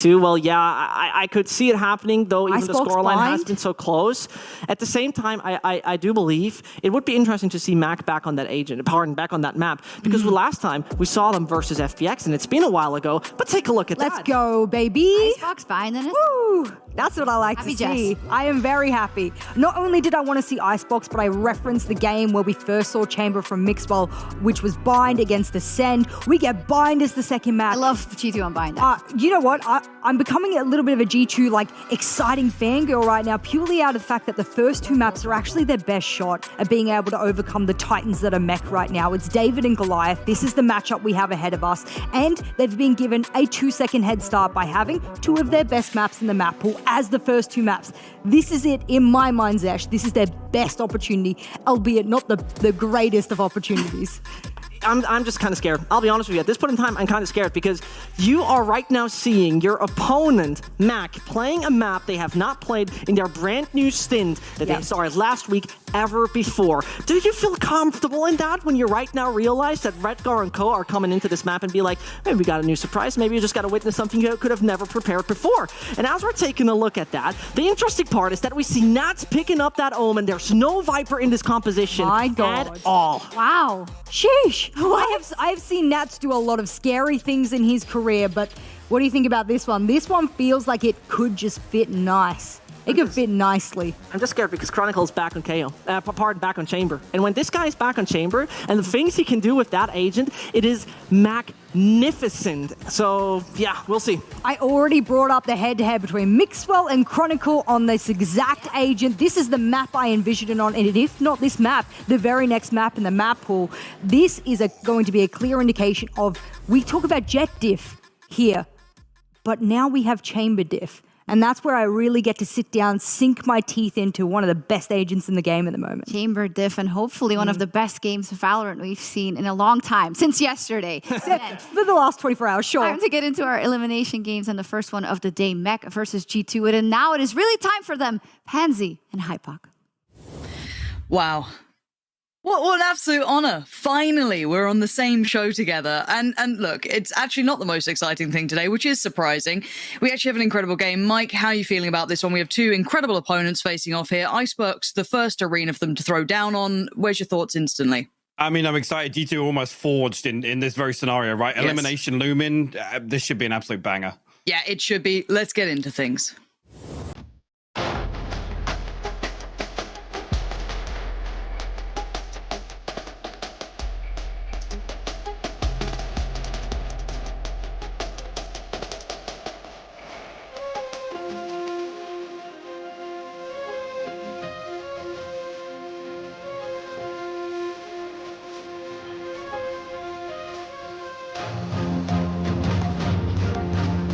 G2. Well, yeah, I could see it happening, though even the scoreline has been so close. At the same time, I do believe it would be interesting to see Mac back on that back on that map, because last time we saw them versus FPX, and it's been a while ago, but take a look at that. Let's go, baby. Icebox fine, then. Woo! That's what I like to see. I am very happy. Not only did I want to see Icebox, but I referenced the game where we first saw Chamber from Mixwell, which was Bind against Ascend. We get Bind as the second map. I love G2 on Bind. You know what? I'm becoming a little bit of a G2 like exciting fangirl right now, purely out of the fact that the first two maps are actually their best shot at being able to overcome the Titans that are mech right now. It's David and Goliath. This is the matchup we have ahead of us, and they've been given a 2-second head start by having two of their best maps in the map pool as the first two maps. This is it in my mind, Zesh. This is their best opportunity, albeit not the greatest of opportunities. I'm just kind of scared. I'll be honest with you. At this point in time, I'm kind of scared because you are right now seeing your opponent, Mac, playing a map they have not played in their brand new stint that they started last week ever before. Do you feel comfortable in that when you right now realize that Redgar and Co are coming into this map and be like, maybe we got a new surprise, maybe you just got to witness something you could have never prepared before? And as we're taking a look at that, the interesting part is that we see Nats picking up that Omen. There's no Viper in this composition at all. Wow. Sheesh. I've seen Nats do a lot of scary things in his career, but what do you think about this one? This one feels like it could just fit nice. It could fit nicely. I'm just scared because Chronicle's back on KO. Back on Chamber. And when this guy's back on Chamber, and the things he can do with that agent, it is magnificent. So, yeah, we'll see. I already brought up the head-to-head between Mixwell and Chronicle on this exact agent. This is the map I envisioned it on, and if not this map, the very next map in the map pool. This is going to be a clear indication of, we talk about Jet diff here, but now we have Chamber diff. And that's where I really get to sit down, sink my teeth into one of the best agents in the game at the moment. Chamber diff, and hopefully one of the best games of Valorant we've seen in a long time, since yesterday. For the last 24 hours, sure. Time to get into our elimination games, and the first one of the day, Mech versus G2. And now it is really time for them, Pansy and Hypok. Wow. What an absolute honor. Finally, we're on the same show together. And look, it's actually not the most exciting thing today, which is surprising. We actually have an incredible game. Mike, how are you feeling about this one? We have two incredible opponents facing off here. Iceberg's the first arena for them to throw down on. Where's your thoughts instantly? I mean, I'm excited. G2 almost forged in this very scenario, right? Yes. Elimination looming. This should be an absolute banger. Yeah, it should be. Let's get into things.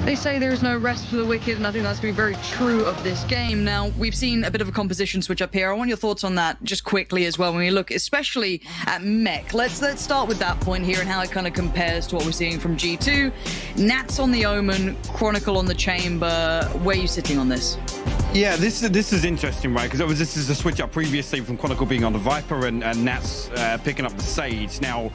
They say there is no rest for the wicked, and I think that's going to be very true of this game. Now, we've seen a bit of a composition switch up here. I want your thoughts on that just quickly as well when we look, especially at Mech. Let's start with that point here and how it kind of compares to what we're seeing from G2. Nats on the Omen, Chronicle on the Chamber. Where are you sitting on this? Yeah, this is interesting, right? Because this is a switch up previously from Chronicle being on the Viper and Nats picking up the Sage. Now,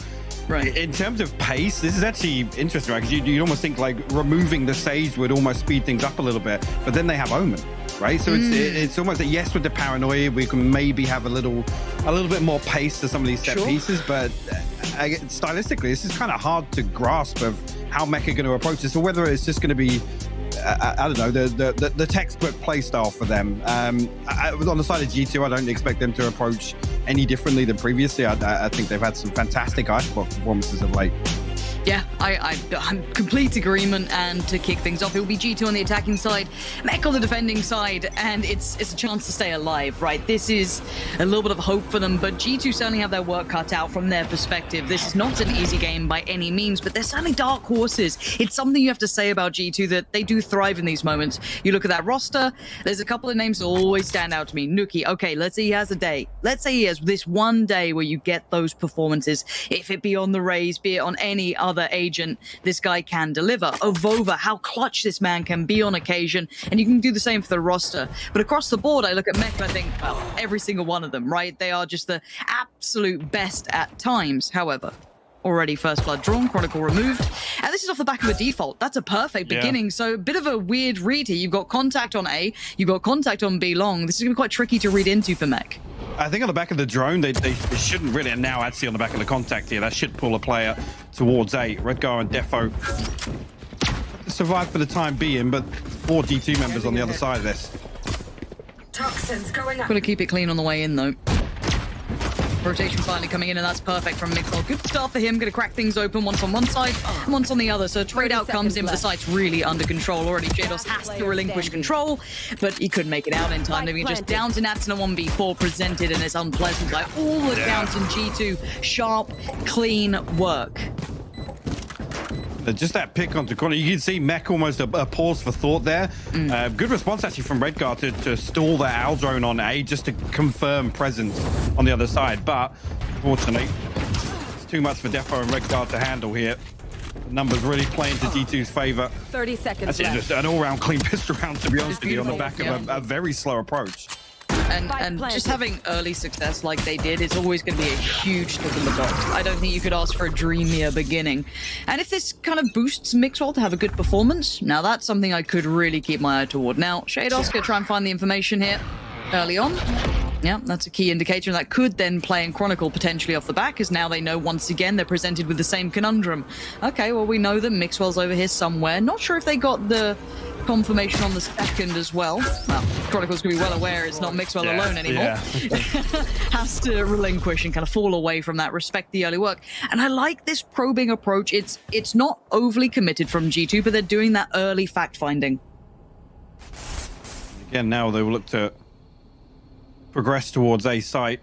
right, in terms of pace, this is actually interesting, right? Because you'd almost think like removing the Sage would almost speed things up a little bit, but then they have Omen, right? So it's almost that, yes, with the paranoia, we can maybe have a little bit more pace to some of these set pieces, but stylistically, this is kind of hard to grasp of how Mech are going to approach this, or whether it's just going to be I don't know, the textbook play style for them. On the side of G2, I don't expect them to approach any differently than previously. I think they've had some fantastic Icebox performances of late. Yeah, I'm complete agreement. And to kick things off, it will be G2 on the attacking side, Mech on the defending side, and it's a chance to stay alive, right? This is a little bit of hope for them, but G2 certainly have their work cut out from their perspective. This is not an easy game by any means, but they're certainly dark horses. It's something you have to say about G2, that they do thrive in these moments. You look at that roster, there's a couple of names that always stand out to me. Nuki, okay, let's say he has a day. Let's say he has this one day where you get those performances. If it be on the Raze, be it on any other agent, this guy can deliver. Ovova, how clutch this man can be on occasion, and you can do the same for the roster. But across the board, I look at Mech, I think, well, every single one of them, right? They are just the absolute best at times, however. already first blood drawn, Chronicle removed. And this is off the back of a default. That's a perfect beginning. So a bit of a weird read here. You've got contact on A, you've got contact on B long. This is going to be quite tricky to read into for Mech. I think on the back of the drone, they shouldn't really, and now actually on the back of the contact here, that should pull a player towards A. Redgar and Defo survive for the time being, but 4 G2 members on the other side of this. Toxins going up. Got to keep it clean on the way in, though. Rotation finally coming in, and that's perfect from Mixwell. Good start for him. Going to crack things open, once on one side and once on the other. So trade out comes in, but the site's really under control already. Jados has to relinquish control, but he couldn't make it out in time. They're just down to Nats in a 1v4 presented, and it's unpleasant by all accounts in G2. Sharp, clean work. Just that pick onto corner. You can see Mech almost a pause for thought there. Good response actually from Redgar to stall that Owl drone on A just to confirm presence on the other side. But unfortunately, it's too much for Defo and Redgar to handle here. The numbers really playing to G2's favor. 30 seconds That's just an all-round clean pistol round, to be honest with you, on the back of a very slow approach. And just having early success like they did is always going to be a huge tick in the box. I don't think you could ask for a dreamier beginning. And if this kind of boosts Mixwell to have a good performance, now that's something I could really keep my eye toward. Now, Shados going to try and find the information here early on. Yeah, that's a key indicator, and that could then play in Chronicle potentially off the back, as now they know once again they're presented with the same conundrum. Okay, well, we know that Mixwell's over here somewhere. Not sure if they got the confirmation on the second as well. Well, Chronicle's going to be well aware it's not Mixwell alone anymore. Has to relinquish and kind of fall away from that, respect the early work. And I like this probing approach. It's not overly committed from G2, but they're doing that early fact-finding. Again, now they will look to progress towards A site.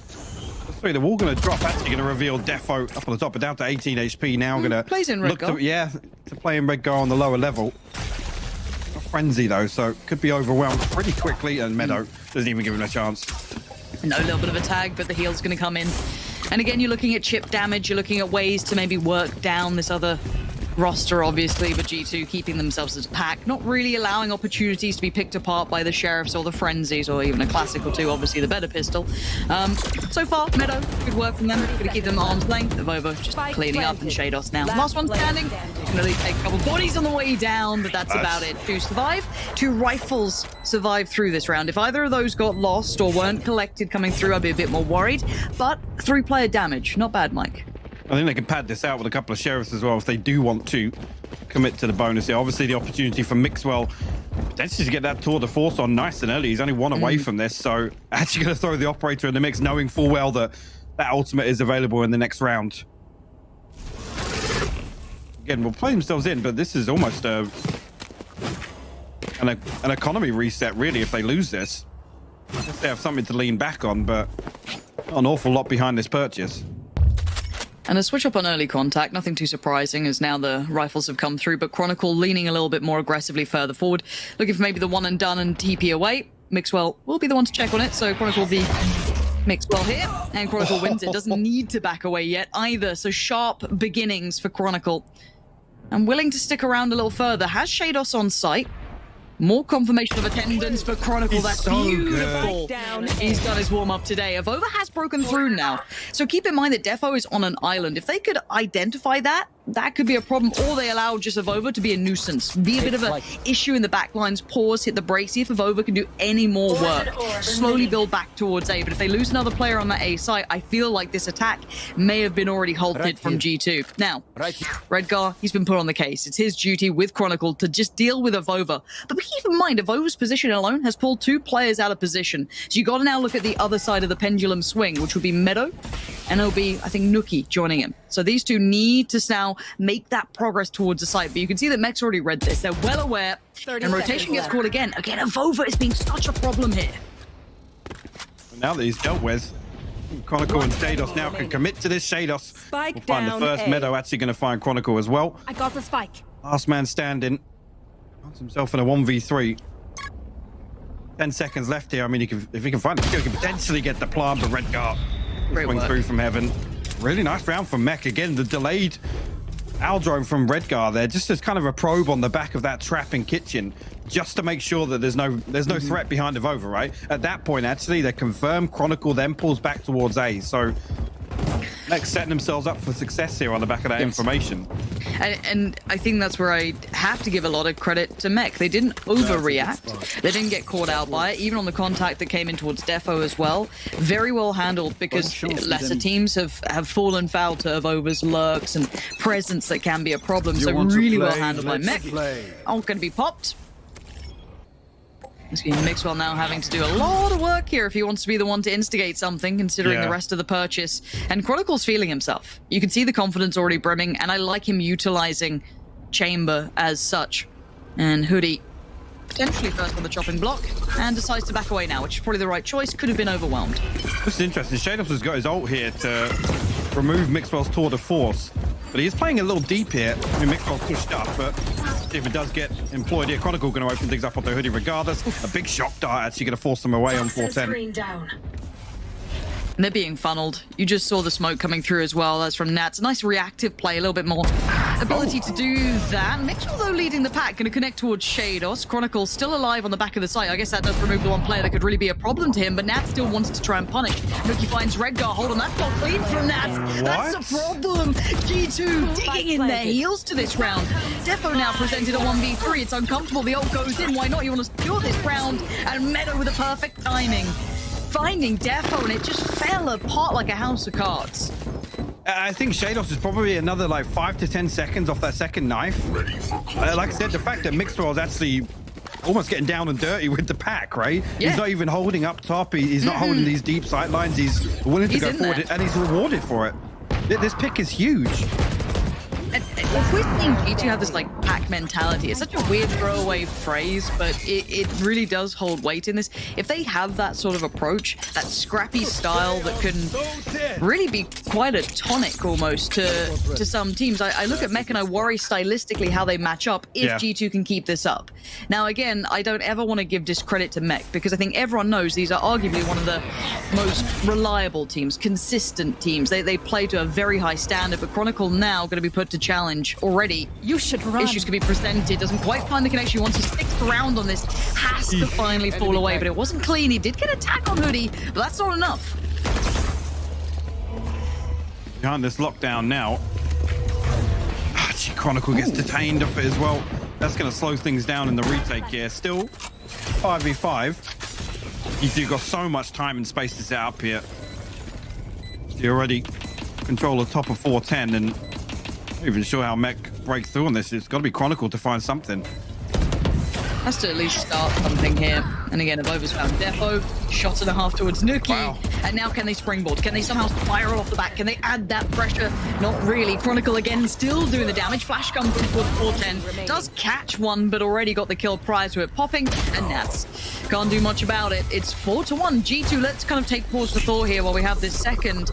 Sorry, they're all going to drop. Actually going to reveal Defo up on the top, but down to 18 HP now. Going to plays in look Redgar. to play in Redgar on the lower level. Frenzy though, so could be overwhelmed pretty quickly, and Meadow doesn't even give him a chance. No, little bit of a tag, but the heal's going to come in. And again, you're looking at chip damage. You're looking at ways to maybe work down this other roster, obviously, but G2 keeping themselves as a pack, not really allowing opportunities to be picked apart by the Sheriffs or the Frenzies, or even a classic or two, obviously the better pistol. So far, Meadow, good work from them. Going to keep them arm's length. Vova just cleaning up, and Shados now. Last one standing. Going to take a couple bodies on the way down, but that's about it. 2 survive. 2 rifles survive through this round. If either of those got lost or weren't collected coming through, I'd be a bit more worried. But 3-player damage, not bad, Mike. I think they can pad this out with a couple of Sheriffs as well if they do want to commit to the bonus here. Obviously, the opportunity for Mixwell potentially to get that tour de force on nice and early. He's only 1 away from this, so actually going to throw the operator in the mix, knowing full well that that ultimate is available in the next round. Again, will play themselves in, but this is almost an economy reset, really, if they lose this. I guess they have something to lean back on, but not an awful lot behind this purchase. And a switch up on early contact, nothing too surprising as now the rifles have come through, but Chronicle leaning a little bit more aggressively further forward, looking for maybe the one and done and TP away. Mixwell will be the one to check on it, so Chronicle will be Mixwell here, and Chronicle wins it. Doesn't need to back away yet either, so sharp beginnings for Chronicle. I'm willing to stick around a little further. Has Shados on site? More confirmation of attendance for Chronicle. That's so beautiful. He's done his warm-up today. Avova has broken through now. So keep in mind that Defo is on an island. If they could identify that, that could be a problem. Or they allow just Avova to be a nuisance. Be a bit of an issue in the backlines. Pause, hit the brake, see if Avova can do any more work. Slowly build back towards A. But if they lose another player on that A site, I feel like this attack may have been already halted from G2. Now, Redgar, he's been put on the case. It's his duty with Chronicle to just deal with Avova. But keep in mind, Avova's position alone has pulled 2 players out of position. So you got to now look at the other side of the pendulum swing, which would be Meadow, and it'll be, I think, Nuki joining him. So these 2 need to now make that progress towards the site. But you can see that Mech's already read this. They're well aware. And rotation gets called again. Again, Avova is being such a problem here. Now that he's dealt with, Chronicle and Shados now can commit to this. Shados will find the first. Meadow actually going to find Chronicle as well. I got the spike. Last man standing. Finds himself in a 1v3. 10 seconds left here. I mean, if he can find it, he can potentially get the plant, but Redgar swing through from heaven. Really nice round from Mech. Again, the delayed Owl drone from Redgar there, just as kind of a probe on the back of that trap in kitchen, just to make sure that there's no threat behind Avova, right? At that point, actually, they're confirmed. Chronicle then pulls back towards A. So Like setting themselves up for success here on the back of that information. And I think that's where I have to give a lot of credit to Mech. They didn't overreact. They didn't get caught out by it, even on the contact that came in towards Defo as well. Very well handled, because lesser teams have fallen foul to Evoba's lurks and presence that can be a problem. So really well handled by Mech. Oh, going to be popped. It's going to be Mixwell now having to do a lot of work here if he wants to be the one to instigate something, considering the rest of the purchase. And Chronicle's feeling himself. You can see the confidence already brimming, and I like him utilizing Chamber as such. And Hoodie potentially first on the chopping block, and decides to back away now, which is probably the right choice. Could have been overwhelmed. This is interesting. Shadows has got his ult here to remove Mixwell's tour de force. But he is playing a little deep here. I mean, Mixwell's pushed up, but if it does get employed here, Chronicle going to open things up on the Hoodie regardless. A big shock dart actually going to force them away on 410. And they're being funneled. You just saw the smoke coming through as well. That's from Nats. A nice reactive play, a little bit more ability to do that. Mitchell, though, leading the pack, going to connect towards Shados. Chronicle still alive on the back of the site. I guess that does remove the one player that could really be a problem to him, but Nats still wants to try and punish. Nuki finds Redgar. Hold on, that's not clean from Nats. That's a problem. G2 digging in their heels to this round. Defo now presented a 1v3. It's uncomfortable. The ult goes in. Why not? You want to secure this round. And Meadow with the perfect timing, finding Defo, and it just fell apart like a house of cards. I think Shados is probably another like 5 to 10 seconds off that second knife. Like I said, the fact that Mixwell is actually almost getting down and dirty with the pack, right? Yeah. He's not even holding up top. He's not holding these deep sight lines. He's willing to go forward, and he's rewarded for it. This pick is huge. And if we're seeing G2 have this like pack mentality, it's such a weird throwaway phrase, but it really does hold weight in this. If they have that sort of approach, that scrappy style that can really be quite a tonic almost to some teams. I look at Mech and I worry stylistically how they match up if G2 can keep this up. Now again, I don't ever want to give discredit to Mech, because I think everyone knows these are arguably one of the most reliable teams, consistent teams. They play to a very high standard, but Chronicle now going to be put to challenge already. You should run. Issues can be presented. Doesn't quite find the connection. Once he sticks around on this, has to finally fall away. But it wasn't clean. He did get an attack on Hoodie, but that's not enough. Behind this lockdown now. Chronicle gets detained off it as well. That's going to slow things down in the retake here. Still 5v5. You've got so much time and space to set up here. You already control the top of 410, and not even sure how Mech breaks through on this. It's got to be Chronicle to find something. Has to at least start something here. And again, Evoba's found Defo. Shot and a half towards Nuki. Wow. And now can they springboard? Can they somehow spiral off the back? Can they add that pressure? Not really. Chronicle again still doing the damage. Flash comes in towards 410. Does catch one, but already got the kill prior to it popping. And Nats can't do much about it. It's 4-1. G2, let's kind of take pause for thought here while we have this second.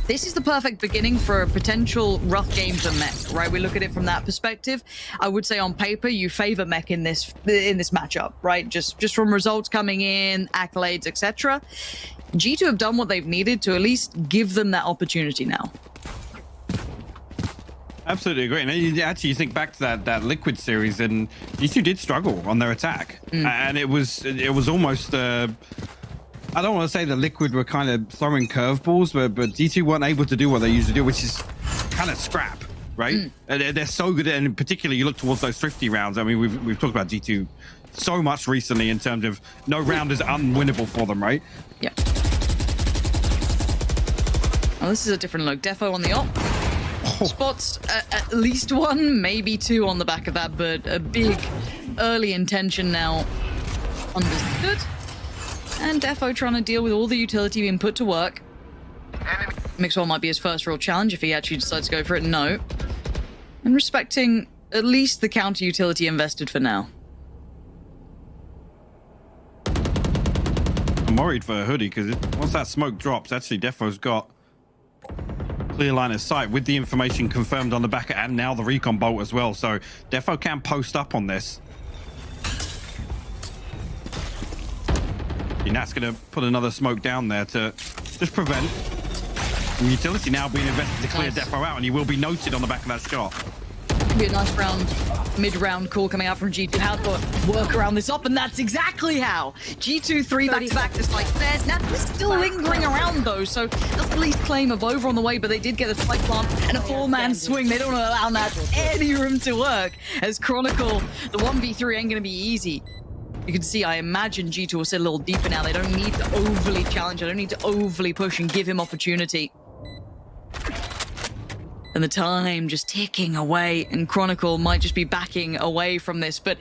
This is the perfect beginning for a potential rough game for Mech, right? We look at it from that perspective. I would say on paper, you favor Mech in this matchup, right? Just from results coming in, accolades, etc. G2 have done what they've needed to at least give them that opportunity now. Absolutely agree. And you think back to that Liquid series, and G2 did struggle on their attack, and it was almost. I don't want to say that Liquid were kind of throwing curveballs, but G2 weren't able to do what they usually do, which is kind of scrap, right? They're so good, and in particular, you look towards those Thrifty rounds. I mean, we've talked about G2 so much recently in terms of no round is unwinnable for them, right? Yeah. Oh, this is a different look. Defo on the op. Spots at least one, maybe two on the back of that, but a big early intention now understood. And Defo trying to deal with all the utility being put to work. Mixwell might be his first real challenge if he actually decides to go for it. No. And respecting at least the counter utility invested for now. I'm worried for Hoodie, because once that smoke drops, actually Defo's got clear line of sight with the information confirmed on the back and now the recon bolt as well. So Defo can post up on this. And that's going to put another smoke down there to just prevent. And utility now being invested to clear Defo out, and he will be noted on the back of that shot. be a nice mid-round call coming out from G2. How to work around this up, and that's exactly how. G2 3 back-to-back, despite theirs. Now they're still lingering around though, so that's the least claim of over on the way, but they did get a spike plant and a 4-man swing. They don't allow that any room to work. As Chronicle, the 1v3 ain't gonna be easy. You can see, I imagine G2 will sit a little deeper now. They don't need to overly challenge. They don't need to overly push and give him opportunity. And the time just ticking away, and Chronicle might just be backing away from this. But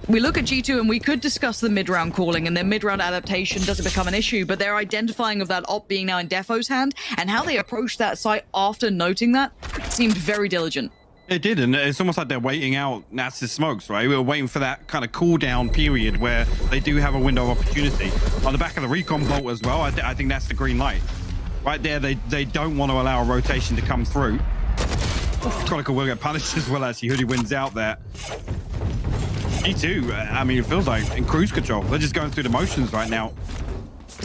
we look at G2 and we could discuss the mid-round calling, and their mid-round adaptation doesn't become an issue, but their identifying of that op being now in Defo's hand and how they approached that site after noting that seemed very diligent. It did, and it's almost like they're waiting out Nats's smokes, right? We were waiting for that kind of cooldown period where they do have a window of opportunity. On the back of the recon bolt as well, I think that's the green light. Right there, they don't want to allow a rotation to come through. Chronicle will get punished as well, actually. Hoodie wins out there. G2, I mean, it feels like in cruise control. They're just going through the motions right now.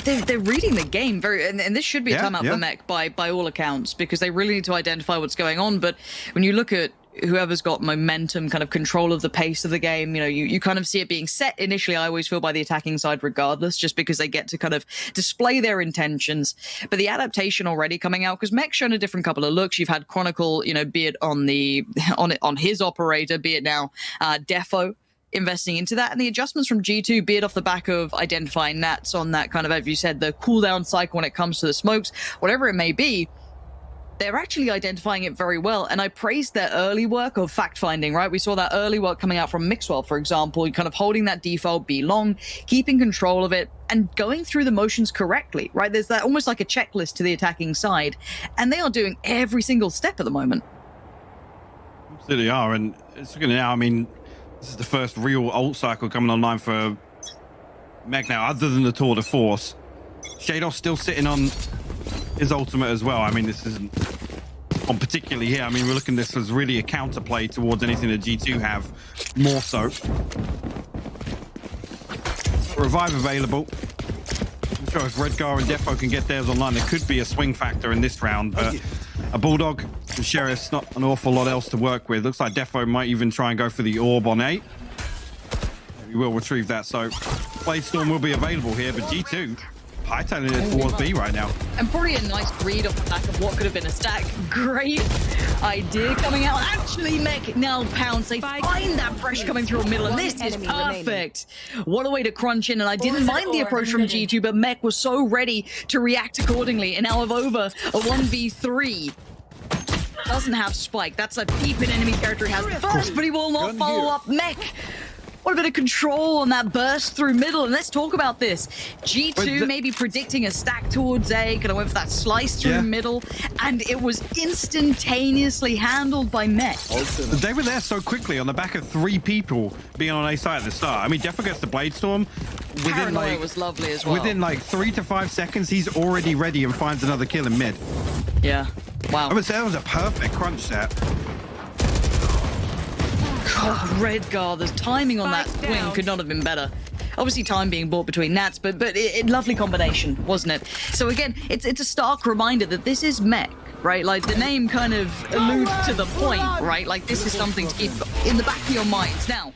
They're reading the game very, and this should be a timeout for Mech by all accounts, because they really need to identify what's going on. But when you look at whoever's got momentum, kind of control of the pace of the game, you know, you kind of see it being set initially, I always feel, by the attacking side regardless, just because they get to kind of display their intentions. But the adaptation already coming out, because Mech's shown a different couple of looks. You've had Chronicle, you know, be it on his operator, be it now Defo, investing into that, and the adjustments from G2, be it off the back of identifying Nats on that kind of, as you said, the cooldown cycle when it comes to the smokes, whatever it may be, they're actually identifying it very well. And I praised their early work of fact-finding, right? We saw that early work coming out from Mixwell, for example, kind of holding that default B long, keeping control of it, and going through the motions correctly, right? There's that almost like a checklist to the attacking side, and they are doing every single step at the moment. Absolutely are, and it's looking now, I mean, this is the first real ult cycle coming online for Mech now, other than the Tour de Force. Shadow's still sitting on his ultimate as well. I mean, this isn't on particularly here. I mean, we're looking at this as really a counterplay towards anything that G2 have, more so. Revive available. I'm sure if Redgar and Defo can get theirs online, there could be a swing factor in this round, but a Bulldog and Sheriff's not an awful lot else to work with. Looks like Defo might even try and go for the orb on 8. We will retrieve that, so Blade Storm will be available here, but G2 hightailing it towards B right now. And probably a nice read off the back of what could have been a stack. Great idea coming out. Actually, Mech now pounce. They find that pressure coming through the middle, and this is perfect. What a way to crunch in, and I didn't mind the approach from G2, but Mech was so ready to react accordingly, and now of over a 1v3. Doesn't have Spike. That's a deep in enemy character. He has the burst, but he will not follow up. Mech, what a bit of control on that burst through middle. And let's talk about this. G2 maybe predicting a stack towards A, kind of went for that slice through middle, and it was instantaneously handled by Mech. They were there so quickly on the back of 3 people being on A side at the start. I mean, Defo gets the Blade Storm. Paranoia was lovely as well. Within like 3 to 5 seconds, he's already ready and finds another kill in mid. Yeah. Wow. I would say that was a perfect crunch set. God, Redgar, the timing on that swing could not have been better. Obviously, time being bought between Nats, but lovely combination, wasn't it? So again, it's a stark reminder that this is Mech, right? Like, the name kind of alludes to the point, right? Like, this is something to keep in the back of your minds. Now,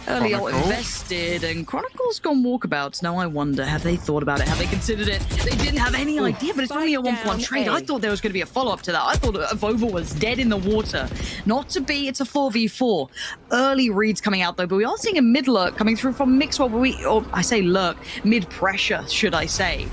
early out invested, and Chronicle's gone walkabouts. Now I wonder, have they thought about it? Have they considered it? They didn't have any idea, but it's only a 1-1 trade. I thought there was going to be a follow-up to that. I thought Vova was dead in the water. Not to be, it's a 4v4. Early reads coming out, though, but we are seeing a mid-lurk coming through from Mixwell, or I say lurk, mid-pressure, should I say.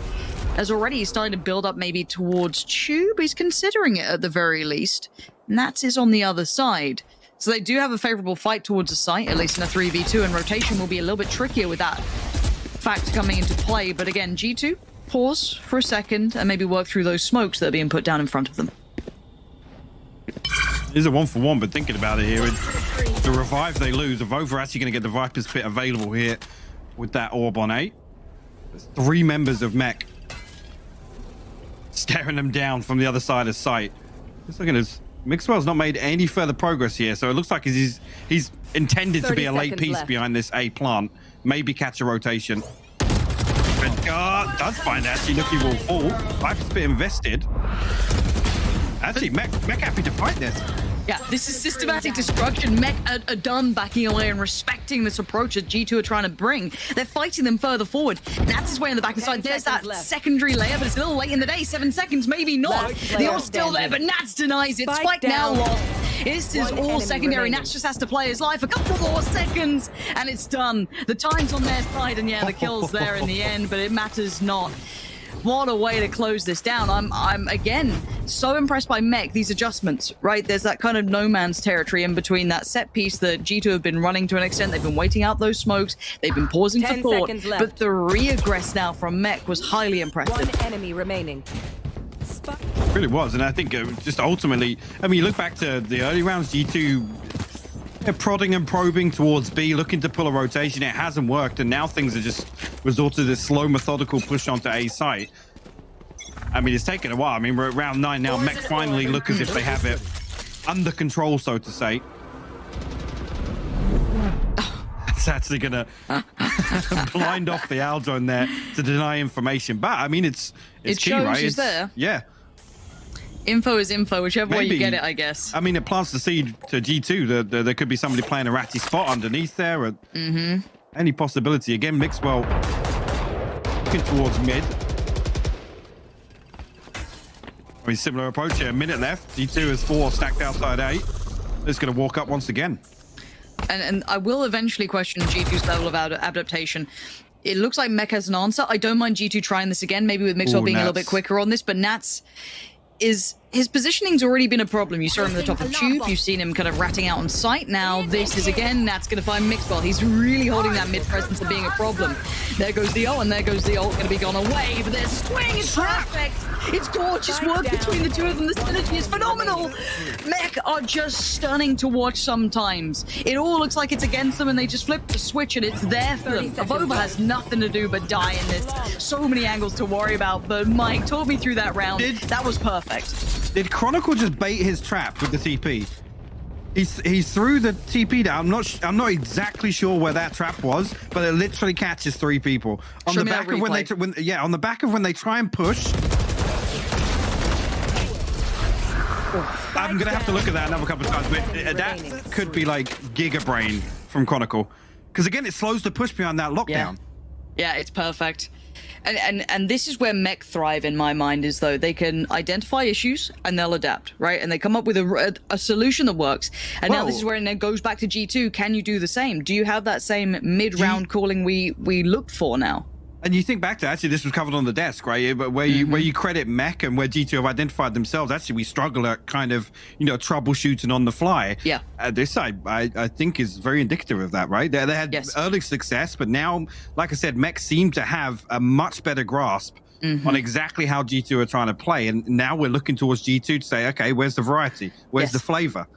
As already he's starting to build up maybe towards Tube. He's considering it at the very least. Nats is on the other side. So they do have a favorable fight towards the site, at least in a 3v2, and rotation will be a little bit trickier with that fact coming into play. But again, G2, pause for a second and maybe work through those smokes that are being put down in front of them. It is a 1-for-1, but thinking about it here, the revive they lose, Vova actually going to get the Viper's Pit available here with that orb on 8. There's 3 members of Mech staring them down from the other side of sight. Just looking at Mixwell's not made any further progress here, so it looks like he's intended to be a late piece behind this A plant. Maybe catch a rotation. Redgar does find actually Nookie will fall. Viper's Pit invested. Actually, Mech happy to fight this. Yeah, this is systematic destruction. Mech are done backing away and respecting this approach that G2 are trying to bring. They're fighting them further forward. Nats is way on the back side. There's that secondary layer, but it's a little late in the day. 7 seconds, maybe not. The odd's still there, but Nats denies it. Spike now lost. This is all secondary. Nats just has to play his life. A couple more seconds, and it's done. The time's on their side, and yeah, the kill's there in the end, but it matters not. What a way to close this down. I'm again so impressed by Mech, these adjustments, right? There's that kind of no man's territory in between that set piece that G2 have been running to an extent. They've been waiting out those smokes. They've been pausing for thought. But the re-aggress now from Mech was highly impressive. One enemy remaining. It really was, and I think just ultimately, I mean, you look back to the early rounds, G2 prodding and probing towards B, looking to pull a rotation. It hasn't worked, and now things are just resorted to this slow, methodical push onto A site. I mean, it's taken a while. I mean, we're at round 9 now. Mech finally look as if they have it under control, so to say. It's actually gonna blind off the Aldrone there to deny information, but I mean, it's it key, shows right? It's there. Yeah. Info is info, whichever way you get it, I guess. I mean, it plants the seed to G2. There could be somebody playing a ratty spot underneath there. Or any possibility. Again, Mixwell looking towards mid. I mean, similar approach here. A minute left. G2 is 4 stacked outside 8. It's going to walk up once again. And I will eventually question G2's level of adaptation. It looks like Mech has an answer. I don't mind G2 trying this again, maybe with Mixwell being a little bit quicker on this, but Nats is... His positioning's already been a problem. You saw him at the top of Tube. You've seen him kind of ratting out on sight. Now this is again, Nat's going to find Mixwell. He's really holding that mid presence and being a problem. There goes the ult, and there goes the ult. Going to be gone away, but there's a swing. It's perfect. It's gorgeous work between the two of them. The synergy is phenomenal. Mech are just stunning to watch sometimes. It all looks like it's against them, and they just flip the switch, and it's there for them. Avova has nothing to do but die in this. So many angles to worry about, but Mike talk me through that round. That was perfect. Did Chronicle just bait his trap with the TP? He threw the TP down. I'm not exactly sure where that trap was, but it literally catches 3 people on the back of on the back of when they try and push. I'm gonna have to look at that another couple of times, but that could be like Giga Brain from Chronicle, because again, it slows the push behind that lockdown. Yeah, it's perfect. And this is where Mech thrive in my mind, is though they can identify issues and they'll adapt, right? And they come up with a solution that works. And now this is where it goes back to G2. Can you do the same? Do you have that same mid-round calling we looked for now? And you think back to, actually, this was covered on the desk, right? But where you credit Mech and where G2 have identified themselves, actually, we struggle at kind of, troubleshooting on the fly. Yeah. This side, I think, is very indicative of that, right? They had early success, but now, like I said, Mech seem to have a much better grasp on exactly how G2 are trying to play. And now we're looking towards G2 to say, okay, where's the variety? Where's the flavor?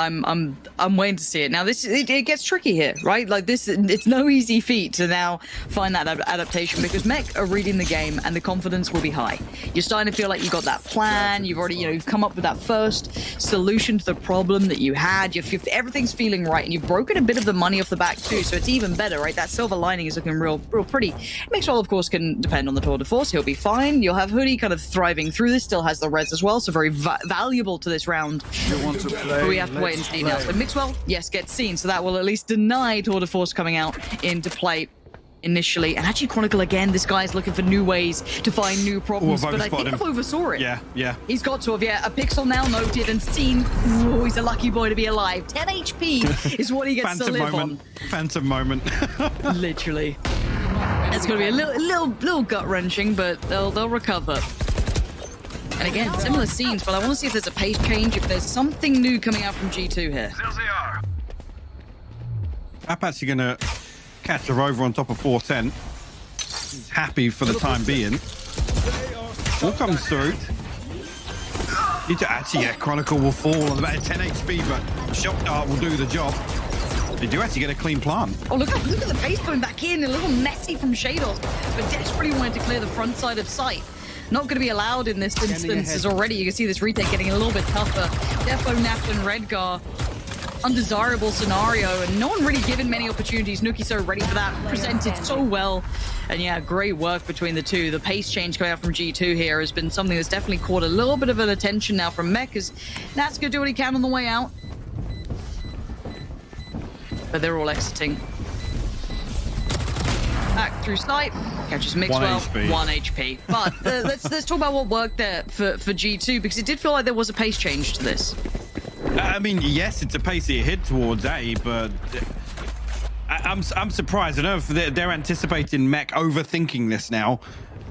I'm waiting to see it. Now it gets tricky here, right? Like this, it's no easy feat to now find that adaptation, because Mech are reading the game and the confidence will be high. You're starting to feel like you got that plan. You've already, you've come up with that first solution to the problem that you had. Everything's feeling right, and you've broken a bit of the money off the back too, so it's even better, right? That silver lining is looking real pretty. Mixwell, of course, can depend on the tour de force. He'll be fine. You'll have Hoodie kind of thriving through this. Still has the res as well, so very valuable to this round. But we have to wait and see now. So Mixwell, yes, gets seen, so that will at least deny tour de force coming out into play initially. And actually, Chronicle again, this guy's looking for new ways to find new problems, but I think I've oversaw it. Yeah. He's got to have, a pixel now noted and seen. Ooh, he's a lucky boy to be alive. 10 HP is what he gets to live on. Phantom moment. Literally. It's going to be a little gut-wrenching, but they'll recover. And again, similar scenes, but I want to see if there's a pace change, if there's something new coming out from G2 here. I'm actually going to catch a rover on top of 410. He's happy for the time being. All comes through. Actually, Chronicle will fall on about 10 HP, but Shock Dart will do the job. They do actually get a clean plant. Oh, look at the pace going back in, a little messy from Shadows, but desperately wanted to clear the front side of sight. Not going to be allowed in this instance, as already you can see this retake getting a little bit tougher. Defo, Naft, and Redgar undesirable scenario, and no one really given many opportunities. Nuki so ready for that, presented so well. And yeah, great work between the two. The pace change coming out from G2 here has been something that's definitely caught a little bit of an attention now from Mech, as Nat's gonna do what he can on the way out. But they're all exiting. Back through snipe, catches Mixwell, 1 HP. But let's talk about what worked there for G2, because it did feel like there was a pace change to this. I mean, yes, it's a pacey hit towards A, but I'm surprised. I don't know if they're anticipating Mech overthinking this now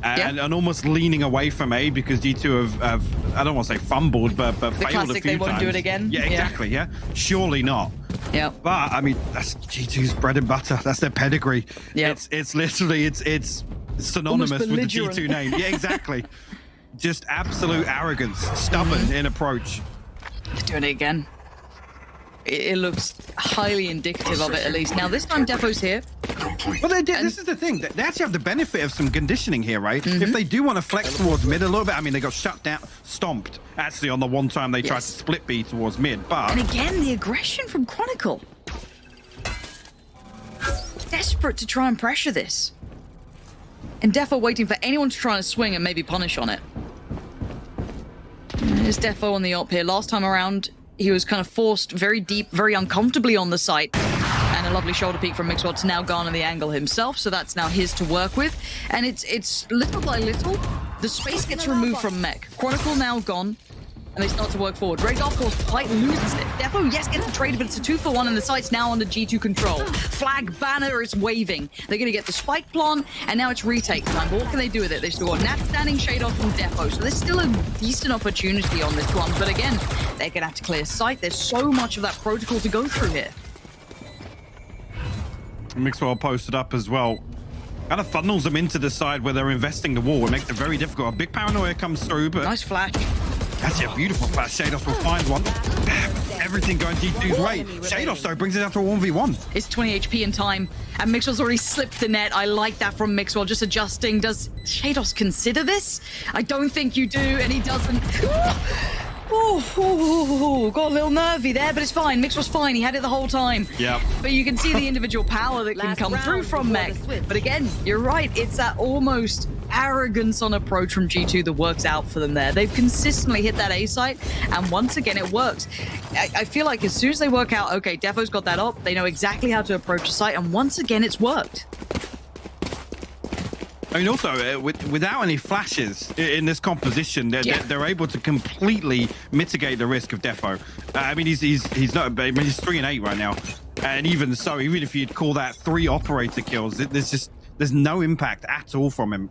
and almost leaning away from A, because G2 have I don't want to say fumbled, but failed a few times. They won't do it again. Yeah, exactly. Yeah, surely not. Yeah, but I mean, that's G2's bread and butter. That's their pedigree. Yeah, it's literally it's synonymous with the G2 name. Yeah, exactly. Just absolute arrogance, stubborn in approach. Doing it again. It looks highly indicative of it, at least. Now, this time, Defo's here. Well, this is the thing. They actually have the benefit of some conditioning here, right? If they do want to flex towards mid a little bit, I mean, they got shut down, stomped, actually, on the one time they tried to split B towards mid, but... And again, the aggression from Chronicle. Desperate to try and pressure this. And Defo waiting for anyone to try and swing and maybe punish on it. There's Defo on the op here. Last time around, he was kind of forced very deep, very uncomfortably on the site. And a lovely shoulder peek from Mixwell to now garner the angle himself, so that's now his to work with. And it's little by little, the space gets removed from Mech. Chronicle now gone, and they start to work forward. Radar Force quite loses it. Defo, yes, gets a trade, but it's a 2-for-1, and the site's now under G2 control. Flag banner is waving. They're going to get the spike plant, and now it's retake time. But what can they do with it? They've still got Nat standing shade off from Defo, so there's still a decent opportunity on this one. But again, they're going to have to clear sight. There's so much of that protocol to go through here. Mixwell posted up as well. Kind of funnels them into the side where they're investing the wall. It makes it very difficult. A big paranoia comes through, but... Nice flash. That's a beautiful flash. Shadows will find one. Everything going G2's way. Shadows, though, brings it out to a 1v1. It's 20 HP in time, and Mixwell's already slipped the net. I like that from Mixwell, just adjusting. Does Shadows consider this? I don't think you do, and he doesn't. Got a little nervy there, but it's fine. Mixwell's fine. He had it the whole time. Yeah. But you can see the individual power that can come through from Mech. But again, you're right. It's that almost arrogance on approach from G2 that works out for them there. They've consistently hit that A site, and once again, it works. I feel like as soon as they work out, okay, Defo's got that up, they know exactly how to approach the site, and once again, it's worked. I mean, also, without any flashes in this composition, they're able to completely mitigate the risk of Defo. I mean, he's not. I mean, he's 3 and 8 right now, and even so, even if you'd call that 3 operator kills, there's no impact at all from him.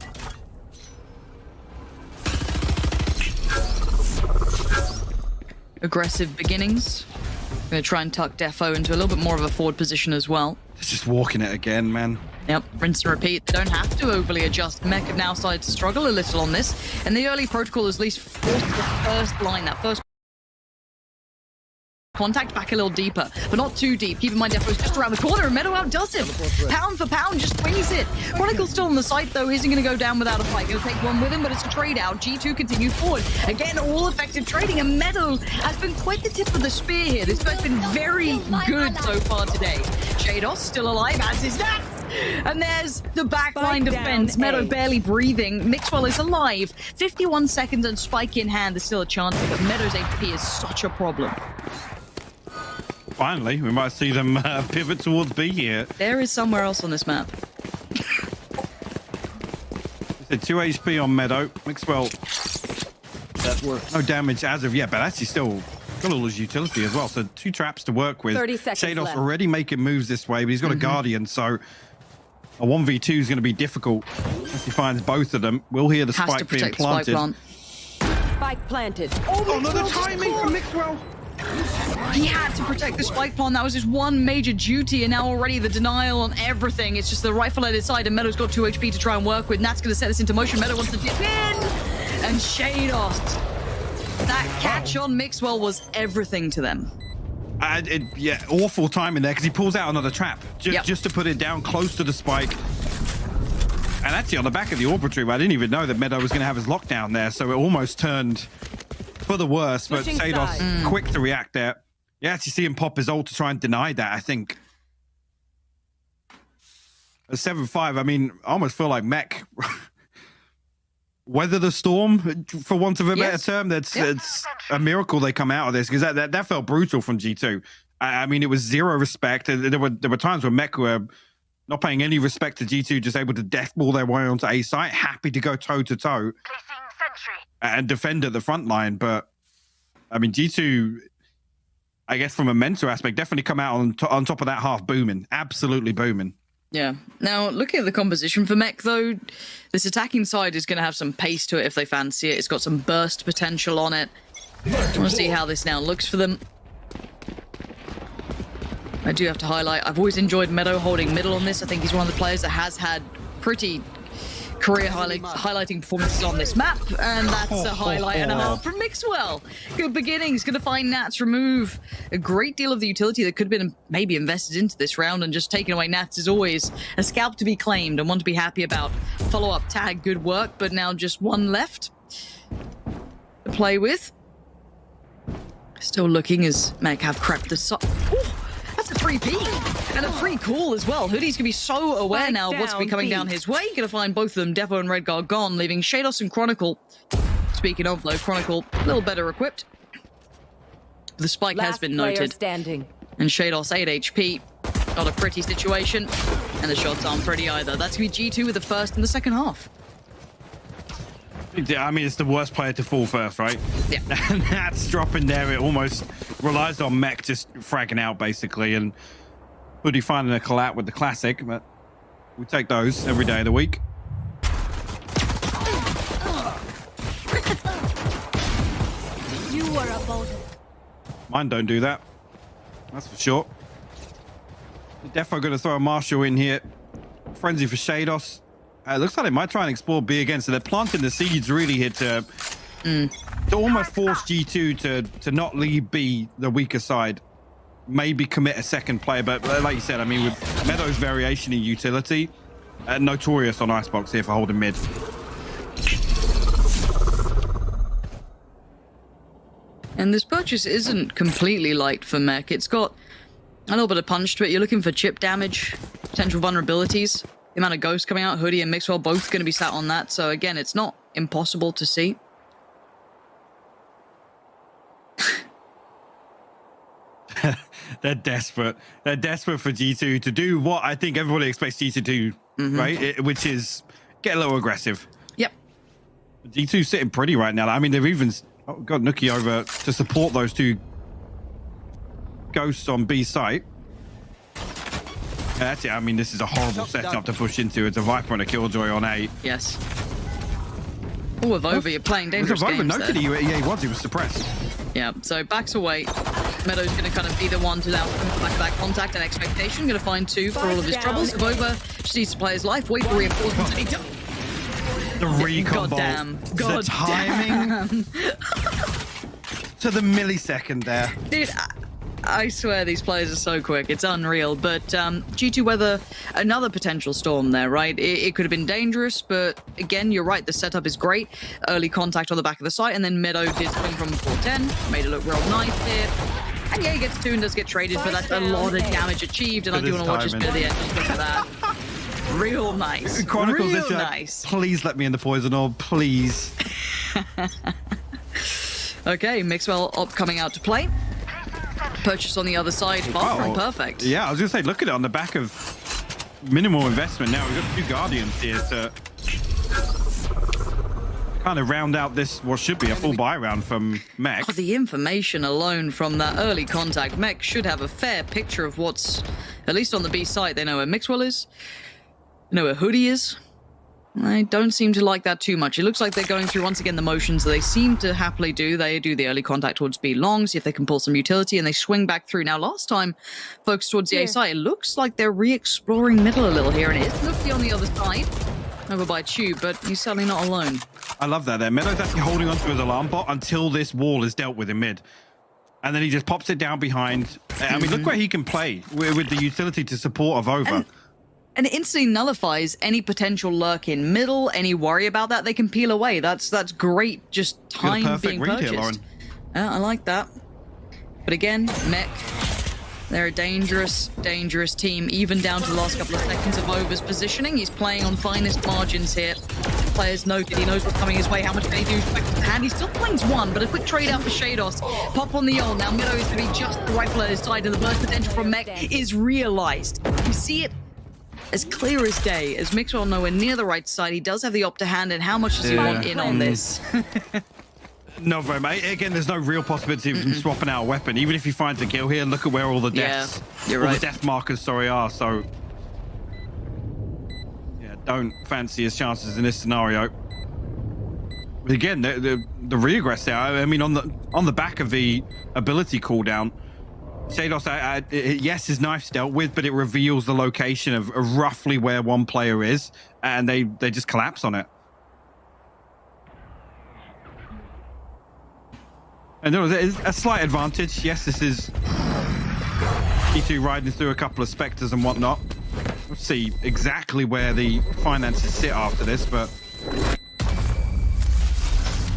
Aggressive beginnings. I'm gonna try and tuck Defo into a little bit more of a forward position as well. It's just walking it again, man. Yep, rinse and repeat. They don't have to overly adjust. Mech have now started to struggle a little on this, and the early protocol is at least forced the first line, that first contact back a little deeper, but not too deep. Keep in mind, Defo's just around the corner, and Meadow outdoes him. Pound for pound, just swings it. Chronicle's still on the site, though. Isn't going to go down without a fight. He'll take one with him, but it's a trade out. G2 continue forward. Again, all effective trading, and Meadow has been quite the tip of the spear here. This guy's been very good so far today. Shados still alive, as is Nat. And there's the backline defense. Meadow barely breathing. Mixwell is alive. 51 seconds and spike in hand. There's still a chance, but Meadow's HP is such a problem. Finally, we might see them pivot towards B here. There is somewhere else on this map. It's 2 HP on Meadow. Mixwell. That works. No damage as of yet, but actually still got all his utility as well. So 2 traps to work with. 30 seconds Shados left. already making moves this way, but he's got a Guardian, so a 1v2 is going to be difficult if he finds both of them. We'll hear the Has to spike being protect the spike planted. plant. Spike planted. Oh, no, the timing from Mixwell. He had to protect the spike plant. That was his one major duty, and now already the denial on everything. It's just the rifle at his side, and Meadow's got 2 HP to try and work with. Nat's going to set this into motion. Meadow wants to dip in, and Shados. That catch on Mixwell was everything to them. Yeah, awful timing there because he pulls out another trap just to put it down close to the spike. And actually on the back of the orbiter, I didn't even know that Meadow was going to have his lockdown there, so it almost turned for the worse. But Shados quick to react there. Yeah, actually see him pop his ult to try and deny that, I think. At 7-5, I mean, I almost feel like Mech weather the storm, for want of a better term. It's a miracle they come out of this, because that felt brutal from G2. I mean, it was zero respect. There were times where Mech were not paying any respect to G2, just able to deathball their way onto A site, happy to go toe-to-toe and defend at the front line. But, I mean, G2, I guess from a mental aspect, definitely come out on top of that half booming. Absolutely booming. Yeah. Now, looking at the composition for Mech, though, this attacking side is going to have some pace to it if they fancy it. It's got some burst potential on it. I want to see how this now looks for them. I do have to highlight, I've always enjoyed Meadow holding middle on this. I think he's one of the players that has had pretty career highlighting performances on this map, and that's a highlight and a half from Mixwell. Good beginnings, going to find Nats remove a great deal of the utility that could have been maybe invested into this round, and just taking away Nats is always a scalp to be claimed and one to be happy about. Follow-up tag, good work, but now just one left to play with. Still looking as Mech have crept the side. That's a free peek and a free call as well. Hoodie's gonna be so aware now of what's gonna be coming down his way. Gonna find both of them, Devo and Redguard, gone, leaving Shados and Chronicle. Speaking of, though, Chronicle a little better equipped. The spike has been noted. Standing. And Shados 8 HP. Not a pretty situation. And the shots aren't pretty either. That's gonna be G2 with the first and the second half. I mean, it's the worst player to fall first, right? Yeah. And that's dropping there. It almost relies on Mech just fragging out, basically. And Hoodie finding a collat with the classic, but we take those every day of the week. You are a boulder. Mine don't do that. That's for sure. Defo going to throw a Marshall in here. Frenzy for Shados. It looks like they might try and explore B again, so they're planting the seeds really here to almost force G2 to not leave B the weaker side. Maybe commit a second player, but like you said, I mean, with Meadow's variation in utility, notorious on Icebox here for holding mid. And this purchase isn't completely light for Mech. It's got a little bit of punch to it. You're looking for chip damage, potential vulnerabilities. The amount of ghosts coming out, Hoodie and Mixwell both going to be sat on that. So again, it's not impossible to see. They're desperate. They're desperate for G2 to do what I think everybody expects G2 to do, right? Which is get a little aggressive. Yep. G2 sitting pretty right now. I mean, they've even got Nuki over to support those two ghosts on B site. That's it. I mean, this is a horrible setup to push into. It's a Viper and a Killjoy on A. Yes. Oh, with Over, you're playing dangerous games no there. he was suppressed. Yeah, so backs away. Meadow's going to kind of be the one to now back contact and expectation. Going to find two for all of his troubles. Over just needs to play his life, wait for reinforcements, and he does. The recon Goddamn. the timing to the millisecond there. Dude, I swear these players are so quick. It's unreal. But G2 weather, another potential storm there, right? It could have been dangerous, but again, you're right. The setup is great. Early contact on the back of the site, and then Meadow did swing from 410. Made it look real nice here. And yeah, he gets two and does get traded, but that's a lot of damage achieved. And I do want to watch this bit at the end just look at that. Real nice. Chronicles real nice. Please let me in the poison orb, please. Okay, Mixwell up coming out to play. Purchase on the other side, far from perfect. Yeah, I was going to say, look at it on the back of minimal investment. Now we've got two Guardians here to kind of round out this, what should be a full buy round from Mech. Oh, the information alone from that early contact, Mech should have a fair picture of what's, at least on the B site. They know where Mixwell is, they know where Hoodie is. I don't seem to like that too much. It looks like they're going through, once again, the motions that they seem to happily do. They do the early contact towards B long, see if they can pull some utility, and they swing back through. Now, last time, folks towards the A side, it looks like they're re-exploring middle a little here, and it is Luffy on the other side, over by Tube, but he's certainly not alone. I love that there. Meadow's actually holding onto his alarm bot until this wall is dealt with in mid. And then he just pops it down behind. I mean, look where he can play with the utility to support of Over. And it instantly nullifies any potential lurk in middle, any worry about that. They can peel away. That's great, just time being purchased. Lauren. Yeah, I like that. But again, Mech, they're a dangerous, dangerous team, even down to the last couple of seconds of Over's positioning. He's playing on finest margins here. Players noted, he knows what's coming his way. How much can he do? And he still flings one, but a quick trade out for Shados. Pop on the ult. Now Meadow is going to be just the rifle at his side, and the burst potential from Mech is realized. You see it as clear as day. As Mixwell nowhere near the right side, he does have the op to hand, and how much does he want in on this? No, very much. Again, there's no real possibility of him swapping out a weapon. Even if he finds a kill here, look at where all the deaths, you're all right. the death markers, are. So, yeah, don't fancy his chances in this scenario. But again, the regress there. I mean, on the back of the ability cooldown, Shados, yes, his knife's dealt with, but it reveals the location of roughly where one player is, and they just collapse on it. And there was a slight advantage. Yes, this is G2 riding through a couple of Spectres and whatnot. We'll see exactly where the finances sit after this, but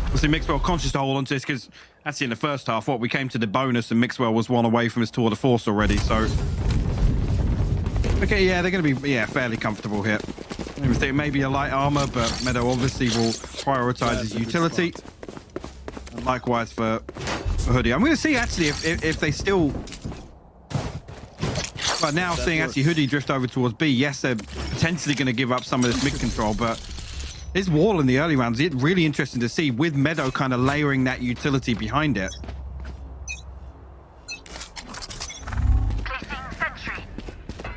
obviously Mixwell conscious to hold on to this because actually in the first half, we came to the bonus and Mixwell was one away from his tour de force already. So, okay, yeah, they're going to be fairly comfortable here. I think maybe a light armor, but Meadow obviously will prioritize his utility. And likewise for Hoodie. I'm going to see actually if they still. But now seeing actually Hoodie drift over towards B, yes, they're potentially going to give up some of this mid control, but his wall in the early rounds, it's really interesting to see with Meadow kind of layering that utility behind it.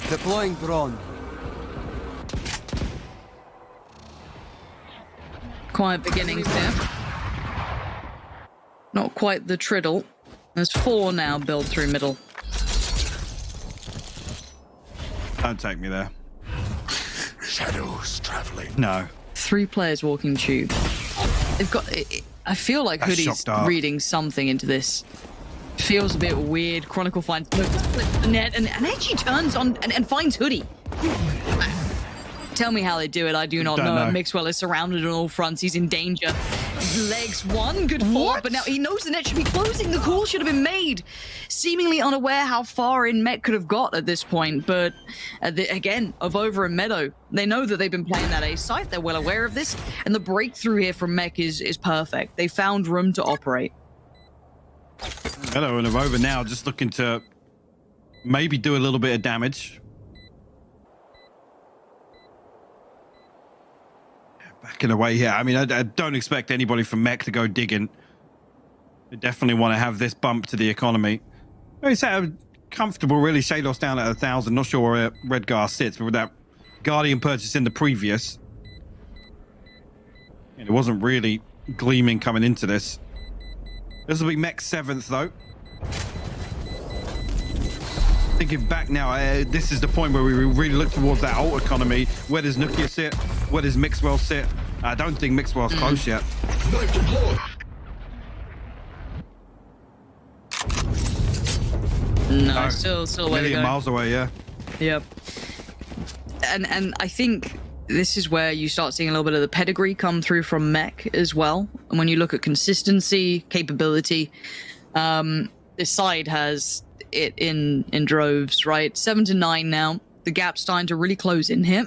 Deploying drone. Quiet beginnings there. Not quite the triddle. There's 4 now build through middle. Don't take me there. Shadows traveling. No. 3 players walking tube. They've got. I feel like That's Hoodie's shocked reading something into this. Feels a bit weird. Chronicle finds the net and actually turns on and finds Hoodie. Tell me how they do it. I do not know. Mixwell is surrounded on all fronts. He's in danger. Legs one, good fall, but now he knows the net should be closing. The call should have been made. Seemingly unaware how far in Mech could have got at this point, but again, of Over and Meadow, they know that they've been playing that A site. They're well aware of this, and the breakthrough here from Mech is perfect. They found room to operate. Meadow and Over now just looking to maybe do a little bit of damage. Backing away here. I mean, I don't expect anybody from Mech to go digging. They definitely want to have this bump to the economy. I'm comfortable, really. Shados down at 1,000. Not sure where Redgar sits, but with that Guardian purchase in the previous, and it wasn't really gleaming coming into this. This will be Mech's 7th, though. Thinking back now, this is the point where we really look towards that ult economy. Where does Nukia sit? Where does Mixwell sit? I don't think Mixwell's close yet. No, still a way to go. Miles away, yeah. Yep. And I think this is where you start seeing a little bit of the pedigree come through from Mech as well. And when you look at consistency, capability, this side has it in droves, right? 7 to 9 now. The gap's starting to really close in here.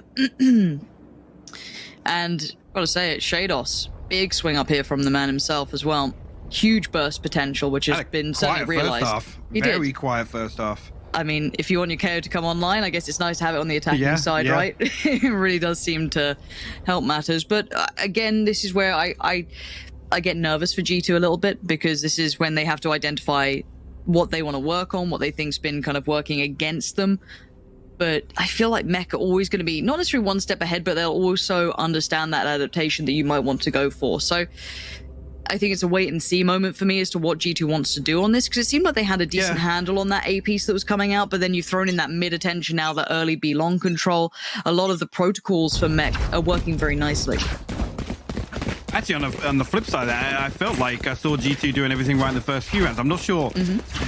And gotta say it, Shados, big swing up here from the man himself as well. Huge burst potential, which has been certainly realized. Very quiet first half. I mean, if you want your KO to come online, I guess it's nice to have it on the attacking side, right? It really does seem to help matters. But again, this is where I get nervous for G2 a little bit, because this is when they have to identify what they want to work on, what they think's been kind of working against them. But I feel like Mech are always going to be not necessarily one step ahead, but they'll also understand that adaptation that you might want to go for. So I think it's a wait and see moment for me as to what G2 wants to do on this, because it seemed like they had a decent handle on that A piece that was coming out, but then you've thrown in that mid attention now, the early B long control. A lot of the protocols for Mech are working very nicely. Actually, on the flip side, I felt like I saw G2 doing everything right in the first few rounds. I'm not sure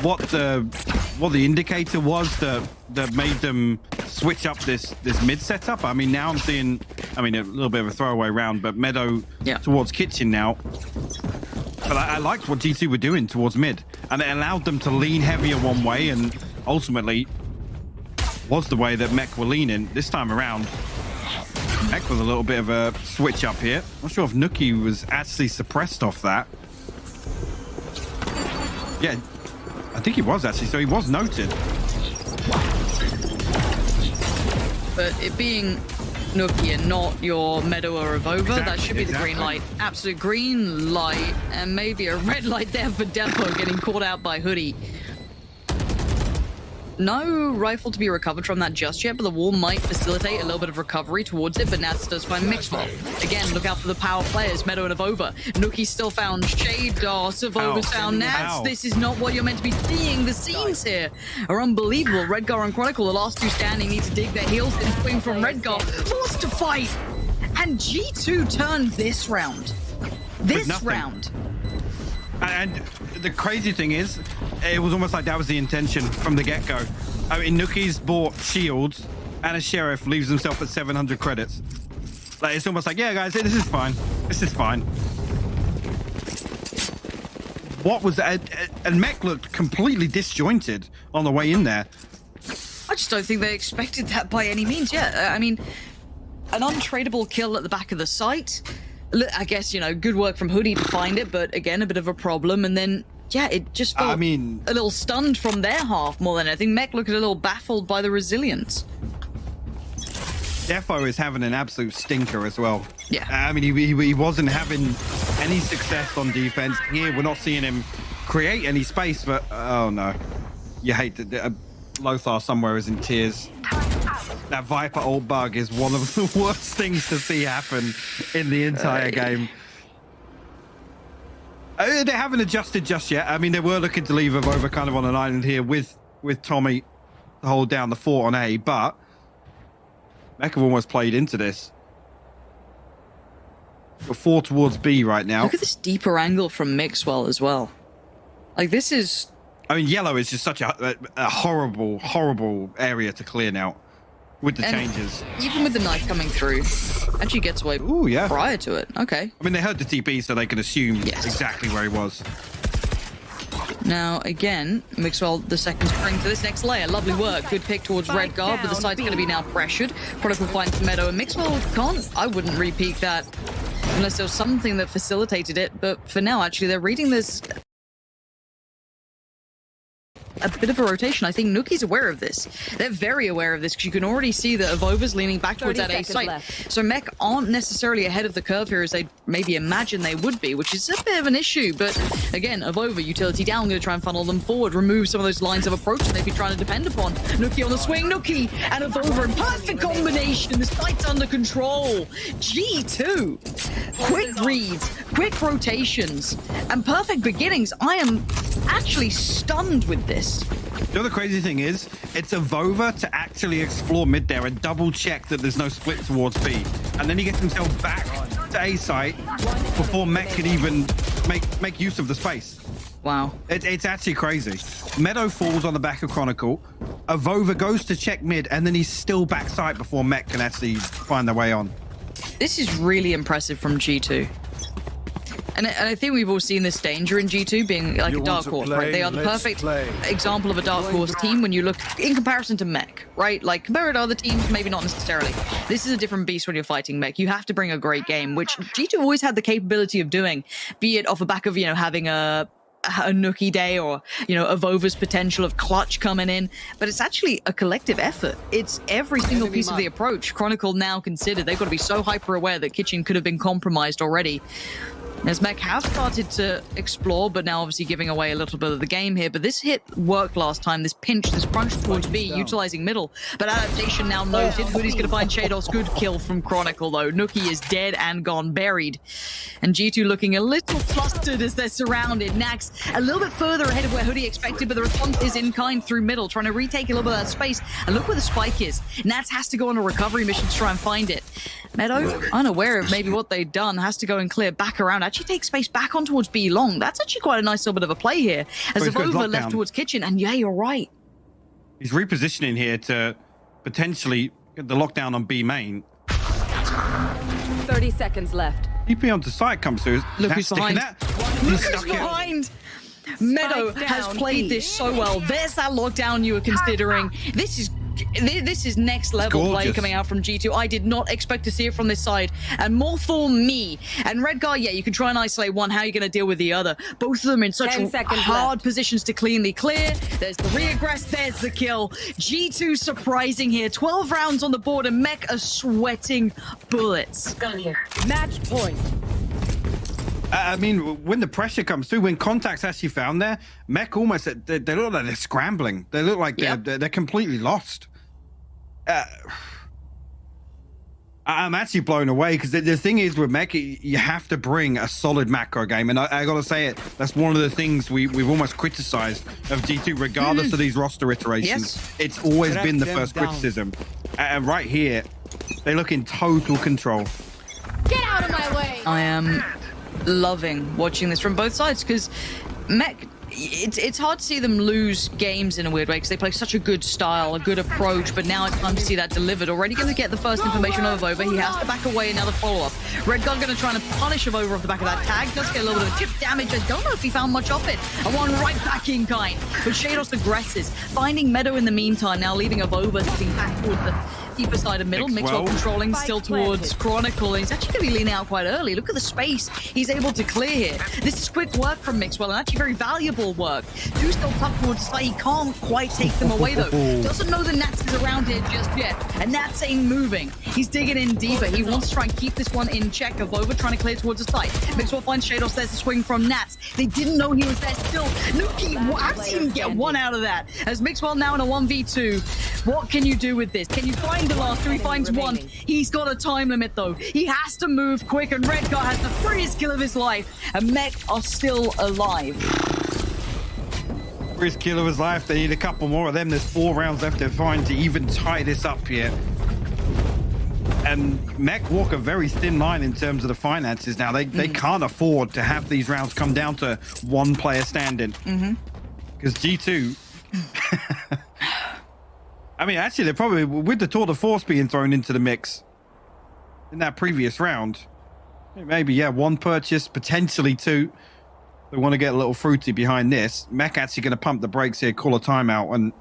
what the indicator was that made them switch up this mid setup. I mean, now I'm seeing, a little bit of a throwaway round, but Meadow towards Kitchen now. But I liked what G2 were doing towards mid, and it allowed them to lean heavier one way, and ultimately was the way that Mech were leaning. This time around, Mech was a little bit of a switch up here. Not sure if Nuki was actually suppressed off that. Yeah, I think he was actually, so he was noted. But it being Nuki and not your Meadow or Avova, that should be the green light. Absolute green light, and maybe a red light there for Depo getting caught out by Hoodie. No rifle to be recovered from that just yet, but the wall might facilitate a little bit of recovery towards it, but Nats does find Mixwell. Again, look out for the power players, Meadow and Avova. Nuki still found Shade, Savova's found Nats. This is not what you're meant to be seeing. The scenes here are unbelievable. Redgar and Chronicle, the last two standing, need to dig their heels in swing from Redgar, forced to fight. And G2 turned this round. This round. And the crazy thing is, it was almost like that was the intention from the get-go. I mean, Nuki's bought shields, and a sheriff leaves himself at 700 credits. Like, it's almost like, yeah, guys, this is fine. This is fine. What was that? And Mech looked completely disjointed on the way in there. I just don't think they expected that by any means. Yeah, I mean, an untradeable kill at the back of the site. I guess, you know, good work from Hoodie to find it, but again, a bit of a problem. And then, yeah, it just felt a little stunned from their half more than anything. Mech looked a little baffled by the resilience. Defo is having an absolute stinker as well. Yeah. I mean, he wasn't having any success on defense. Here, we're not seeing him create any space, but oh no. You hate that. Lothar somewhere is in tears. That Viper ult bug is one of the worst things to see happen in the entire game. They haven't adjusted just yet. I mean, they were looking to leave Avova kind of on an island here with Tommy to hold down the fort on A, but Mech have almost played into this. We're 4 towards B right now. Look at this deeper angle from Mixwell as well. Like, this is... I mean, yellow is just such a horrible, horrible area to clear now with the changes. Even with the knife coming through, actually gets away prior to it. Okay. I mean, they heard the TP, so they can assume exactly where he was. Now, again, Mixwell, the second spring to this next layer. Lovely work. Good pick towards Redgar, but the site's going to be now pressured. Prodigal finds Meadow, and Mixwell can't... I wouldn't repeat that unless there was something that facilitated it. But for now, actually, they're reading this... a bit of a rotation. I think Nuki's aware of this. They're very aware of this because you can already see that Avova's leaning back towards that A site. So Mech aren't necessarily ahead of the curve here as they maybe imagine they would be, which is a bit of an issue. But again, Avova, utility down, going to try and funnel them forward, remove some of those lines of approach that they've been trying to depend upon. Nuki on the swing, Nuki and Avova, perfect combination. The site's under control. G2, quick reads, quick rotations, and perfect beginnings. I am actually stunned with this. You know the crazy thing is, it's Avova to actually explore mid there and double check that there's no split towards B. And then he gets himself back to A site before Mech can even make use of the space. Wow. It's actually crazy. Meadow falls on the back of Chronicle. Avova goes to check mid, and then he's still back site before Mech can actually find their way on. This is really impressive from G2. And I think we've all seen this danger in G2 being like a dark horse, right? They are the perfect example of a dark horse team when you look in comparison to Mech, right? Like compared to other teams, maybe not necessarily. This is a different beast when you're fighting Mech. You have to bring a great game, which G2 always had the capability of doing, be it off the back of, you know, having a Nuki day or, you know, Avova's potential of clutch coming in, but it's actually a collective effort. It's every single piece of the approach. Chronicle now considered, they've got to be so hyper aware that Kitchen could have been compromised already. As Mech have started to explore, but now obviously giving away a little bit of the game here. But this hit worked last time, this pinch, this crunch towards B, utilizing middle. But adaptation now noted. Hoodie's going to find Shados. Good kill from Chronicle, though. Nuki is dead and gone, buried. And G2 looking a little flustered as they're surrounded. Nax a little bit further ahead of where Hoodie expected, but the response is in kind through middle, trying to retake a little bit of that space. And look where the spike is. Nats has to go on a recovery mission to try and find it. Meadow, unaware of maybe what they've done, has to go and clear back around. Actually take space back on towards B long. That's actually quite a nice little bit of a play here. As Avova left towards Kitchen, and yeah, you're right. He's repositioning here to potentially get the lockdown on B main. 30 seconds left. TP onto site comes through. Look who's behind. Look who's behind. Meadow has played this so well. There's that lockdown you were considering. This is next level play coming out from G2. I did not expect to see it from this side. And more for me. And Redgar, yeah, you can try and isolate one. How are you going to deal with the other? Both of them in such hard positions to cleanly clear. There's the re-aggress. There's the kill. G2 surprising here. 12 rounds on the board and Mech are sweating bullets. Match point. I mean, when the pressure comes through, when contact's actually found there, Mech almost, they look like they're scrambling. They look like they're completely lost. I'm actually blown away because the thing is with Mech, you have to bring a solid macro game. And I got to say it, that's one of the things we've almost criticized of G2, regardless of these roster iterations. Yes. It's always been the first criticism. And right here, they look in total control. Get out of my way! I am loving watching this from both sides because Mech, it's hard to see them lose games in a weird way because they play such a good style, a good approach, but now it's time to see that delivered. Already going to get the first information of Avova. He has to back away, another follow-up. Redgun going to try and punish Avova off the back of that tag. Does get a little bit of chip damage. I don't know if he found much of it. A one right back in kind. But Shados aggresses, finding Meadow in the meantime, now leaving Avova sitting back towards the deeper side of middle. Mixwell controlling still towards Chronicle. And he's actually going to be leaning out quite early. Look at the space he's able to clear here. This is quick work from Mixwell and actually very valuable work. Two still tucked towards the side. He can't quite take them away though. Doesn't know that Nats is around here just yet. And Nats ain't moving. He's digging in deeper. He wants to try and keep this one in check. Avova trying to clear towards the side. Mixwell finds Shados. There's the swing from Nats. They didn't know he was there still. Nuki, how does he even get one out of that? As Mixwell now in a 1v2. What can you do with this? Can you find the last two? He finds one. He's got a time limit though. He has to move quick and Redgar has the freest kill of his life. And Mech are still alive. First kill of his life. They need a couple more of them. There's 4 rounds left to find to even tie this up here. And Mech walk a very thin line in terms of the finances now. They can't afford to have these rounds come down to one player standing. Because G2... I mean, actually, they're probably, with the Tour de Force being thrown into the mix in that previous round, maybe, yeah, 1 purchase, potentially 2. They want to get a little fruity behind this. Mech actually going to pump the brakes here, call a timeout. And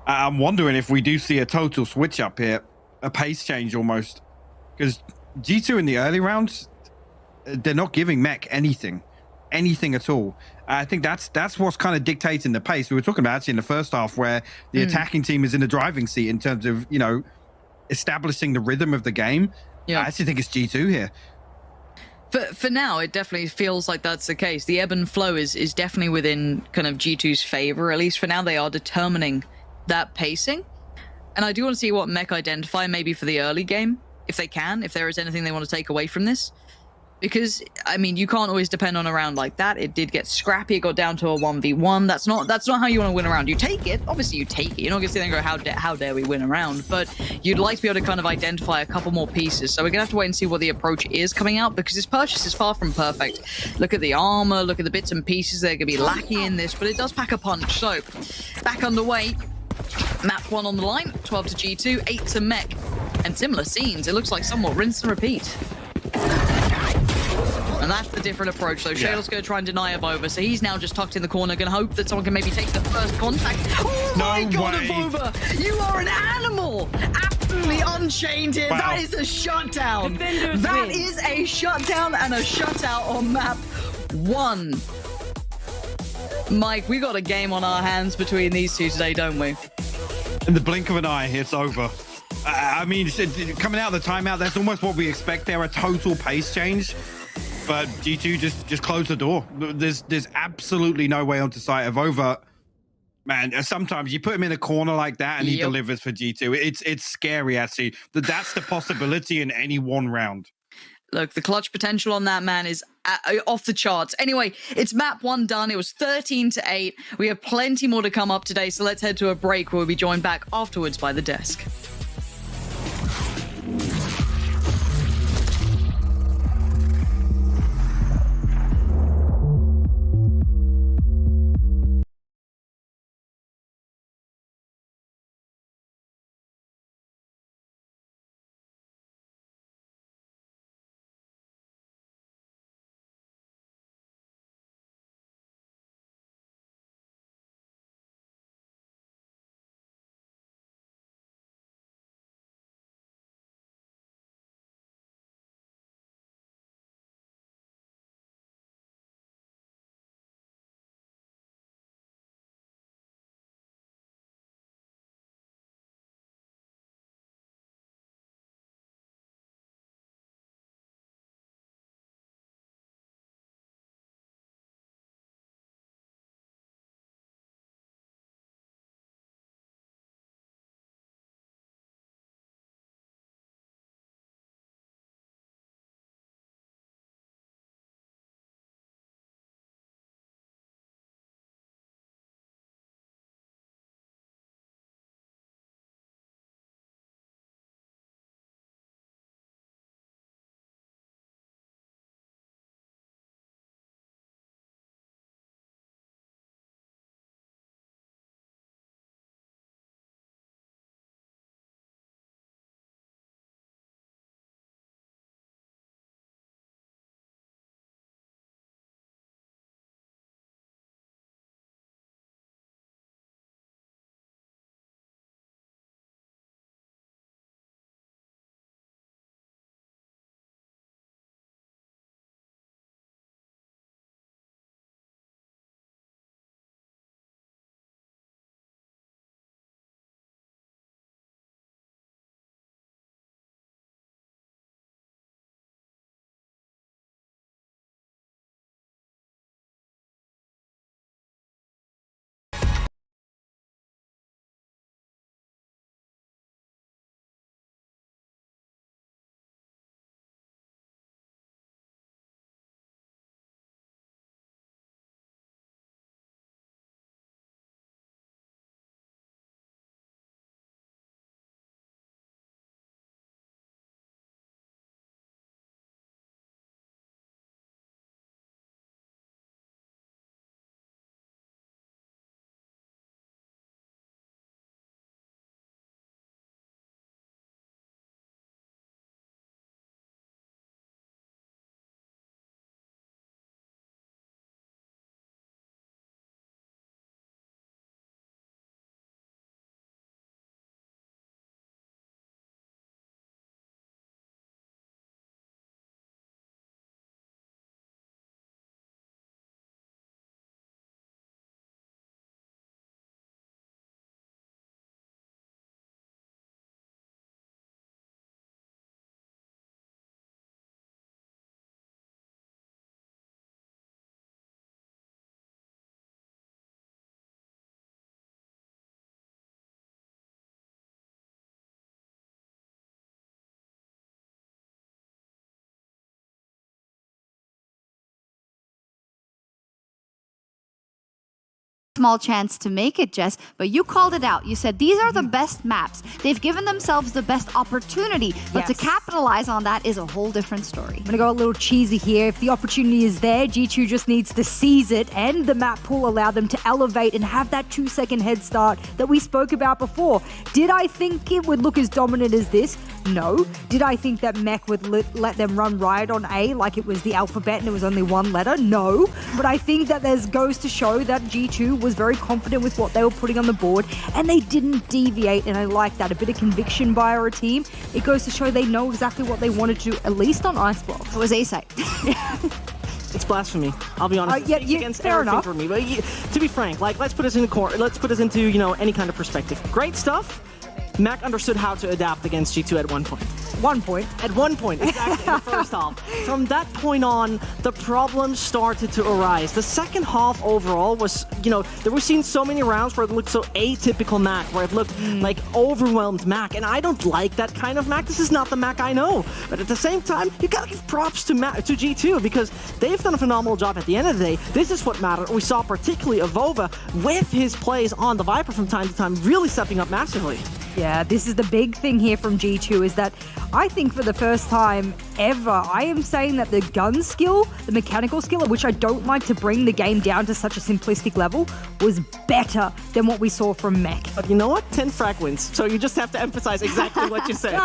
I'm wondering if we do see a total switch up here, a pace change almost. Because G2 in the early rounds, they're not giving Mech anything at all. I think that's what's kind of dictating the pace. We were talking about actually in the first half where the attacking team is in the driving seat in terms of, you know, establishing the rhythm of the game. Yeah. I actually think it's G2 here. For now, it definitely feels like that's the case. The ebb and flow is definitely within kind of G2's favor. At least for now, they are determining that pacing. And I do want to see what Mech identify maybe for the early game, if they can, if there is anything they want to take away from this. Because, I mean, you can't always depend on a round like that. It did get scrappy. It got down to a 1v1. That's not how you want to win a round. You take it. Obviously, you take it. You're not going to sit there and go, how dare we win a round? But you'd like to be able to kind of identify a couple more pieces. So we're going to have to wait and see what the approach is coming out, because this purchase is far from perfect. Look at the armor. Look at the bits and pieces. They're going to be lacking in this, but it does pack a punch. So back underway. Map 1 on the line. 12 to G2, 8 to Mech. And similar scenes. It looks like somewhat rinse and repeat. And that's the different approach. So Shado's going to try and deny Avova. So he's now just tucked in the corner, going to hope that someone can maybe take the first contact. Oh my God, Avova! You are an animal! Absolutely unchained here. Wow. That is a shutdown. That is a shutdown and a shutout on map 1. Mike, we got a game on our hands between these two today, don't we? In the blink of an eye, it's over. I mean, coming out of the timeout, that's almost what we expect there, a total pace change. But G2 just closed the door. There's absolutely no way onto sight of over. Man, sometimes you put him in a corner like that and he delivers for G2. It's scary, actually. That's the possibility in any one round. Look, the clutch potential on that man is off the charts. Anyway, it's map 1 done. It was 13 to 8. We have plenty more to come up today, so let's head to a break where we'll be joined back afterwards by the desk. small chance to make it, Jess, but you called it out. You said these are the best maps. They've given themselves the best opportunity, but to capitalize on that is a whole different story. I'm going to go a little cheesy here. If the opportunity is there, G2 just needs to seize it, and the map pool allow them to elevate and have that 2-second head start that we spoke about before. Did I think it would look as dominant as this? No. Did I think that Mech would let them run riot on A like it was the alphabet and it was only one letter? No. But I think that there's goes to show that G2 was very confident with what they were putting on the board, and they didn't deviate, and I like that. A bit of conviction by our team. It goes to show they know exactly what they wanted to do, at least on Ice Block. It was A-side. It's blasphemy. I'll be honest. Yeah, against fair everything enough. for me. But to be frank, like let's put us into any kind of perspective. Great stuff. Mac understood how to adapt against G2 at one point. At one point, exactly, in the first half. From that point on, the problems started to arise. The second half overall was, there were seen so many rounds where it looked so atypical Mac, where it looked like overwhelmed Mac, and I don't like that kind of Mac. This is not the Mac I know. But at the same time, you gotta give props to G2 because they've done a phenomenal job at the end of the day. This is what mattered. We saw particularly Avova with his plays on the Viper from time to time really stepping up massively. Yeah, this is the big thing here from G2 is that I think for the first time ever, I am saying that the gun skill, the mechanical skill, which I don't like to bring the game down to such a simplistic level, was better than what we saw from Mech. But you know what? 10 frag wins. So you just have to emphasize exactly what you said.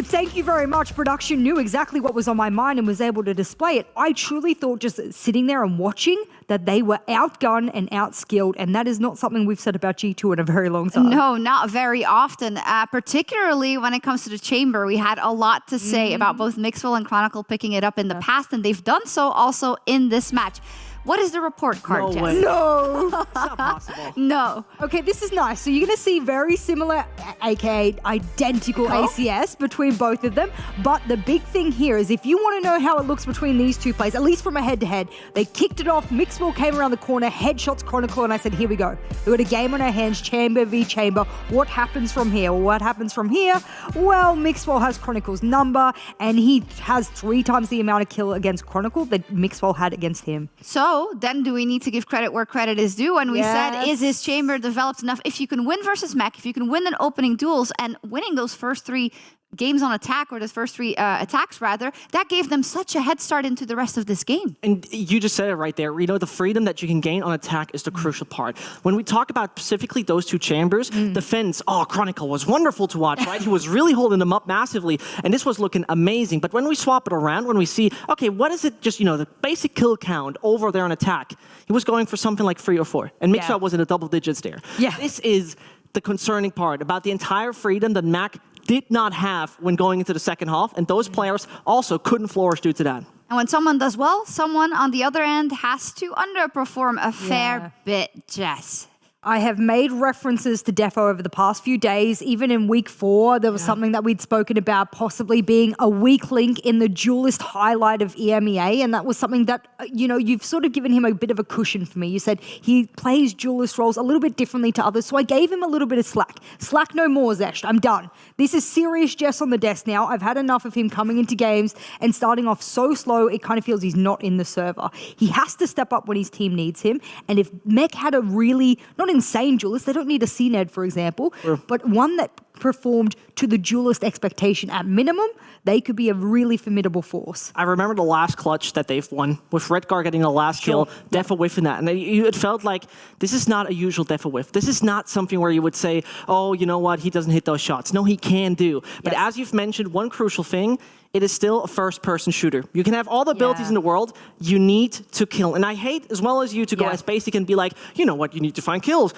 Thank you very much. Production knew exactly what was on my mind and was able to display it. I truly thought just sitting there and watching that they were outgunned and outskilled, and that is not something we've said about G2 in a very long time. No, not very often. Particularly when it comes to the chamber, we had a lot to say about both Mixwell and Chronicle picking it up in the past, and they've done so also in this match. What is the report card, No Jess? way. No. It's not possible. No. Okay, this is nice. So you're going to see very similar, aka identical ACS between both of them. But the big thing here is if you want to know how it looks between these two plays, at least from a head-to-head, they kicked it off, Mixwell came around the corner, headshots Chronicle, and I said, here we go. We've got a game on our hands, chamber v chamber. What happens from here? Well, what happens from here? Well, Mixwell has Chronicle's number, and he has 3 times the amount of kill against Chronicle that Mixwell had against him. So then do we need to give credit where credit is due? And we said, is his chamber developed enough? If you can win versus Mech, if you can win in opening duels and winning those first 3 games on attack, or those first 3 attacks rather, that gave them such a head start into the rest of this game. And you just said it right there. The freedom that you can gain on attack is the crucial part. When we talk about specifically those 2 chambers, defense, Chronicle was wonderful to watch, right? He was really holding them up massively, and this was looking amazing. But when we swap it around, when we see, okay, what is it, just, the basic kill count over there on attack, he was going for something like 3 or 4, and Mixwell was in the double digits there. Yeah. This is the concerning part about the entire freedom that Mac did not have when going into the second half, and those players also couldn't flourish due to that. And when someone does well, someone on the other end has to underperform a fair bit, Jess. I have made references to Defo over the past few days. Even in week 4, there was something that we'd spoken about possibly being a weak link in the duelist highlight of EMEA. And that was something that, you've sort of given him a bit of a cushion for me. You said he plays duelist roles a little bit differently to others. So I gave him a little bit of slack. Slack no more, Zesh. I'm done. This is serious Jess on the desk now. I've had enough of him coming into games and starting off so slow, it kind of feels he's not in the server. He has to step up when his team needs him. And if Mech had a really, not insane duelist, they don't need a CNED, for example, but one that performed to the duelist expectation at minimum, they could be a really formidable force. I remember the last clutch that they've won, with Redgar getting the last kill, Defa whiffing that. And it felt like this is not a usual Defa whiff. This is not something where you would say, oh, you know what, he doesn't hit those shots. No, he can do. But as you've mentioned, one crucial thing, it is still a first-person shooter. You can have all the abilities in the world, you need to kill. And I hate, as well as you, to go as basic and be like, you know what, you need to find kills.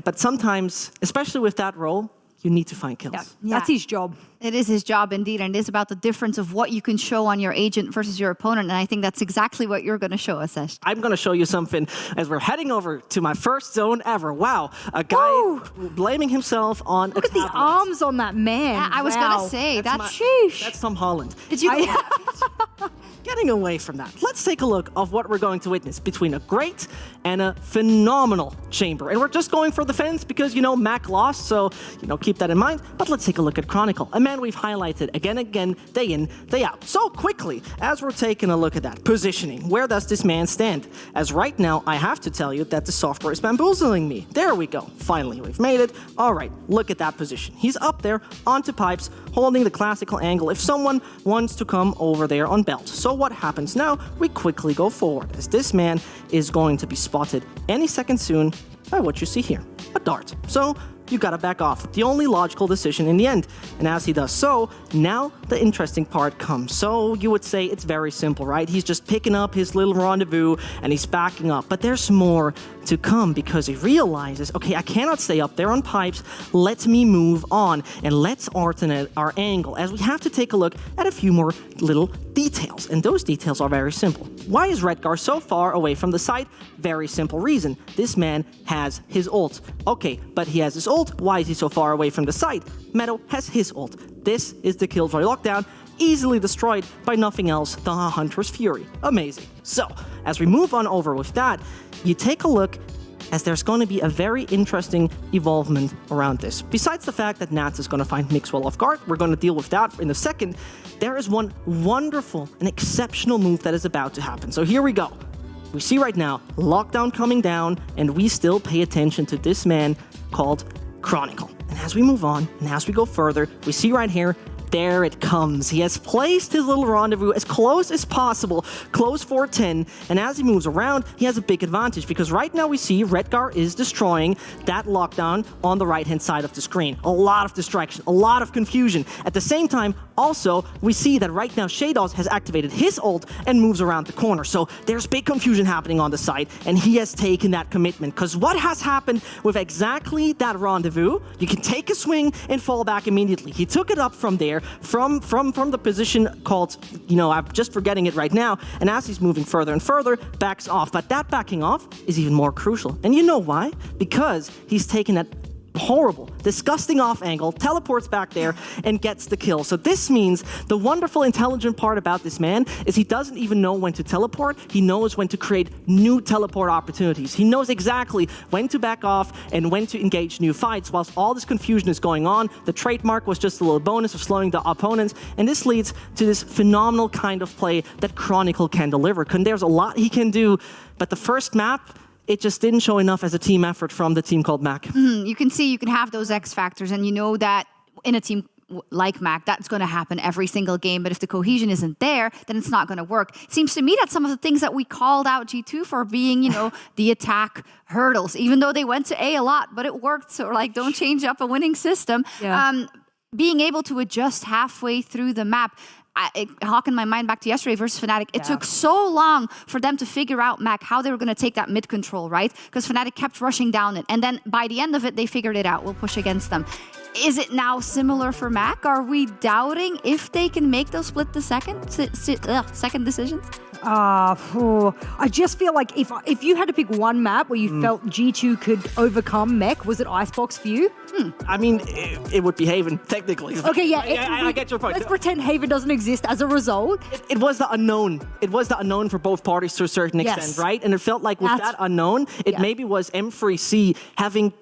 But sometimes, especially with that role, you need to find kills. That's his job. It is his job indeed, and it is about the difference of what you can show on your agent versus your opponent, and I think that's exactly what you're going to show us, Esh. I'm going to show you something as we're heading over to my first zone ever. Wow, a guy blaming himself on Look at the arms on that man. Yeah, I was going to say, that's sheesh. That's Tom Holland. Did you? Getting running away from that, let's take a look of what we're going to witness between a great and a phenomenal chamber. And we're just going for the fence because, Mac lost, so, keep that in mind. But let's take a look at Chronicle, a man we've highlighted again, day in, day out. So quickly, as we're taking a look at that, positioning, where does this man stand? As right now, I have to tell you that the software is bamboozling me. There we go. Finally, we've made it. All right, look at that position. He's up there, onto pipes, holding the classical angle if someone wants to come over there on belt. So what happens now? We quickly go forward, as this man is going to be spotted any second soon by what you see here, a dart. So you gotta back off. The only logical decision in the end. And as he does so, now the interesting part comes. So you would say it's very simple, right? He's just picking up his little rendezvous and he's backing up. But there's more to come because he realizes, okay, I cannot stay up there on pipes. Let me move on and let's alternate our angle, as we have to take a look at a few more little details. And those details are very simple. Why is Redgar so far away from the site? Very simple reason. This man has his ult. Okay, but he has his ult. Why is he so far away from the site? Meadow has his ult. This is the Killjoy lockdown, easily destroyed by nothing else than a Hunter's Fury. Amazing. So, as we move on over with that, you take a look, as there's going to be a very interesting evolvement around this. Besides the fact that Nats is going to find Mixwell off guard, we're going to deal with that in a second, there is one wonderful and exceptional move that is about to happen. So here we go. We see right now, lockdown coming down, and we still pay attention to this man called Chronicle. And as we move on, and as we go further, we see right here, there it comes. He has placed his little rendezvous as close as possible, close 410, and as he moves around, he has a big advantage because right now we see Redgar is destroying that lockdown on the right-hand side of the screen. A lot of distraction, a lot of confusion. At the same time, also, we see that right now Shadows has activated his ult and moves around the corner. So there's big confusion happening on the side, and he has taken that commitment. Because what has happened with exactly that rendezvous, you can take a swing and fall back immediately. He took it up from there, from the position called, I'm just forgetting it right now, and as he's moving further and further, backs off. But that backing off is even more crucial. And you know why? Because he's taken that horrible, disgusting off angle, teleports back there, and gets the kill. So this means the wonderful, intelligent part about this man is he doesn't even know when to teleport. He knows when to create new teleport opportunities. He knows exactly when to back off and when to engage new fights. Whilst all this confusion is going on, the trademark was just a little bonus of slowing the opponents, and this leads to this phenomenal kind of play that Chronicle can deliver. There's a lot he can do, but the first map, it just didn't show enough as a team effort from the team called Mac. You can see you can have those X factors, and you know that in a team like Mac, that's going to happen every single game. But if the cohesion isn't there, then it's not going to work. It seems to me that some of the things that we called out G2 for being, the attack hurdles, even though they went to A a lot, but it worked. So don't change up a winning system. Yeah. Being able to adjust halfway through the map. It harkened my mind back to yesterday versus Fnatic. It took so long for them to figure out, Mac, how they were going to take that mid control, right? Because Fnatic kept rushing down it. And then by the end of it, they figured it out. We'll push against them. Is it now similar for Mac? Are we doubting if they can make those split the second decisions? I just feel like if you had to pick one map where you felt G2 could overcome Mech, was it Icebox for you? I mean, it would be Haven, technically. Okay, yeah. I get your point. Let's pretend Haven doesn't exist as a result. It was the unknown. It was the unknown for both parties to a certain extent, right? And it felt like with that unknown, it maybe was M3C having,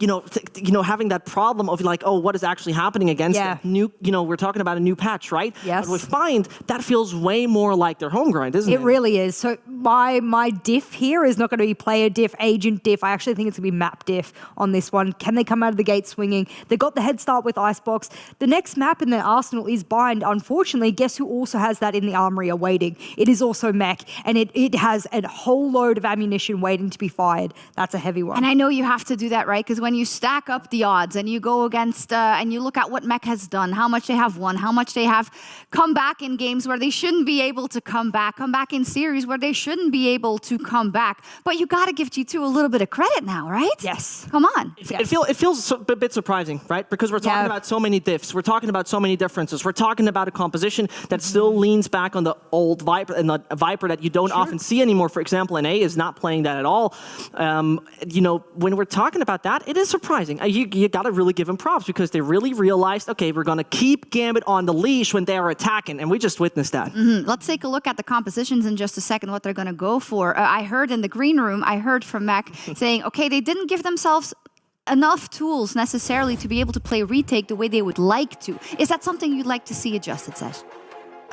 having that problem of what is actually happening against them. New, we're talking about a new patch, right? Yes. But with Find, that feels way more like their home grind, isn't it? It really is. So my diff here is not going to be player diff, agent diff. I actually think it's going to be map diff on this one. Can they come out of the gate swinging? They got the head start with Icebox. The next map in their arsenal is Bind. Unfortunately, guess who also has that in the armory awaiting? It is also Mech, and it has a whole load of ammunition waiting to be fired. That's a heavy one. And I know you have to do that, right? Because when you stack up the odds and you go against, and you look at what Mech has done, how much they have won, how much they have come back in games where they shouldn't be able to come back in series. series where they shouldn't be able to come back. But you got to give G2 a little bit of credit now, right? Yes. Come on. It feels a bit surprising, right? Because we're talking about so many diffs. We're talking about so many differences. We're talking about a composition that still leans back on the old Viper, and the Viper that you don't often see anymore. For example, NA is not playing that at all. You know, when we're talking about that, it is surprising. You got to really give them props because they really realized, okay, we're going to keep GAMBIT on the leash when they are attacking, and we just witnessed that. Let's take a look at the compositions in just a second, what they're going to go for. I heard in the green room, I heard from Mac saying, okay, they didn't give themselves enough tools necessarily to be able to play retake the way they would like to. Is that something you'd like to see adjusted, Sesh?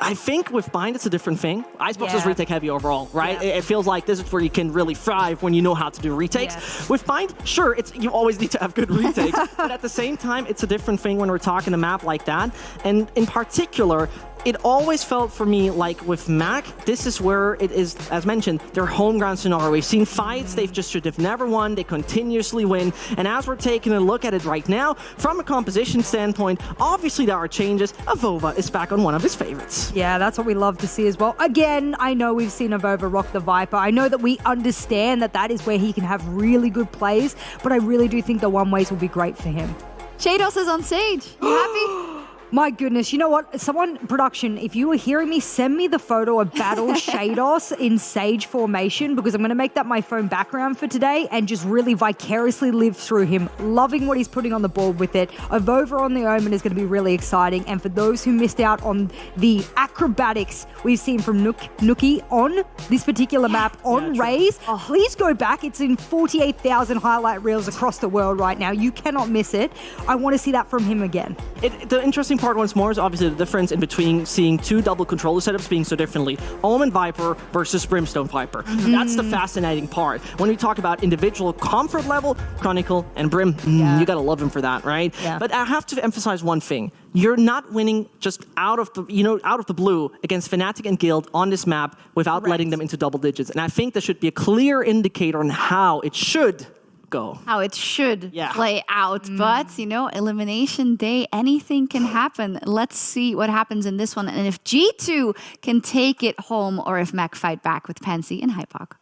I think with Bind, it's a different thing. Icebox is retake heavy overall, right? It feels like this is where you can really thrive when you know how to do retakes. With Bind, sure, you always need to have good retakes, but at the same time, it's a different thing when we're talking a map like that. And in particular, it always felt for me like with Mac, this is where it is, as mentioned, their home ground scenario. We've seen fights they've never won, they continuously win. And as we're taking a look at it right now, from a composition standpoint, obviously there are changes. Avova is back on one of his favorites. Yeah, that's what we love to see as well. Again, I know we've seen Avova rock the Viper. I know that we understand that that is where he can have really good plays, but I really do think the one-ways will be great for him. Shados is on Sage. You happy? My goodness, you know what? Someone, production, if you were hearing me, send me the photo of Battle Shados in Sage formation, because I'm going to make that my phone background for today and just really vicariously live through him. Loving what he's putting on the board with it. Avova on the Omen is going to be really exciting. And for those who missed out on the acrobatics we've seen from Nuki on this particular map on Raze, please go back. It's in 48,000 highlight reels across the world right now. You cannot miss it. I want to see that from him again. The interesting part once more is obviously the difference in between seeing two double controller setups being so differently. Omen Viper versus Brimstone Viper. That's the fascinating part. When we talk about individual comfort level, Chronicle and Brim, you gotta love him for that, right? But I have to emphasize one thing. You're not winning just out of the blue against Fnatic and Guild on this map without letting them into double digits. And I think there should be a clear indicator on how it should go. How it should play out. But, you know, elimination day, anything can happen. Let's see what happens in this one. And if G2 can take it home, or if Mac fight back with Pansy and Hypok.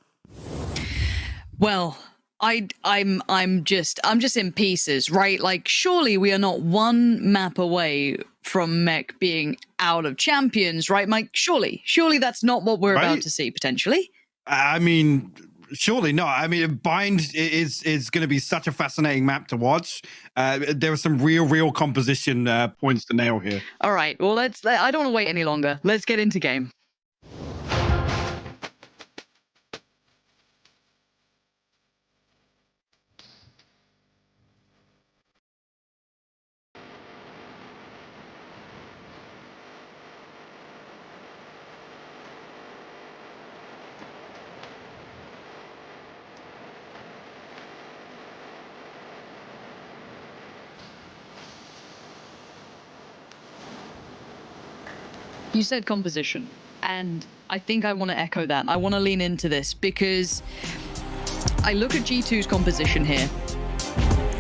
Well, I'm just in pieces, right? Like, surely we are not one map away from Mech being out of champions, right, Mike? Surely that's not what we're about to see, potentially. I mean, surely not. I mean, Bind is going to be such a fascinating map to watch. There are some real composition points to nail here. All right, well, I don't want to wait any longer. Let's get into game. You said composition, and I think I want to echo that. I want to lean into this because I look at G2's composition here,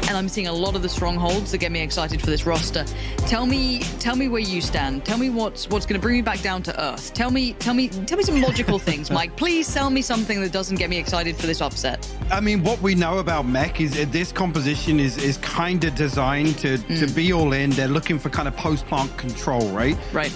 and I'm seeing a lot of the strongholds that get me excited for this roster. Tell me where you stand. Tell me what's going to bring me back down to earth. Tell me some logical things, Mike. Please tell me something that doesn't get me excited for this upset. I mean, what we know about Mech is this composition is kind of designed to be all in. They're looking for kind of post-plant control, right? Right.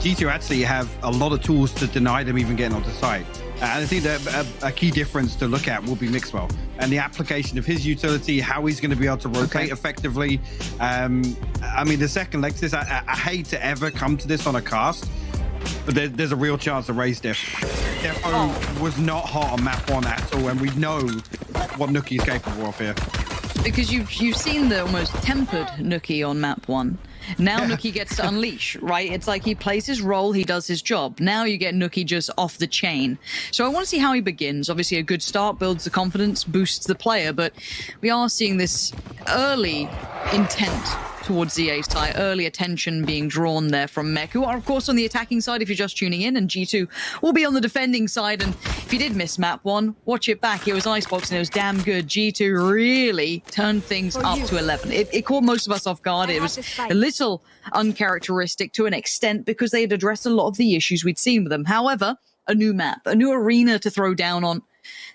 G2 actually have a lot of tools to deny them even getting onto site. And I think that a key difference to look at will be Mixwell and the application of his utility, how he's going to be able to rotate effectively. I mean, the second Lexus, I hate to ever come to this on a cast, but there's a real chance of Raze Def. Defo was not hot on map 1 at all, and we know what Nuki is capable of here. Because you've seen the almost tempered Nuki on map 1. Now Nuki gets to unleash, right? It's like he plays his role, he does his job. Now you get Nuki just off the chain. So I want to see how he begins. Obviously a good start builds the confidence, boosts the player, but we are seeing this early intent towards the ace tie, early attention being drawn there from Mech, who are of course on the attacking side if you're just tuning in, and G2 will be on the defending side. And if you did miss map 1, watch it back. It was Icebox and it was damn good. G2 really turned things up to 11. It caught most of us off guard. It was a little uncharacteristic to an extent because they had addressed a lot of the issues we'd seen with them. However, a new map, a new arena to throw down on.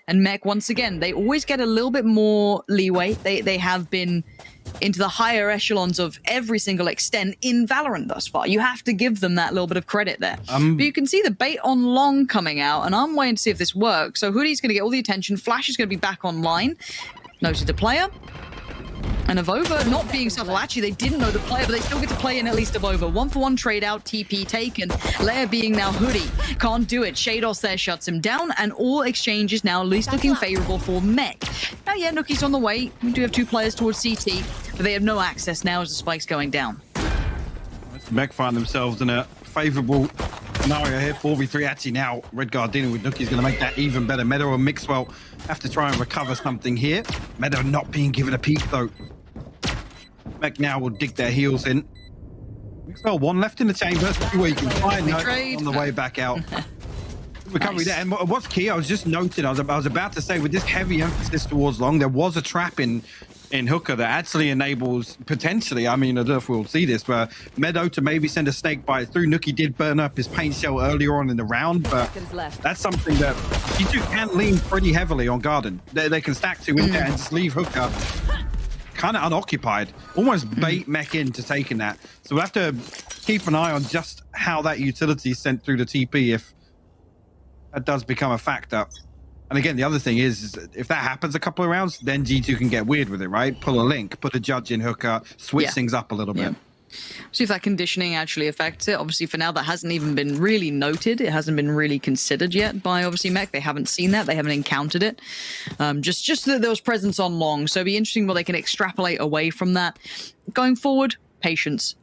And Mech, once again, they always get a little bit more leeway. They have been into the higher echelons of every single extent in Valorant thus far. You have to give them that little bit of credit there. But you can see the bait on long coming out, and I'm waiting to see if this works. So Hoodie's going to get all the attention. Flash is going to be back online. Noted the player. And Avova not being subtle. Actually, they didn't know the player, but they still get to play in at least Avova. 1-for-1 trade out, TP taken. Leia being now Hoodie. Can't do it. Shados there shuts him down, and all exchanges now at least looking favorable for Mech. Now, yeah, Nookie's on the way. We do have 2 players towards CT, but they have no access now as the spike's going down. Mech find themselves in a favorable scenario here. 4v3 actually now. Red Guard dealing with Nookie's going to make that even better. Meadow and Mixwell have to try and recover something here. Meadow not being given a peek though. Mech now will dig their heels in. Mixwell 1 left in the chamber. Where you can find on the way back out. Recovery there. And what's key, I was just noting, I was about to say, with this heavy emphasis towards long, there was a trap in Hooker that actually enables, potentially, I mean, I don't know if we'll see this, but Meadow to maybe send a snake bite through. Nookie did burn up his paint shell earlier on in the round, but that's something that G2 can lean pretty heavily on Garden. They can stack 2 in there and just leave Hooker kind of unoccupied, almost bait Mech into taking that. So we'll have to keep an eye on just how that utility is sent through the TP if that does become a factor. And again, the other thing is if that happens a couple of rounds, then G2 can get weird with it, right? Pull a link, put a judge in Hooker, switch things up a little bit. See if that conditioning actually affects it. Obviously, for now, that hasn't even been really noted. It hasn't been really considered yet by, obviously, Mech. They haven't seen that. They haven't encountered it. Just that there was presence on long. So it'll be interesting what they can extrapolate away from that. Going forward, patience.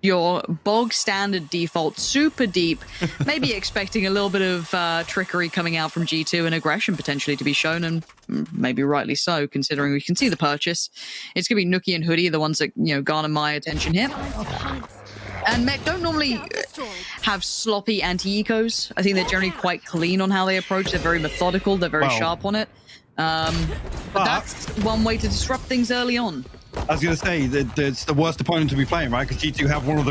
Your bog standard default, super deep, maybe expecting a little bit of trickery coming out from G2 and aggression potentially to be shown, and maybe rightly so, considering we can see the purchase. It's going to be Nookie and Hoodie, the ones that, garner my attention here. And Mech don't normally have sloppy anti-ecos. I think they're generally quite clean on how they approach. They're very methodical. They're very sharp on it. But that's one way to disrupt things early on. I was going to say that it's the worst opponent to be playing, right? Because G2 have one of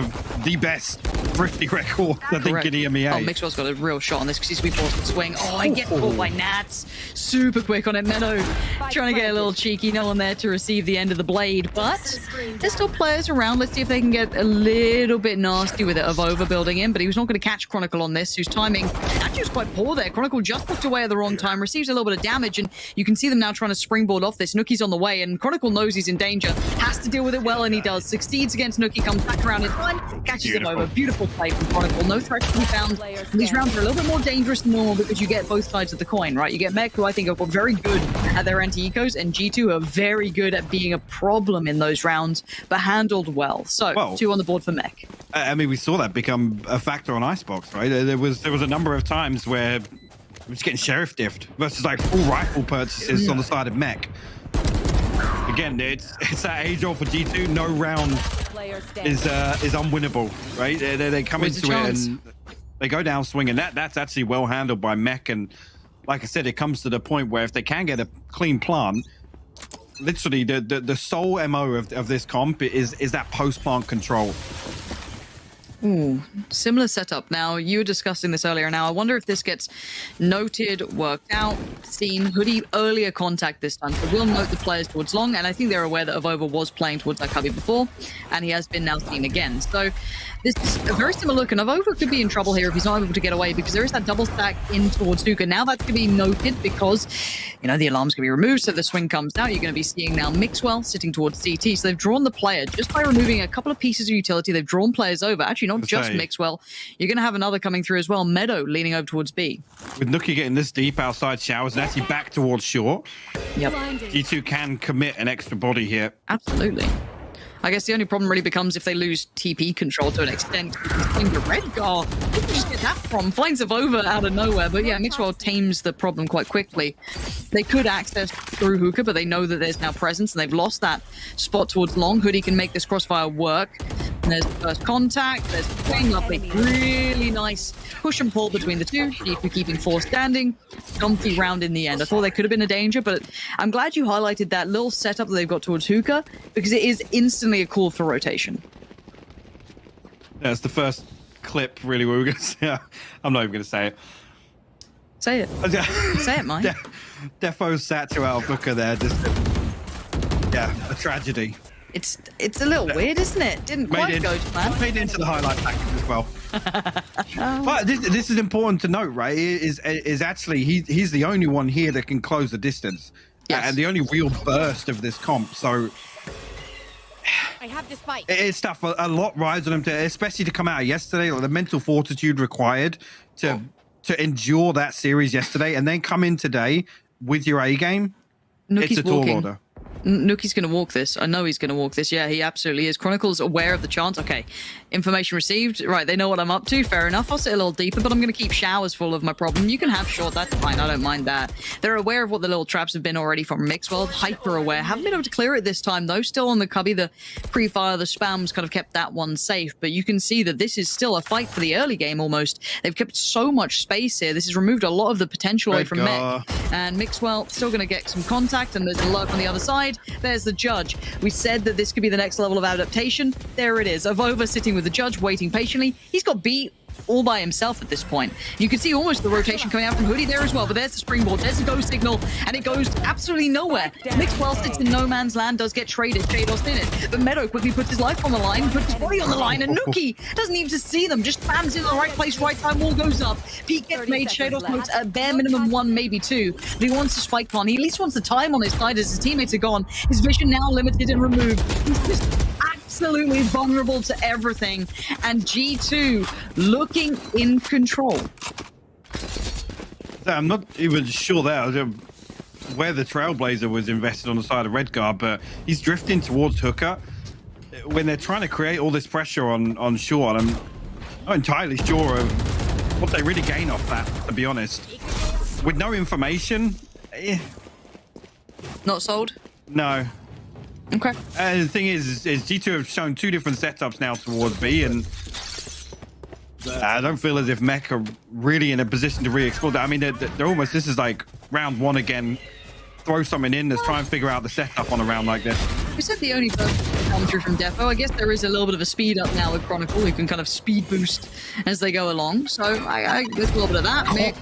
the best thrifty records, I think, in EMEA. Oh, Mixwell's got a real shot on this because he's going to be forced to swing. Oh, I get caught by Nats. Super quick on it. Meadow trying to get a little cheeky. No one there to receive the end of the blade. But there's still players around. Let's see if they can get a little bit nasty with it of overbuilding in. But he was not going to catch Chronicle on this, whose timing actually was quite poor there. Chronicle just looked away at the wrong time, receives a little bit of damage, and you can see them now trying to springboard off this. Nookie's on the way, and Chronicle knows he's in danger. Has to deal with it well, and he does. Succeeds against Nookie, comes back around in time, catches him over. Beautiful play from Chronicle. No threat to be found. And these rounds are a little bit more dangerous than normal because you get both sides of the coin, right? You get Mech, who I think are very good at their anti-ecos, and G2 are very good at being a problem in those rounds, but handled well. So, 2 on the board for Mech. I mean, we saw that become a factor on Icebox, right? There was a number of times where we're just getting Sheriff diffed versus like full rifle purchases on the side of Mech. Again, it's that age-old for G2. No round is unwinnable, right? They come into it and they go down swinging. That's actually well handled by Mech. And like I said, it comes to the point where if they can get a clean plant, literally the sole MO of this comp is that post-plant control. Ooh, similar setup. Now, you were discussing this earlier. Now, I wonder if this gets noted, worked out, seen. Hoodie earlier contact this time. So we'll note the players towards long, and I think they're aware that Avova was playing towards Akabi before, and he has been now seen again. So this is a very similar look, and Avova could be in trouble here if he's not able to get away, because there is that double stack in towards Duka. Now that's going to be noted because, the alarm's going to be removed, so the swing comes out. You're going to be seeing now Mixwell sitting towards CT. So they've drawn the player just by removing a couple of pieces of utility. They've drawn players over. Actually, not just Mixwell. You're going to have another coming through as well. Meadow leaning over towards B. With Nookie getting this deep outside showers and actually back towards short, G2 can commit an extra body here. Absolutely. I guess the only problem really becomes if they lose TP control to an extent. The Red Guard, where did you just get that from? Finds Avova out of nowhere. But yeah, Mixwell tames the problem quite quickly. They could access through Hookah, but they know that there's now presence, and they've lost that spot towards long. Hoodie can make this crossfire work. And there's the first contact. There's the swing up. Really nice push and pull between the two. G2 keeping 4 standing. Comfy round in the end. I thought they could have been a danger, but I'm glad you highlighted that little setup that they've got towards Hookah, because it is instantly a call for rotation. Yeah, it's the first clip, really, where we're going to say, I'm not even going to say it. Say it. Say it, Mike. Defo sat to out of Booker there. Just, yeah, a tragedy. It's a little weird, isn't it? Didn't quite go to plan. Made it into the highlight package as well. But this is important to note, right? Is actually he's the only one here that can close the distance, and the only real burst of this comp. So I have this fight. it's tough. A lot rides on him, especially to come out yesterday. Like the mental fortitude required to endure that series yesterday, and then come in today with your A game. Nuki's it's a tall walking. order. Nuki's going to walk this. I know he's going to walk this. Yeah, he absolutely is. Chronicle's aware of the chance. Okay, information received. Right, they know what I'm up to. Fair enough. I'll sit a little deeper, but I'm going to keep showers full of my problem. You can have short. That's fine. I don't mind that. They're aware of what the little traps have been already from Mixwell. Hyper aware. Haven't been able to clear it this time, though. Still on the cubby. The pre-fire, the spams kind of kept that one safe. But you can see that this is still a fight for the early game almost. They've kept so much space here. This has removed a lot of the potential away from Mech. And Mixwell still going to get some contact, and there's a lurk on the other side. There's the judge. We said that this could be the next level of adaptation. There it is. Avova sitting with the judge, waiting patiently. He's got beat all by himself at this point. You can see almost the rotation coming out from Hoodie there as well, but there's the springboard, there's the go signal, and it goes absolutely nowhere. Mixwell sits in no man's land, does get traded, Shados in it, but Meadow quickly puts his life on the line, puts his body on the line, and Nuki doesn't even see them, just spams in the right place, right time, wall goes up. Peak gets made, Shados notes a bare minimum 1, maybe 2, but he wants to spike on. He at least wants the time on his side as his teammates are gone. His vision now limited and removed. He's just absolutely vulnerable to everything, and G2 looking in control. I'm not even sure there where the Trailblazer was invested on the side of Redguard, but he's drifting towards Hooker when they're trying to create all this pressure on short. I'm not entirely sure of what they really gain off that, to be honest. With no information, Not sold? no. Okay. And the thing is G2 have shown 2 different setups now towards B, and I don't feel as if Mech are really in a position to re-explore that. I mean, they're almost, this is like round 1 again. Throw something in, let's try and figure out the setup on a round like this. We said the only person commentary from Defo. I guess there is a little bit of a speed up now with Chronicle, who can kind of speed boost as they go along. So there's a little bit of that. Mick,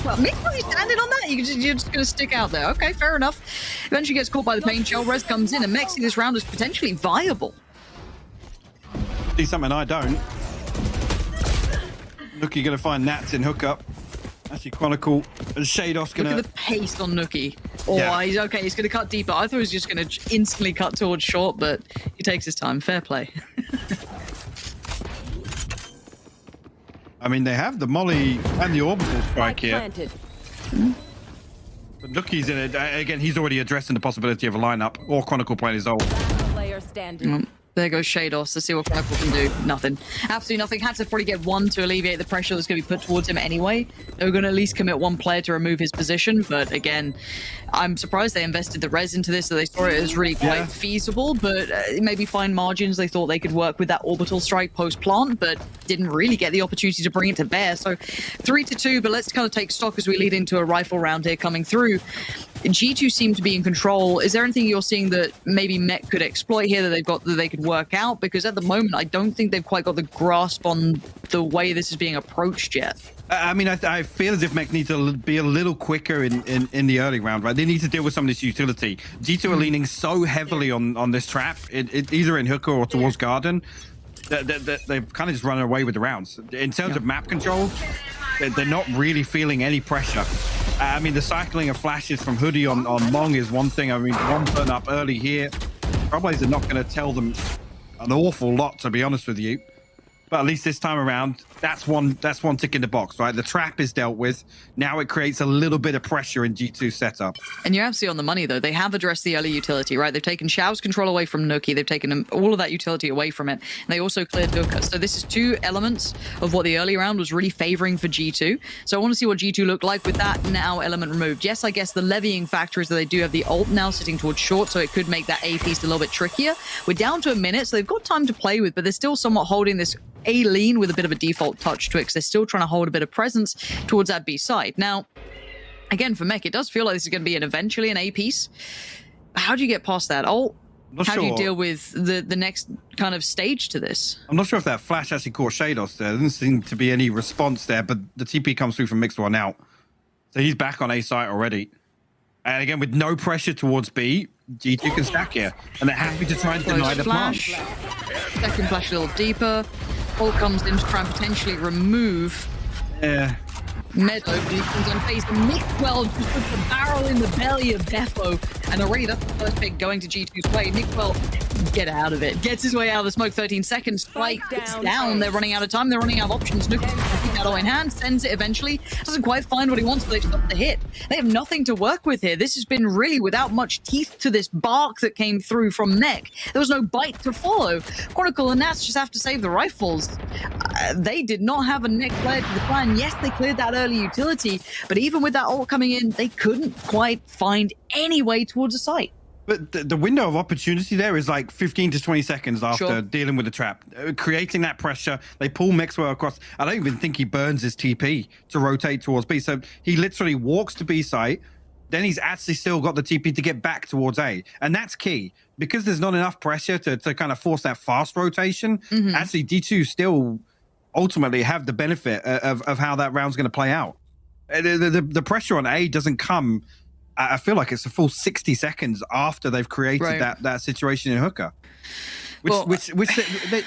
what are you standing on that? You're just going to stick out there. Okay, fair enough. Eventually gets caught by the pain shell. Rez comes in, and Mech see this round is potentially viable. See something I don't. Look, you're going to find Nats in hookup. Actually, Chronicle and Shados gonna... Look at the pace on Nuki. Oh, yeah. He's okay. He's going to cut deeper. I thought he was just going to instantly cut towards short, but he takes his time. Fair play. I mean, they have the Molly and the orbital strike here. But Nuki's in it. Again, he's already addressing the possibility of a lineup or Chronicle playing his ult. Player standing. There goes Shados. Let's see what Chronicle can do. Nothing. Absolutely nothing. Had to probably get 1 to alleviate the pressure that's going to be put towards him anyway. They were going to at least commit 1 player to remove his position, but again, I'm surprised they invested the res into this, so they saw it as really quite feasible, but maybe fine margins. They thought they could work with that orbital strike post-plant, but didn't really get the opportunity to bring it to bear. So 3-2, but let's kind of take stock as we lead into a rifle round here coming through. G2 seem to be in control. Is there anything you're seeing that maybe Mech could exploit here that they've got that they could work out? Because at the moment, I don't think they've quite got the grasp on the way this is being approached yet. I mean, I feel as if Mech need to be a little quicker in the early round, right? They need to deal with some of this utility. G2 are leaning so heavily on this trap, either in hooker or towards garden, that they've kind of just running away with the rounds. In terms of map control, they're not really feeling any pressure. I mean, the cycling of flashes from Hoodie on Mong is one thing. I mean, 1 turn up early here. Trailblazers are not going to tell them an awful lot, to be honest with you. But at least this time around, that's one tick in the box, right? The trap is dealt with. Now it creates a little bit of pressure in G2 setup. And you're absolutely on the money, though. They have addressed the early utility, right? They've taken Xiao's control away from Nuki. They've taken all of that utility away from it. And they also cleared Duka. So this is 2 elements of what the early round was really favoring for G2. So I want to see what G2 looked like with that now element removed. Yes, I guess the levying factor is that they do have the ult now sitting towards short, so it could make that A piece a little bit trickier. We're down to a minute, so they've got time to play with, but they're still somewhat holding this A lean with a bit of a default touch to it, because they're still trying to hold a bit of presence towards that B side. Now, again, for Mech, it does feel like this is going to be eventually an A piece. How do you get past that? How do you deal with the next kind of stage to this? I'm not sure if that flash actually caught Shados there. There doesn't seem to be any response there, but the TP comes through from Mixed One out. So he's back on A site already. And again, with no pressure towards B, G2 can stack here. And they're happy to try and deny the flash. Second flash a little deeper. All comes in to try and potentially remove Meadow, but he comes on face. Nickwell just puts the barrel in the belly of Defo. And already that's the first pick going to G2's way. Nickwell, get out of it. Gets his way out of the smoke. 13 seconds. Spike down. They're running out of time. They're running out of options. Nuke Meadow in hand. Sends it eventually. Doesn't quite find what he wants, but they've stopped the hit. They have nothing to work with here. This has been really without much teeth to this bark that came through from Neck. There was no bite to follow. Chronicle and Nats just have to save the rifles. They did not have a Neck flare to the plan. Yes, they cleared that early utility, but even with that ult coming in, they couldn't quite find any way towards a site. But the window of opportunity there is like 15 to 20 seconds after dealing with the trap. Creating that pressure, they pull Mixwell across. I don't even think he burns his TP to rotate towards B. So he literally walks to B site, then he's actually still got the TP to get back towards A. And that's key. Because there's not enough pressure to kind of force that fast rotation, actually D2 still ultimately have the benefit of how that round's going to play out. The pressure on A doesn't come, I feel like it's a full 60 seconds after they've created that situation in Hooker. Which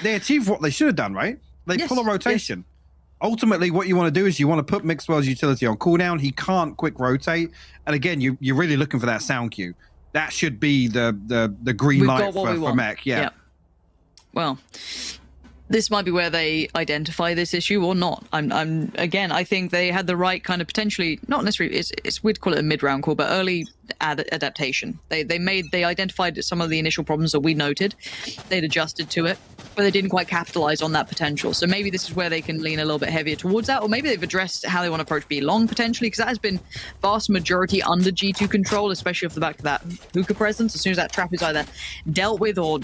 they achieve what they should have done, right? They pull a rotation. Ultimately, what you want to do is you want to put Mixwell's utility on cooldown. He can't quick rotate. And again, you're really looking for that sound cue. That should be the green light for Mech. Yeah. Well, this might be where they identify this issue or not. Again, I think they had the right kind of potentially, not necessarily, we'd call it a mid-round call, but early adaptation. They identified some of the initial problems that we noted. They'd adjusted to it, but they didn't quite capitalize on that potential. So maybe this is where they can lean a little bit heavier towards that, or maybe they've addressed how they want to approach B long potentially, because that has been vast majority under G2 control, especially off the back of that hookah presence. As soon as that trap is either dealt with or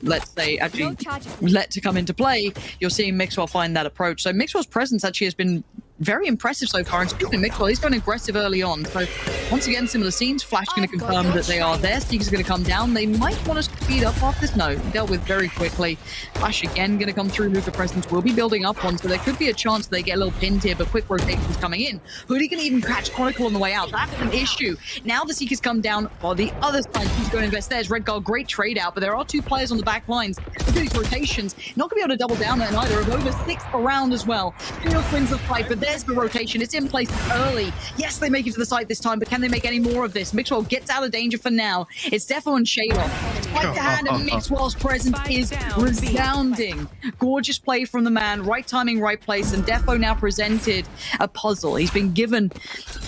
let's say actually let to come into play, you're seeing Mixwell find that approach. So Mixwell's presence actually has been very impressive so far. And speaking of Mixwell, he's gone aggressive early on. So once again, similar scenes. Flash going to confirm that they are there. Seeker's going to come down. They might want to speed up off this. No, dealt with very quickly. Flash again going to come through. Hookah presence will be building up one. So there could be a chance they get a little pinned here, but quick rotations coming in. Hoodie can even catch Chronicle on the way out. That's an issue. Now the Seeker's come down on the other side. He's going to invest there. Redguard, great trade out, but there are two players on the back lines. Look at these rotations. Not going to be able to double down on either. Of over 6 around as well. Field wins the fight, but there's the rotation. It's in place early. Yes, they make it to the site this time, but can they make any more of this? Mixwell gets out of danger for now. It's Defo and Shadon. Spike to hand, and Mixwell's presence is resounding. Gorgeous play from the man. Right timing, right place, and Defo now presented a puzzle. He's been given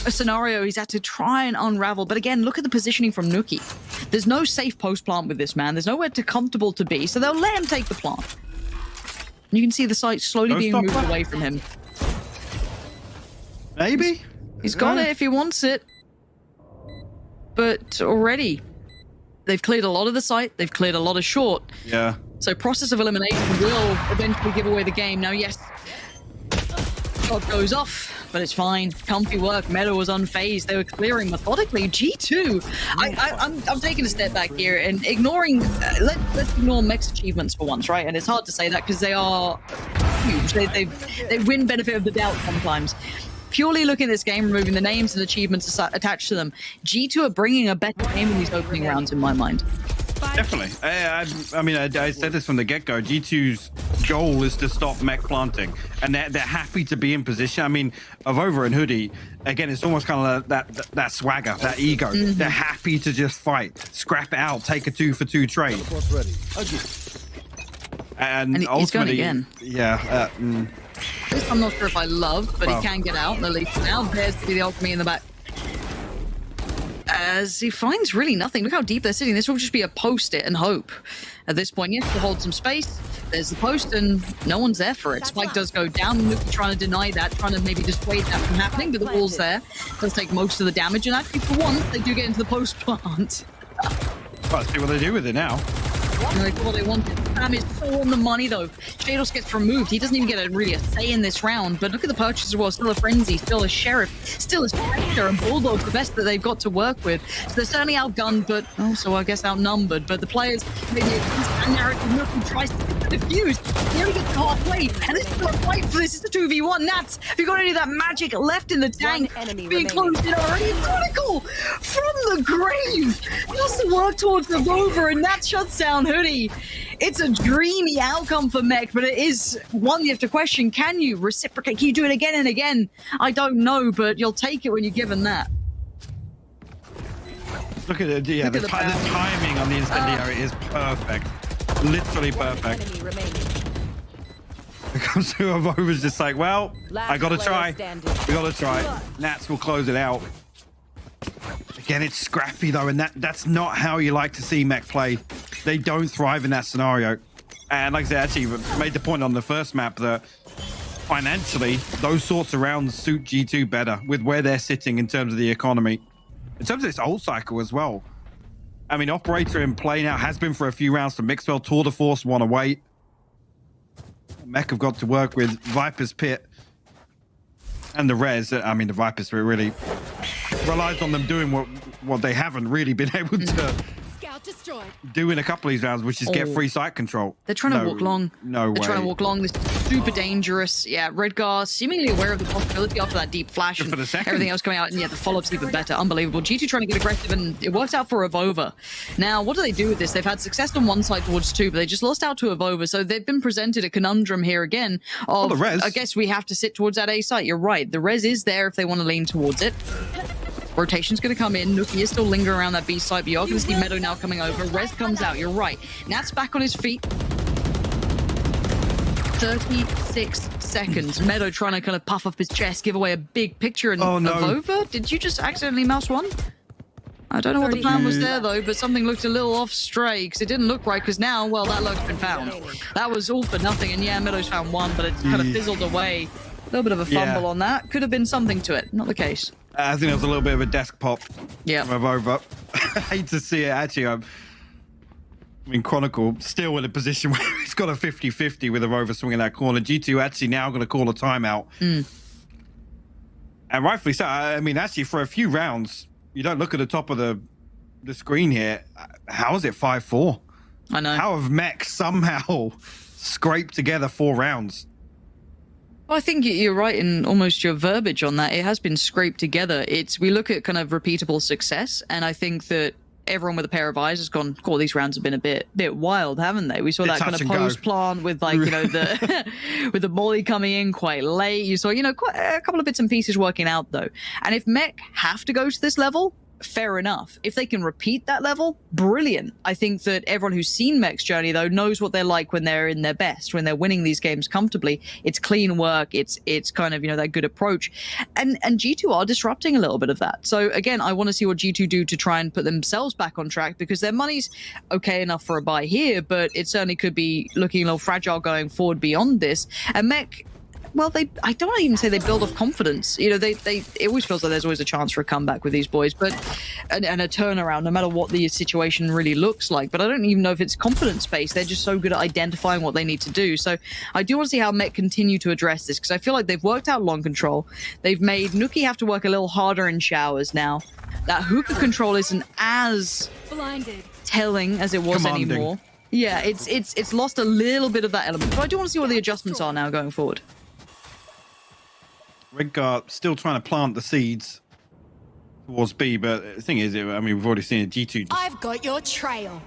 a scenario he's had to try and unravel. But again, look at the positioning from Nuki. There's no safe post plant with this man. There's nowhere comfortable to be, so they'll let him take the plant. You can see the site slowly being moved away from him. Maybe? He's got it if he wants it. But already, they've cleared a lot of the site. They've cleared a lot of short. Yeah. So process of elimination will eventually give away the game. Now, yes, shot goes off, but it's fine. Comfy work. Meadow was unfazed. They were clearing methodically. G2. I'm taking a step back here and ignoring. Let's ignore Mech's achievements for once, right? And it's hard to say that because they are huge. They win benefit of the doubt sometimes. Purely looking at this game, removing the names and achievements attached to them, G2 are bringing a better game in these opening rounds, in my mind. Definitely. I said this from the get-go. G2's goal is to stop Mech planting, and they're happy to be in position. I mean, of Over and Hoodie, again, it's almost kind of that swagger, that ego. They're happy to just fight, scrap it out, take a 2-for-2 trade. And ultimately, he's going again. Yeah. This I'm not sure if I love, but he can get out. At least now there's the alchemy in the back. As he finds really nothing. Look how deep they're sitting. This will just be a post-it and hope. At this point, yes, to hold some space. There's the post, and no one's there for it. Spike does go down. Nuki trying to deny that, trying to maybe dissuade that from happening, but the wall's there. Does take most of the damage, and actually, for once, they do get into the post plant. Well, let's see what they do with it now. They got what they wanted. Sam is so on the money, though. Shados gets removed. He doesn't even get a say in this round. But look at the purchase as well. Still a Frenzy, still a Sheriff, still a Spectre, and Bulldog's the best that they've got to work with. So they're certainly outgunned, but also, I guess, outnumbered. But the players, maybe a narrative, Nuki tries to defused. He only gets halfway, and this is not a fight for this. It's a 2v1. Nats, have you got any of that magic left in the tank? enemy Being remaining. closed in already. Chronicle from the grave. He has to work towards the rover, and Nats shuts down Hoodie. It's a dreamy outcome for Mech, but it is one you have to question. Can you reciprocate? Can you do it again and again? I don't know, but you'll take it when you're given that. Look at it. Yeah, the timing on the incendiary is perfect. Literally perfect. Enemy remaining. It comes to Avova's just like, well, I gotta player try. standing. We gotta try. Nats will close it out. Again, it's scrappy though, and that's not how you like to see Mech play. They don't thrive in that scenario. And like I said, actually made the point on the first map that financially, those sorts of rounds suit G2 better with where they're sitting in terms of the economy. In terms of this old cycle as well. I mean, Operator in play now has been for a few rounds for Mixwell. Tour de Force want to wait. Mech have got to work with Viper's Pit and the Res. I mean, the Viper's Pit really relies on them doing what they haven't really been able to Scout destroyed. do in a couple of these rounds, which is get free site control. They're trying to walk long. No way. They're trying to walk long. This is super dangerous. Yeah, Redgar seemingly aware of the possibility after that deep flash Good and for the second. everything else coming out. And yeah, the follow-up's even better. Unbelievable. G2 trying to get aggressive, and it works out for Avova. Now, what do they do with this? They've had success on one side towards two, but they just lost out to Avova. So they've been presented a conundrum here again of, the res. I guess we have to sit towards that A site. You're right. The res is there if they want to lean towards it. Rotation's going to come in. Nuki is still lingering around that B site, but you're going to see Meadow now coming over. Rez comes out. You're right. Nat's back on his feet. 36 seconds. Meadow trying to kind of puff up his chest, give away a big picture. And Oh, no. Avova, did you just accidentally mouse one? I don't know what the plan was there, though, but something looked a little off stray because it didn't look right because now, well, that lurk's been found. That was all for nothing. And yeah, Meadow's found one, but it's kind of fizzled away. A little bit of a fumble on that. Could have been something to it. Not the case. I think there was a little bit of a desk pop Yeah. from Avova. I hate to see it, actually. I mean, Chronicle still in a position where he's got a 50-50 with Avova swinging that corner. G2 actually now going to call a timeout. And rightfully so. I mean, actually, for a few rounds, you don't look at the top of the screen here. How is it 5-4? I know. How have Mech somehow scraped together 4 rounds? Well, I think you're right in almost your verbiage on that. It has been scraped together. We look at kind of repeatable success, and I think that everyone with a pair of eyes has gone, "Cool, these rounds have been a bit wild, haven't they?" We saw that kind of post plant with like, you know, the with the molly coming in quite late. You saw, you know, quite a couple of bits and pieces working out though. And if Mech have to go to this level, fair enough. If they can repeat that level, brilliant. I think that everyone who's seen Mech's journey though knows what they're like when they're in their best, when they're winning these games comfortably. It's clean work. It's kind of, you know, that good approach. And G2 are disrupting a little bit of that. So again, I want to see what G2 do to try and put themselves back on track because their money's okay enough for a buy here, but it certainly could be looking a little fragile going forward beyond this. And Mech, well, I don't even say they build off confidence. You know, it always feels like there's always a chance for a comeback with these boys, but and a turnaround, no matter what the situation really looks like. But I don't even know if it's confidence based. They're just so good at identifying what they need to do. So I do want to see how Mech continue to address this because I feel like they've worked out long control. They've made Nuki have to work a little harder in showers now. That hookah control isn't as telling as it was anymore. Yeah, it's lost a little bit of that element. But I do want to see what the adjustments are now going forward. Redgar still trying to plant the seeds towards B, but the thing is, I mean, we've already seen it. G2 I've got your trail.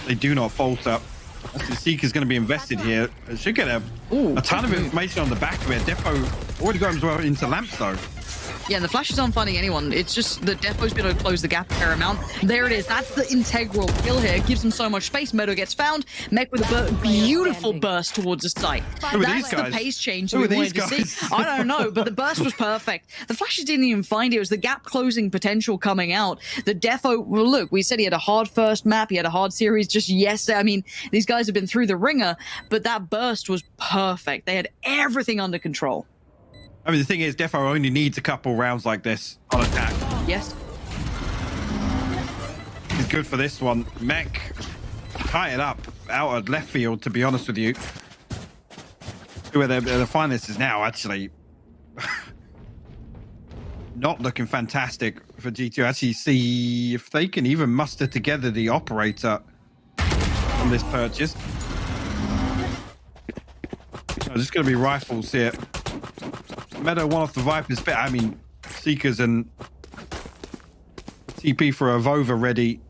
they do not falter. The Seeker's going to be invested here. It should get a ton of information on the back of it. Defo already got him well into lamps though. Yeah, the flashes aren't finding anyone. It's just the Defo's been able to close the gap a fair amount. There it is. That's the integral kill here. It gives him so much space. Meadow gets found. Mech with a beautiful burst towards the site. That's the pace change that we wanted to see. I don't know, but the burst was perfect. The flashes didn't even find it. It was the gap closing potential coming out. The Defo, well, look, we said he had a hard first map. He had a hard series just yesterday. I mean, these guys have been through the ringer, but that burst was perfect. They had everything under control. I mean, the thing is, Defo only needs a couple rounds like this on attack. Yes. He's good for this one. Mech tie it up out of left field, to be honest with you. Where the finest is now, actually. Not looking fantastic for G2. Actually, see if they can even muster together the operator on this purchase. Oh, there's going to be rifles here. Meadow one off the Viper's bit. I mean, Seekers and TP for Avova ready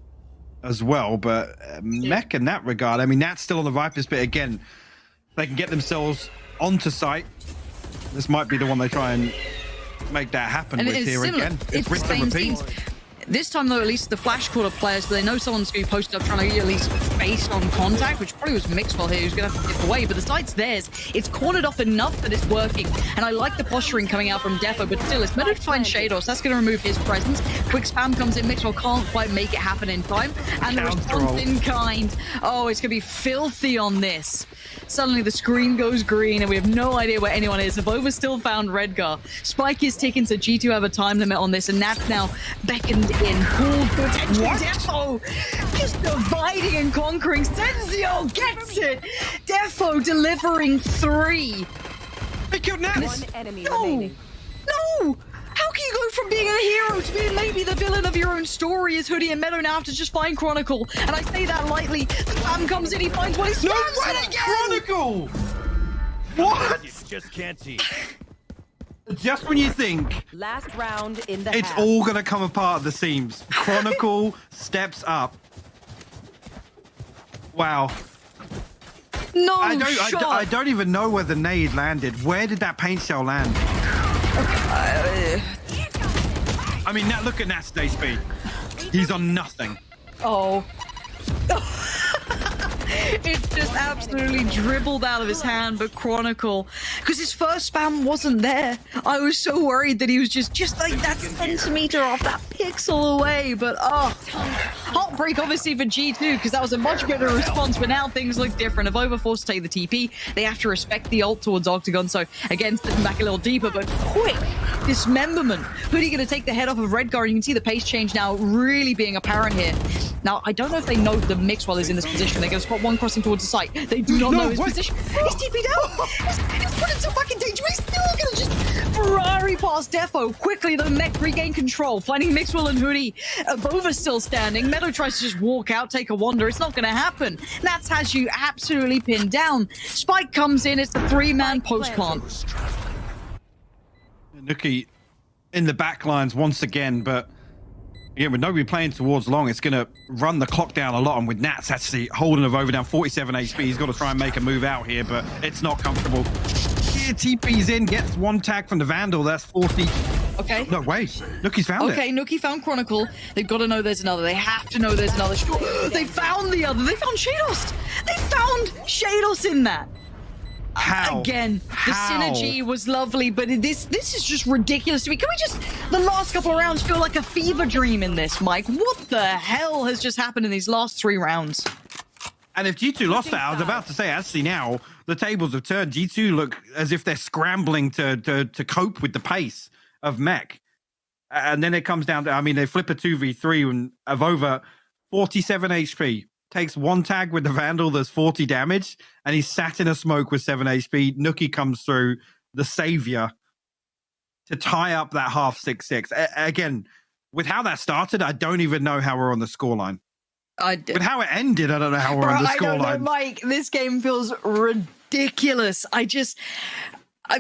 as well. But Mech in that regard, I mean, that's still on the Viper's bit again. They can get themselves onto site. This might be the one they try and make that happen And with it's here similar. again. It's the rinse same and repeat. scenes. This time, though, at least the flash quarter players, but they know someone's going to be posted up trying to get at least based on contact, which probably was Mixwell here who's going to have to dip away. But the site's theirs. It's cornered off enough that it's working. And I like the posturing coming out from Defo, but still, it's better to find Shados. That's going to remove his presence. Quick spam comes in. Mixwell can't quite make it happen in time. And the response in kind. Oh, it's going to be filthy on this. Suddenly the screen goes green and we have no idea where anyone is. Avova still found Redgar. Spike is ticking, so G2 have a time limit on this, and Nat's now beckoned in. Pulled to attention. Defo just dividing and conquering. Senzio gets it. Defo delivering 3. They killed Nat. One enemy remaining. No! How can you go from being a hero to being maybe the villain of your own story? Is Hoodie and Meadow now have to just find Chronicle? And I say that lightly. The spam comes in, he finds one, he spams it again! Chronicle! What? You just can't see. Just when you think Last round in the it's half. all going to come apart at the seams, Chronicle steps up. Wow. No I don't even know where the nade landed. Where did that paint shell land? I mean, look at Nat's stage speed. He's on nothing. Oh. It just absolutely dribbled out of his hand, but Chronicle, because his first spam wasn't there. I was so worried that he was just like that centimeter off, that pixel away, but heartbreak obviously for G2, because that was a much better response, but now things look different. Avova forced to take the TP, they have to respect the ult towards Octagon, so again, stepping back a little deeper, but quick dismemberment. Hoodie going to take the head off of Redgar, and you can see the pace change now really being apparent here. Now, I don't know if they know the Mixwell is in this position. They're going to spot one crossing towards the site. They do not know his position. He's TP'd out. He's put into fucking danger. He's still going to just Ferrari past Defo. Quickly, the mech regain control, finding Mixwell and Hoodie. Avova still standing. Meadow tries to just walk out, take a wander. It's not going to happen. Nats has you absolutely pinned down. Spike comes in. It's a 3-man post plant. Nuki in the back lines once again, but again, with nobody playing towards long, it's going to run the clock down a lot. And with Nats actually holding Avova down 47 HP, he's got to try and make a move out here, but it's not comfortable. Here, TP's in, gets one tag from the Vandal. That's 40. Okay. No, wait. Nuki's found it. Okay, Nuki found Chronicle. They've got to know there's another. They have to know there's another. They found the other. They found Shados. They found Shados in that. How? Again, the synergy was lovely, but this is just ridiculous to me. Can we just, the last couple of rounds feel like a fever dream in this, Mike? What the hell has just happened in these last 3 rounds? And if G2 lost that, I was about to say, actually now, the tables have turned. G2 look as if they're scrambling to cope with the pace of Mech. And then it comes down to, I mean, they flip a 2v3 and Avova 47 HP. Takes one tag with the Vandal, there's 40 damage, and he's sat in a smoke with 7 HP. Nuki comes through, the savior, to tie up that half 6-6. Again, with how that started, I don't even know how we're on the scoreline. With how it ended, I don't know how we're on the I don't know, scoreline. Mike. This game feels ridiculous. I've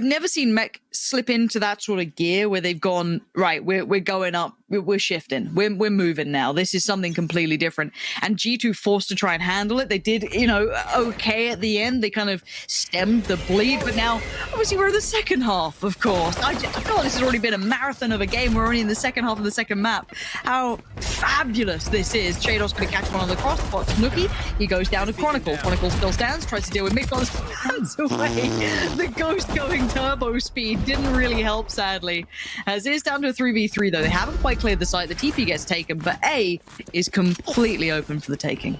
never seen Mech slip into that sort of gear where they've gone, right, we're going up, we're shifting, we're moving now. This is something completely different. And G2 forced to try and handle it. They did, okay at the end. They kind of stemmed the bleed, but now, obviously, we're in the second half, of course. I feel like this has already been a marathon of a game. We're only in the second half of the second map. How fabulous this is. Shadows going to catch one on the cross, spots Nuki. He goes down to Chronicle. Chronicle still stands, tries to deal with Mixwell, stands away. The ghost going turbo speed didn't really help, sadly. As it is down to a 3v3, though. They haven't quite cleared the site. The TP gets taken, but A is completely open for the taking.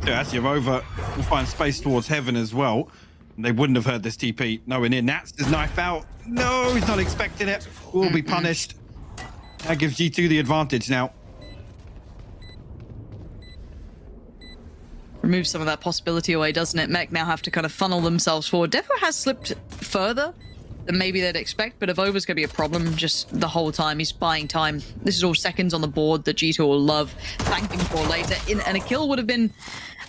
Yeah, actually, Avova will find space towards heaven as well. They wouldn't have heard this TP nowhere near. Nats his knife out. No, he's not expecting it. Will be punished. That gives G2 the advantage now. Removes some of that possibility away, doesn't it? Mech now have to kind of funnel themselves forward. Defo has slipped further than maybe they'd expect, but Evova's going to be a problem just the whole time. He's buying time. This is all seconds on the board that G2 will love thanking for later. And a kill would have been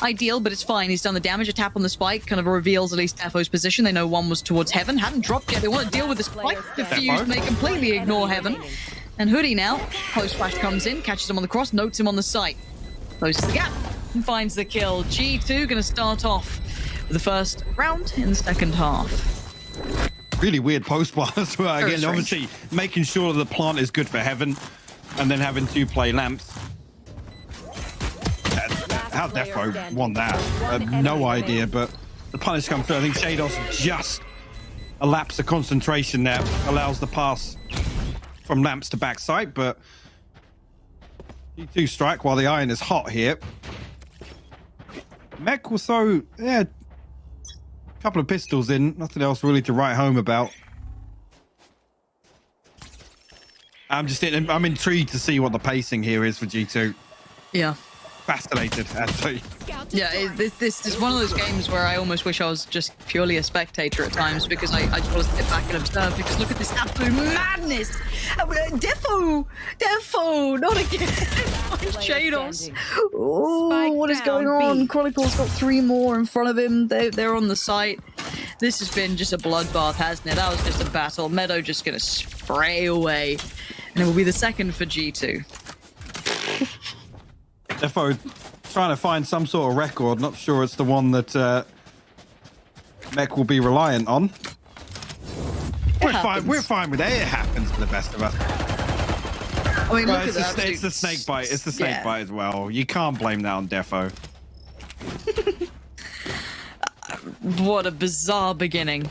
ideal, but it's fine. He's done the damage. A tap on the spike kind of reveals at least Defo's position. They know one was towards Heaven. Hadn't dropped yet. They want to deal with the spike diffuse, and they completely ignore Heaven. And Hoodie now, post flash comes in, catches him on the cross, notes him on the site. Closes the gap and finds the kill. G2 going to start off with the first round in the second half. Really weird post bar as well. Again, obviously making sure that the plant is good for Heaven and then having to play lamps. How Defo won that? No idea, but the punish comes through. I think Shados just a lapse of concentration there allows the pass from lamps to backside, but G2 strike while the iron is hot here. Mech will throw, yeah, a couple of pistols in, nothing else really to write home about. I'm intrigued to see what the pacing here is for G2. Yeah. Fascinated, actually. Yeah, this is one of those games where I almost wish I was just purely a spectator at times, because I just want to sit back and observe, because look at this absolute madness. Defo, not again. Shados. Oh, what is going on? Chronicle's got 3 more in front of him. They're on the site. This has been just a bloodbath, hasn't it? That was just a battle. Meadow just going to spray away, and it will be the second for G2. Defo trying to find some sort of record. Not sure it's the one that Mech will be reliant on. We're fine with that. It happens to the best of us. I mean, look at that. It's the snake bite. It's the snake bite as well. You can't blame that on Defo. What a bizarre beginning.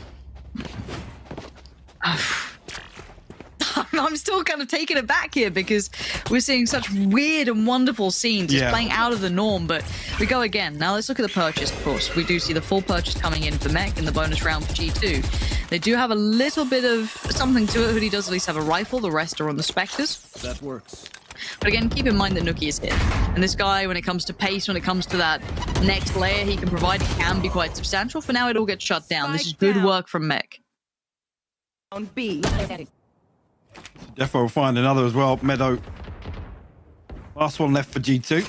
I'm still kind of taken aback here, because we're seeing such weird and wonderful scenes just playing out of the norm, but we go again. Now let's look at the purchase, of course. We do see the full purchase coming in for Mech in the bonus round for G2. They do have a little bit of something to it. Hoodie does at least have a rifle. The rest are on the Spectres. That works. But again, keep in mind that Nuki is here. And this guy, when it comes to pace, when it comes to that next layer he can provide, it can be quite substantial. For now, it all gets shut down. This is good work from Mech. On B. Defo will find another as well. Meadow. Last one left for G2.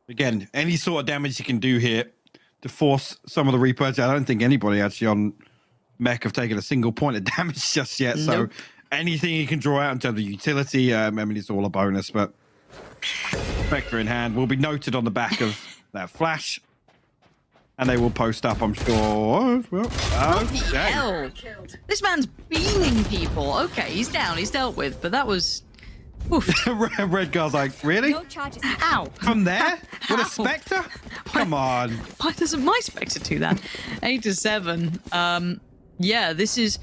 Again, any sort of damage you can do here to force some of the repurchase. I don't think anybody actually on Mech have taken a single point of damage just yet. Nope. So anything you can draw out in terms of utility, I mean, it's all a bonus, but Spectre in hand will be noted on the back of that flash. And they will post up, I'm sure. Well, hell. This man's beaming people. Okay, he's down. He's dealt with. But that was... Red Girl's like, really? No charges. Ow. From there? With a Spectre? Come on. Why doesn't my Spectre do that? 8-7. Yeah, this is...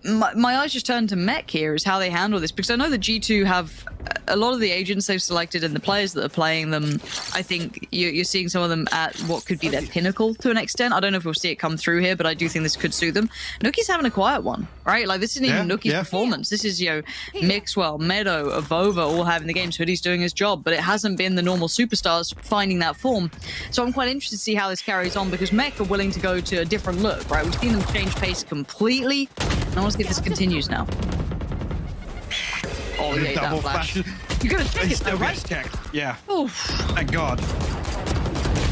my eyes just turned to Mech here, is how they handle this, because I know that G2 have a lot of the agents they've selected and the players that are playing them. I think you're seeing some of them at what could be their pinnacle to an extent. I don't know if we'll see it come through here, but I do think this could suit them. Nuki's having a quiet one, right? Like, this isn't even Nuki's performance. This is, Mixwell, Meadow, Avova all having the games. Hoodie's doing his job, but it hasn't been the normal superstars finding that form. So I'm quite interested to see how this carries on, because Mech are willing to go to a different look, right? We've seen them change pace completely. I want to see if this continues now. Oh, yeah, that flash. You gotta check it though, right? Yeah. Oof. Thank God.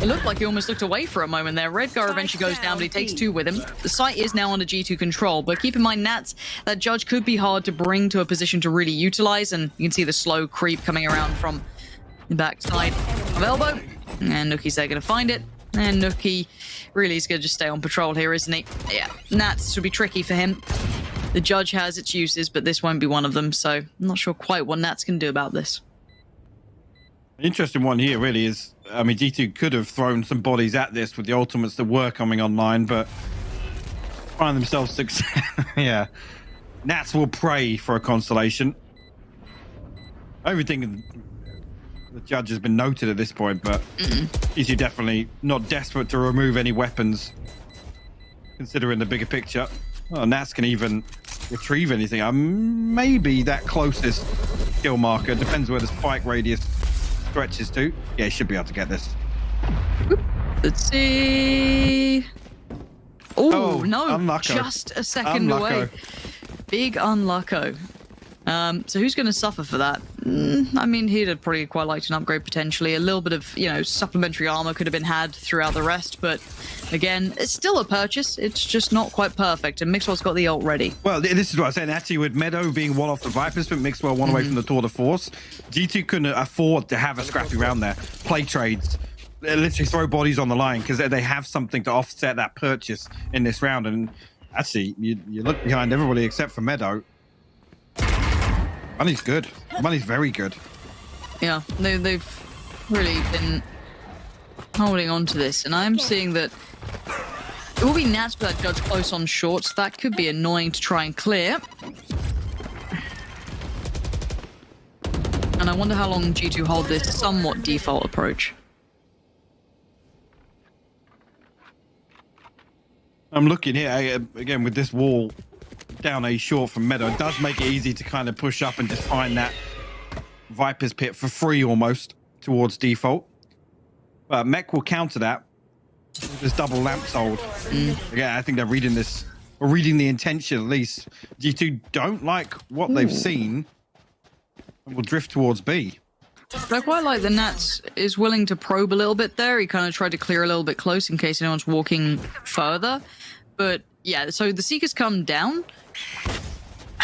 It looked like he almost looked away for a moment there. Redgar eventually goes down, but he takes 2 with him. The site is now under G2 control, but keep in mind, Nats, that Judge could be hard to bring to a position to really utilize, and you can see the slow creep coming around from the backside of Elbow. And Nuki's there going to find it. And Nuki really is going to just stay on patrol here, isn't he? Yeah, Nats should be tricky for him. The Judge has its uses, but this won't be one of them, so I'm not sure quite what Nats can do about this. An interesting one here really is, I mean, G2 could have thrown some bodies at this with the ultimates that were coming online, but find themselves success. Yeah. Nats will pray for a constellation. Everything the Judge has been noted at this point, but G2 definitely not desperate to remove any weapons, considering the bigger picture. Well, Nats can even retrieve anything. Maybe that closest kill marker. Depends where the spike radius stretches to. Yeah, he should be able to get this. Let's see. Oh, no, unlucko. just a second away. Big unlucko. So who's going to suffer for that? I mean, he'd have probably quite liked an upgrade potentially. A little bit of, you know, supplementary armor could have been had throughout the rest, but again, it's still a purchase. It's just not quite perfect, and Mixwell's got the ult ready. Well, this is what I'm saying. Actually, with Meadow being one off the Vipers, but Mixwell one away from the Tour de Force, G2 couldn't afford to have a scrappy round there. Play trades, literally throw bodies on the line because they have something to offset that purchase in this round. And actually, you look behind everybody except for Meadow. Money's good. Money's very good. Yeah, they've really been holding on to this, and I'm seeing that it will be Nats for that judge close on short, so that could be annoying to try and clear. And I wonder how long G2 hold this somewhat default approach. I'm looking here again with this wall down A short from Meadow. It does make it easy to kind of push up and just find that Viper's pit for free almost towards default. But Mech will counter that with this double lamp sold. Again, I think they're reading this, or reading the intention at least. G2 don't like what they've seen and will drift towards B. But I quite like the Nats is willing to probe a little bit there. He kind of tried to clear a little bit close in case anyone's walking further. But yeah, so the Seekers come down.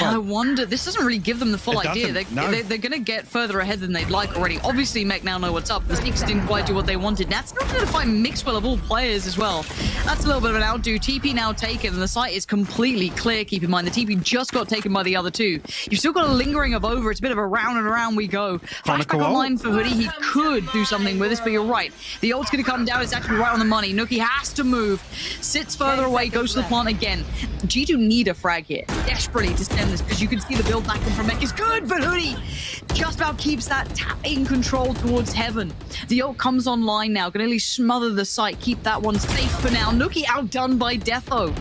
And I wonder, this doesn't really give them the full idea. They're going to get further ahead than they'd like already. Obviously, Mech now know what's up. The Seekers didn't quite do what they wanted. Nats not going to find Mixwell of all players as well. That's a little bit of an outdo. TP now taken, and the site is completely clear. Keep in mind, the TP just got taken by the other two. You've still got a lingering of over. It's a bit of a round and around we go. Flashback online for Hoodie. He could do something with this, but you're right. The ult's going to come down. It's actually right on the money. Nuki has to move. Sits further away, goes to the plant again. G2 need a frag here desperately to stem this, because you can see the build back in from Mech is good, but Hoodie just about keeps that tap in control towards heaven. The ult comes online now, can only smother the site, keep that one safe for now. Nuki outdone by Defo.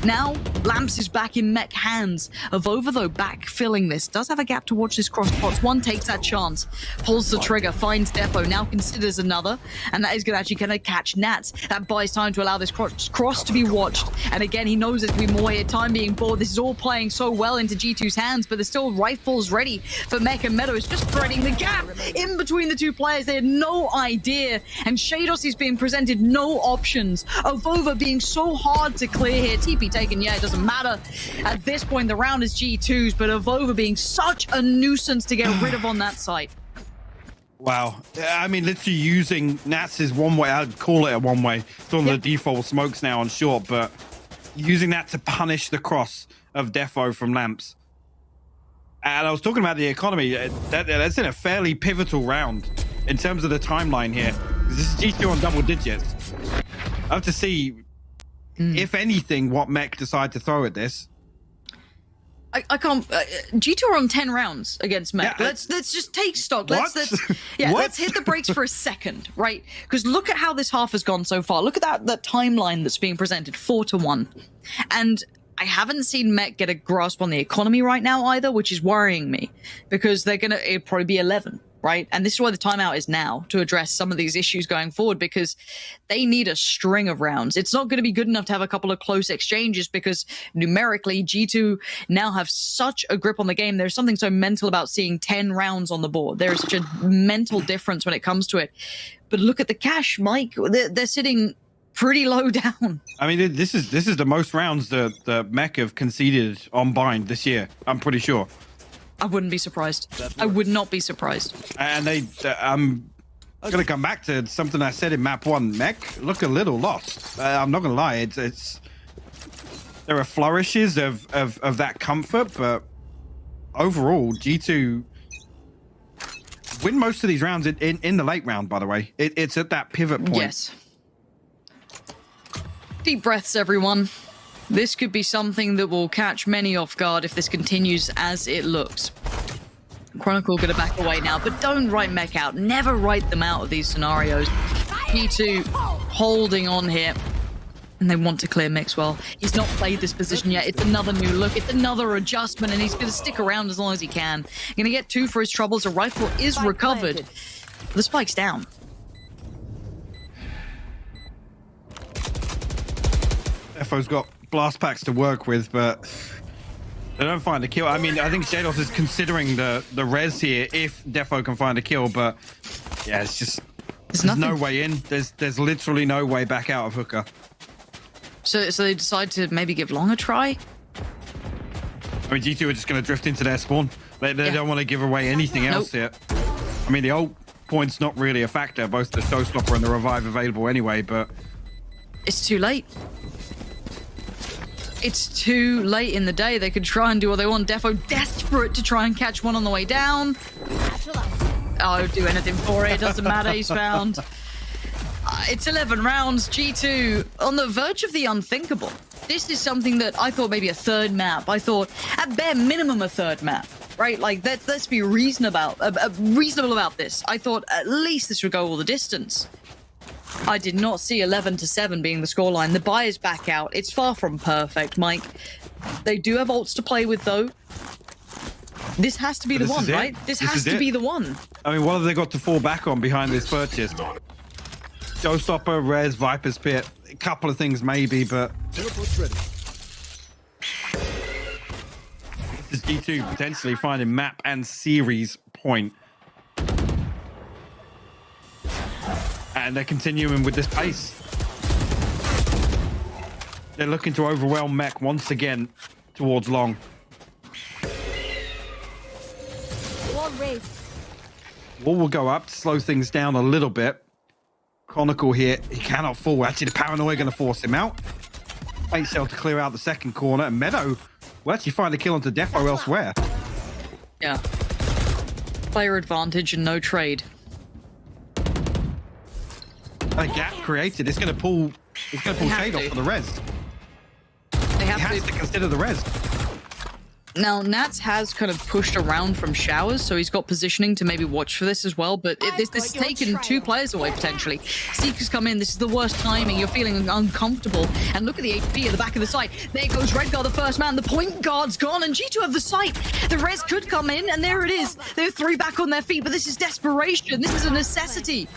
Now, Lamps is back in Mech hands. Avova, though, backfilling this. Does have a gap to watch this cross pots. One takes that chance, pulls the trigger, finds Defo, now considers another, and that is going to actually kind of catch Nats. That buys time to allow this cross to be watched. And again, he knows there's going to be more here. Time being bought. This is all playing so well into G2's hands, but there's still rifles ready for Mech, and Meadow is just threading the gap in between the two players. They had no idea, and Shados is being presented no options. Avova being so hard to clear here. TP taken, yeah, it doesn't matter. At this point, the round is G2's, but Avova being such a nuisance to get rid of on that site. Wow. I mean, literally using Nats is one way. I'd call it a one way. It's on the default smokes now on short, but using that to punish the cross of Defo from Lamps. And I was talking about the economy. That's in a fairly pivotal round in terms of the timeline here. This is G2 on double digits. I have to see, if anything, what Mech decide to throw at this. I can't. G2 are on 10 rounds against Mech. Yeah, let's just take stock. Let's hit the brakes for a second, right? Because look at how this half has gone so far. Look at that timeline that's being presented, 4-1, and I haven't seen Mech get a grasp on the economy right now either, which is worrying me, because it'll probably be 11, right? And this is why the timeout is now, to address some of these issues going forward, because they need a string of rounds. It's not going to be good enough to have a couple of close exchanges, because numerically G2 now have such a grip on the game. There's something so mental about seeing 10 rounds on the board. There is such a mental difference when it comes to it. But look at the cash, Mike. They're sitting pretty low down. I mean, this is the most rounds the Mech have conceded on bind this year, I'm pretty sure. I wouldn't be surprised. I would not be surprised. And I'm going to come back to something I said in map 1. Mech look a little lost. I'm not going to lie. It's there are flourishes of that comfort, but overall, G2 win most of these rounds in the late round, by the way. It's at that pivot point. Yes. Deep breaths, everyone. This could be something that will catch many off guard if this continues as it looks. Chronicle gonna back away now, but don't write Mech out. Never write them out of these scenarios. P2 holding on here. And they want to clear Mixwell. He's not played this position yet. It's another new look. It's another adjustment, and he's gonna stick around as long as he can. Gonna get 2 for his troubles. A rifle is recovered. The spike's down. Defo's got blast packs to work with, but they don't find a kill. I mean, I think Shados is considering the res here if Defo can find a kill, but yeah, it's just there's no way in. There's literally no way back out of Hookah. So they decide to maybe give Long a try. I mean, G2 are just going to drift into their spawn. They don't want to give away anything else yet. I mean, the ult point's not really a factor. Both the Showstopper and the Revive available anyway, but it's too late. It's too late in the day. They could try and do what they want. Defo desperate to try and catch one on the way down. Oh, do anything for it. It doesn't matter. He's found. It's 11 rounds. G2 on the verge of the unthinkable. This is something that I thought maybe a third map. I thought at bare minimum a third map, right? Like let's be reasonable about this. I thought at least this would go all the distance. I did not see 11-7 being the scoreline. The buy is back out. It's far from perfect, Mike. They do have ults to play with, though. This has to be the one, right? This has to be the one. I mean, what have they got to fall back on behind this purchase? Showstopper, Res, Viper's Pit, a couple of things maybe, but Teleport's ready. this is G2 potentially finding map and series point. And they're continuing with this pace. They're looking to overwhelm Mech once again towards Long. Wall will go up to slow things down a little bit. Chronicle here, he cannot fall. Actually, the Paranoia going to force him out. Fate Cell to clear out the second corner. And Meadow will actually find a kill onto Defo elsewhere. Yeah. Player advantage and no trade. A gap created. It's going to pull Shade off for the res. They have to consider the res. Now, Nats has kind of pushed around from showers, so he's got positioning to maybe watch for this as well, but this has taken two players away, potentially. Seekers come in, this is the worst timing, you're feeling uncomfortable, and look at the HP at the back of the site. There goes Redguard, the first man, the point guard's gone, and G2 have the site. The res could come in, and there it is. There are three back on their feet, but this is desperation. This is a necessity.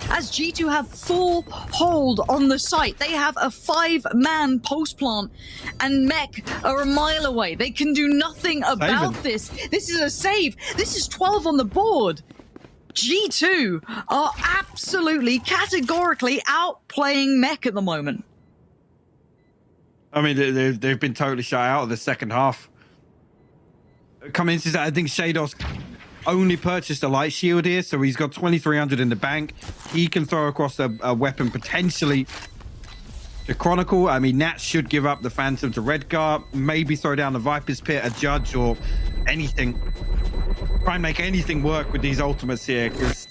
As G2 have full hold on the site. They have a 5-man post plant, and Mech are a mile away. They can do nothing about this. This is a save. This is 12 on the board. G2 are absolutely, categorically outplaying Mech at the moment. I mean, they've been totally shut out of the second half. Coming into that, I think Shados only purchased a light shield here, so he's got 2,300 in the bank. He can throw across a weapon potentially to Chronicle. I mean, Nat should give up the Phantom to Redguard, maybe throw down the Viper's Pit, a Judge, or anything. Try and make anything work with these ultimates here, because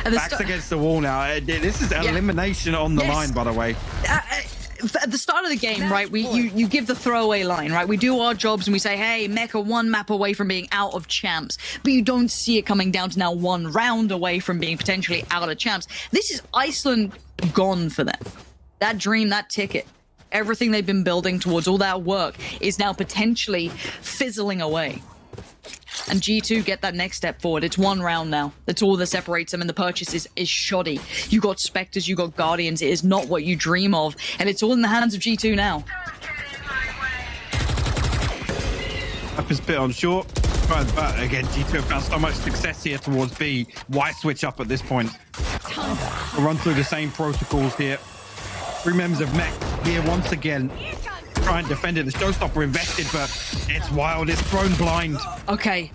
backs against the wall now. This is elimination on the line, by the way. At the start of the game, right, you give the throwaway line, right? We do our jobs and we say, hey, Mech are one map away from being out of champs, but you don't see it coming down to now one round away from being potentially out of champs. This is Iceland gone for them. That dream, that ticket, everything they've been building towards, all that work is now potentially fizzling away. And G2 get that next step forward. It's one round now. That's all that separates them, and the purchase is shoddy. You got Spectres, you got Guardians. It is not what you dream of, and it's all in the hands of G2 now. Up his bit on short. But again, G2 have found so much success here towards B. Why switch up at this point? We'll run through the same protocols here. 3 members of Mech here once again. Try and defend it. The Showstopper invested, but it's wild. It's thrown blind. Okay.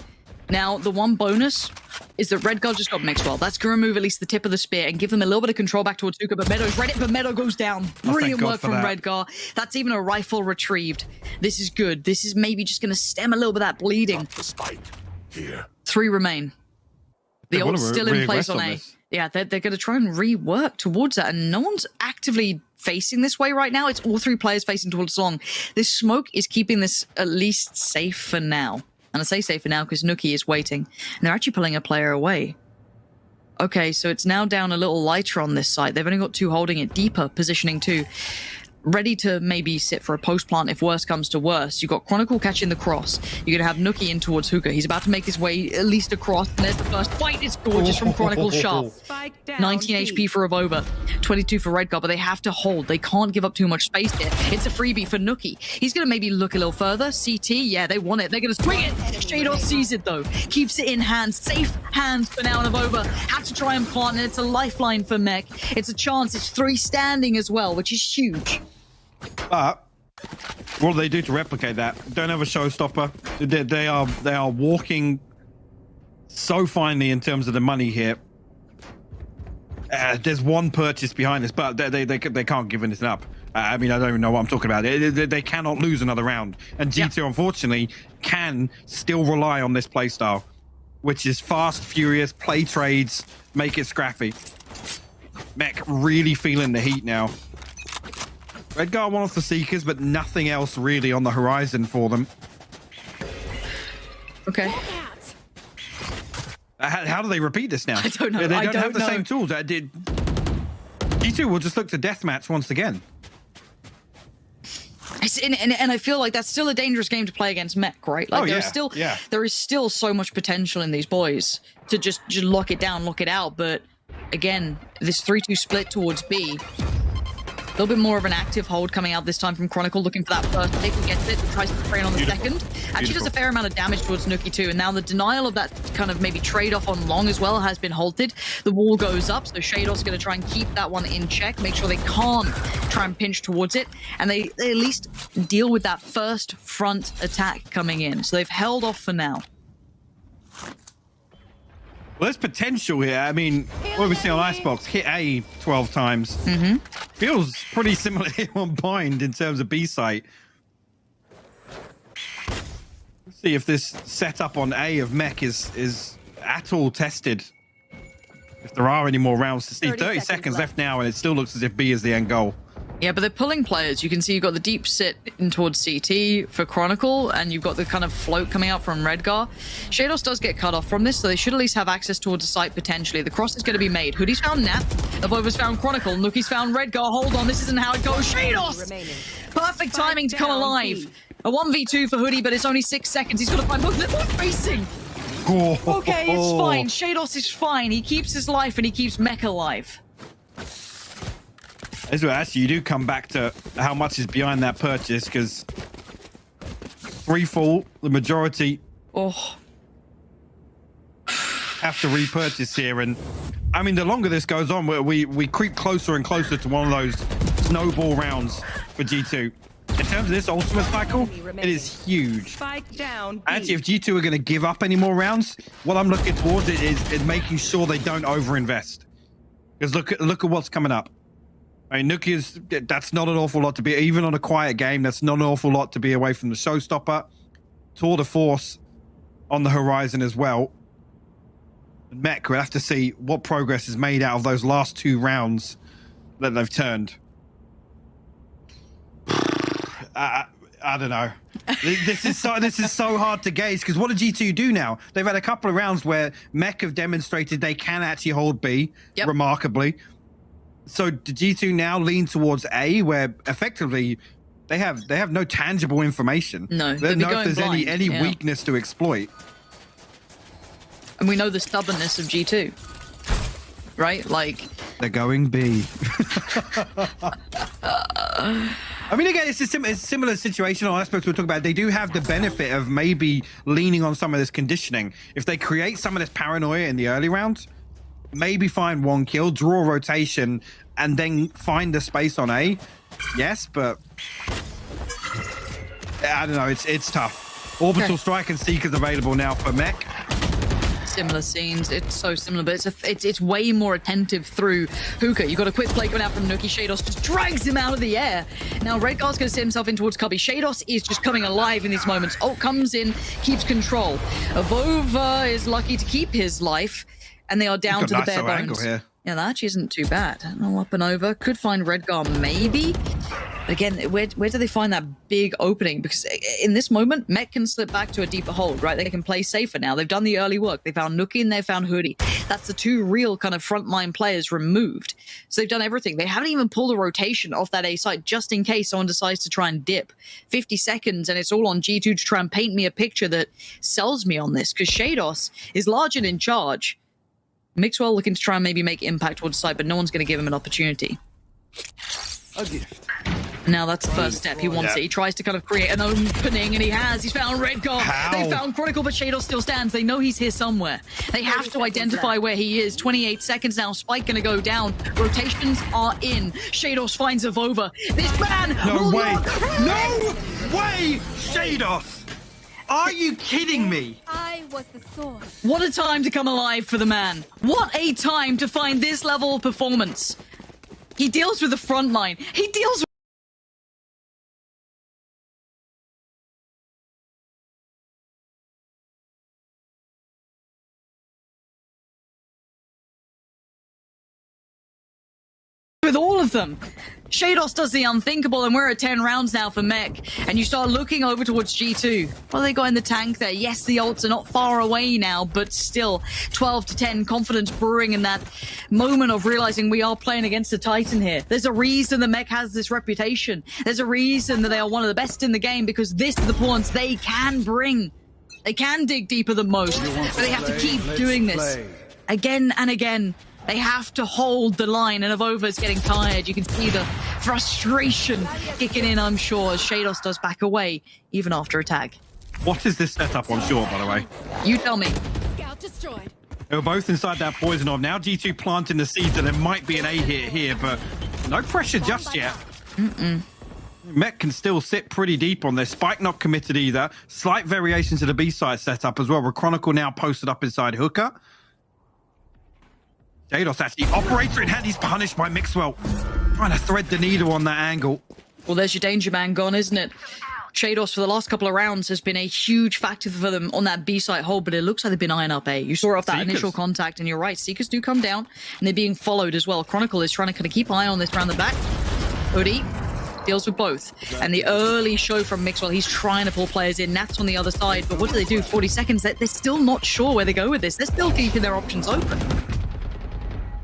Now, the one bonus is that Redguard just got mixed well. That's going to remove at least the tip of the spear and give them a little bit of control back towards Hookah, but Meadow's read it, but Meadow goes down. Brilliant work from Redguard. That's even a rifle retrieved. This is good. This is maybe just going to stem a little bit of that bleeding. Here. 3 remain. The ult's still in place on A. Yeah, they're going to try and rework towards that, and no one's actively facing this way right now. It's all 3 players facing towards Long. This smoke is keeping this at least safe for now. And I say safe for now because Nuki is waiting. And they're actually pulling a player away. Okay, so it's now down a little lighter on this side. They've only got 2 holding it deeper, positioning 2. ready to maybe sit for a post plant if worse comes to worse. You've got Chronicle catching the cross. You're going to have Nookie in towards Hookah. He's about to make his way at least across. And there's the first fight. It's gorgeous from Chronicle Sharp. Spike down 19 B. HP for Avova, 22 for Redguard, but they have to hold. They can't give up too much space here. It's a freebie for Nookie. He's going to maybe look a little further. CT, yeah, they want it. They're going to swing it. Shadow sees it, though. Keeps it in hand. Safe hands for now. And Avova has to try and plant, and it's a lifeline for Mech. It's a chance. It's 3 standing as well, which is huge. But what do they do to replicate that? Don't have a showstopper. They are walking so finely in terms of the money here. There's one purchase behind this, but they can't give anything up. I mean, I don't even know what I'm talking about. They cannot lose another round, and G2 unfortunately can still rely on this playstyle, which is fast, furious, play trades, make it scrappy. Mech really feeling the heat now. Redguard one off the Seekers, but nothing else really on the horizon for them. Okay. How do they repeat this now? I don't know. They don't I have the know. same tools. G2 will just look to deathmatch once again. And I feel like that's still a dangerous game to play against Mech, right? Like there is still so much potential in these boys to just lock it down, lock it out. But again, this 3-2 split towards B. A little bit more of an active hold coming out this time from Chronicle, looking for that first pick and gets it, tries to train on the second. Actually does a fair amount of damage towards Nookie too, and now the denial of that kind of maybe trade-off on long as well has been halted. The wall goes up, so Shadow's going to try and keep that one in check, make sure they can't try and pinch towards it, and they at least deal with that first front attack coming in. So they've held off for now. Well, there's potential here. I mean, what we see on Icebox, hit A 12 times. Feels pretty similar here on Bind in terms of B site. Let's see if this setup on A of Mech is at all tested. If there are any more rounds to see. 30 seconds left now, and it still looks as if B is the end goal. Yeah, but they're pulling players. You can see you've got the deep sit in towards CT for Chronicle, and you've got the kind of float coming out from Redgar. Shados does get cut off from this, so they should at least have access towards the site potentially. The cross is going to be made. Hoodie's found Nat. Avova's found Chronicle. Nookie's found Redgar. Hold on, this isn't how it goes. Shados! Perfect timing to come alive. A 1v2 for Hoodie, but it's only 6 seconds. He's got to find both. They're both racing. Okay, it's fine. Shados is fine. He keeps his life, and he keeps Mech alive. As well, actually, you do come back to how much is behind that purchase, because free fall, the majority have to repurchase here. And I mean, the longer this goes on, we creep closer and closer to one of those snowball rounds for G2. In terms of this ultimate cycle, it is huge. Spike down B. Actually, if G2 are going to give up any more rounds, what I'm looking towards is making sure they don't overinvest. Because look at what's coming up. I mean, Nookie that's not an awful lot to be, even on a quiet game, that's not an awful lot to be away from the showstopper. Tour de Force on the horizon as well. Mech, we'll have to see what progress is made out of those last 2 rounds that they've turned. I don't know. This is so hard to gauge, because what did G2 do now? They've had a couple of rounds where Mech have demonstrated they can actually hold B remarkably. So did G2 now lean towards A, where effectively they have no tangible information? No, they don't know if there's blind. any weakness to exploit. And we know the stubbornness of G2, right? Like they're going B. I mean, again, it's a similar situation on aspects we're talking about. They do have the benefit of maybe leaning on some of this conditioning. If they create some of this paranoia in the early rounds, maybe find 1 kill, draw a rotation, and then find the space on A. Yes, but I don't know. It's tough. Orbital Strike and Seeker's available now for Mech. Similar scenes, it's so similar, but it's way more attentive through Hookah. You got a quick play going out from Nookie. Shados just drags him out of the air. Now Redgar's going to set himself in towards Cubby. Shados is just coming alive in these moments. Ult comes in, keeps control. Avova is lucky to keep his life, and they are down to the bare bones. Here. Yeah, that actually isn't too bad. Up and over. Could find Redgar maybe. Again, where do they find that big opening? Because in this moment, Mech can slip back to a deeper hold, right? They can play safer now. They've done the early work. They found Nookie and they found Hoodie. That's the two real kind of frontline players removed. So they've done everything. They haven't even pulled a rotation off that A site just in case someone decides to try and dip. 50 seconds and it's all on G2 to try and paint me a picture that sells me on this, because Shados is large and in charge. Mixwell looking to try and maybe make impact towards the side, but no one's going to give him an opportunity. A gift. Now that's the first step. He wants it. He tries to kind of create an opening, and he has. He's found Redgar. They found Chronicle, but Shadow still stands. They know he's here somewhere. They have to identify where he is. 28 seconds now. Spike gonna go down. Rotations are in. Shadows finds Avova. This man No way. No way, Shados! Are you kidding me? I was the source. What a time to come alive for the man. What a time to find this level of performance. He deals with the front line. He deals with all of them. Shados does the unthinkable, and we're at 10 rounds now for Mech. And you start looking over towards G2. What do they got in the tank there? Yes, the ults are not far away now, but still 12 to 10, confidence brewing in that moment of realizing we are playing against a Titan here. There's a reason the Mech has this reputation. There's a reason that they are one of the best in the game, because this is the points they can bring. They can dig deeper than most, but they have to keep doing this again and again. They have to hold the line, and Avova's getting tired. You can see the frustration kicking in, I'm sure, as Shados does back away, even after a tag. What is this setup on short, by the way? You tell me. Scout destroyed. They were both inside that poison orb. Now G2 planting the seeds that there might be an A hit here, but no pressure just yet. Mech can still sit pretty deep on this. Spike not committed either. Slight variations to the B-side setup as well, with Chronicle now posted up inside Hooker. Shados actually, operator in hand, he's punished by Mixwell. Trying to thread the needle on that angle. Well, there's your danger man gone, isn't it? Shados for the last couple of rounds has been a huge factor for them on that B-site hold, but it looks like they've been eyeing up A. You saw off that initial contact, and you're right, Seekers do come down, and they're being followed as well. Chronicle is trying to kind of keep an eye on this around the back. Hoodie deals with both. And the early show from Mixwell, he's trying to pull players in. Nat's on the other side, but what do they do? 40 seconds, they're still not sure where they go with this. They're still keeping their options open.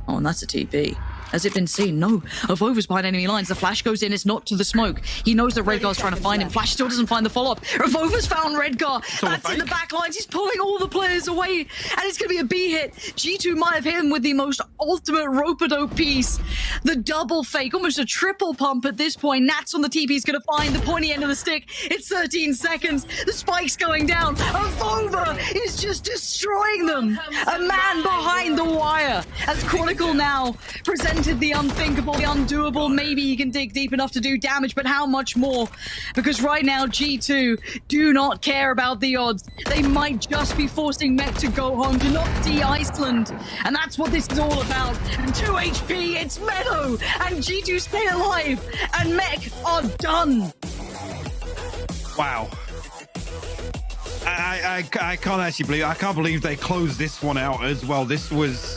Oh, and that's a TP. Has it been seen? No. Avova's behind enemy lines. The flash goes in. It's not to the smoke. He knows that Redgar's trying to find him. Flash still doesn't find the follow-up. Avova's found Redgar. That's in the back lines. He's pulling all the players away. And it's going to be a B hit. G2 might have hit him with the most ultimate rope-a-dope piece. The double fake. Almost a triple pump at this point. Nats on the TP is going to find the pointy end of the stick. It's 13 seconds. The spike's going down. Avova is just destroying them. A man behind the wire. As Chronicle now presents the unthinkable, the undoable. Maybe he can dig deep enough to do damage, but how much more? Because right now, G2 do not care about the odds. They might just be forcing Mech to go home, to not see Iceland. And that's what this is all about. And 2 HP, it's Meadow, and G2 stay alive, and Mech are done. Wow. I can't actually believe, I can't believe they closed this one out as well. This was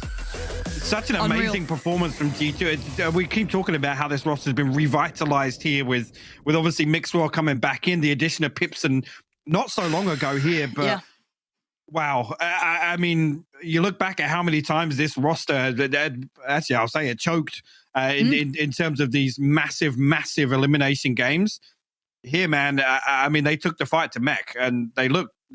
such an amazing performance from G2. We keep talking about how this roster has been revitalized here with obviously Mixwell coming back in, the addition of Pipson not so long ago here, but wow. I mean, you look back at how many times this roster, actually I'll say it choked in terms of these massive elimination games. Here, man, I mean, they took the fight to Mech, and they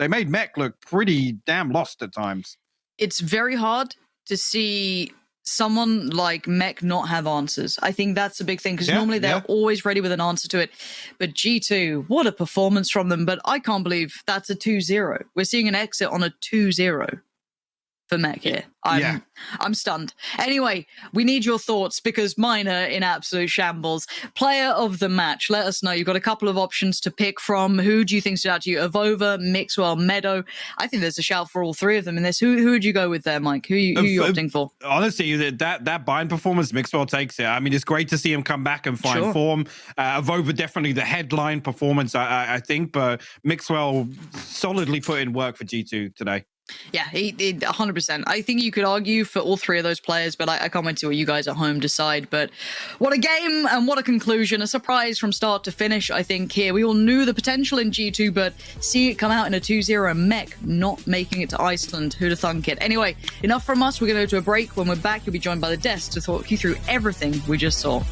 made Mech look pretty damn lost at times. It's very hard to see someone like Mech not have answers. I think that's a big thing, because normally they're always ready with an answer to it. But G2, what a performance from them. But I can't believe that's a 2-0. We're seeing an exit on a 2-0 for Mech here. I'm stunned. Anyway, we need your thoughts, because mine are in absolute shambles. Player of the match, let us know. You've got a couple of options to pick from. Who do you think stood out to you? Avova, Mixwell, Meadow. I think there's a shout for all three of them in this. Who would you go with there, Mike? Who are you opting for? Honestly, that bind performance, Mixwell takes it. I mean, it's great to see him come back and find form. Avova definitely the headline performance, I think, but Mixwell solidly put in work for G2 today. Yeah, 100%. I think you could argue for all three of those players, but I can't wait to see what you guys at home decide. But what a game and what a conclusion. A surprise from start to finish, I think, here. We all knew the potential in G2, but see it come out in a 2-0 and Mech not making it to Iceland. Who'd have thunk it? Anyway, enough from us. We're going to go to a break. When we're back, you'll be joined by the desk to talk you through everything we just saw.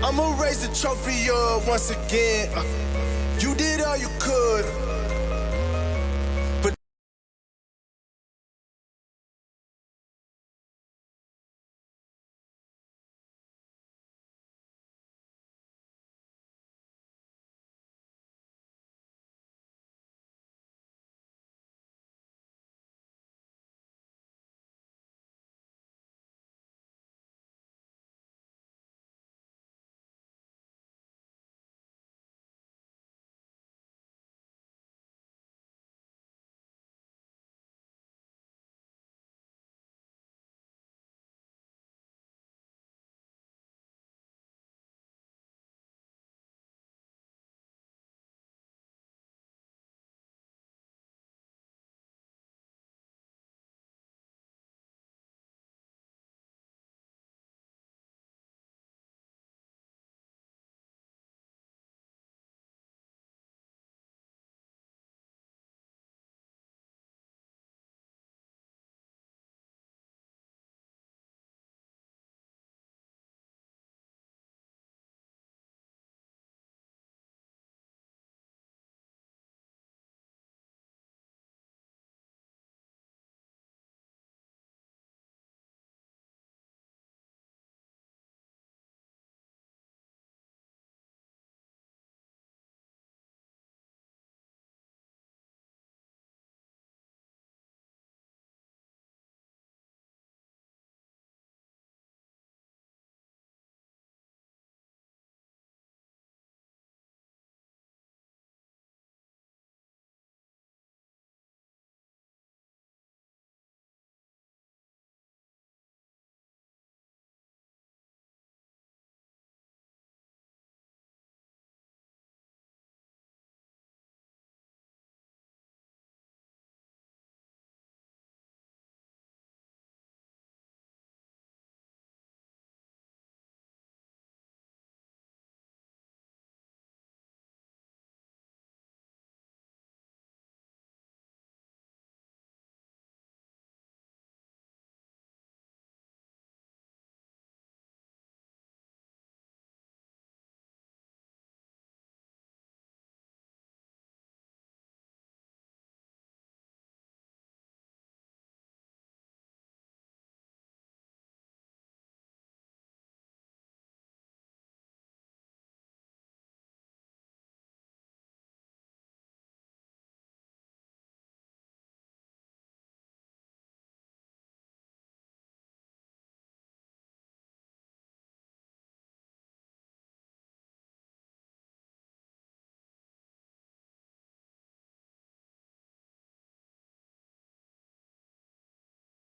I'ma raise the trophy up once again. You did all you could. But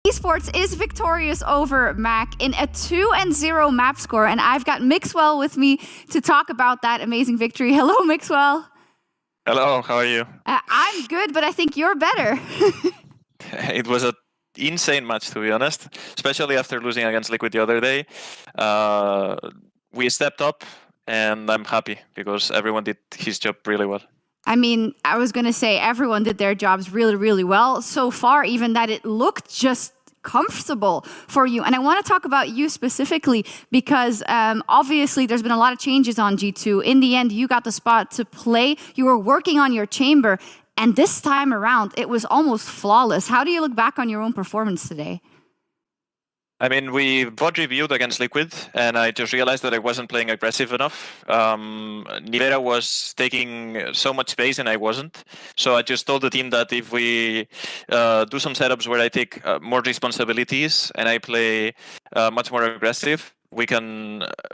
Esports is victorious over MAC in a 2-0 map score, and I've got Mixwell with me to talk about that amazing victory. Hello, Mixwell. Hello, how are you? I'm good, but I think you're better. It was an insane match, to be honest, especially after losing against Liquid the other day. We stepped up, and I'm happy because everyone did his job really well. I mean, I was going to say everyone did their jobs really, really well. So far, even that it looked just comfortable for you. And I want to talk about you specifically because obviously there's been a lot of changes on G2. In the end, you got the spot to play. You were working on your chamber. And this time around, it was almost flawless. How do you look back on your own performance today? I mean, we VOD reviewed against Liquid, and I just realized that I wasn't playing aggressive enough. Nivera was taking so much space, and I wasn't. So I just told the team that if we do some setups where I take more responsibilities and I play much more aggressive, we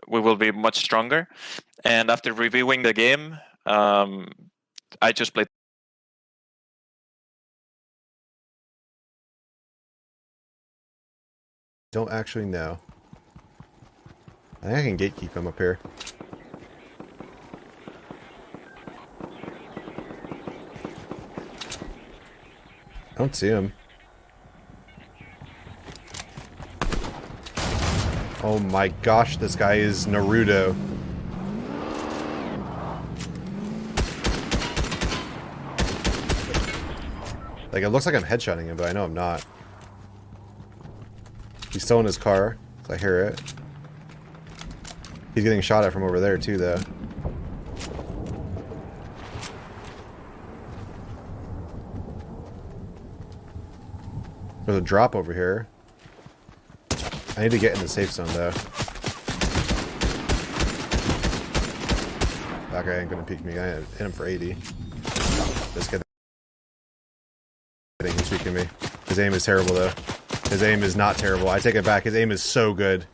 will be much stronger. And after reviewing the game, I just played don't actually know. I think I can gatekeep him up here. I don't see him. Oh my gosh, this guy is Naruto. Like, it looks like I'm headshotting him, but I know I'm not. He's still in his car. I hear it. He's getting shot at from over there, too, though. There's a drop over here. I need to get in the safe zone, though. That guy ain't gonna peek me. I hit him for 80. This kid. He's peeking me. His aim is terrible, though. His aim is not terrible. I take it back. His aim is so good.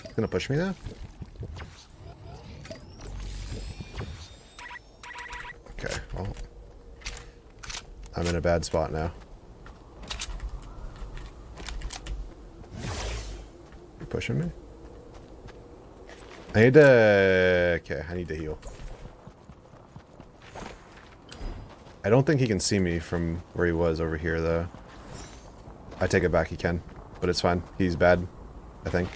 He's gonna push me, though? Okay, well. I'm in a bad spot now. You pushing me? I need to... Okay, I need to heal. I don't think he can see me from where he was over here, though. I take it back, he can. But it's fine. He's bad, I think.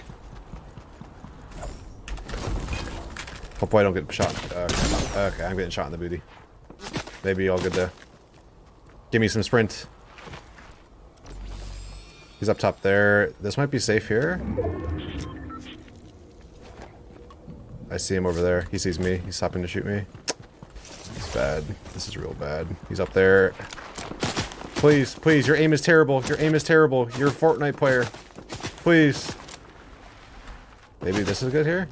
Hopefully I don't get shot. Okay, I'm getting shot in the booty. Maybe all good there. Give me some sprint. He's up top there. This might be safe here. I see him over there. He sees me. He's stopping to shoot me. It's bad. This is real bad. He's up there. Please, please, your aim is terrible. Your aim is terrible. You're a Fortnite player. Please. Maybe this is good here?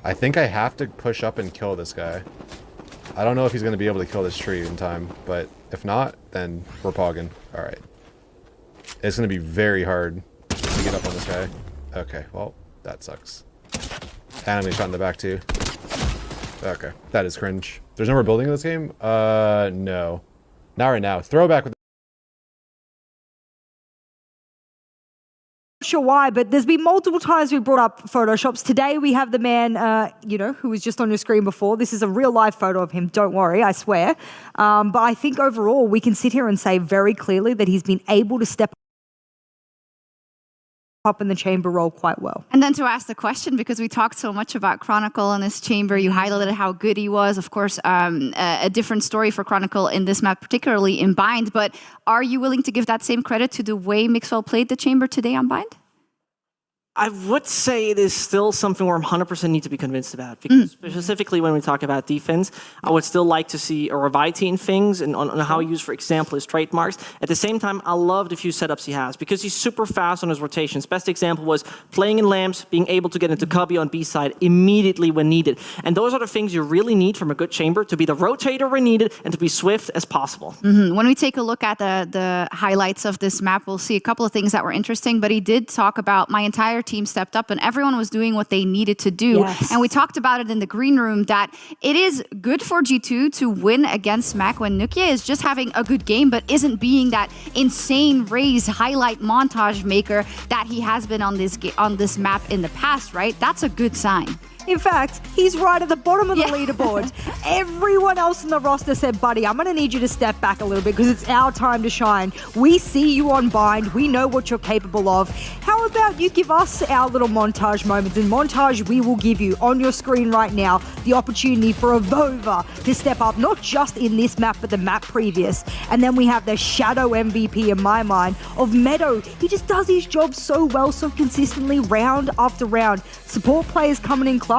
I think I have to push up and kill this guy. I don't know if he's going to be able to kill this tree in time, but if not, then we're pogging. Alright. It's going to be very hard to get up on this guy. Okay, well, that sucks. And I'm getting shot in the back, too. Okay, that is cringe. There's no more building in this game? No. Not right now. Throwback with... Not sure why, but there's been multiple times we brought up photoshops. Today we have the man, you know, who was just on your screen before. This is a real life photo of him. Don't worry, I swear. But I think overall we can sit here and say very clearly that he's been able to step up in the chamber role quite well. And then to ask the question, because we talked so much about Chronicle in this chamber, you highlighted how good he was. Of course, a different story for Chronicle in this map, particularly in Bind. But are you willing to give that same credit to the way Mixwell played the chamber today on Bind? I would say it is still something where I'm 100% need to be convinced about. Because specifically when we talk about defense, I would still like to see a Revite in things and on how he used, for example, his trademarks. At the same time, I love the few setups he has because he's super fast on his rotations. Best example was playing in lamps, being able to get into cubby on B side immediately when needed. And those are the things you really need from a good chamber, to be the rotator when needed and to be swift as possible. When we take a look at the highlights of this map, we'll see a couple of things that were interesting, but he did talk about my entire team stepped up and everyone was doing what they needed to do. Yes. And we talked about it in the green room that it is good for G2 to win against Mac when Nukia is just having a good game but isn't being that insane raise highlight montage maker that he has been on this map in the past, right? That's a good sign. In fact, he's right at the bottom of the leaderboard. Everyone else in the roster said, buddy, I'm going to need you to step back a little bit because it's our time to shine. We see you on Bind. We know what you're capable of. How about you give us our little montage moments? In montage, we will give you on your screen right now the opportunity for a Vova to step up, not just in this map, but the map previous. And then we have the shadow MVP in my mind of Meadow. He just does his job so well, so consistently, round after round. Support players coming in clutch.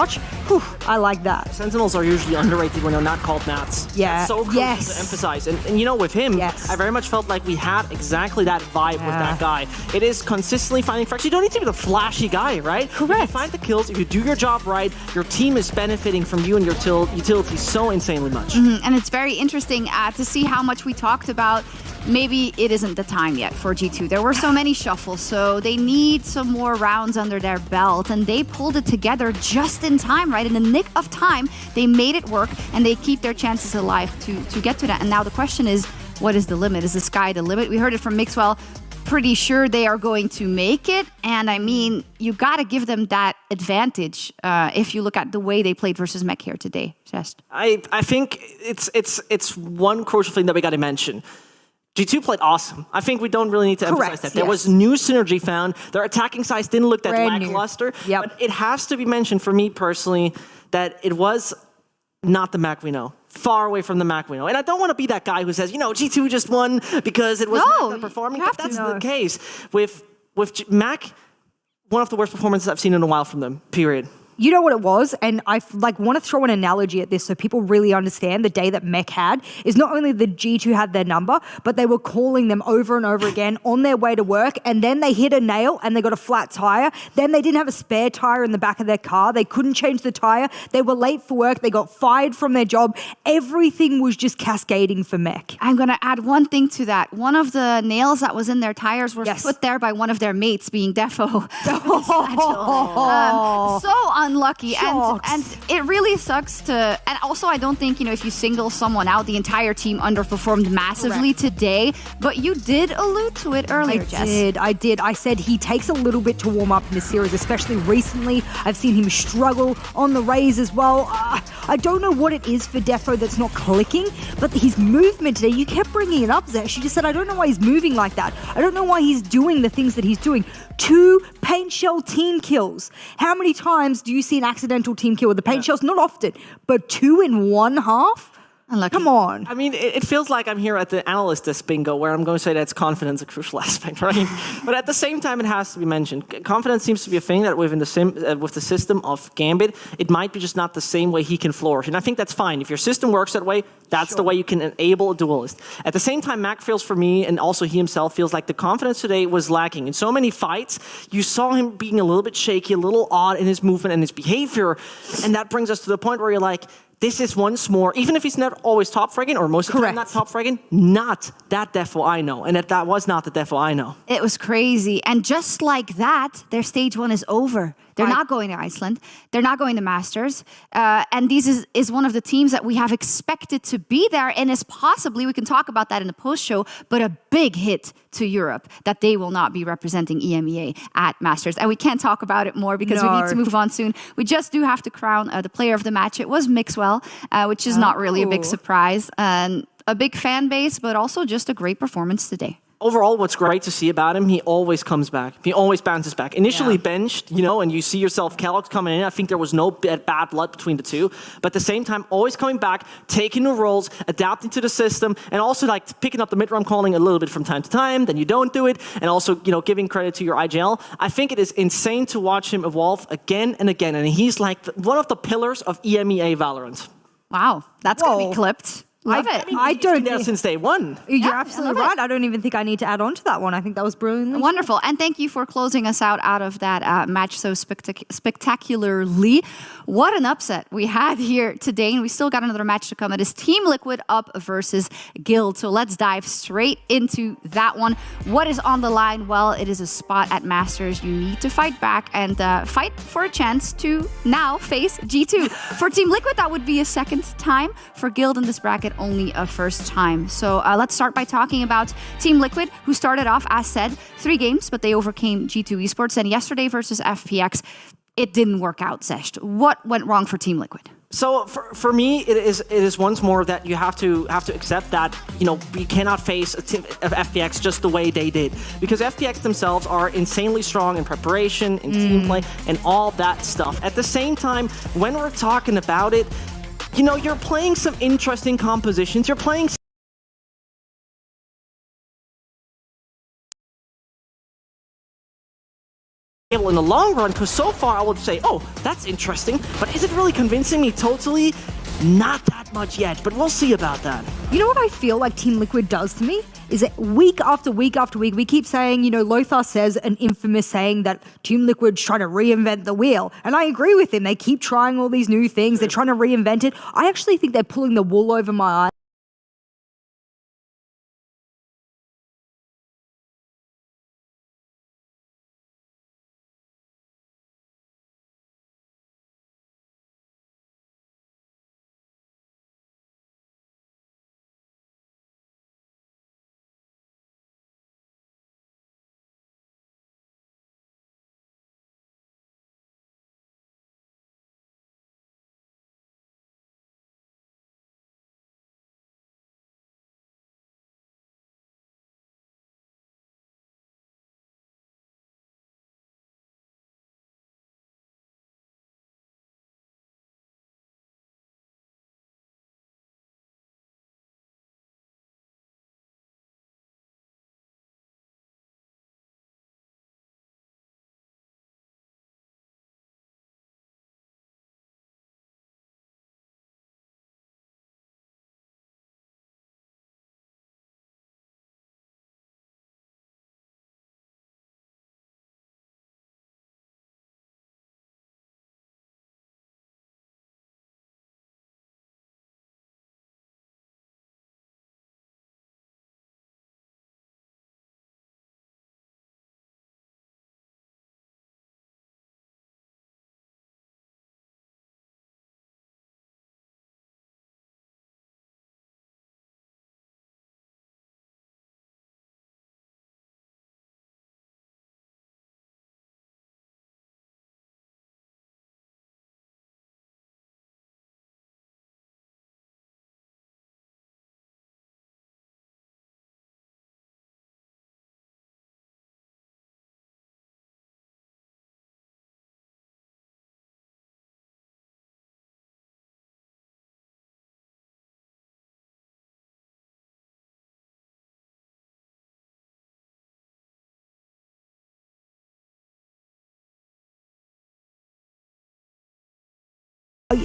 Whew, I like that. Sentinels are usually underrated when they're not called mats. Yeah. That's so crucial to emphasize. And you know, with him, I very much felt like we had exactly that vibe with that guy. It is consistently finding fracks. You don't need to be the flashy guy, right? Correct. If you find the kills, if you do your job right, your team is benefiting from you and your utility so insanely much. And it's very interesting to see how much we talked about. Maybe it isn't the time yet for G2. There were so many shuffles, so they need some more rounds under their belt, and they pulled it together just in time, right? In the nick of time, they made it work, and they keep their chances alive to get to that. And now the question is, what is the limit? Is the sky the limit? We heard it from Mixwell. Pretty sure they are going to make it. And I mean, you got to give them that advantage if you look at the way they played versus Mech here today. Just. I think it's one crucial thing that we got to mention. G2 played awesome. I think we don't really need to emphasize that. There was new synergy found. Their attacking sides didn't look that lackluster. But it has to be mentioned for me personally that it was not the Mac we know. Far away from the Mac we know. And I don't want to be that guy who says, G2 just won because it was Mac performing. But that's the case. With Mac, one of the worst performances I've seen in a while from them, period. You know what it was? And I want to throw an analogy at this so people really understand the day that Mech had is not only the G2 had their number, but they were calling them over and over again on their way to work. And then they hit a nail and they got a flat tire. Then they didn't have a spare tire in the back of their car. They couldn't change the tire. They were late for work. They got fired from their job. Everything was just cascading for Mech. I'm going to add one thing to that. One of the nails that was in their tires was put there by one of their mates being Defo. So unlucky, and it really sucks to. And also, I don't think if you single someone out, the entire team underperformed massively today. But you did allude to it earlier, Jess. I did. I said he takes a little bit to warm up in the series, especially recently. I've seen him struggle on the Rays as well. I don't know what it is for Defo that's not clicking, but his movement today, you kept bringing it up, Zesh. She just said, I don't know why he's moving like that. I don't know why he's doing the things that he's doing. 2 paint shell team kills. How many times do you see an accidental team kill with the paint shells? Not often, but 2 in 1 half? Unlucky. Come on. I mean, it feels like I'm here at the analyst desk bingo where I'm going to say that confidence a crucial aspect, right? But at the same time, it has to be mentioned. Confidence seems to be a thing that within with the system of Gambit, it might be just not the same way he can flourish. And I think that's fine. If your system works that way, that's the way you can enable a duelist. At the same time, Mac feels for me, and also he himself feels like the confidence today was lacking. In so many fights, you saw him being a little bit shaky, a little odd in his movement and his behavior. And that brings us to the point where you're like, this is once more, even if he's not always top fragging, or most of the time not top fragging, not that Defo I know. And that was not the Defo I know. It was crazy. And just like that, their stage 1 is over. They're not going to Iceland. They're not going to Masters. And this is one of the teams that we have expected to be there and is possibly, we can talk about that in the post-show, but a big hit to Europe that they will not be representing EMEA at Masters. And we can't talk about it more because we need to move on soon. We just do have to crown the player of the match. It was Mixwell, which is not really a big surprise. And a big fan base, but also just a great performance today. Overall, what's great to see about him, he always comes back. He always bounces back. Initially benched, and you see yourself, Kellogg's coming in. I think there was no bad blood between the two. But at the same time, always coming back, taking new roles, adapting to the system, and also like picking up the mid-run calling a little bit from time to time. Then you don't do it. And also, giving credit to your IGL. I think it is insane to watch him evolve again and again. And he's like one of the pillars of EMEA Valorant. Wow, that's going to be clipped. Love it. I don't know since day one. You're absolutely right. I don't even think I need to add on to that one. I think that was brilliant. Wonderful. And thank you for closing us out of that match so spectacularly. What an upset we had here today. And we still got another match to come. It is Team Liquid up versus Guild. So let's dive straight into that one. What is on the line? Well, it is a spot at Masters. You need to fight back and fight for a chance to now face G2. For Team Liquid, that would be a second time. For Guild in this bracket, only a first time. So let's start by talking about Team Liquid, who started off, as said, 3 games, but they overcame G2 Esports. And yesterday versus FPX, it didn't work out, Sesh. What went wrong for Team Liquid? So for me, it is once more that you have to accept that we cannot face a team of FPX just the way they did, because FPX themselves are insanely strong in preparation, in team play, and all that stuff. At the same time, when we're talking about it, you're playing some interesting compositions. You're playing in the long run, because so far I would say, oh, that's interesting, but is it really convincing me totally? Not that much yet, but we'll see about that. You know what I feel like Team Liquid does to me? Is that week after week after week, we keep saying, Lothar says an infamous saying that Team Liquid's trying to reinvent the wheel. And I agree with him. They keep trying all these new things. They're trying to reinvent it. I actually think they're pulling the wool over my eyes.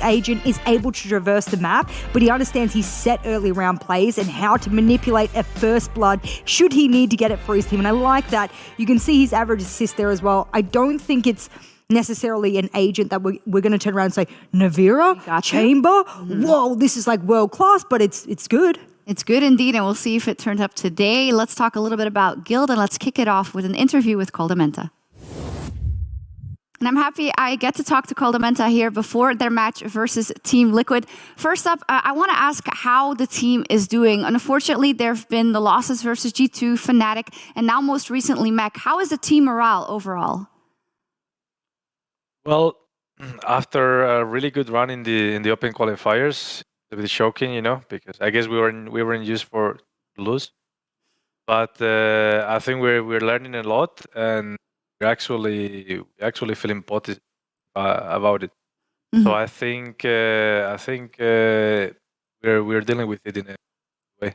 agent is able to traverse the map, but he understands his set early round plays and how to manipulate a first blood should he need to get it for his team. And I like that. You can see his average assist there as well. I don't think it's necessarily an agent that we're going to turn around and say, Navira, Chamber, whoa, this is like world class, but it's good. It's good indeed, and we'll see if it turns up today. Let's talk a little bit about Guild, and let's kick it off with an interview with Coldamenta. And I'm happy I get to talk to Coldamenta here before their match versus Team Liquid. First up, I want to ask how the team is doing. Unfortunately, there have been the losses versus G2, Fnatic, and now most recently Mech. How is the team morale overall? Well, after a really good run in the open qualifiers, a bit shocking, you know, because I guess we were in use for lose, but I think we're learning a lot, and we're actually feeling positive about it. Mm-hmm. So I think we're dealing with it in a way.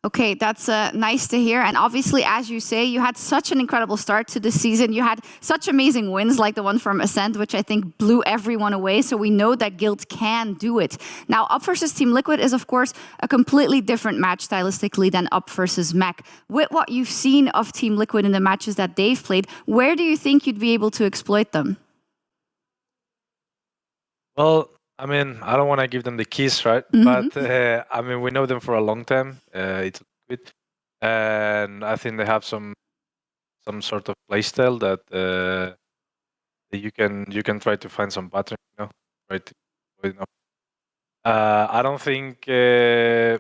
Okay, that's nice to hear. And obviously, as you say, you had such an incredible start to the season. You had such amazing wins like the one from Ascent, which I think blew everyone away. So we know that Guild can do it. Now, Up versus Team Liquid is, of course, a completely different match stylistically than Up versus Mech. With what you've seen of Team Liquid in the matches that they've played, where do you think you'd be able to exploit them? Well, I mean, I don't want to give them the keys, right? Mm-hmm. But I mean, we know them for a long time. It's good, and I think they have some sort of playstyle that you can try to find some pattern, you know, right? I don't think. I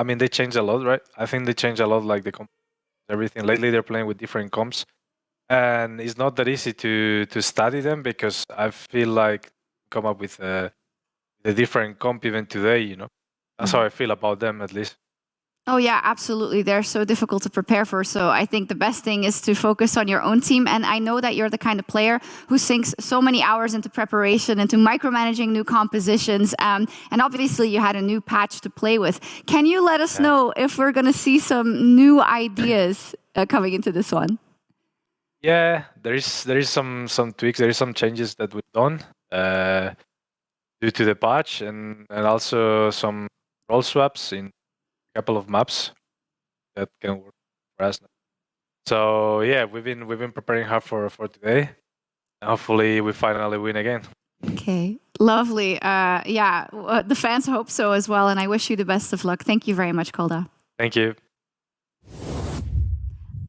mean, they changed a lot, right? I think they changed a lot, like everything. Lately, they're playing with different comps. And it's not that easy to study them, because I feel like come up with a different comp even today, you know. That's how I feel about them, at least. Oh yeah, absolutely. They're so difficult to prepare for. So I think the best thing is to focus on your own team. And I know that you're the kind of player who sinks so many hours into preparation, into micromanaging new compositions. And obviously you had a new patch to play with. Can you let us know if we're going to see some new ideas coming into this one? Yeah, there is some tweaks. There is some changes that we've done due to the patch, and also some role swaps in a couple of maps that can work for us now. So yeah, we've been preparing hard for today, and hopefully we finally win again. Okay, lovely. The fans hope so as well, and I wish you the best of luck. Thank you very much, Kolda. Thank you.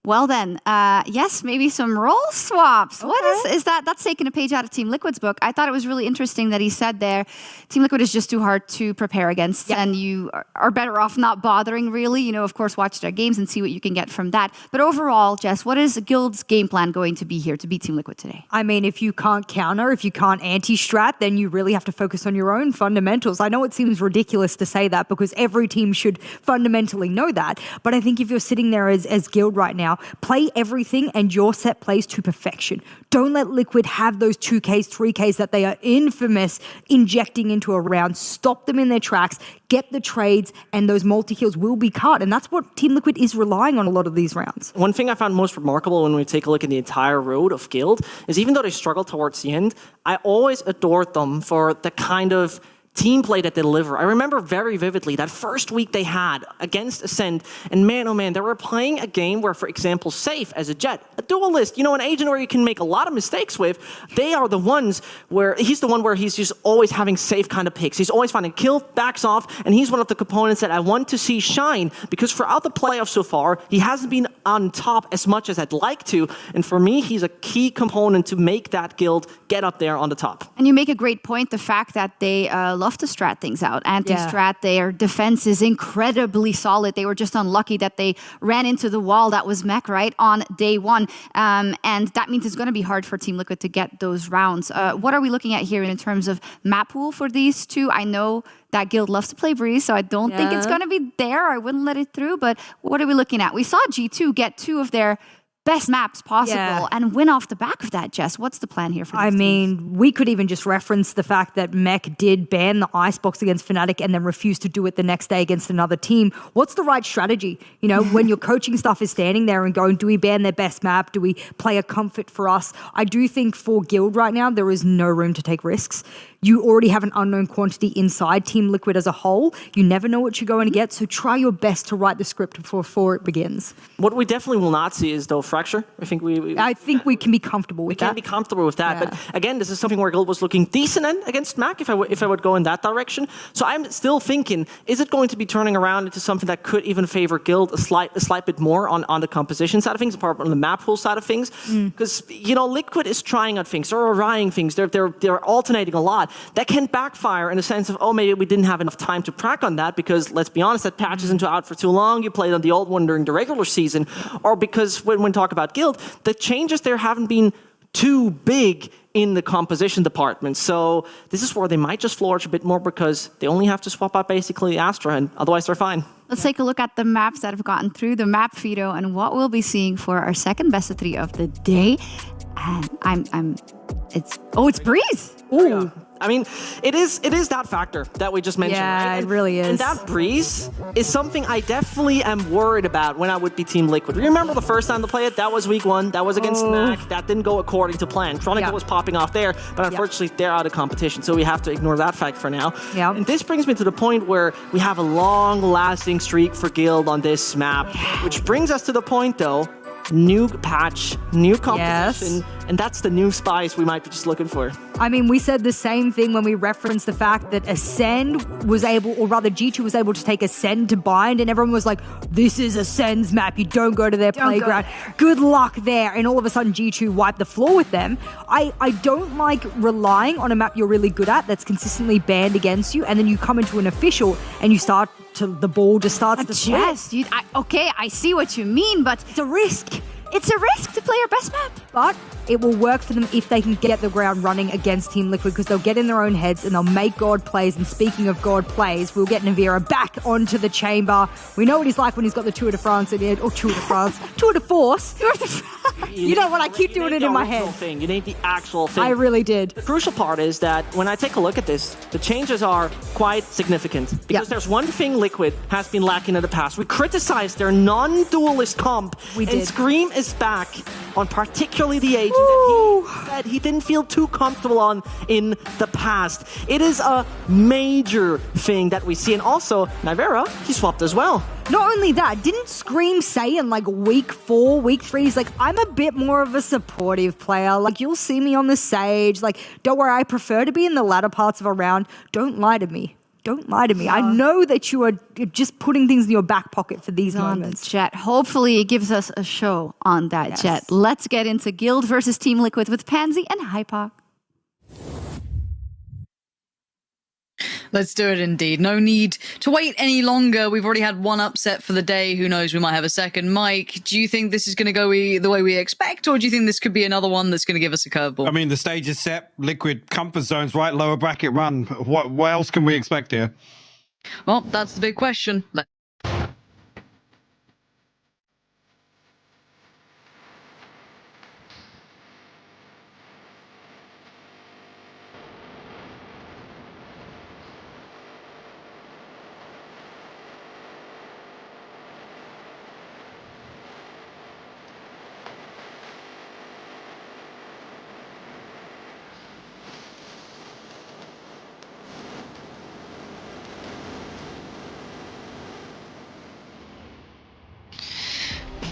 Well then, yes, maybe some role swaps. Okay. What is that? That's taking a page out of Team Liquid's book. I thought it was really interesting that he said there, Team Liquid is just too hard to prepare against, and you are better off not bothering, really. You know, of course, watch their games and see what you can get from that. But overall, Jess, what is Guild's game plan going to be here to beat Team Liquid today? I mean, if you can't counter, if you can't anti-strat, then you really have to focus on your own fundamentals. I know it seems ridiculous to say that, because every team should fundamentally know that. But I think if you're sitting there as Guild right now, play everything and your set plays to perfection. Don't let Liquid have those 2Ks, 3Ks that they are infamous injecting into a round. Stop them in their tracks, get the trades, and those multi-kills will be cut. And that's what Team Liquid is relying on a lot of these rounds. One thing I found most remarkable when we take a look at the entire road of Guild is, even though they struggled towards the end, I always adored them for the kind of team play that they deliver. I remember very vividly that first week they had against Ascent, and man, oh man, they were playing a game where, for example, Safe as a Jet, a duelist, you know, an agent where you can make a lot of mistakes with, they are the ones where, he's the one where he's just always having Safe kind of picks. He's always finding kill, backs off, and he's one of the components that I want to see shine, because throughout the playoffs so far, he hasn't been on top as much as I'd like to, and for me, he's a key component to make that Guild get up there on the top. And you make a great point, the fact that they love to strat things out. Anti-strat, their defense is incredibly solid. They were just unlucky that they ran into the wall that was Mech, right, on day one. And that means it's going to be hard for Team Liquid to get those rounds. What are we looking at here in terms of map pool for these two? I know that Guild loves to play Breeze, so I don't think it's going to be there. I wouldn't let it through, but what are we looking at? We saw G2 get 2 of their best maps possible and win off the back of that, Jess. What's the plan here for these teams? We could even just reference the fact that Mech did ban the Icebox against Fnatic and then refused to do it the next day against another team. What's the right strategy? You know, when your coaching staff is standing there and going, do we ban their best map? Do we play a comfort for us? I do think for Guild right now, there is no room to take risks. You already have an unknown quantity inside Team Liquid as a whole. You never know what you're going to get, so try your best to write the script before it begins. What we definitely will not see is, though, fracture. I think we can be comfortable with that. We can be comfortable with that, but again, this is something where Guild was looking decent in against Mac, if I would go in that direction. So I'm still thinking, is it going to be turning around into something that could even favor Guild a slight bit more on the composition side of things, apart from the map pool side of things? Because, you know, Liquid is trying out things, they're trying things, they're alternating a lot. That can backfire in the sense of, oh, maybe we didn't have enough time to prac on that because, let's be honest, that patch isn't out for too long. You played on the old one during the regular season. Or because when we talk about Guild, the changes there haven't been too big in the composition department. So this is where they might just flourish a bit more because they only have to swap out basically Astra, and otherwise they're fine. Let's take a look at the maps that have gotten through the map Fido and what we'll be seeing for our second best of 3 of the day. And it's Breeze. Ooh. I mean, it is that factor that we just mentioned. Yeah, right? it really is. And that Breeze is something I definitely am worried about when I would be Team Liquid. Remember the first time to play it? That was week 1. That was against Mac. That didn't go according to plan. Chronicle was popping off there, but unfortunately they're out of competition, so we have to ignore that fact for now. And this brings me to the point where we have a long-lasting streak for Guild on this map, which brings us to the point, though, new patch, new composition, and that's the new spice we might be just looking for. I mean, we said the same thing when we referenced the fact that Ascend was able, or rather G2 was able to take Ascend to bind, and everyone was like, this is Ascend's map, you don't go to their playground. Good luck there. And all of a sudden G2 wiped the floor with them. I don't like relying on a map you're really good at that's consistently banned against you, and then you come into an official and you start to, the ball just starts to swing. Okay, I see what you mean, but it's a risk. It's a risk to play your best map. But it will work for them if they can get the ground running against Team Liquid, because they'll get in their own heads and they'll make God plays. And speaking of God plays, we'll get Navira back onto the chamber. We know what he's like when he's got the Tour de France in it, or Tour de France, Tour de Force. You know what? I keep doing it in my head. You need the actual thing. I really did. The crucial part is that when I take a look at this, the changes are quite significant. Because there's one thing Liquid has been lacking in the past. We criticized their non-duelist comp. And Scream is back on particularly the agent that he said he didn't feel too comfortable on in the past. It is a major thing that we see. And also, Nivera, he swapped as well. Not only that, didn't Scream say in like week 4, week 3, he's like, I'm a bit more of a supportive player. Like, you'll see me on the Sage. Like, don't worry, I prefer to be in the latter parts of a round. Don't lie to me. Don't lie to me. I know that you are just putting things in your back pocket for these moments. Jet. Hopefully it gives us a show on that, Jet. Let's get into Guild versus Team Liquid with Pansy and Hypoc. Let's do it indeed. No need to wait any longer. We've already had one upset for the day. Who knows, we might have a second. Mike, do you think this is going to go the way we expect, or do you think this could be another one that's going to give us a curveball? I mean, the stage is set. Liquid comfort zones, right? Lower bracket run. What else can we expect here? Well, that's the big question.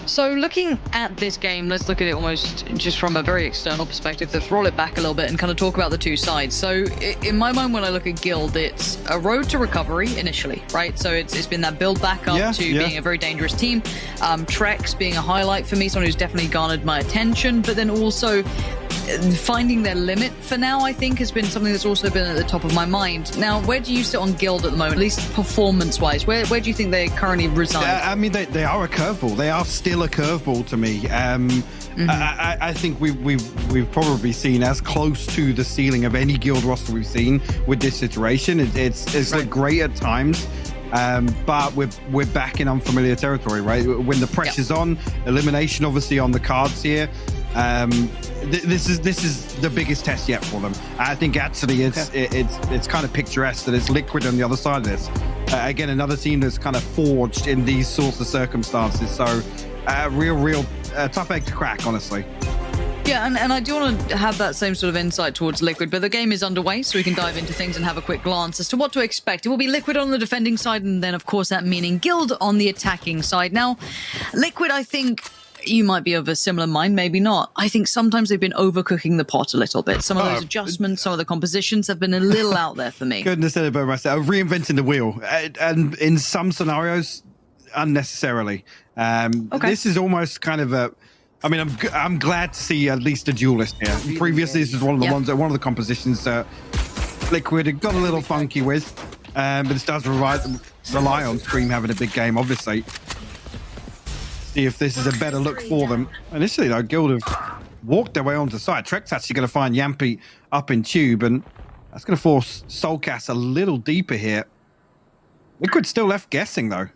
So looking at this game, let's look at it almost just from a very external perspective. Let's roll it back a little bit and kind of talk about the two sides. So in my mind, when I look at Guild, it's a road to recovery initially, right? So it's been that build back up to being a very dangerous team. Trex being a highlight for me, someone who's definitely garnered my attention, but then also finding their limit for now, I think, has been something that's also been at the top of my mind. Now, where do you sit on Guild at the moment, at least performance-wise? Where do you think they currently reside? I mean, they are a curveball. They are still a curveball to me. I think we've probably seen as close to the ceiling of any Guild roster we've seen with this situation. It's looked great at times. but we're back in unfamiliar territory, right? When the pressure's on, elimination obviously on the cards here. This is the biggest test yet for them. I think actually it's kind of picturesque that it's Liquid on the other side of this. Again, another team that's kind of forged in these sorts of circumstances. So real tough egg to crack, honestly. Yeah, and I do want to have that same sort of insight towards Liquid, but the game is underway, so we can dive into things and have a quick glance as to what to expect. It will be Liquid on the defending side, and then, of course, that meaning Guild on the attacking side. Now, Liquid, I think you might be of a similar mind, maybe not. I think sometimes they've been overcooking the pot a little bit. Some of those adjustments, some of the compositions have been a little out there for me. Couldn't have said it better myself. Reinventing the wheel, and in some scenarios, unnecessarily. This is almost kind of a... I mean, I'm glad to see at least a duelist here. Previously, this was one of the ones, one of the compositions that Liquid had got a little funky with, but this does rely on Scream having a big game, obviously. See if this is a better look for them. Initially, though, Guild have walked their way onto the side. Trek's actually going to find Yampi up in Tube, and that's going to force Soulcast a little deeper here. Liquid still left guessing, though.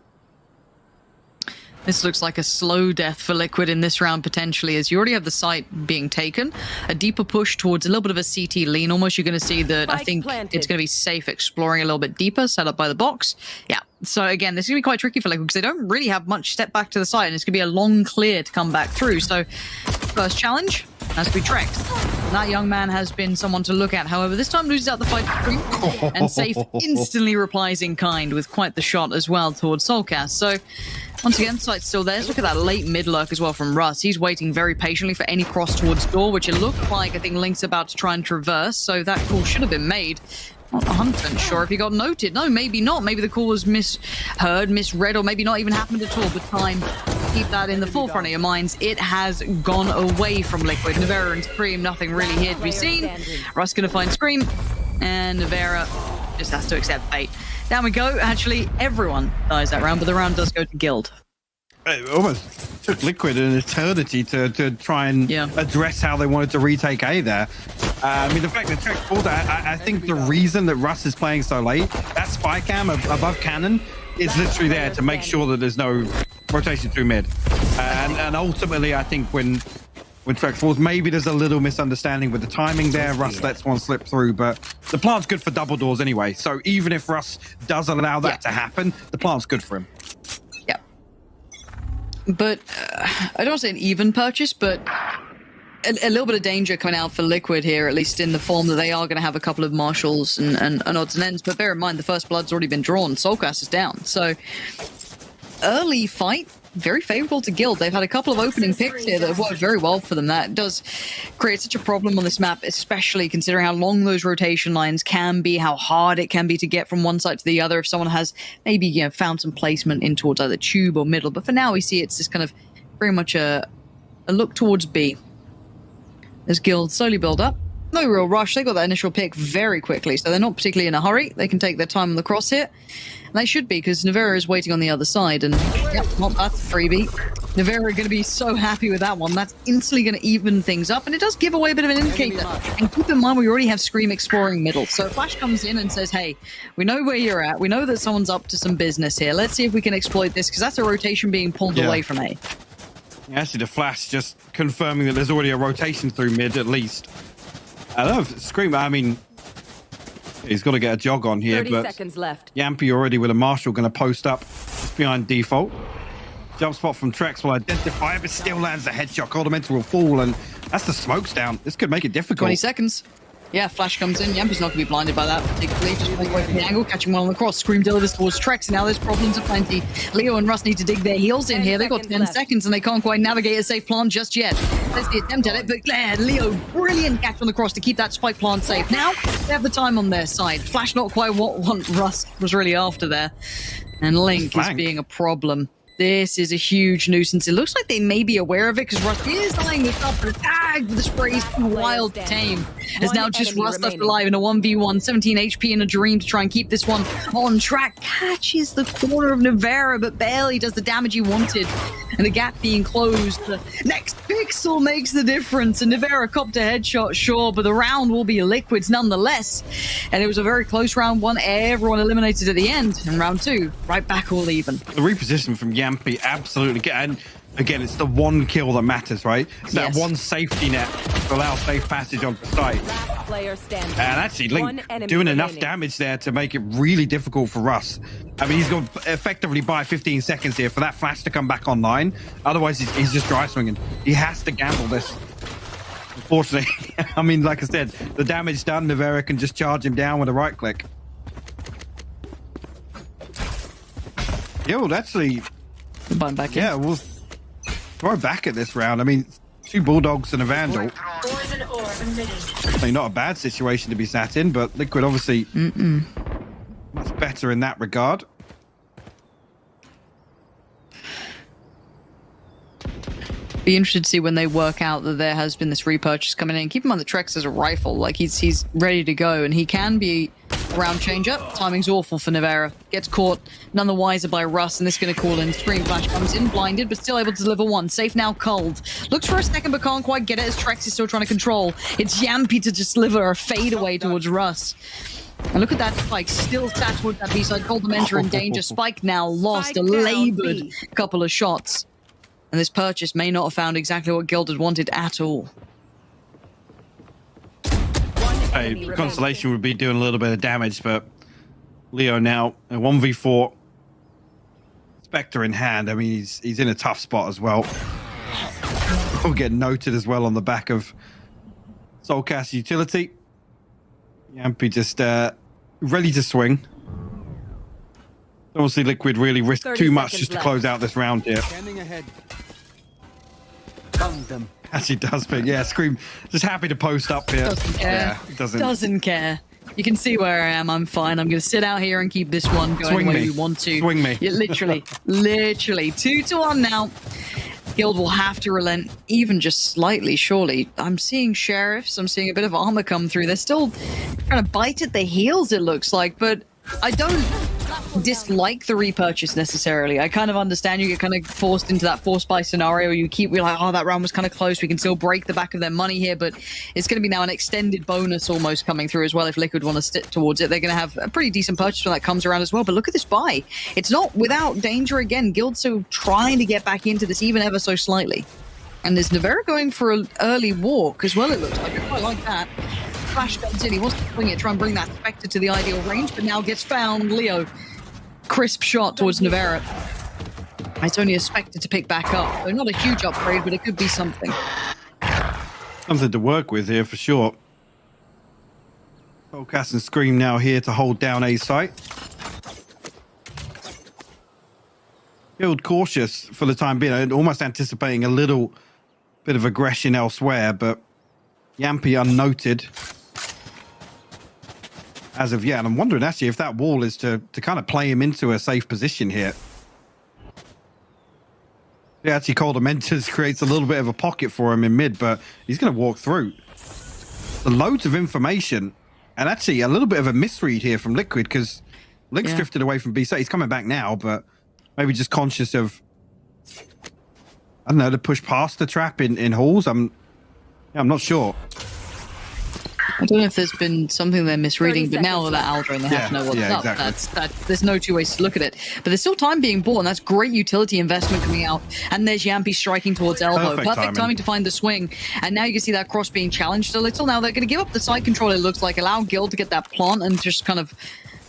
This looks like a slow death for Liquid in this round, potentially, as you already have the site being taken. A deeper push towards a little bit of a CT lean. Almost you're going to see that I think it's going to be safe exploring a little bit deeper, set up by the box. Yeah. So again, this is going to be quite tricky for Liquid because they don't really have much step back to the side, and it's going to be a long clear to come back through. So first challenge has to be Trek. That young man has been someone to look at. However, this time loses out the fight to Scream, and Safe instantly replies in kind with quite the shot as well towards Soulcast. So once again, site's still there. Look at that late mid lurk as well from Russ. He's waiting very patiently for any cross towards door, which it looked like I think Link's about to try and traverse. So that call should have been made. Not 100% sure if he got noted. No, maybe not. Maybe the call was misheard, misread, or maybe not even happened at all. But time, keep that in the forefront of your minds. It has gone away from Liquid. Navera and Scream, nothing really here to be seen. Russ gonna find Scream, and Navera just has to accept fate. Down we go. Actually, everyone dies that round, but the round does go to Guild. It almost took Liquid an eternity to try and address how they wanted to retake A there. I mean, the fact that Trek pulled that, I think the reason that Russ is playing so late, that spy cam above cannon is literally there to make sure that there's no rotation through mid. And ultimately, I think when Trek falls, maybe there's a little misunderstanding with the timing there. Russ lets one slip through, but the plant's good for double doors anyway. So even if Russ does allow that to happen, the plant's good for him. Yeah. But I don't want to say an even purchase, but a little bit of danger coming out for Liquid here, at least in the form that they are going to have a couple of marshals and odds and ends. But bear in mind, the first blood's already been drawn. Soulcast is down. So early fight, very favorable to Guild. They've had a couple of opening picks here that have worked very well for them. That does create such a problem on this map, especially considering how long those rotation lines can be, how hard it can be to get from one side to the other if someone has maybe found some placement in towards either tube or middle. But for now, we see it's just kind of very much a look towards B. As Guild slowly build up. No real rush. They got that initial pick very quickly, so they're not particularly in a hurry. They can take their time on the cross here. And they should be, because Navera is waiting on the other side. And yep, not that's a freebie. Navera are going to be so happy with that one. That's instantly going to even things up. And it does give away a bit of an indicator. And keep in mind, we already have Scream exploring middle. So Flash comes in and says, hey, we know where you're at. We know that someone's up to some business here. Let's see if we can exploit this, because that's a rotation being pulled away from A. Actually, the Flash just confirming that there's already a rotation through mid, at least. I love Scream. I mean, he's got to get a jog on here, 30 but seconds left. Yampi already with a Marshal going to post up behind default. Jump spot from Trex will identify, but still lands a headshot. Coldamental will fall, and that's the smokes down. This could make it difficult. 20 seconds. Yeah, Flash comes in. Yampi's not going to be blinded by that particularly. Just pulling away from the angle, catching one on the cross. Scream delivers towards Trex, and now there's problems aplenty. Leo and Russ need to dig their heels in here. They've got 10 seconds, and they can't quite navigate a safe plant just yet. There's the attempt at it, but Leo, brilliant catch on the cross to keep that spike plant safe. Now, they have the time on their side. Flash not quite what Russ was really after there. And Link is being a problem. This is a huge nuisance. It looks like they may be aware of it, because Russ is lining this up, but tagged with the sprays too wild to tame. As now just Russ left alive in a 1v1, 17 HP in a dream to try and keep this one on track. Catches the corner of Navera, but barely does the damage he wanted. and the gap being closed. The next pixel makes the difference, and Nivera copped a headshot, sure, but the round will be Liquid's nonetheless. And it was a very close round one, everyone eliminated at the end, and round two, right back all even. The reposition from Yampi, absolutely, and again, it's the one kill that matters, right? It's that one safety net to allow safe passage onto site. And actually, Link doing enough damage there to make it really difficult for Russ. I mean, he's going to effectively buy 15 seconds here for that flash to come back online. Otherwise, he's just dry swinging. He has to gamble this. Unfortunately, I mean, like I said, the damage done, Nivera can just charge him down with a right click. Yo, actually... Back in. Yeah, we'll throw back at this round. I mean, 2 Bulldogs and a Vandal. I mean, not a bad situation to be sat in, but Liquid obviously much better in that regard. Be interested to see when they work out that there has been this repurchase coming in. Keep in mind the Trex has a rifle, like he's ready to go, and he can be a round changer. Timing's awful for Nivera. Gets caught, none the wiser by Russ, and this is going to call in. Screen Flash comes in, blinded, but still able to deliver one. Safe now, cold. Looks for a second, but can't quite get it as Trex is still trying to control. It's Yampi to just deliver a fade away towards Russ. And look at that Spike, still sat towards that B-side. Cold Dementor in danger. Spike now lost, a labored couple of shots. And this purchase may not have found exactly what Guild had wanted at all. Hey, Constellation would be doing a little bit of damage, but Leo now, a 1v4. Spectre in hand. I mean, he's in a tough spot as well. Will get noted as well on the back of Soulcast utility. Yampi just ready to swing. Obviously, Liquid really risked too much just to close out this round here. Them. As he does, but yeah, Scream just happy to post up here. Doesn't care. Yeah, doesn't care. You can see where I am. I'm fine. I'm going to sit out here and keep this one going Swing the way me. we want to. Swing me. Yeah, literally. 2-1 now. Guild will have to relent even just slightly, surely. I'm seeing sheriffs. I'm seeing a bit of armor come through. They're still trying to bite at the heels, it looks like, but I don't dislike the repurchase necessarily. I kind of understand you get kind of forced into that forced buy scenario. We're like, oh, that round was kind of close. We can still break the back of their money here, but it's going to be now an extended bonus almost coming through as well. If Liquid want to stick towards it, they're going to have a pretty decent purchase when that comes around as well. But look at this buy. It's not without danger again. Guildso trying to get back into this even ever so slightly. And is Nivera going for an early walk as well, it looks like. I quite like that. Flash comes in. He wants to swing it, try and bring that Spectre to the ideal range, but now gets found. Leo, crisp shot towards Nivera. It's only a Spectre to pick back up. So not a huge upgrade, but it could be something. Something to work with here for sure. Soulcast and Scream now here to hold down A site. Guild cautious for the time being, almost anticipating a little bit of aggression elsewhere, but Yampi unnoted as of yet. And I'm wondering actually if that wall is to kind of play him into a safe position here. Yeah, actually Cold Dementors creates a little bit of a pocket for him in mid, but he's going to walk through. So loads of information, and actually a little bit of a misread here from Liquid, because Link's drifted away from B site. He's coming back now, but maybe just conscious of, I don't know, to push past the trap in halls. I'm not sure. I don't know if there's been something they're misreading, but now with that Aldrin, they have to know what's up. Exactly. There's no two ways to look at it. But there's still time being bought, and that's great utility investment coming out. And there's Yampi striking towards elbow. Perfect timing to find the swing. And now you can see that cross being challenged a little. Now they're going to give up the side control, it looks like, allow Guild to get that plant and just kind of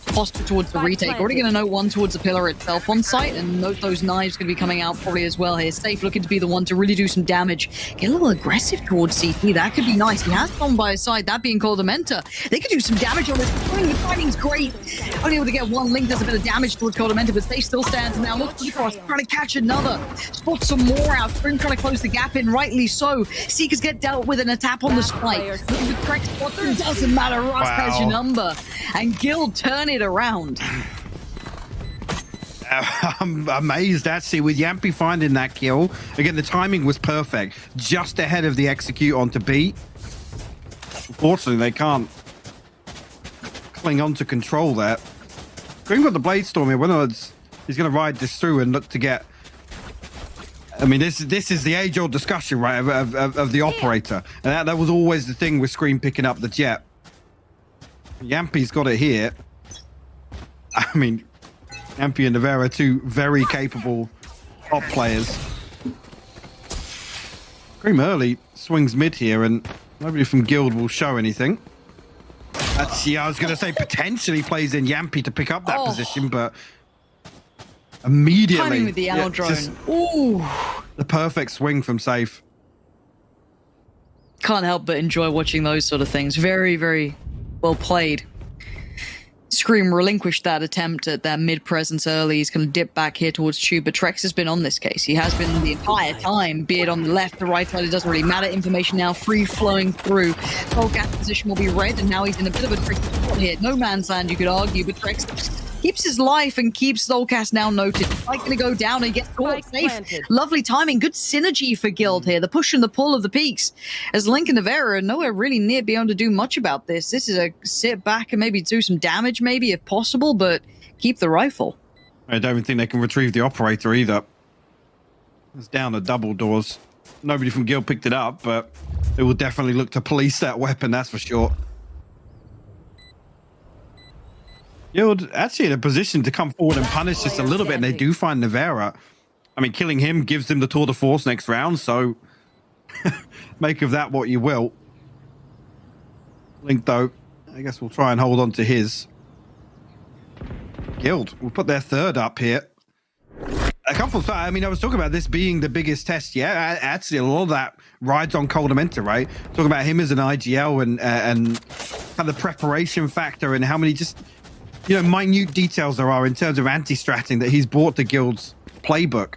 posture towards the retake. Already going to note one towards the pillar itself on site, and note those knives going to be coming out probably as well here. Safe looking to be the one to really do some damage. Get a little aggressive towards CT. That could be nice. He has someone by his side, that being called a mentor. They could do some damage on this. The fighting's great. Only able to get one link. There's a bit of damage towards Cold Mentor, but Safe still stands now. Looks across, trying to catch another. Spot some more out. Spring trying to close the gap in, rightly so. Seekers get dealt with and a tap on the spike. Looking for correct spots, it doesn't matter. Russ has your number. And Guild turn it around. I'm amazed actually with Yampi finding that kill. Again, the timing was perfect. Just ahead of the execute onto B. Unfortunately, they can't cling on to control that. Green got the Blade Storm here. Whether he's going to ride this through and look to get I mean, this is the age-old discussion, right, of the operator. And that was always the thing with Scream picking up the jet. Yampi's got it here. I mean, Yampi and Navera, two very capable top players. Scream early swings mid here, and nobody from Guild will show anything. Actually, I was going to say potentially plays in Yampi to pick up that position, but immediately Timing with the owl drone. Ooh, the perfect swing from Safe. Can't help but enjoy watching those sort of things. Very, very well played. Scream relinquished that attempt at that mid presence early. He's going to dip back here towards Tube, but Trex has been on this case. He has been the entire time, be it on the left, the right side, it doesn't really matter. Information now free flowing through. Soul Gas position will be red, and now he's in a bit of a tricky spot here. No man's land, you could argue, but Trex keeps his life and keeps Soulcast now noted. Fight gonna go down and get caught safe. Lovely timing, good synergy for Guild here. The push and the pull of the peaks. As Link and Navera are nowhere really near being able to do much about this. This is a sit back and maybe do some damage, maybe if possible, but keep the rifle. I don't even think they can retrieve the operator either. It's down the double doors. Nobody from Guild picked it up, but they will definitely look to police that weapon, that's for sure. Guild actually in a position to come forward and punish just a little bit, and they do find Navera. I mean, killing him gives them the tour de force next round, so make of that what you will. Link, though, I guess we'll try and hold on to his. Guild will put their third up here. A couple of, I mean, I was talking about this being the biggest test. Yeah, actually, a lot of that rides on Coldamenta, right? Talking about him as an IGL and kind of the preparation factor and how many just, you know, minute details there are in terms of anti-stratting that he's brought to Guild's playbook.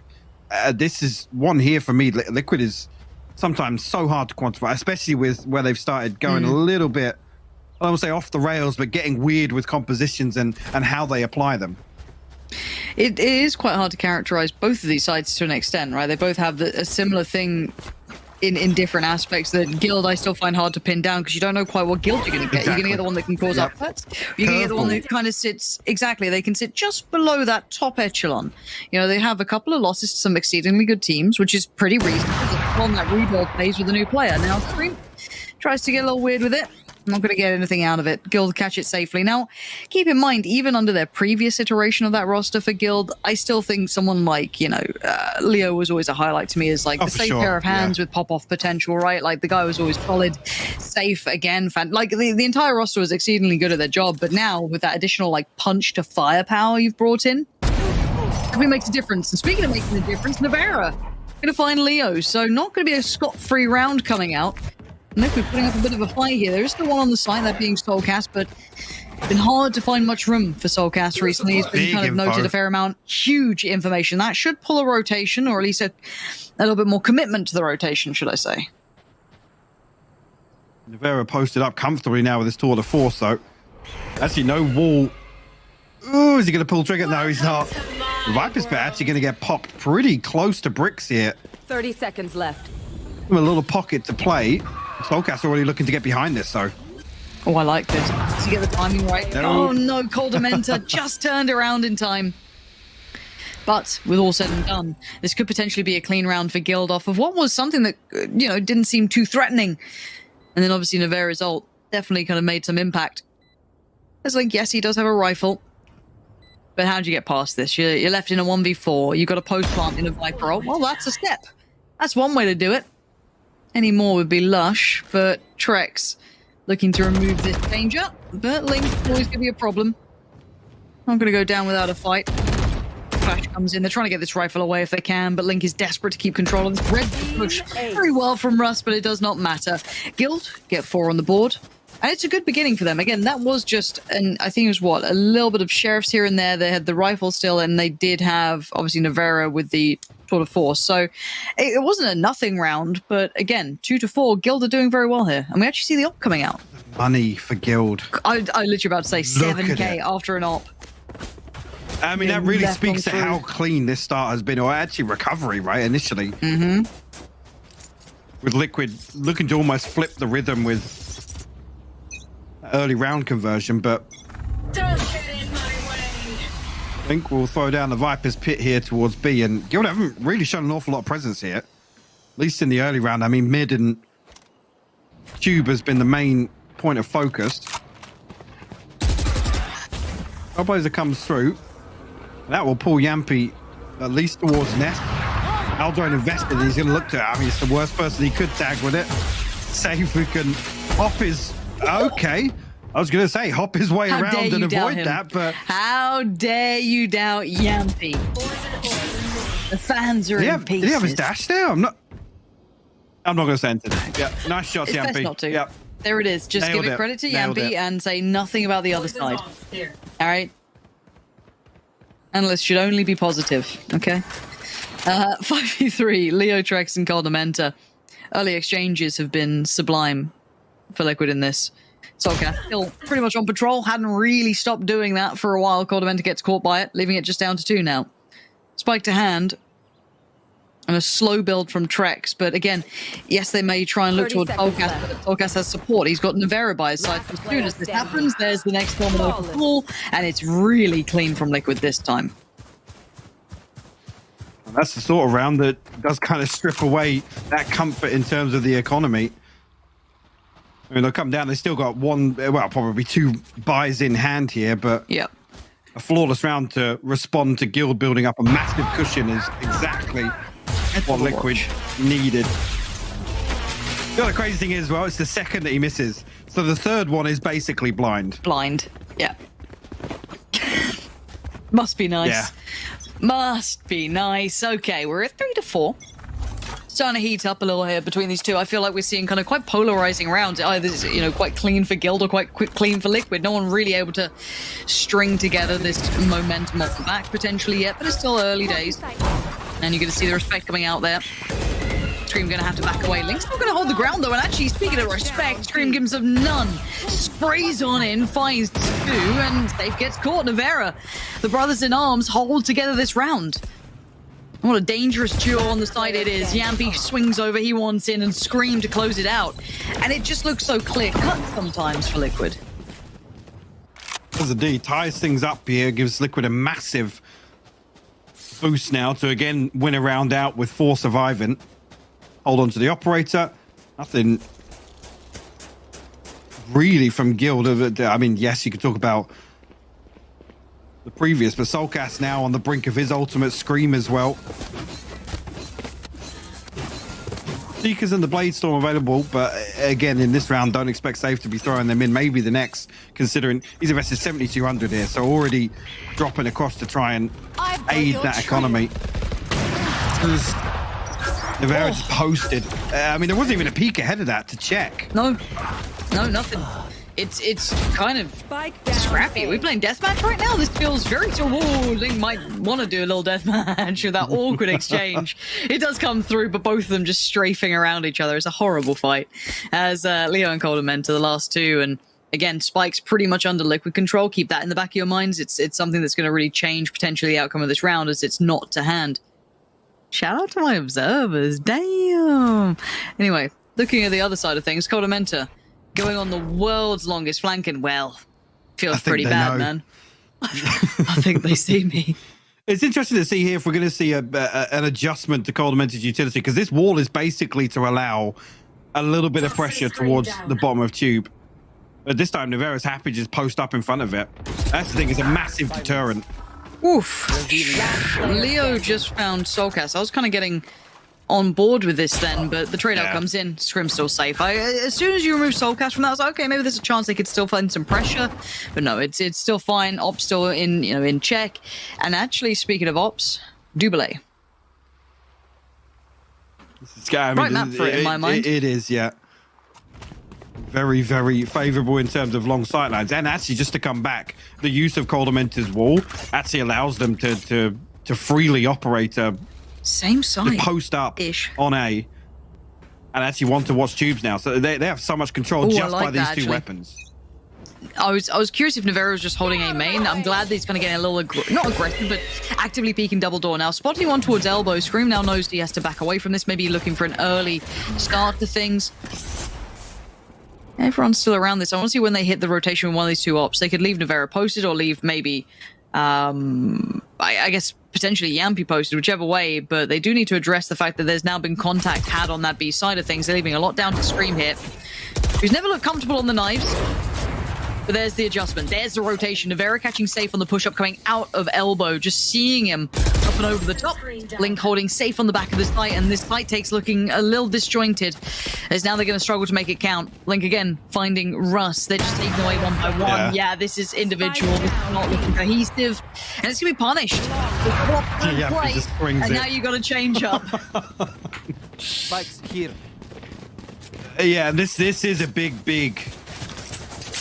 This is one here for me. Liquid is sometimes so hard to quantify, especially with where they've started going a little bit, I don't want to say off the rails, but getting weird with compositions and how they apply them. It is quite hard to characterize both of these sides to an extent, right? They both have a similar thing in different aspects. That Guild I still find hard to pin down because you don't know quite what Guild you're going to get. Exactly. You're going to get the one that can cause upsets. You're going to get the one that kind of sits, exactly, they can sit just below that top echelon. You know, they have a couple of losses to some exceedingly good teams, which is pretty reasonable. On that rebuild phase with a new player. Now, Scream tries to get a little weird with it. I'm not going to get anything out of it. Guild catch it safely. Now, keep in mind, even under their previous iteration of that roster for Guild, I still think someone like, you know, Leo was always a highlight to me as like the safe pair of hands with pop-off potential, right? Like the guy was always solid, safe, again, like the entire roster was exceedingly good at their job, but now with that additional like punch to firepower you've brought in, it makes a difference. And speaking of making a difference, Navera going to find Leo, so not going to be a scot-free round coming out. Liquid putting up a bit of a fight here. There is the one on the side, that being Soulcast, but it's been hard to find much room for Soulcast recently. He's been kind of noted a fair amount. Huge information. That should pull a rotation, or at least a little bit more commitment to the rotation, should I say. Navera posted up comfortably now with his tour de force, though. Actually, no wall. Ooh, is he going to pull trigger? No, he's not. Viper's actually going to get popped pretty close to bricks here. 30 seconds left. A little pocket to play. Soulcast already looking to get behind this, though. Oh, I like this. To get the timing right. No. Oh, no, Coldamenta just turned around in time. But with all said and done, this could potentially be a clean round for Guild off of what was something that, you know, didn't seem too threatening. And then obviously Navera's ult definitely kind of made some impact. As Link, yes, he does have a rifle. But how'd you get past this? You're left in a 1v4. You've got a post plant in a Viper ult. Well, that's a step. That's one way to do it. Any more would be lush, but Trex looking to remove this danger. But Link always going to be a problem. Not going to go down without a fight. Flash comes in. They're trying to get this rifle away if they can, but Link is desperate to keep control of this red push. Very well from Rust, but it does not matter. Guild get 4 on the board. And it's a good beginning for them. Again, that was just, I think it was what, a little bit of sheriffs here and there. They had the rifle still, and they did have, obviously, Navera with the tour de force. So it wasn't a nothing round, but again, 2-4, Guild are doing very well here. And we actually see the op coming out. Money for Guild. I literally about to say 7K after an op. I mean, that really speaks to how clean this start has been, or actually recovery, right, initially. With Liquid looking to almost flip the rhythm with early round conversion, but don't get in my way. I think we'll throw down the Viper's pit here towards B, and Guild haven't really shown an awful lot of presence here, at least in the early round. I mean, mid and Tube has been the main point of focus. Trailblazer comes through. That will pull Yampy at least towards Nest. Aldrin invested. He's going to look to it. I mean, it's the worst person he could tag with it. Save who can hop his... Okay. I was going to say, hop his way around and avoid that, but... How dare you doubt Yampy? The fans are in pieces. Did he have his dash there? I'm not going to say anything. Yeah, nice shots, It's Yampy. best not to. Yep. There it is. Just Nailed give it it. credit to Nailed Yampy it. and say nothing about the other side. All right? Analysts should only be positive, okay? 5v3, Leo, Trex, and Coldamenta. Early exchanges have been sublime for Liquid in this. Solcat still pretty much on patrol, hadn't really stopped doing that for a while. Coldamenta gets caught by it, leaving it just down to 2 now. Spike to hand, and a slow build from Trex, but again, yes, they may try and look toward Solcat, but Solcat has support. He's got Nevera by his side. As soon as this happens, there's the next domino to fall, and it's really clean from Liquid this time. And that's the sort of round that does kind of strip away that comfort in terms of the economy. I mean, they'll come down. They still got one, well, probably 2 buys in hand here, but yep. A flawless round to respond to Guild building up a massive cushion is exactly what Liquid needed. The other crazy thing is, well, it's the second that he misses. So the third one is basically blind. Blind, yeah. Must be nice. Yeah. Must be nice. Okay, we're at 3 to 4. Starting to heat up a little here between these two. I feel like we're seeing kind of quite polarizing rounds. Either, you know, quite clean for Guild or quite clean for Liquid. No one really able to string together this momentum off the back potentially yet, but it's still early days. And you're going to see the respect coming out there. Scream going to have to back away. Link's not going to hold the ground though, and actually, speaking of respect, Scream gives him none. Sprays on in, finds 2, and Safe gets caught. Nevera, the brothers in arms, hold together this round. What a dangerous duo on the side it is. Yampy swings over, he wants in, and Scream to close it out. And it just looks so clear-cut sometimes for Liquid. As a D, ties things up here, gives Liquid a massive boost now to again win a round out with 4 surviving. Hold on to the operator. Nothing really from Guild. I mean, yes, you could talk about the previous, but Soulcast now on the brink of his ultimate. Scream as well. Seekers and the Blade Storm available, but again, in this round, don't expect Safe to be throwing them in. Maybe the next, considering he's invested 7,200 here, so already dropping across to try and aid that economy. Nevera just posted. I mean, there wasn't even a peek ahead of that to check. No, nothing. It's kind of scrappy. Are we playing deathmatch right now? This feels very Link might want to do a little deathmatch with that awkward exchange. It does come through, but both of them just strafing around each other. It's a horrible fight. As Leo and Coldamenta, the last 2, and again, Spike's pretty much under Liquid control. Keep that in the back of your minds. It's something that's going to really change potentially the outcome of this round, as it's not to hand. Shout out to my observers. Damn. Anyway, looking at the other side of things, Coldamenta going on the world's longest flanking. Well, feels pretty bad, man. I think they see me. It's interesting to see here if we're going to see an adjustment to Coldamenta's utility, because this wall is basically to allow a little bit of pressure towards the bottom of Tube. But this time, Nevera's happy to just post up in front of it. That's the thing, it's a massive deterrent. Oof. Leo just found Soulcast. I was kind of getting on board with this then, but the trade-out comes in. Scrim's still safe. As soon as you remove Soulcast from that, I was like, okay, maybe there's a chance they could still find some pressure. But no, it's still fine. Ops still in check. And actually, speaking of Ops, Dubélé. Right map for it in my mind. It is, yeah. Very, very favourable in terms of long sight lines. And actually, just to come back, the use of Coldamenta's wall actually allows them to freely operate a same side post up on A, and actually want to watch Tubes now. So they have so much control just by these 2 weapons. I was curious if Nevera was just holding A main. I'm glad that he's kind of getting a little not aggressive, but actively peeking double door now. Spotting one towards elbow. Scream now knows he has to back away from this. Maybe looking for an early start to things. Everyone's still around this. I want to see when they hit the rotation with one of these 2 ops. They could leave Nevera posted or leave maybe I guess potentially Yampi posted, whichever way, but they do need to address the fact that there's now been contact had on that B side of things. They're leaving a lot down to Scream here, who's never looked comfortable on the knives. But there's the adjustment. There's the rotation. Navera catching Safe on the push-up, coming out of elbow, just seeing him up and over the top. Link holding Safe on the back of this fight, and this fight takes looking a little disjointed, as now they're going to struggle to make it count. Link again finding Russ. They're just taking away one by one. Yeah, this is individual. This is not looking cohesive, and it's going to be punished. And now you got to change up. Spikes here. Yeah, this is a big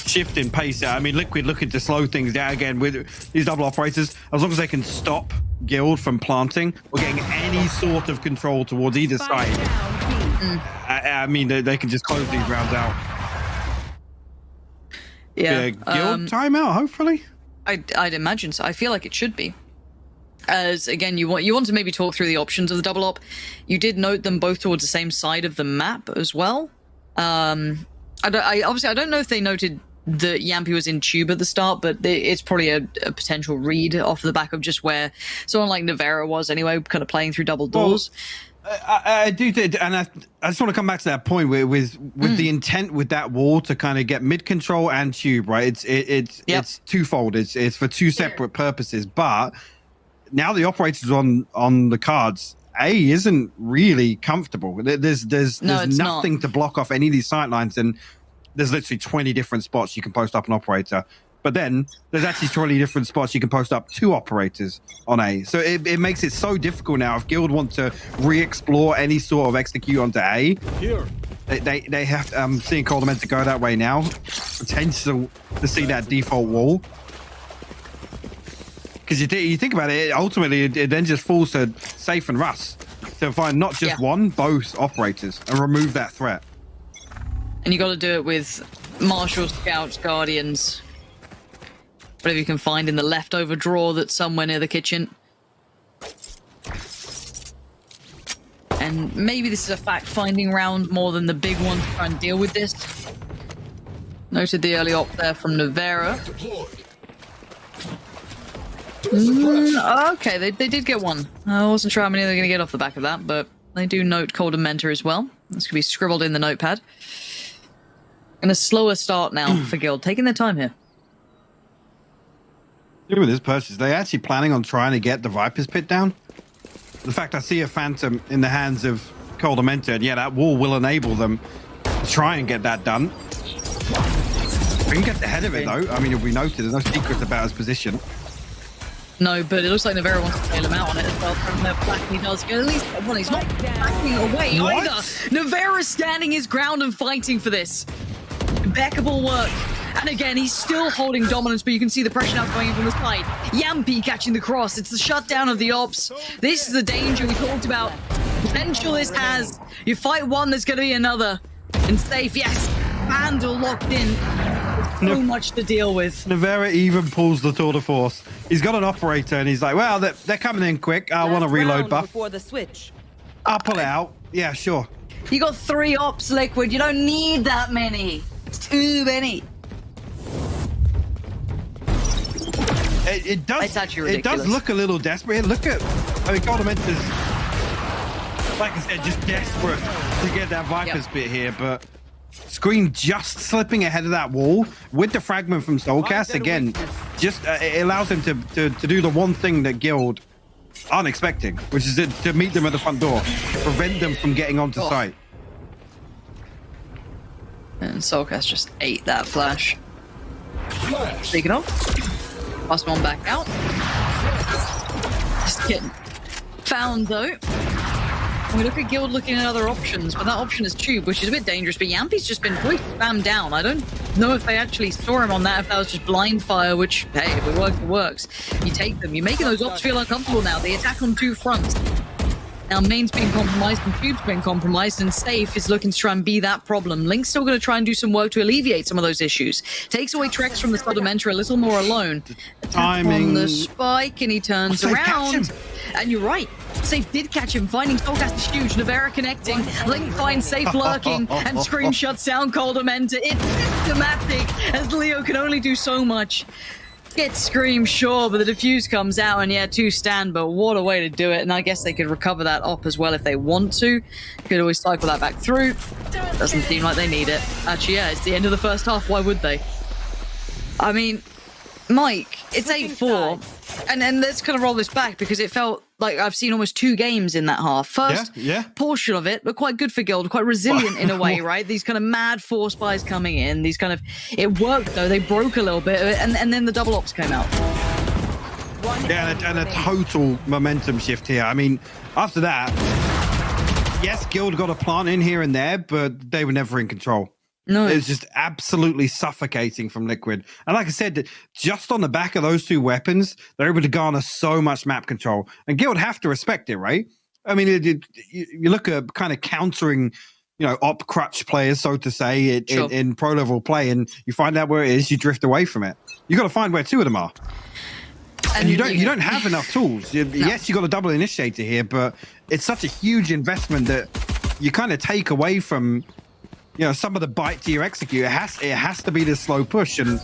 shift in pace. I mean, Liquid looking to slow things down again with these double operators. As long as they can stop Guild from planting or getting any sort of control towards either side, I mean, they can just close these rounds out. Yeah, Guild timeout, hopefully. I'd imagine so. I feel like it should be. As again, you want to maybe talk through the options of the double op. You did note them both towards the same side of the map as well. I don't know if they noted that Yampi was in tube at the start, but it's probably a potential read off the back of just where someone like Navera was anyway, kind of playing through double doors. Well, I do think, and I just want to come back to that point with the intent with that wall to kind of get mid control and tube, right? It's twofold. It's for two separate purposes, but now the operators on the cards. A isn't really comfortable. There's nothing to block off any of these sight lines, and there's literally 20 different spots you can post up an operator. But then there's actually 20 different spots you can post up two operators on A. So it makes it so difficult now. If Guild want to re-explore any sort of execute onto A, they have to, seeing Coldament to go that way now, potential to see that default wall. Because you think about it, ultimately it then just falls to Safe and Russ to find not just one, both operators and remove that threat. And you got to do it with Marshals, Scouts, Guardians, whatever you can find in the leftover drawer that's somewhere near the kitchen. And maybe this is a fact-finding round more than the big one to try and deal with this. Noted the early op there from Navera. Okay, they did get one. I wasn't sure how many they're going to get off the back of that, but they do note Cold and Mentor as well. This could be scribbled in the notepad. And a slower start now for Guild, taking their time here. With this purchase, they're actually planning on trying to get the Viper's Pit down. The fact I see a Phantom in the hands of Cold and Mentor, and yeah, that wall will enable them to try and get that done. We can get ahead of it though. I mean, if we noted, there's no secret about his position. No, but it looks like Navera wants to bail him out on it as well. From the black, he does get at least one. He's not backing away either. Navera's standing his ground and fighting for this. Impeccable work. And again, he's still holding dominance, but you can see the pressure now going in from the side. Yampi catching the cross. It's the shutdown of the ops. This is the danger we talked about. Potential this has. You fight one, there's going to be another. And Safe, yes. Handle locked in. So much to deal with. Navera even pulls the tour de force. He's got an operator, and he's like, well, they're coming in quick. I want a reload buff. Before the switch. I'll pull it out. Yeah, sure. You got 3 ops, Liquid. You don't need that many. It's too many. It does. It's actually ridiculous. It does look a little desperate. Look at, I mean, Coldament is, like I said, just desperate to get that Viper's bit here, but Screen just slipping ahead of that wall with the fragment from Soulcast again. Just it allows him to do the one thing that Guild aren't expecting, which is to meet them at the front door, prevent them from getting onto site. And Soulcast just ate that flash. Take it off. Pass one back out. Just getting found though. And we look at Guild looking at other options, but that option is Tube, which is a bit dangerous. But Yampi's just been quite spammed down. I don't know if they actually saw him on that, if that was just blind fire, which, hey, if it works, it works. You take them. You're making those ops feel uncomfortable now. They attack on 2 fronts. Now, Main's being compromised and Tube's being compromised, and Safe is looking to try and be that problem. Link's still going to try and do some work to alleviate some of those issues. Takes away Trex from the Sudamentor a little more alone. Timing. On the spike, and he turns around. And you're right. Safe did catch him. Finding Soulcast is huge. Navera connecting. Link finds Safe lurking. And Scream shuts down Coldament. It's systematic, as Leo can only do so much. Get Scream, sure, but the defuse comes out, and yeah, 2 stand, but what a way to do it. And I guess they could recover that op as well if they want to. Could always cycle that back through. Doesn't seem like they need it. Actually, yeah, it's the end of the first half. Why would they? I mean, Mike, it's 8-4. And let's kind of roll this back because it felt like I've seen almost 2 games in that half. First portion of it, but quite good for Guild, quite resilient in a way, right? These kind of mad force buys coming in. These kind of, it worked though. They broke a little bit, and then the double ops came out. Yeah, and a total momentum shift here. I mean, after that, yes, Guild got a plant in here and there, but they were never in control. No, it was just absolutely suffocating from Liquid. And like I said, just on the back of those 2 weapons, they're able to garner so much map control. And Guild have to respect it, right? I mean, you look at kind of countering, op crutch players, so to say, in pro level play, and you find out where it is, you drift away from it. You got to find where 2 of them are. And you don't have enough tools. Yes, you got a double initiator here, but it's such a huge investment that you kind of take away from some of the bite to your execute. It has to be this slow push, and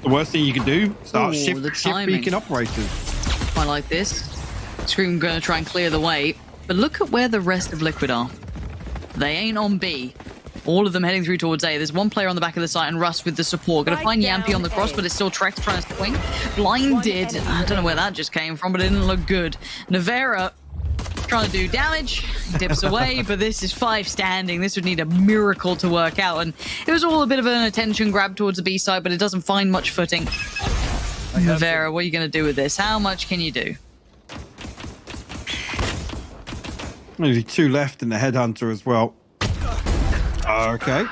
the worst thing you can do, start shift beacon operators. I like this. Scream going to try and clear the way, but look at where the rest of Liquid are. They ain't on B. All of them heading through towards A. There's one player on the back of the site and Russ with the support. Gonna find Yampy on the cross, but it's still Trex trying to swing. Blinded. I don't know where that just came from, but it didn't look good. Navera trying to do damage, dips away, but this is 5 standing. This would need a miracle to work out, and it was all a bit of an attention grab towards the B side, but it doesn't find much footing. Navera, what are you going to do with this? How much can you do? Only 2 left in the Headhunter as well. Okay.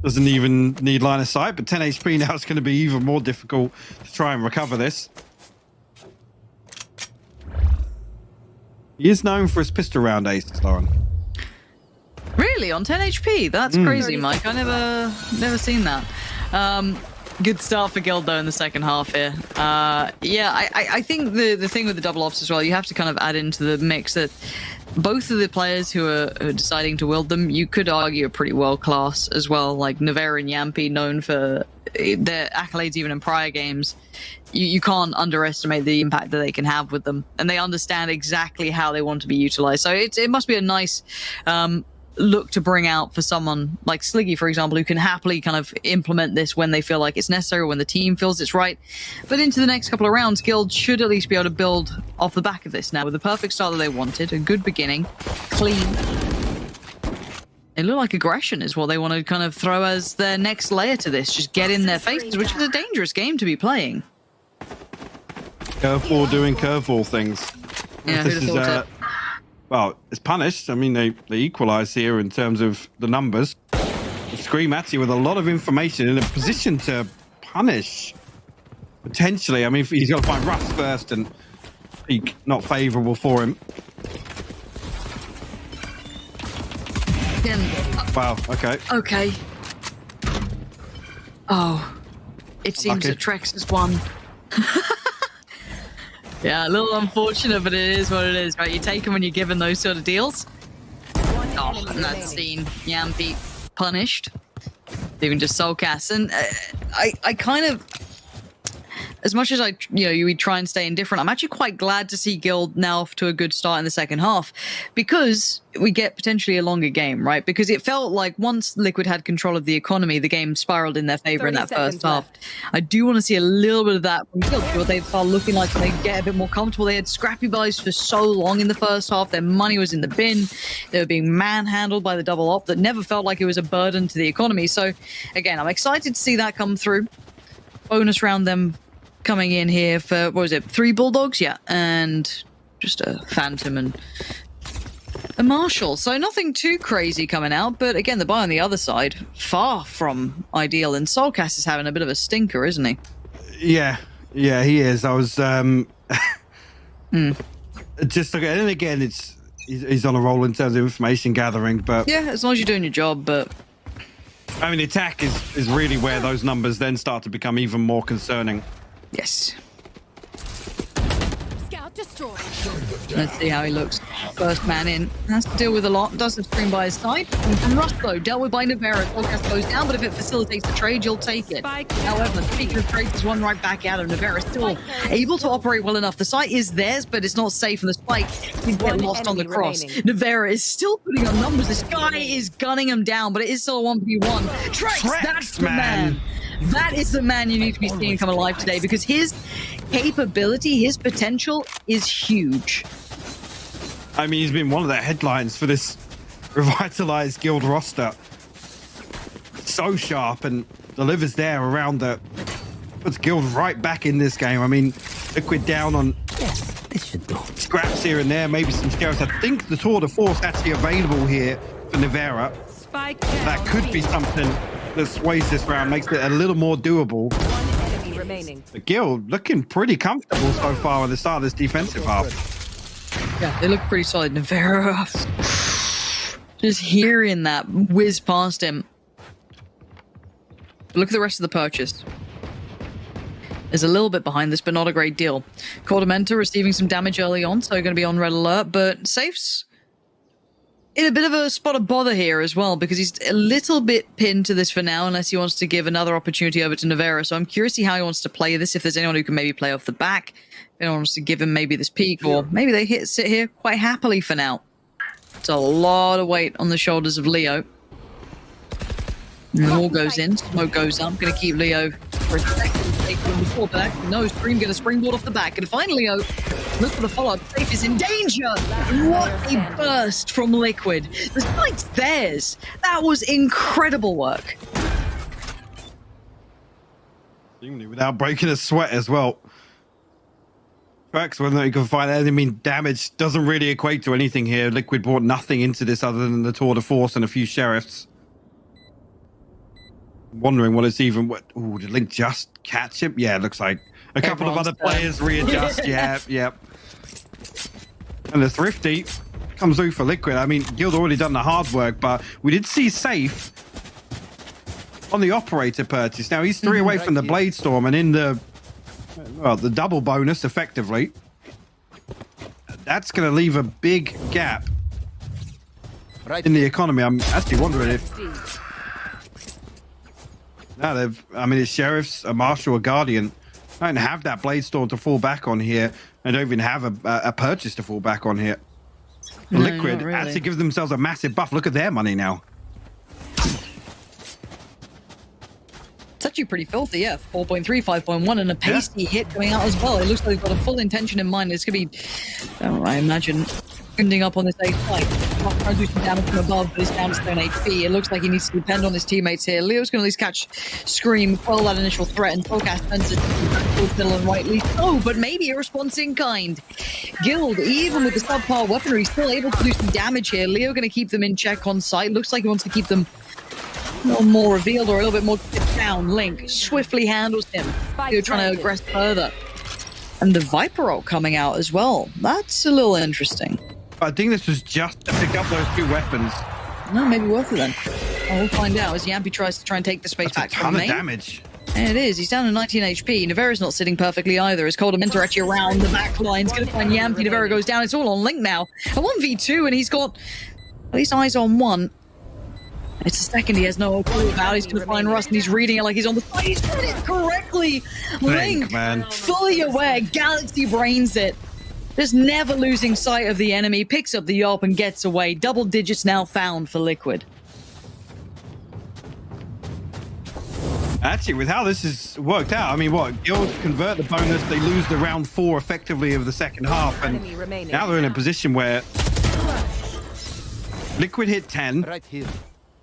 Doesn't even need line of sight, but 10 HP now is going to be even more difficult to try and recover this. He is known for his pistol round aces, Lauren. Really? On 10 HP? That's crazy, Mike. I never seen that. Good start for Guild, though, in the second half here. I think the thing with the double ops as well, you have to kind of add into the mix that both of the players who are deciding to wield them, you could argue are pretty world-class as well. Like Navera and Yampy, known for their accolades even in prior games. You can't underestimate the impact that they can have with them. And they understand exactly how they want to be utilized. So it must be a nice look to bring out for someone like Sliggy, for example, who can happily kind of implement this when they feel like it's necessary, when the team feels it's right. But into the next couple of rounds, Guild should at least be able to build off the back of this now with the perfect start that they wanted, a good beginning, clean. It looked like aggression is what they want to kind of throw as their next layer to this, just get in their faces, which is a dangerous game to be playing. Curveball doing curveball things. Yeah, who'd have thought it? Well, it's punished. I mean, they equalize here in terms of the numbers. Scream at you with a lot of information in a position to punish. Potentially. I mean, he's got to find Russ first, and not favorable for him. Wow, okay. Okay. Oh. It seems that Trex has won. Yeah, a little unfortunate, but it is what it is, right? You take them when you're given those sort of deals. Oh, and that's seen Yampy punished. Even just Soulcast. And I kind of, as much as we try and stay indifferent, I'm actually quite glad to see Guild now off to a good start in the second half, because we get potentially a longer game, right? Because it felt like once Liquid had control of the economy, the game spiraled in their favor in that first half. I do want to see a little bit of that from Guild, what they start looking like when they get a bit more comfortable. They had scrappy buys for so long in the first half. Their money was in the bin. They were being manhandled by the double op that never felt like it was a burden to the economy. So again, I'm excited to see that come through. Bonus round them coming in here for, what was it, 3 Bulldogs? Yeah, and just a Phantom and a Marshall. So nothing too crazy coming out, but again, the buy on the other side, far from ideal, and Soulcast is having a bit of a stinker, isn't he? Yeah, he is. I was just looking, and again, he's on a roll in terms of information gathering, but yeah, as long as you're doing your job. But I mean, the attack is really where those numbers then start to become even more concerning. Yes. Scout destroyed. destroyed. Let's see how he looks. First man in. Has to deal with a lot. Does have Scream by his side. And Rust, though, dealt with by Navera. Forecast goes down, but if it facilitates the trade, you'll take it. However, speaking of trades, there's one right back at him. Navera still able to operate well enough. The site is theirs, but it's not safe, and the spike can get lost on the cross. Navera is still putting on numbers. This guy is gunning him down, but it is still a 1v1. Trex, that's the man. That is the man you need to be seeing come alive today, because his capability, his potential is huge. I mean, he's been one of the headlines for this revitalized guild roster. So sharp and delivers there around the... puts guild right back in this game. I mean, Liquid down on this should do. Scraps here and there, maybe some scares. I think the Tour de Force actually available here for Navera. That could be something that sways this round, makes it a little more doable. One enemy remaining. The guild looking pretty comfortable so far at the start of this defensive half. Yeah, they look pretty solid. Navera, just hearing that whiz past him. Look at the rest of the purchase. Is a little bit behind this, but not a great deal. Cordamenta receiving some damage early on, so going to be on red alert, but Safe's in a bit of a spot of bother here as well, because he's a little bit pinned to this for now, unless he wants to give another opportunity over to Navera. So I'm curious to see how he wants to play this, if there's anyone who can maybe play off the back, if anyone wants to give him maybe this peek, or maybe they sit here quite happily for now. It's a lot of weight on the shoulders of Leo. And the wall goes in, smoke goes up. Going to keep Leo for a second. Take him before back. No, Scream going to springboard off the back. And finally, Leo, look for the follow-up. Safe is in danger. What a burst from Liquid. The site's theirs. That was incredible work. Without breaking a sweat as well. Tracks, whether you can find that, I mean, damage doesn't really equate to anything here. Liquid brought nothing into this other than the Tour de Force and a few sheriffs. Wondering what it's even... Ooh, did Link just catch him? Yeah, it looks like a couple of other players readjust. Yeah. And the Thrifty comes through for Liquid. I mean, Guild already done the hard work, but we did see Safe on the operator purchase. Now, he's 3 away from the Blade Storm and in the... well, the double bonus, effectively. That's going to leave a big gap in the economy. I'm actually wondering if... no, I mean, it's Sheriffs, a Marshal, a Guardian. I don't have that Blade Storm to fall back on here. I don't even have a purchase to fall back on here. No, Liquid actually gives themselves a massive buff. Look at their money now. It's actually pretty filthy, yeah. 4.3, 5.1, and a pasty hit coming out as well. It looks like they've got a full intention in mind. It's going to be, I imagine, ending up on this A side. Not trying to do some damage from above, but it's down to stone HP. It looks like he needs to depend on his teammates here. Leo's going to at least catch Scream, quell that initial threat, and Forecast fences towards middle and rightly so, but maybe a response in kind. Guild, even with the subpar weaponry, still able to do some damage here. Leo going to keep them in check on site. Looks like he wants to keep them a little more revealed or a little bit more down. Link swiftly handles him. Leo trying to aggress further. And the Viper ult coming out as well. That's a little interesting. I think this was just to pick up those 2 weapons. No, maybe worth it then. We'll find out as Yampy tries to try and take the space back from That's a ton main. of damage. And it is. He's down to 19 HP. Navera's not sitting perfectly either. As Cordamenta actually around the back line. He's going to find Yampy. Navera goes down. It's all on Link now. A 1v2, and he's got at least eyes on one. It's the second he has no clue about. He's going to find Rust, and he's reading it like he's on the side. He's read it correctly. Link, man. Fully aware. Galaxy brains it. Just never losing sight of the enemy. Picks up the AWP and gets away. Double digits now found for Liquid. Actually, with how this has worked out, I mean, what? Guild convert the bonus, they lose the round 4 effectively of the second half, and now they're in a position where Liquid hit 10. Right here.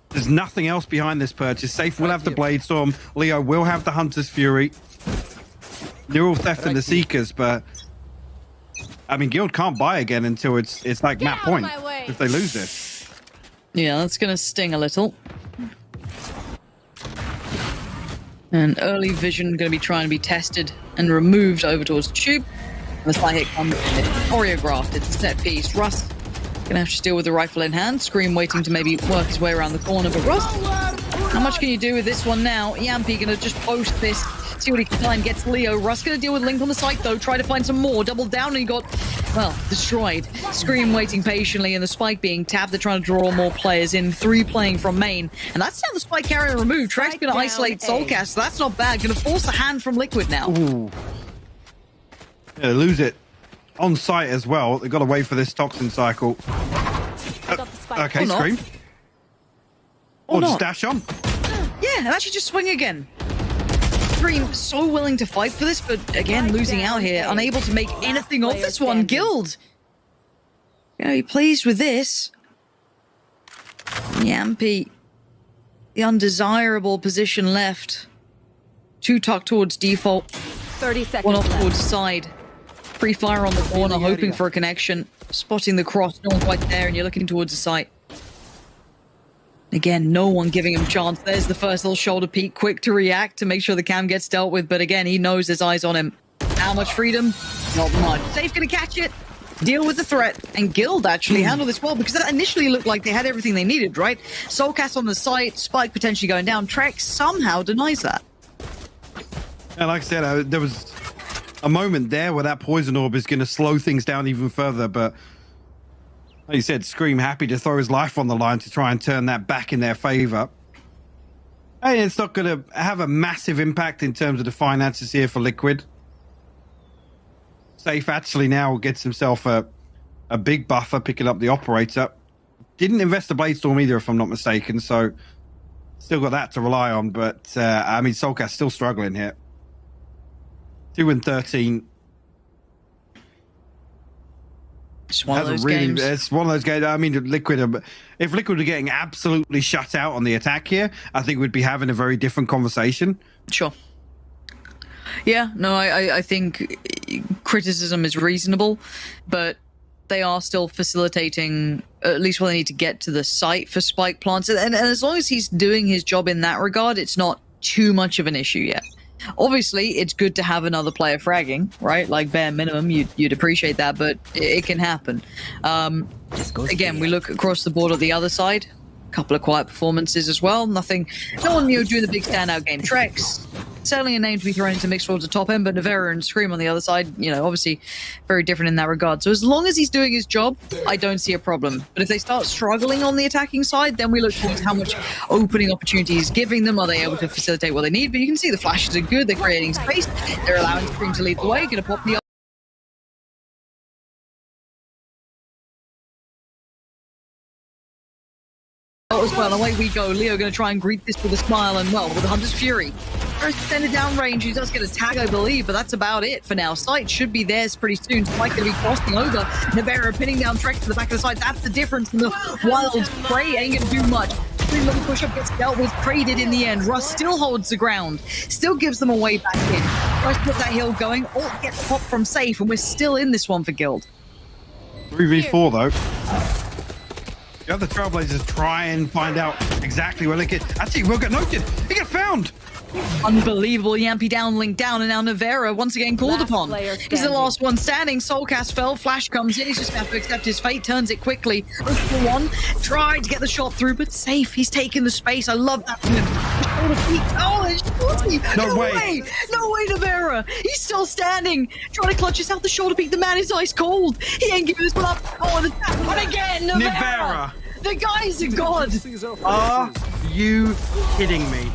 There's nothing else behind this purchase. Safe will have the Blade Storm. Leo will have the Hunter's Fury. They're all Theft and the Seekers, but I mean, Guild can't buy again until it's like map point if they lose this. Yeah, that's going to sting a little. And early vision going to be trying to be tested and removed over towards Tube. And the spy hit comes in. Choreographed. It's a set piece. Russ going to have to deal with the rifle in hand. Scream waiting to maybe work his way around the corner. But Russ How much can you do with this one now? Yampy gonna just post this, see what he can find, gets Leo. Russ gonna deal with Link on the site though, try to find some more. Double down and he got, well, destroyed. Scream waiting patiently and the spike being tapped. They're trying to draw more players in. 3 playing from main. And that's now the spike carrier removed. Trek's gonna isolate Soulcast, so that's not bad. Gonna force a hand from Liquid now. Ooh. Yeah, lose it on site as well. They've got to wait for this toxin cycle. Okay, Scream. Or just dash on. Yeah, and actually just swing again. Scream so willing to fight for this, but again, losing out here. Unable to make anything of this one. Guild. Very pleased with this. Yampy. The undesirable position left. 2 tucked towards default. 30 seconds 1 off left. towards side. Free fire on the corner, hoping for a connection. Spotting the cross, no one quite there, and you're looking towards the site. Again, no one giving him a chance. There's the first little shoulder peek, quick to react to make sure the cam gets dealt with. But again, he knows there's eyes on him. How much freedom? Not much. Safe gonna catch it. Deal with the threat. And Guild actually handled this well because that initially looked like they had everything they needed, right? Soulcast on the site, Spike potentially going down. Trek somehow denies that. Yeah, like I said, there was a moment there where that poison orb is going to slow things down even further, but like you said, Scream happy to throw his life on the line to try and turn that back in their favor. Hey, it's not going to have a massive impact in terms of the finances here for Liquid. Safe actually now gets himself a big buffer, picking up the operator. Didn't invest the Bladestorm either, if I'm not mistaken, so still got that to rely on, but I mean, Soulcast still struggling here. 2-13. It's one of those games. It's one of those games. I mean, Liquid, if Liquid were getting absolutely shut out on the attack here, I think we'd be having a very different conversation. Sure. Yeah, no, I think criticism is reasonable, but they are still facilitating at least when they need to get to the site for spike plants. And as long as he's doing his job in that regard, it's not too much of an issue yet. Obviously, it's good to have another player fragging, right? Like bare minimum, you'd appreciate that, but it can happen. Again, we look across the board at the other side. A couple of quiet performances as well. No one doing the big standout game. Trex, certainly a name to be thrown into mix towards the top end, but Nevera and Scream on the other side, obviously very different in that regard. So as long as he's doing his job, I don't see a problem. But if they start struggling on the attacking side, then we look towards how much opening opportunity he's giving them. Are they able to facilitate what they need? But you can see the flashes are good. They're creating space. They're allowing Scream to lead the way. Going to pop the as well. Away we go. Leo going to try and greet this with a smile and, well, with the Hunter's Fury. First extended down range. He does get a tag, I believe, but that's about it for now. Sight should be theirs pretty soon. Spike going to be crossing over. Nevera pinning down Trek to the back of the side. That's the difference in the wild. Prey ain't going to do much. Little push-up gets dealt with, traded in the end. Russ still holds the ground, still gives them a way back in. Tries to put that hill going. Alt gets popped from safe, and we're still in this one for Guild. 3v4 though. The other Trailblazers try and find out exactly where they get. Actually, we'll get noted. He got found. Unbelievable. Yampy down, Link down, and now Nevera once again called upon. He's the last one standing. Soulcast fell. Flash comes in. He's just have to accept his fate. Turns it quickly. Looks for one. Tried to get the shot through, but safe. He's taken the space. I love that from him. Oh, it's no way. No way, Nevera. He's still standing. Trying to clutch himself the shoulder peak. The man is ice cold. He ain't giving this one up. Oh, and again, Nevera. The guy's a god. Are you kidding me?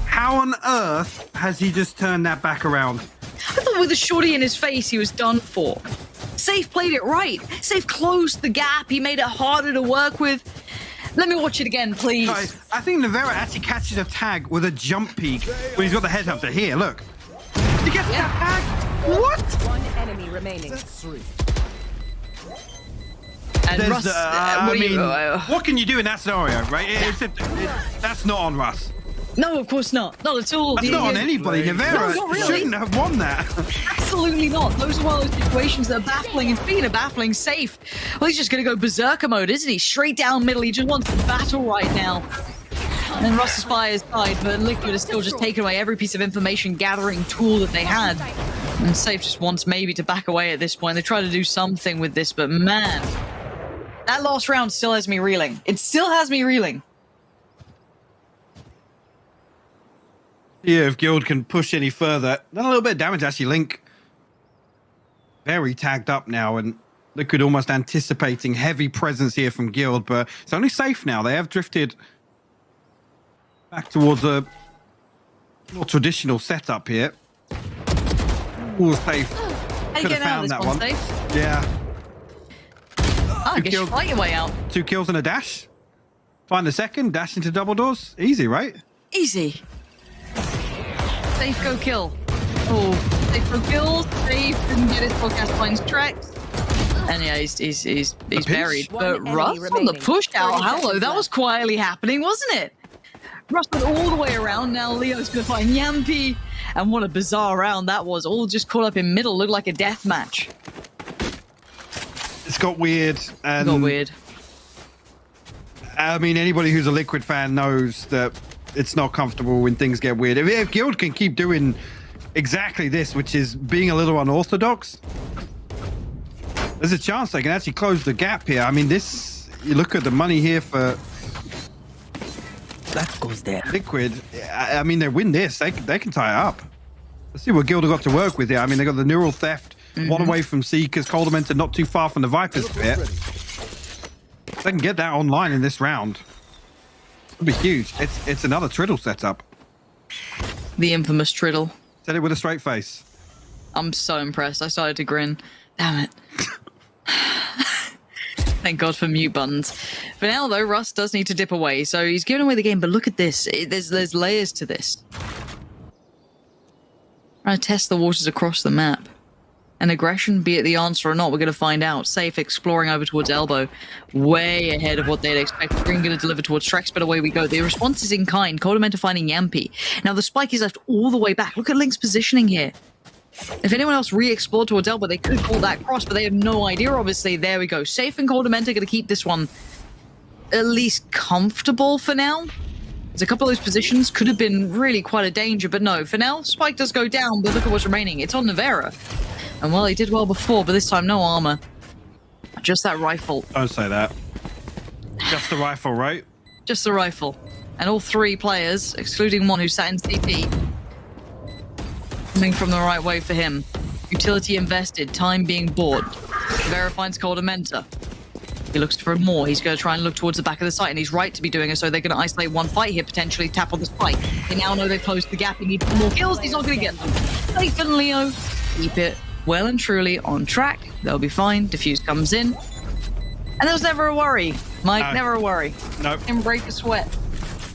How on earth has he just turned that back around? I thought with a shorty in his face, he was done for. Safe played it right. Safe closed the gap. He made it harder to work with. Let me watch it again, please. I think Nevera actually catches a tag with a jump peak when he's got the headhunter. Here, look. He gets that tag. What? One enemy remaining. And Russ, what can you do in that scenario, right? That's not on Russ. No, of course not. Not at all. That's not on anybody. Nevera shouldn't have won that. Absolutely not. Those are one of those situations that are baffling. And speaking of baffling, safe. Well, he's just going to go berserker mode, isn't he? Straight down middle. He just wants to battle right now. And then Russ is by his side, but Liquid has still just taken away every piece of information gathering tool that they had. And Safe just wants maybe to back away at this point. They try to do something with this, but man, that last round still has me reeling. It still has me reeling. Yeah, if Guild can push any further. Done a little bit of damage, actually. Link very tagged up now, and Liquid almost anticipating heavy presence here from Guild, but it's only safe now. They have drifted back towards a more traditional setup here. All safe. Could have found that one. Safe? Yeah. Ah, I guess you fight your way out. 2 kills and a dash. Find the second, dash into double doors. Easy, right? Easy. Safe, go kill. Oh, safe for kill. Safe didn't get his podcast points tracked. And yeah, he's buried. But Russ on the push out. Hello, that was quietly happening, wasn't it? Russ went all the way around. Now Leo's gonna find Yampi. And what a bizarre round that was. All just caught up in middle. Looked like a death match. It's got weird. And got weird. I mean, anybody who's a Liquid fan knows that it's not comfortable when things get weird. If Guild can keep doing exactly this, which is being a little unorthodox, there's a chance they can actually close the gap here. I mean, this, you look at the money here for that goes there. Liquid. I mean, they win this. They can tie it up. Let's see what Guild have got to work with here. I mean, they got the Neural Theft, one away from Seekers, Coldamented not too far from the Vipers pit. They can get that online in this round. It'll be huge. It's another Triddle setup. The infamous Triddle. Said it with a straight face. I'm so impressed. I started to grin. Damn it. Thank God for mute buttons. For now, though, Russ does need to dip away, so he's giving away the game. But look at this. There's layers to this. Trying to test the waters across the map. And aggression, be it the answer or not, we're going to find out. Safe exploring over towards Elbow. Way ahead of what they'd expect. Green going to deliver towards Trex, but away we go. The response is in kind. Coldamenta finding Yampi. Now the spike is left all the way back. Look at Link's positioning here. If anyone else re-explored towards Elbow, they could call that cross, but they have no idea, obviously. There we go. Safe and Coldamenta going to keep this one at least comfortable for now. There's a couple of those positions could have been really quite a danger, but no. For now, spike does go down, but look at what's remaining. It's on Navera. And well, he did well before, but this time no armor. Just that rifle. Don't say that. Just the rifle, right? Just the rifle. And all 3 players, excluding one who sat in CP, coming from the right way for him. Utility invested, time being bought. Vera finds Coldamenta. He looks for more. He's going to try and look towards the back of the site, and he's right to be doing it, so they're going to isolate one fight here, potentially tap on the spike. They now know they've closed the gap. He needs more kills. He's not going to get them. Safe and Leo keep it well and truly on track. They'll be fine. Diffuse comes in. And there was never a worry. Mike, never a worry. Nope. Didn't break a sweat.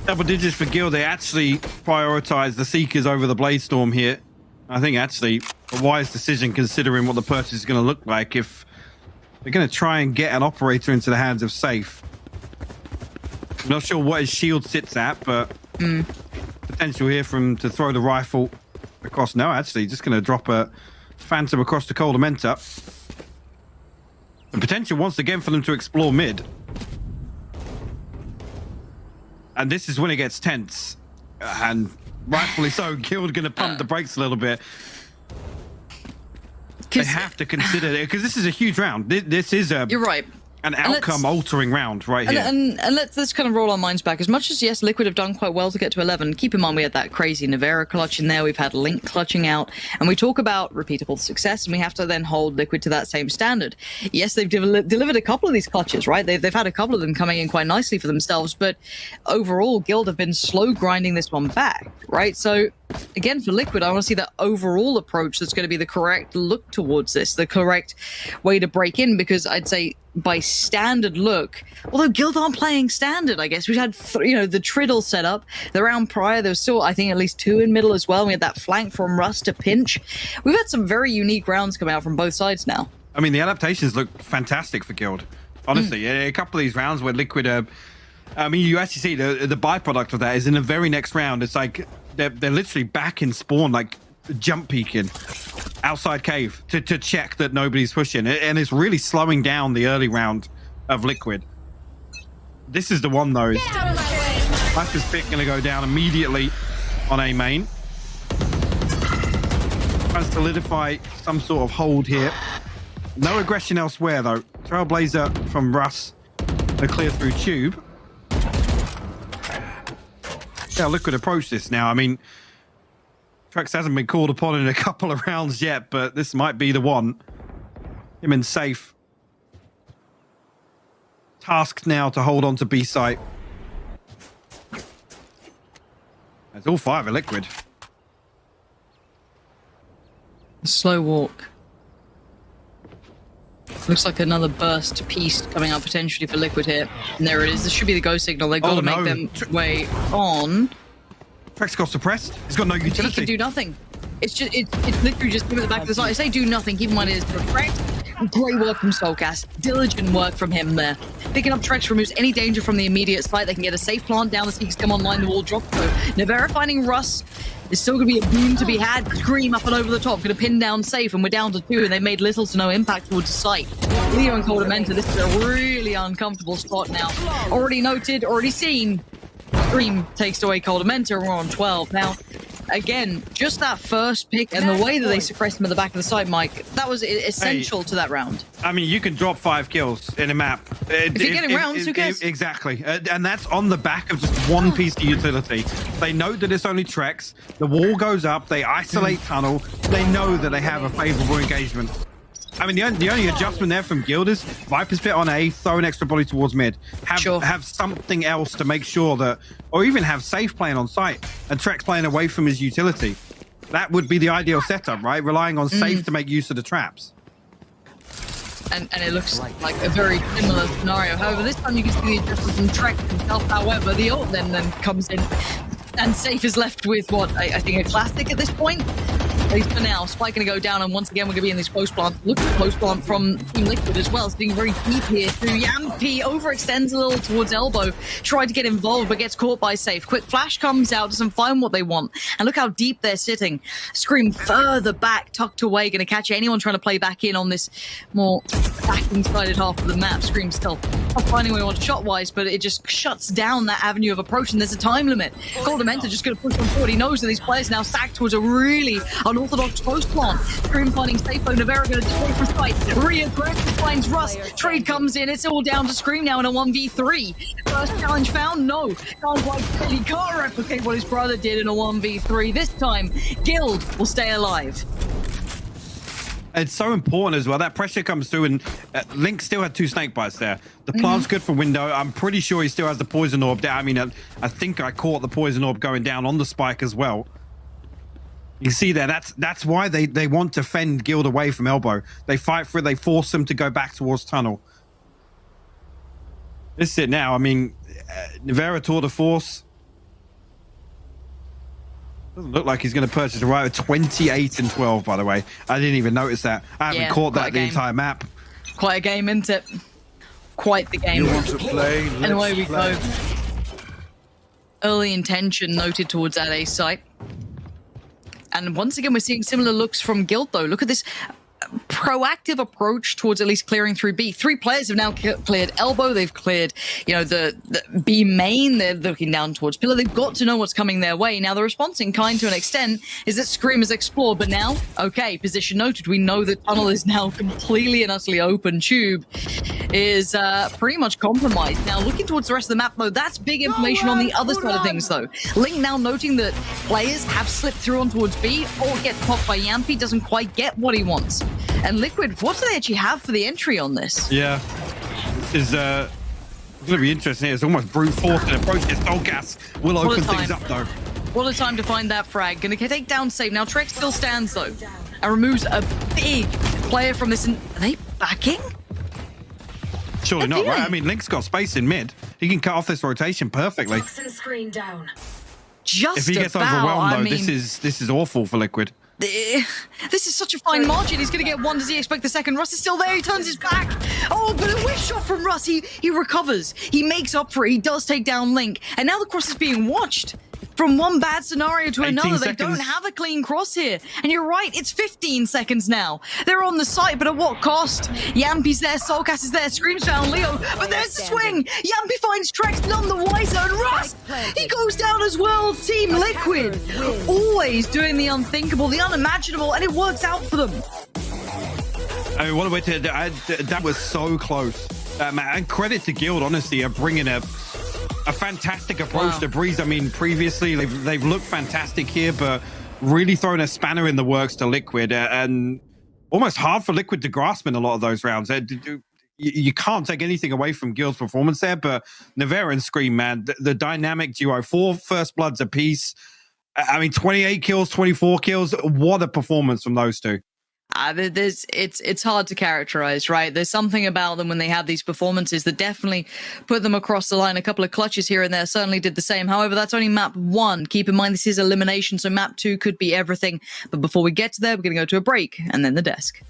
Double digits for Guild. They actually prioritized the Seekers over the Bladestorm here. I think actually a wise decision considering what the purchase is going to look like if they're going to try and get an operator into the hands of Safe. I'm not sure what his shield sits at, but potential here for him to throw the rifle across. No, actually, just going to drop a Phantom across to Coldamenta. The potential once again for them to explore mid. And this is when it gets tense. And rightfully so, Guild going to pump the brakes a little bit. They have to consider it, because this is a huge round. This is You're right. An outcome-altering round right here. And let's kind of roll our minds back. As much as, yes, Liquid have done quite well to get to 11, keep in mind we had that crazy Navera clutch in there. We've had Link clutching out. And we talk about repeatable success, and we have to then hold Liquid to that same standard. Yes, they've delivered a couple of these clutches, right? They've had a couple of them coming in quite nicely for themselves. But overall, Guild have been slow grinding this one back, right? So, again, for Liquid, I want to see that overall approach that's going to be the correct look towards this, the correct way to break in, because I'd say by standard look, although Guild aren't playing standard, I guess. We had, the Triddle set up. The round prior, there was still, I think, at least 2 in middle as well. We had that flank from Russ to Pinch. We've had some very unique rounds come out from both sides now. I mean, the adaptations look fantastic for Guild. Honestly, a couple of these rounds where Liquid are... I mean, you actually see the byproduct of that is in the very next round. It's like they're literally back in spawn, like jump peeking outside cave to check that nobody's pushing. And it's really slowing down the early round of Liquid. This is the one, though. Viper's pick going to go down immediately on A main. Trying to solidify some sort of hold here. No aggression elsewhere, though. Trailblazer from Russ to clear through Tube. Yeah, Liquid approach this now. I mean, Trex hasn't been called upon in a couple of rounds yet, but this might be the one. Him in safe. Tasked now to hold on to B site. It's all 5 are Liquid. Slow walk. Looks like another burst piece coming out potentially for Liquid here. And there it is. This should be the go signal. They've got to make them way on. Trex got suppressed. He's got no utility. He can do nothing. It's literally just give it the back of the side. I say do nothing. Keep in mind it is correct. Great work from Soulcast. Diligent work from him there. Picking up Trex removes any danger from the immediate site. They can get a safe plant down. The sneaks come online. The wall drops. So Nevera finding Russ. There's still going to be a boom to be had. Scream up and over the top. Going to pin down safe. And we're down to 2. And they made little to no impact towards the site. Leo and Coldamenta. This is a really uncomfortable spot now. Already noted. Already seen. Scream takes away Coldamenta. We're on 12 now. Again, just that first pick and the way that they suppressed him at the back of the site, Mike, that was essential to that round. I mean, you can drop 5 kills in a map. If you're getting rounds, who cares? Exactly. And that's on the back of just one piece of utility. They know that it's only Trex. The wall goes up. They isolate tunnel. They know that they have a favorable engagement. I mean, the only adjustment there from Guild is Viper's Pit on A, throw an extra body towards mid. Have something else to make sure that, or even have safe playing on site and Trex playing away from his utility. That would be the ideal setup, right? Relying on safe to make use of the traps. And it looks like a very similar scenario. However, this time you can see the adjustment from Trex himself. However, the ult then comes in. And safe is left with what I think a classic at this point. At least for now. Spike going to go down, and once again, we're going to be in this post plant. Look at the post plant from Team Liquid as well. Sitting very deep here through Yampi. Overextends a little towards elbow. Tried to get involved, but gets caught by safe. Quick flash comes out, doesn't find what they want. And look how deep they're sitting. Scream further back, tucked away. Going to catch anyone trying to play back in on this more backing-sided half of the map. Scream still not finding what he wants shot-wise, but it just shuts down that avenue of approach, and there's a time limit. Coldamenta just going to push on forward. He knows that these players now stacked towards a really unorthodox post plant. Scream finding Safo. Nevera going to destroy for sight. Re-aggressive finds Russ. Trade comes in. It's all down to Scream now in a 1v3. First challenge found? No. Sounds like he can't replicate what his brother did in a 1v3. This time, Guild will stay alive. It's so important as well. That pressure comes through, and Link still had 2 snake bites there. The plant's good for window. I'm pretty sure he still has the poison orb down. I mean, I think I caught the poison orb going down on the spike as well. You see there, that's why they want to fend Guild away from elbow. They fight for it. They force them to go back towards tunnel. This is it now. I mean, Nevera tour de force. Doesn't look like he's going to purchase a rider. 28 and 12, by the way. I didn't even notice that. I haven't caught that the entire map. Quite a game, isn't it? Quite the game. You want to play? And away we go. Early intention noted towards that A site. And once again, we're seeing similar looks from Guild, though. Look at this proactive approach towards at least clearing through B. 3 players have now cleared elbow. They've cleared, the B main. They're looking down towards pillar. They've got to know what's coming their way. Now, the response in kind to an extent is that Scream has explored, but now, okay, position noted. We know the tunnel is now completely and utterly open. Tube is pretty much compromised. Now, looking towards the rest of the map, though, that's big information on the other side of things, though. Link now noting that players have slipped through on towards B, or gets popped by Yampi, doesn't quite get what he wants. And Liquid, what do they actually have for the entry on this? Yeah, this is going to be interesting. It's almost brute force and approach. His Soulcast will open things up, though. What a time to find that frag. Gonna take down safe. Now Trex still stands, though, and removes a big player from this. Are they backing? Surely not, right? I mean, Link's got space in mid. He can cut off this rotation perfectly. Just if he gets overwhelmed, though, this is awful for Liquid. This is such a fine margin. He's going to get 1. Does he expect the second? Russ is still there. He turns his back. Oh, but a whiff shot from Russ. He recovers. He makes up for it. He does take down Link. And now the cross is being watched. From one bad scenario to another. They don't have a clean cross here. And you're right, it's 15 seconds now. They're on the site, but at what cost? Yampi's there, Soulcast is there, Scream's found Leo, but there's the swing! Yampi finds Trex, none the wiser, and Russ! He goes down as well, Team Liquid! Always doing the unthinkable, the unimaginable, and it works out for them. I mean, what a way to... that was so close. And credit to Guild, honestly, of bringing a fantastic approach to Breeze. I mean, previously they've looked fantastic here, but really throwing a spanner in the works to Liquid, and almost hard for Liquid to grasp in a lot of those rounds. You can't take anything away from Gil's performance there, but Nevera and Scream, man, the dynamic duo, 4 first bloods apiece. I mean, 28 kills, 24 kills. What a performance from those two. It's hard to characterize, right? There's something about them when they have these performances that definitely put them across the line. A couple of clutches here and there certainly did the same. However, that's only map 1. Keep in mind, this is elimination, so map 2 could be everything. But before we get to there, we're going to go to a break and then the desk.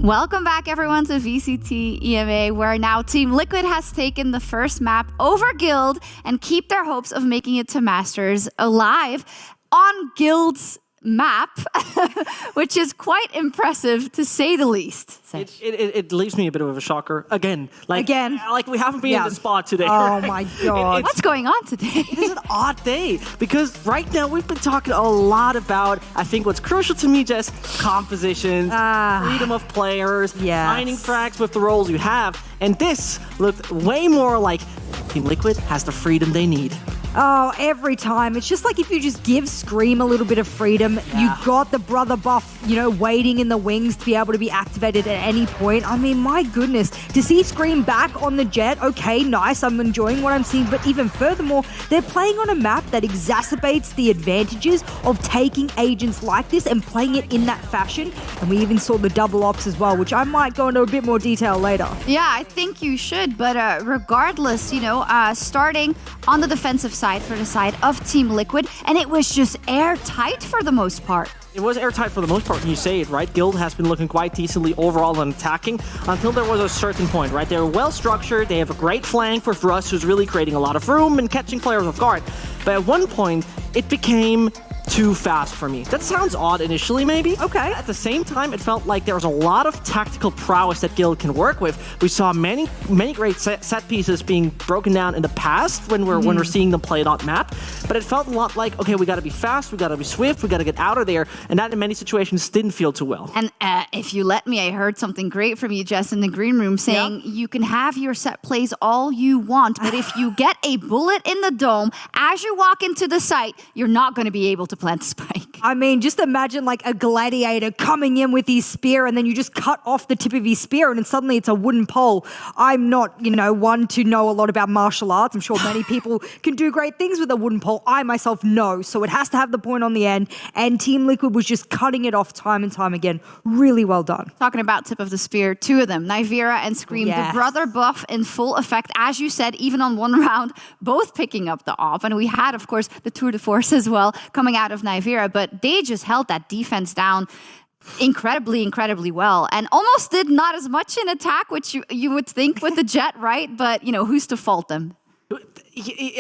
Welcome back, everyone, to VCT EMEA, where now Team Liquid has taken the first map over Guild and keep their hopes of making it to Masters alive on Guild's map, which is quite impressive to say the least. It leaves me a bit of a shocker again. Like we haven't been in the spot today. Oh my god! What's going on today? It's an odd day because right now we've been talking a lot about, I think what's crucial to me, just compositions, freedom of players, finding frags with the roles you have, and this looked way more like Team Liquid has the freedom they need. Oh, every time. It's just like if you just give Scream a little bit of freedom, you got the brother buff, waiting in the wings to be able to be activated at any point. I mean, my goodness. To see Scream back on the Jet, okay, nice. I'm enjoying what I'm seeing. But even furthermore, they're playing on a map that exacerbates the advantages of taking agents like this and playing it in that fashion. And we even saw the double ops as well, which I might go into a bit more detail later. Yeah, I think you should. But regardless, starting on the defensive side for the side of Team Liquid, and it was just airtight for the most part. It was airtight for the most part when you say it, right? Guild has been looking quite decently overall on attacking until there was a certain point, right? They're well structured, they have a great flank for Thrust, who's really creating a lot of room and catching players off guard. But at one point, it became too fast for me. That sounds odd initially, maybe. Okay. At the same time, it felt like there was a lot of tactical prowess that Guild can work with. We saw many great set pieces being broken down in the past when we're seeing them play it on map. But it felt a lot like, okay, we got to be fast, we got to be swift, we got to get out of there, and that in many situations didn't feel too well. And if you let me, I heard something great from you, Jess, in the green room, saying you can have your set plays all you want, but if you get a bullet in the dome as you walk into the site, you're not going to be able to plant the spike. I mean, just imagine like a gladiator coming in with his spear and then you just cut off the tip of his spear and then suddenly it's a wooden pole. I'm not, one to know a lot about martial arts. I'm sure many people can do great things with a wooden pole. I myself know. So it has to have the point on the end. And Team Liquid was just cutting it off time and time again. Really well done. Talking about tip of the spear, two of them, Nivera and Scream, the brother buff in full effect. As you said, even on one round, both picking up the off. And we had, of course, the tour de force as well coming out of Nivera, but they just held that defense down incredibly well and almost did not as much in attack, which you would think with the Jet, right? But, who's to fault them?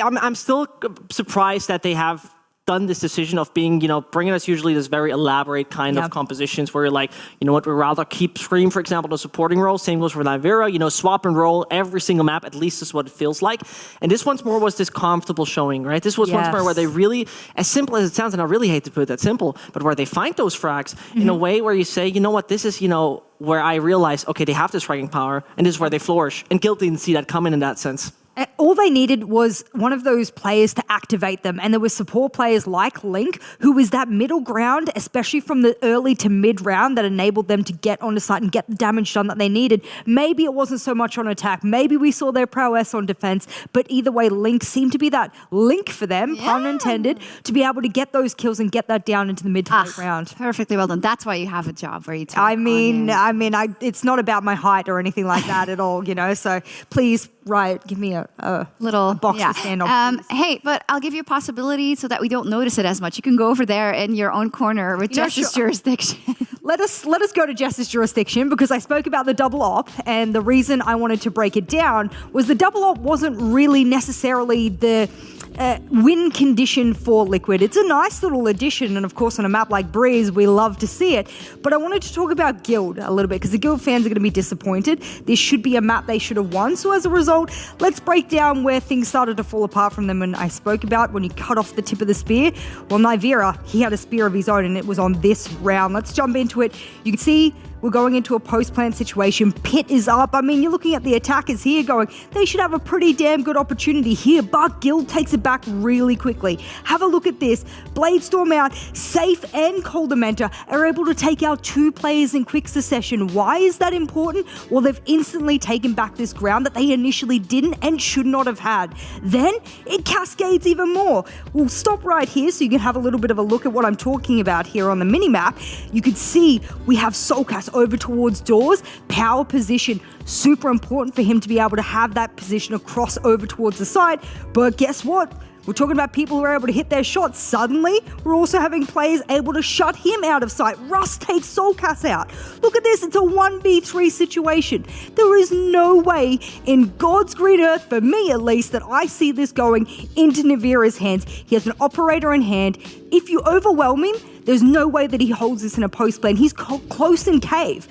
I'm still surprised that they have done this decision of being, bringing us usually this very elaborate kind of compositions where you're like, you know what, we'd rather keep Scream, for example, the supporting role. Same goes for Nivera, swap and roll every single map, at least is what it feels like. And this once more was this comfortable showing, right? This was once more where they really, as simple as it sounds, and I really hate to put it that simple, but where they find those frags in a way where you say, you know what, this is, where I realize, okay, they have this fragging power, and this is where they flourish. And Guild didn't see that coming in that sense. All they needed was one of those players to activate them. And there were support players like Link, who was that middle ground, especially from the early to mid round, that enabled them to get onto site and get the damage done that they needed. Maybe it wasn't so much on attack. Maybe we saw their prowess on defense. But either way, Link seemed to be that link for them, pun intended, to be able to get those kills and get that down into the mid to late round. Perfectly well done. That's why you have a job where you take it's not about my height or anything like that at all, So please, Riot, give me a little box to stand on. Hey, but I'll give you a possibility so that we don't notice it as much. You can go over there in your own corner with Jess's jurisdiction. Let us go to Jess's jurisdiction because I spoke about the double op, and the reason I wanted to break it down was the double op wasn't really necessarily the win condition for Liquid. It's a nice little addition, and of course on a map like Breeze we love to see it, but I wanted to talk about Guild a little bit because the Guild fans are going to be disappointed. This should be a map they should have won, so as a result let's break down where things started to fall apart from them. And I spoke about when you cut off the tip of the spear, well, Nivera, he had a spear of his own and it was on this round. Let's jump into it. You can see we're going into a post-plant situation. Pit is up. I mean, you're looking at the attackers here going, they should have a pretty damn good opportunity here, but Guild takes it back really quickly. Have a look at this. Bladestorm out, Safe and Coldamenta are able to take out 2 players in quick succession. Why is that important? Well, they've instantly taken back this ground that they initially didn't and should not have had. Then it cascades even more. We'll stop right here so you can have a little bit of a look at what I'm talking about here on the minimap. You can see we have Soulcast over towards doors, power position, Super important for him to be able to have that position across over towards the side. But guess what? We're talking about people who are able to hit their shots. Suddenly, we're also having players able to shut him out of sight. Russ takes Soulcast out. Look at this. It's a 1v3 situation. There is no way in God's green earth, for me at least, that I see this going into Navira's hands. He has an operator in hand. If you overwhelm him, there's no way that he holds this in a post play. And he's close in cave.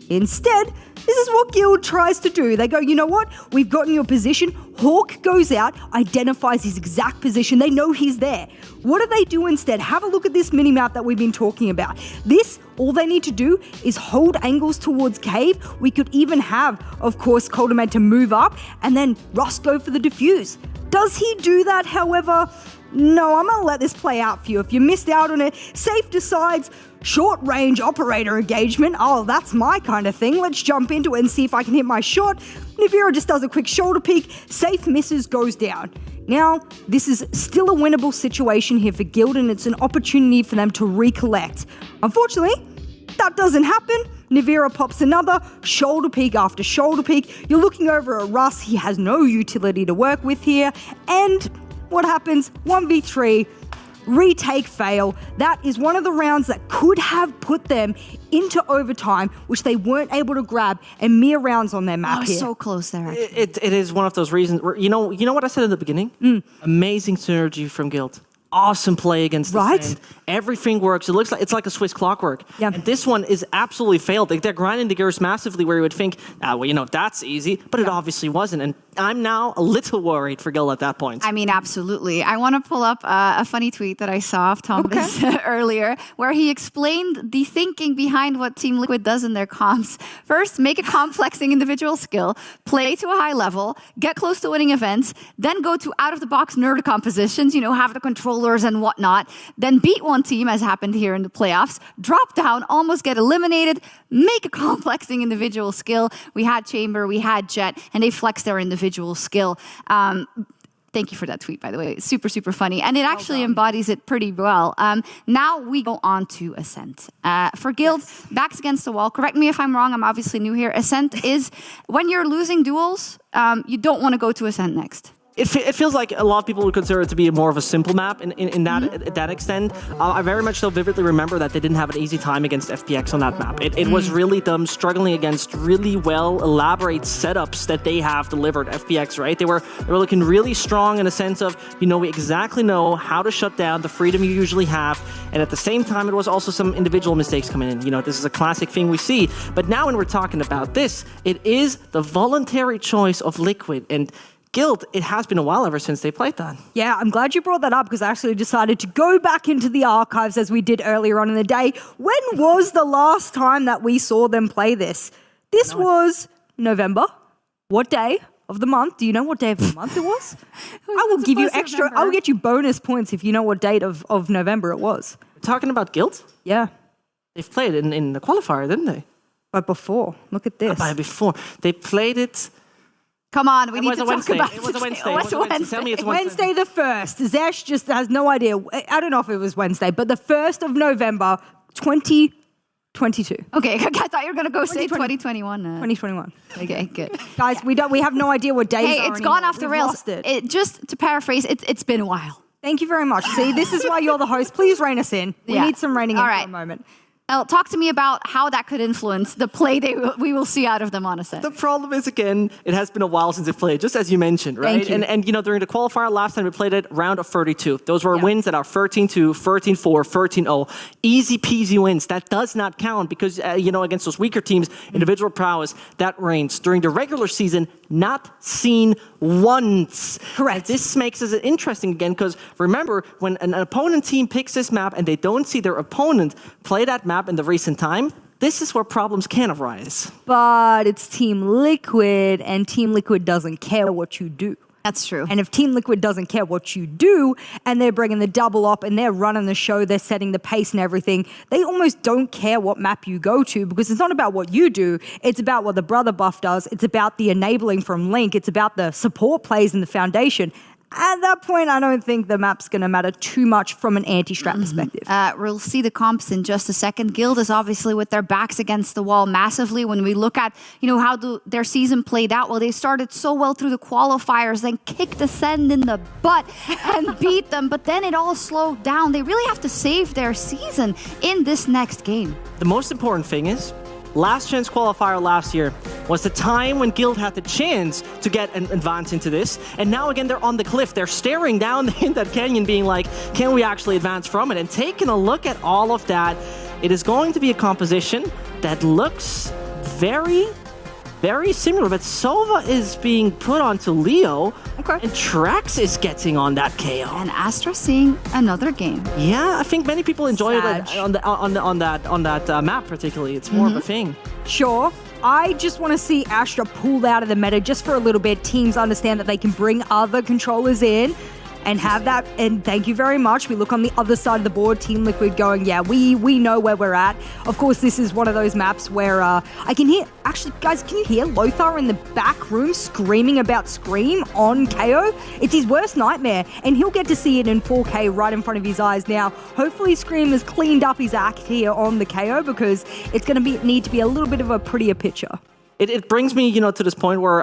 Instead, this is what Guild tries to do. They go, you know what? We've gotten your position. Hawk goes out, identifies his exact position. They know he's there. What do they do instead? Have a look at this minimap that we've been talking about. This, all they need to do is hold angles towards cave. We could even have, of course, Coldman to move up and then Russ go for the defuse. Does he do that, however? No, I'm going to let this play out for you. If you missed out on it, Safe decides short-range operator engagement. Oh, that's my kind of thing. Let's jump into it and see if I can hit my shot. Navira just does a quick shoulder peek. Safe misses, goes down. Now, this is still a winnable situation here for Guild, and it's an opportunity for them to recollect. Unfortunately, that doesn't happen. Navira pops another shoulder peek after shoulder peek. You're looking over at Russ. He has no utility to work with here. And what happens? 1v3, retake fail. That is one of the rounds that could have put them into overtime, which they weren't able to grab, and mere rounds on their map here. So close there. It is one of those reasons where, you know what I said in the beginning? Amazing synergy from Guild. Awesome play against the Sand. Everything works. It looks like it's like a Swiss clockwork. Yeah. And this one is absolutely failed. They're grinding the gears massively where you would think, that's easy, but it obviously wasn't. And I'm now a little worried for Guild at that point. I mean, absolutely. I want to pull up a funny tweet that I saw of Thomas earlier, where he explained the thinking behind what Team Liquid does in their comps. First, make a complexing individual skill, play to a high level, get close to winning events, then go to out-of-the-box nerd compositions, have the controllers and whatnot, then beat one team, as happened here in the playoffs, drop down, almost get eliminated, make a complexing individual skill. We had Chamber, we had Jet, and they flexed their individual skill. Thank you for that tweet, by the way. Super, super funny. And it actually embodies it pretty well. Now we go on to Ascent. For Guild, backs against the wall. Correct me if I'm wrong. I'm obviously new here. Ascent is, when you're losing duels, you don't want to go to Ascent next. It feels like a lot of people would consider it to be more of a simple map in that extent. I very much so vividly remember that they didn't have an easy time against FPX on that map. It was really them struggling against really well elaborate setups that they have delivered FPX, right? They were looking really strong in a sense of, we exactly know how to shut down the freedom you usually have. And at the same time, it was also some individual mistakes coming in. This is a classic thing we see. But now when we're talking about this, it is the voluntary choice of Liquid. And Guild, it has been a while ever since they played that. Yeah, I'm glad you brought that up because I actually decided to go back into the archives as we did earlier on in the day. When was the last time that we saw them play this? This was November. What day of the month? Do you know what day of the month it was? I will give you extra, I'll get you bonus points if you know what date of November it was. We're talking about Guild? Yeah. They've played it in the qualifier, didn't they? But before, look at this. By before. They played it... Come on, we need to talk about it. It was a Wednesday. It was a Wednesday. Tell me it's Wednesday the 1st. Zesh just has no idea. I don't know if it was Wednesday, but the 1st of November, 2022. Okay, I thought you were going to go say 2021. 2021. Okay, good. Guys, we have no idea what days Hey, are it's gone off the rails. Lost it. Just to paraphrase, it's been a while. Thank you very much. See, this is why you're the host. Please rein us in. We need some reining in for a moment. Now, talk to me about how that could influence the play we will see out of them on Ascent. The problem is, again, it has been a while since they played, just as you mentioned, right? Thank you. And during the qualifier last time we played it, round of 32. Those were wins that are 13-2, 13-4, 13-0. Easy peasy wins. That does not count because, against those weaker teams, individual prowess, that reigns. During the regular season, not seen once. Correct. This makes it interesting again because remember, when an opponent team picks this map and they don't see their opponent play that map in the recent time, this is where problems can arise. But it's Team Liquid, and Team Liquid doesn't care what you do. That's true. And if Team Liquid doesn't care what you do, and they're bringing the double up, and they're running the show, they're setting the pace and everything, they almost don't care what map you go to because it's not about what you do. It's about what the brother buff does. It's about the enabling from Link. It's about the support plays in the foundation. at that point, I don't think the map's going to matter too much from an anti-strat perspective. We'll see the comps in just a second. Guild is obviously with their backs against the wall massively. When we look at, how their season played out, well, they started so well through the qualifiers, then kicked Ascend in the butt and beat them, but then it all slowed down. They really have to save their season in this next game. The most important thing is, last chance qualifier last year was the time when Guild had the chance to get an advance into this, and now again they're on the cliff. They're staring down in that canyon being like, can we actually advance from it? And taking a look at all of that, it is going to be a composition that looks very, very similar, but Sova is being put onto Leo, and Trax is getting on that KO. And Astra seeing another game. Yeah, I think many people enjoy it on that map particularly. It's more of a thing. Sure. I just want to see Astra pulled out of the meta just for a little bit. Teams understand that they can bring other controllers in and have that. And thank you very much. We look on the other side of the board, Team Liquid going, yeah, we know where we're at. Of course, this is one of those maps where I can hear, actually, guys, can you hear Lothar in the back room screaming about Scream on KO? It's his worst nightmare, and he'll get to see it in 4K right in front of his eyes now. Hopefully, Scream has cleaned up his act here on the KO because it's going to need to be a little bit of a prettier picture. It brings me, to this point where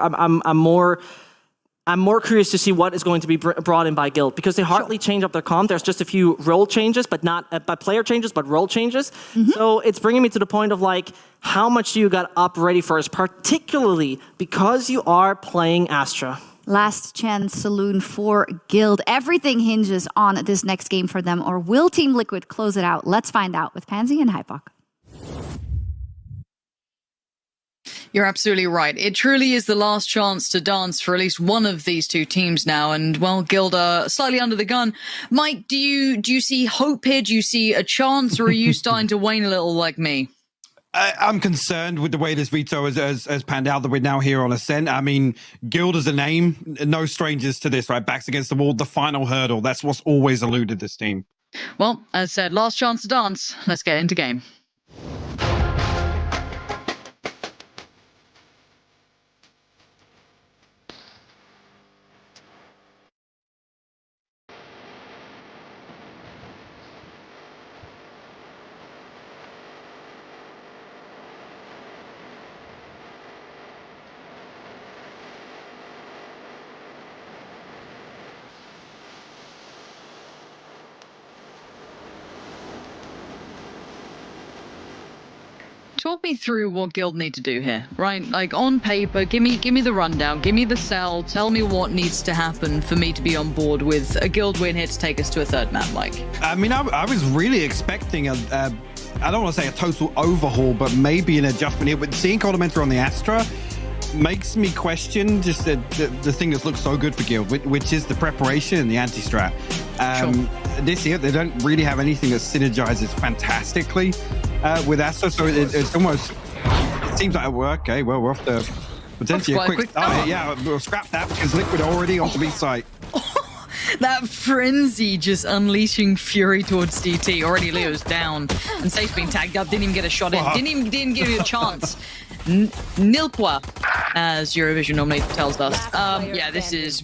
I'm more curious to see what is going to be brought in by Guild, because they hardly change up their comp. There's just a few role changes, but not by player changes, but role changes. So it's bringing me to the point of like, how much do you got up ready first, particularly because you are playing Astra. Last chance saloon for Guild. Everything hinges on this next game for them, or will Team Liquid close it out? Let's find out with Pansy and Hypok. You're absolutely right. It truly is the last chance to dance for at least one of these two teams now, and well, Guild are slightly under the gun. Mike, do you see hope here? Do you see a chance, or are you starting to wane a little like me? I'm concerned with the way this veto has panned out, that we're now here on Ascent. I mean, Guild as a name, no strangers to this, right? Backs against the wall, the final hurdle. That's what's always eluded this team. Well, as said, last chance to dance. Let's get into game. Talk me through what Guild need to do here, right? Like on paper, give me the rundown, give me the sell, tell me what needs to happen for me to be on board with a Guild win here to take us to a third map, Mike. I mean, I was really expecting I don't want to say a total overhaul, but maybe an adjustment here. But seeing Coldamentor on the Astra makes me question just the thing that looks so good for Guild, which is the preparation and the anti-strat. This year, they don't really have anything that synergizes fantastically with Astra, so it's almost, it seems like, okay, well, we're off to potentially a quick start. Yeah, we'll scrap that because Liquid are already onto B site. That frenzy just unleashing fury towards DT. Already Leo's down, and Safe's been tagged up, didn't even get a shot in, didn't give you a chance. Nilpwa, as Eurovision normally tells us. Yeah, this is...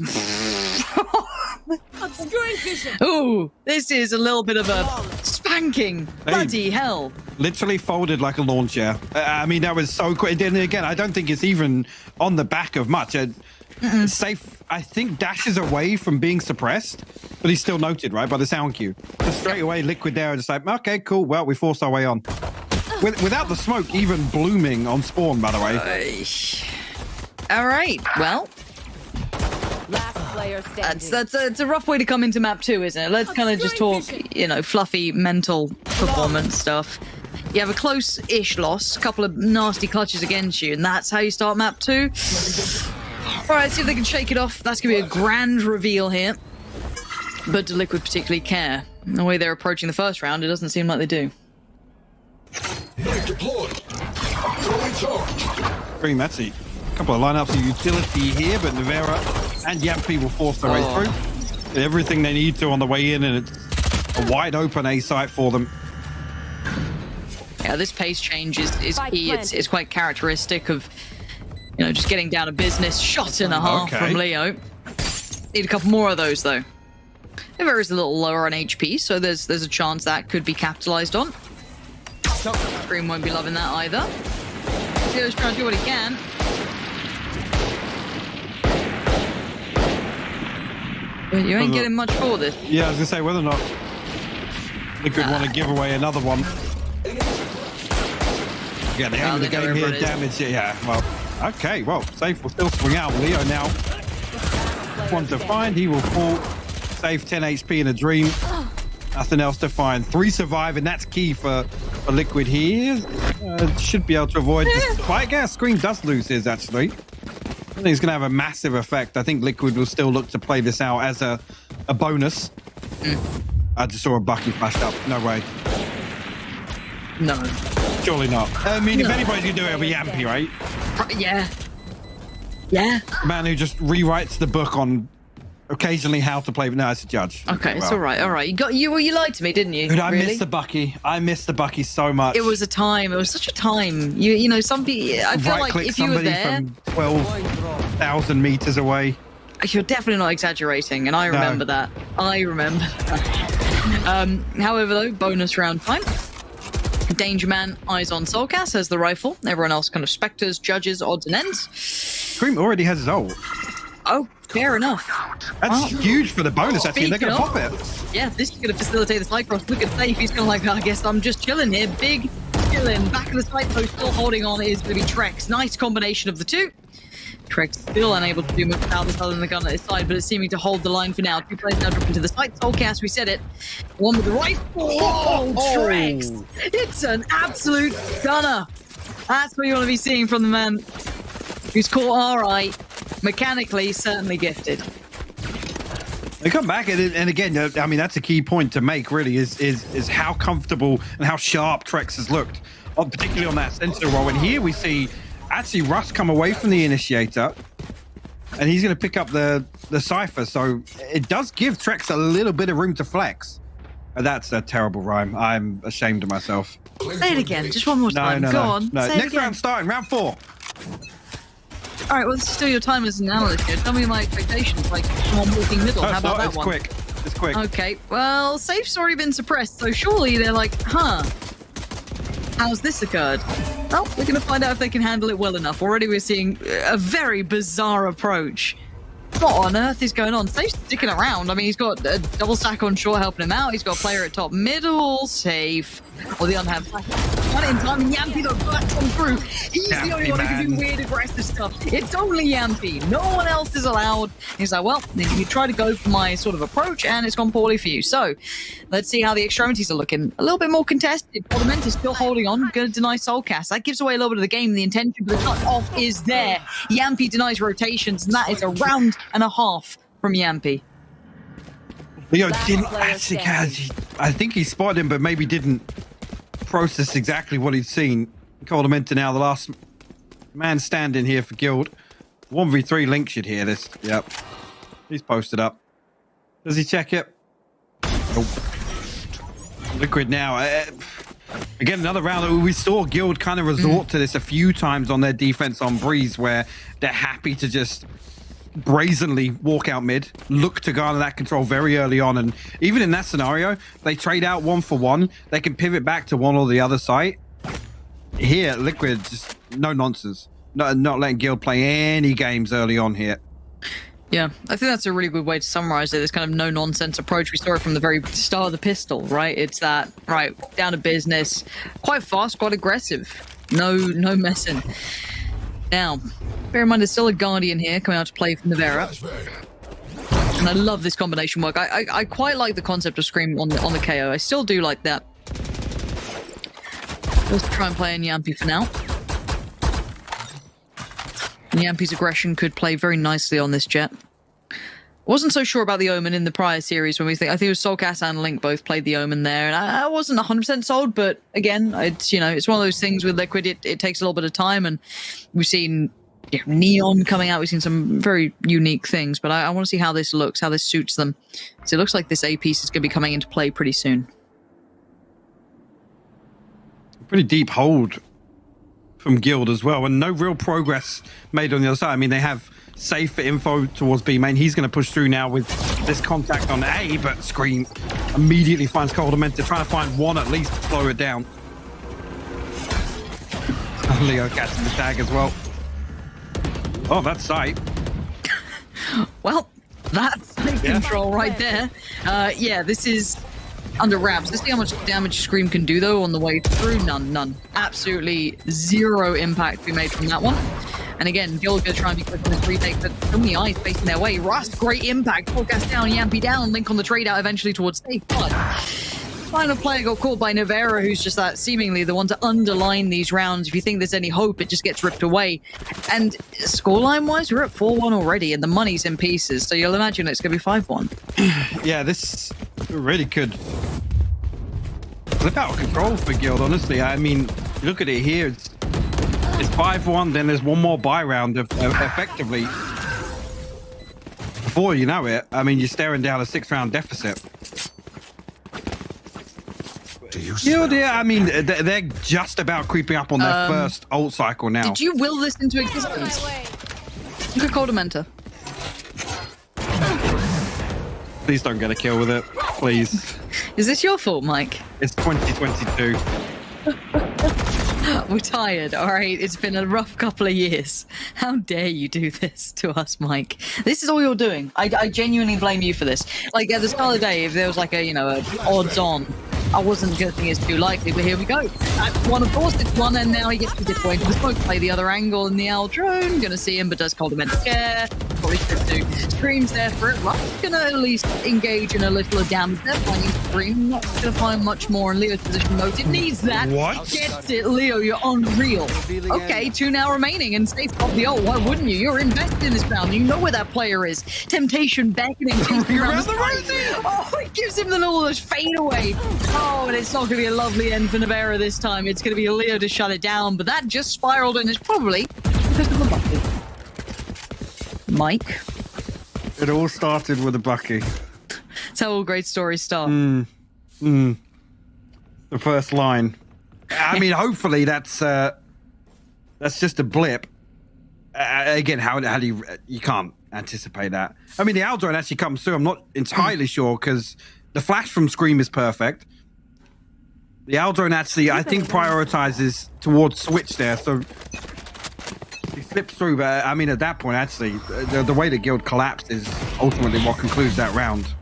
Ooh, this is a little bit of a spanking. Bloody hell. Literally folded like a lawn chair. I mean, that was so quick. And again, I don't think it's even on the back of much. Safe, I think, dashes away from being suppressed, but he's still noted, right, by the sound cue. So straight away, Liquid there, just like, okay, cool, well, we forced our way on. Without the smoke even blooming on spawn, by the way. All right, well. Last player standing. That's a rough way to come into map 2, isn't it? Let's kind of just talk, fluffy mental performance stuff. You have a close-ish loss, a couple of nasty clutches against you, and that's how you start map 2. All right, see if they can shake it off. That's going to be a grand reveal here. But do Liquid particularly care? The way they're approaching the first round, it doesn't seem like they do. Very messy. A couple of lineups of utility here, but Nivera and Yampi will force their way through. Everything they need to on the way in, and it's a wide open A site for them. Yeah, this pace change is key. It's quite characteristic of, just getting down to business. Shot and a half from Leo. Need a couple more of those, though. Ever is a little lower on HP, so there's a chance that could be capitalized on. Scream won't be loving that either. Zero's trying to do what he can. But you ain't getting much for this. Yeah, I was gonna say whether or not Liquid want to give away another one. Yeah, the aim of the game here, damage. Yeah, well, okay, well, Safe will still swing out. Leo now one to find. He will fall. Safe 10 HP in a dream. Nothing else to find. 3 survive, and that's key for Liquid here. Should be able to avoid this fight. Gas Scream does lose his, actually. I think it's going to have a massive effect. I think Liquid will still look to play this out as a bonus. I just saw a Bucky flashed up. No way. No. Surely not. I mean, if anybody's going to do it, it'll be Yampy, right? Yeah. Yeah. Man who just rewrites the book on occasionally how to play. No, it's a judge. Okay, it's all right. All right. You lied to me, didn't you? Dude, I miss the Bucky. I miss the Bucky so much. It was a time. It was such a time. You know, some people. I feel like if you were there, from 12,000 meters away. You're definitely not exaggerating, and I remember that. I remember. However, though, bonus round time. Danger Man, eyes on Soulcast, has the rifle. Everyone else kind of specters, judges, odds and ends. Scream already has his ult. Oh, fair enough. That's huge for the bonus, actually. They're going to pop it. Yeah, this is going to facilitate the side cross. Look at Safe. He's going to I guess I'm just chilling here. Big chilling. Back of the side post, still holding on is going to be Trex. Nice combination of the two. Trex still unable to do much without this other than the gun at his side, but it's seeming to hold the line for now. 2 players now dropping to the side. Soulcast, we said it. One with the right. Oh, Trex! It's an absolute gunner. That's what you want to be seeing from the man who's caught RI. Mechanically, certainly gifted. They come back and again, I mean, that's a key point to make. Really, is how comfortable and how sharp Trex has looked, particularly on that sentinel roll. And here we see actually Russ come away from the initiator, and he's going to pick up the cipher. So it does give Trex a little bit of room to flex. That's a terrible rhyme. I'm ashamed of myself. Say it again, just one more time. Go on. No. Next round starting, round 4. All right, well, this is still your time as an analyst here. Tell me my expectations, like someone walking middle. How about that one? It's quick. Okay, well, Safe's already been suppressed, so surely they're like, how's this occurred? Well, we're going to find out if they can handle it well enough. Already we're seeing a very bizarre approach. What on earth is going on? Safe's sticking around. I mean, he's got a double stack on short helping him out. He's got a player at top middle. Safe. Or the unhand. Got it in time, and Yampy though burst on through. He's the only one who can do weird aggressive stuff. It's only Yampy. No one else is allowed. He's like, well, you try to go for my sort of approach, and it's gone poorly for you. So, let's see how the extremities are looking. A little bit more contested. Torment is still holding on. Going to deny Soulcast. That gives away a little bit of the game. The intention for the cut off is there. Yampy denies rotations, and that is a round and a half from Yampy. Leo didn't actually catch. I think he spotted him, but maybe didn't process exactly what he'd seen. Coldamenta now the last man standing here for Guild. 1v3 Link should hear this. Yep. He's posted up. Does he check it? Nope. Liquid now. Again, another round. We saw Guild kind of resort to this a few times on their defense on Breeze, where they're happy to just brazenly walk out mid, look to garner that control very early on, and even in that scenario, they trade out 1 for 1. They can pivot back to one or the other side. Here, Liquid just no nonsense. Not letting Guild play any games early on here. Yeah, I think that's a really good way to summarize it. This kind of no-nonsense approach. We saw it from the very start of the pistol, right? It's that, right, down to business, quite fast, quite aggressive. No messing. Now, bear in mind, there's still a Guardian here coming out to play from Nivera. And I love this combination work. I quite like the concept of Scream on the KO. I still do like that. Let's try and play in Yampy for now. Yampy's aggression could play very nicely on this jet. Wasn't so sure about the Omen in the prior series when I think it was Soulcast and Link both played the Omen there, and I wasn't 100% sold, but again, it's it's one of those things with Liquid, it takes a little bit of time, and we've seen Neon coming out, we've seen some very unique things, but I want to see how this looks, how this suits them. So it looks like this A piece is going to be coming into play pretty soon. Pretty deep hold from Guild as well, and no real progress made on the other side. I mean, they have safer info towards B main. He's going to push through now with this contact on A, but Scream immediately finds Coldamenta, trying to find one at least to slow it down. Leo catching the tag as well. Oh, that's sight. Well, that's sight control right there. Yeah, this is under wraps. Let's see how much damage Scream can do, though, on the way through. None. Absolutely zero impact to be made from that one. And again, Guild going to try and be quick on this retake, but so many eyes facing their way. Rust, great impact. Forecast down, Yampy down. Link on the trade out eventually towards safe. But final player got caught by Navera, who's just that seemingly the one to underline these rounds. If you think there's any hope, it just gets ripped away. And scoreline-wise, we're at 4-1 already, and the money's in pieces. So you'll imagine it's going to be 5-1. Yeah, this really could flip out of control for Guild, honestly. I mean, look at it here. It's 5-1, then there's one more buy round effectively. Before you know it, I mean, you're staring down a 6-round deficit. Guild, yeah, I mean, they're just about creeping up on their first ult cycle now. Did you will this into existence? Look at Coldamenta. Please don't get a kill with it. Please. Is this your fault, Mike? It's 2022. We're tired, all right? It's been a rough couple of years. How dare you do this to us, Mike? This is all you're doing. I genuinely blame you for this. Like, at the start of the day, if there was like a, an odds on, I wasn't going to think it's too likely, but here we go. One, of course, it's one, and now he gets to disappoint the smoke, play the other angle in the Owl drone. Gonna see him, but does Coldamenta care? Probably should do. Scream's there for it. Ruff's gonna at least engage in a little of damage there, finding Scream. Not gonna find much more in Leo's position, though. It needs that. What? Gets it, Leo, you're unreal. Okay, 2 now remaining, and safe off the ult. Why wouldn't you? You're invested in this round. You know where that player is. Temptation beckoning. Around the rosy! Oh, it gives him the little fade away. Oh, and it's not going to be a lovely end for Navera this time. It's going to be Leo to shut it down, but that just spiraled, and it's probably because of the bucket. Mike? It all started with a bucky. That's how all great stories start. The first line. I mean, hopefully that's just a blip. Again, how do you can't anticipate that. I mean, the Owl drone actually comes through. I'm not entirely sure because the flash from Scream is perfect. The Owl drone actually, I think, prioritizes towards switch there, so he slips through. But I mean, at that point, actually, the way the Guild collapsed is ultimately what concludes that round.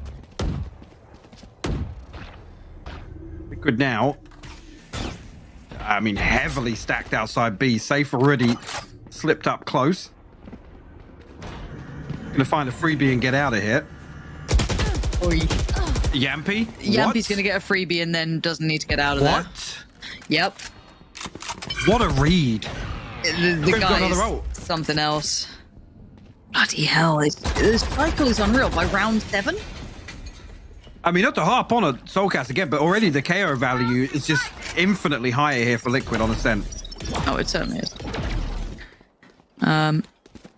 Good now. I mean, heavily stacked outside B. Safe already slipped up close. Gonna find a freebie and get out of here. Oi. Yampy? Yampy's going to get a freebie and then doesn't need to get out of there. What? Yep. What a read. The guy is something else. Bloody hell. This cycle is unreal. By round 7? I mean, not to harp on a Soulcast again, but already the KO value is just infinitely higher here for Liquid on Ascent. Oh, it certainly is.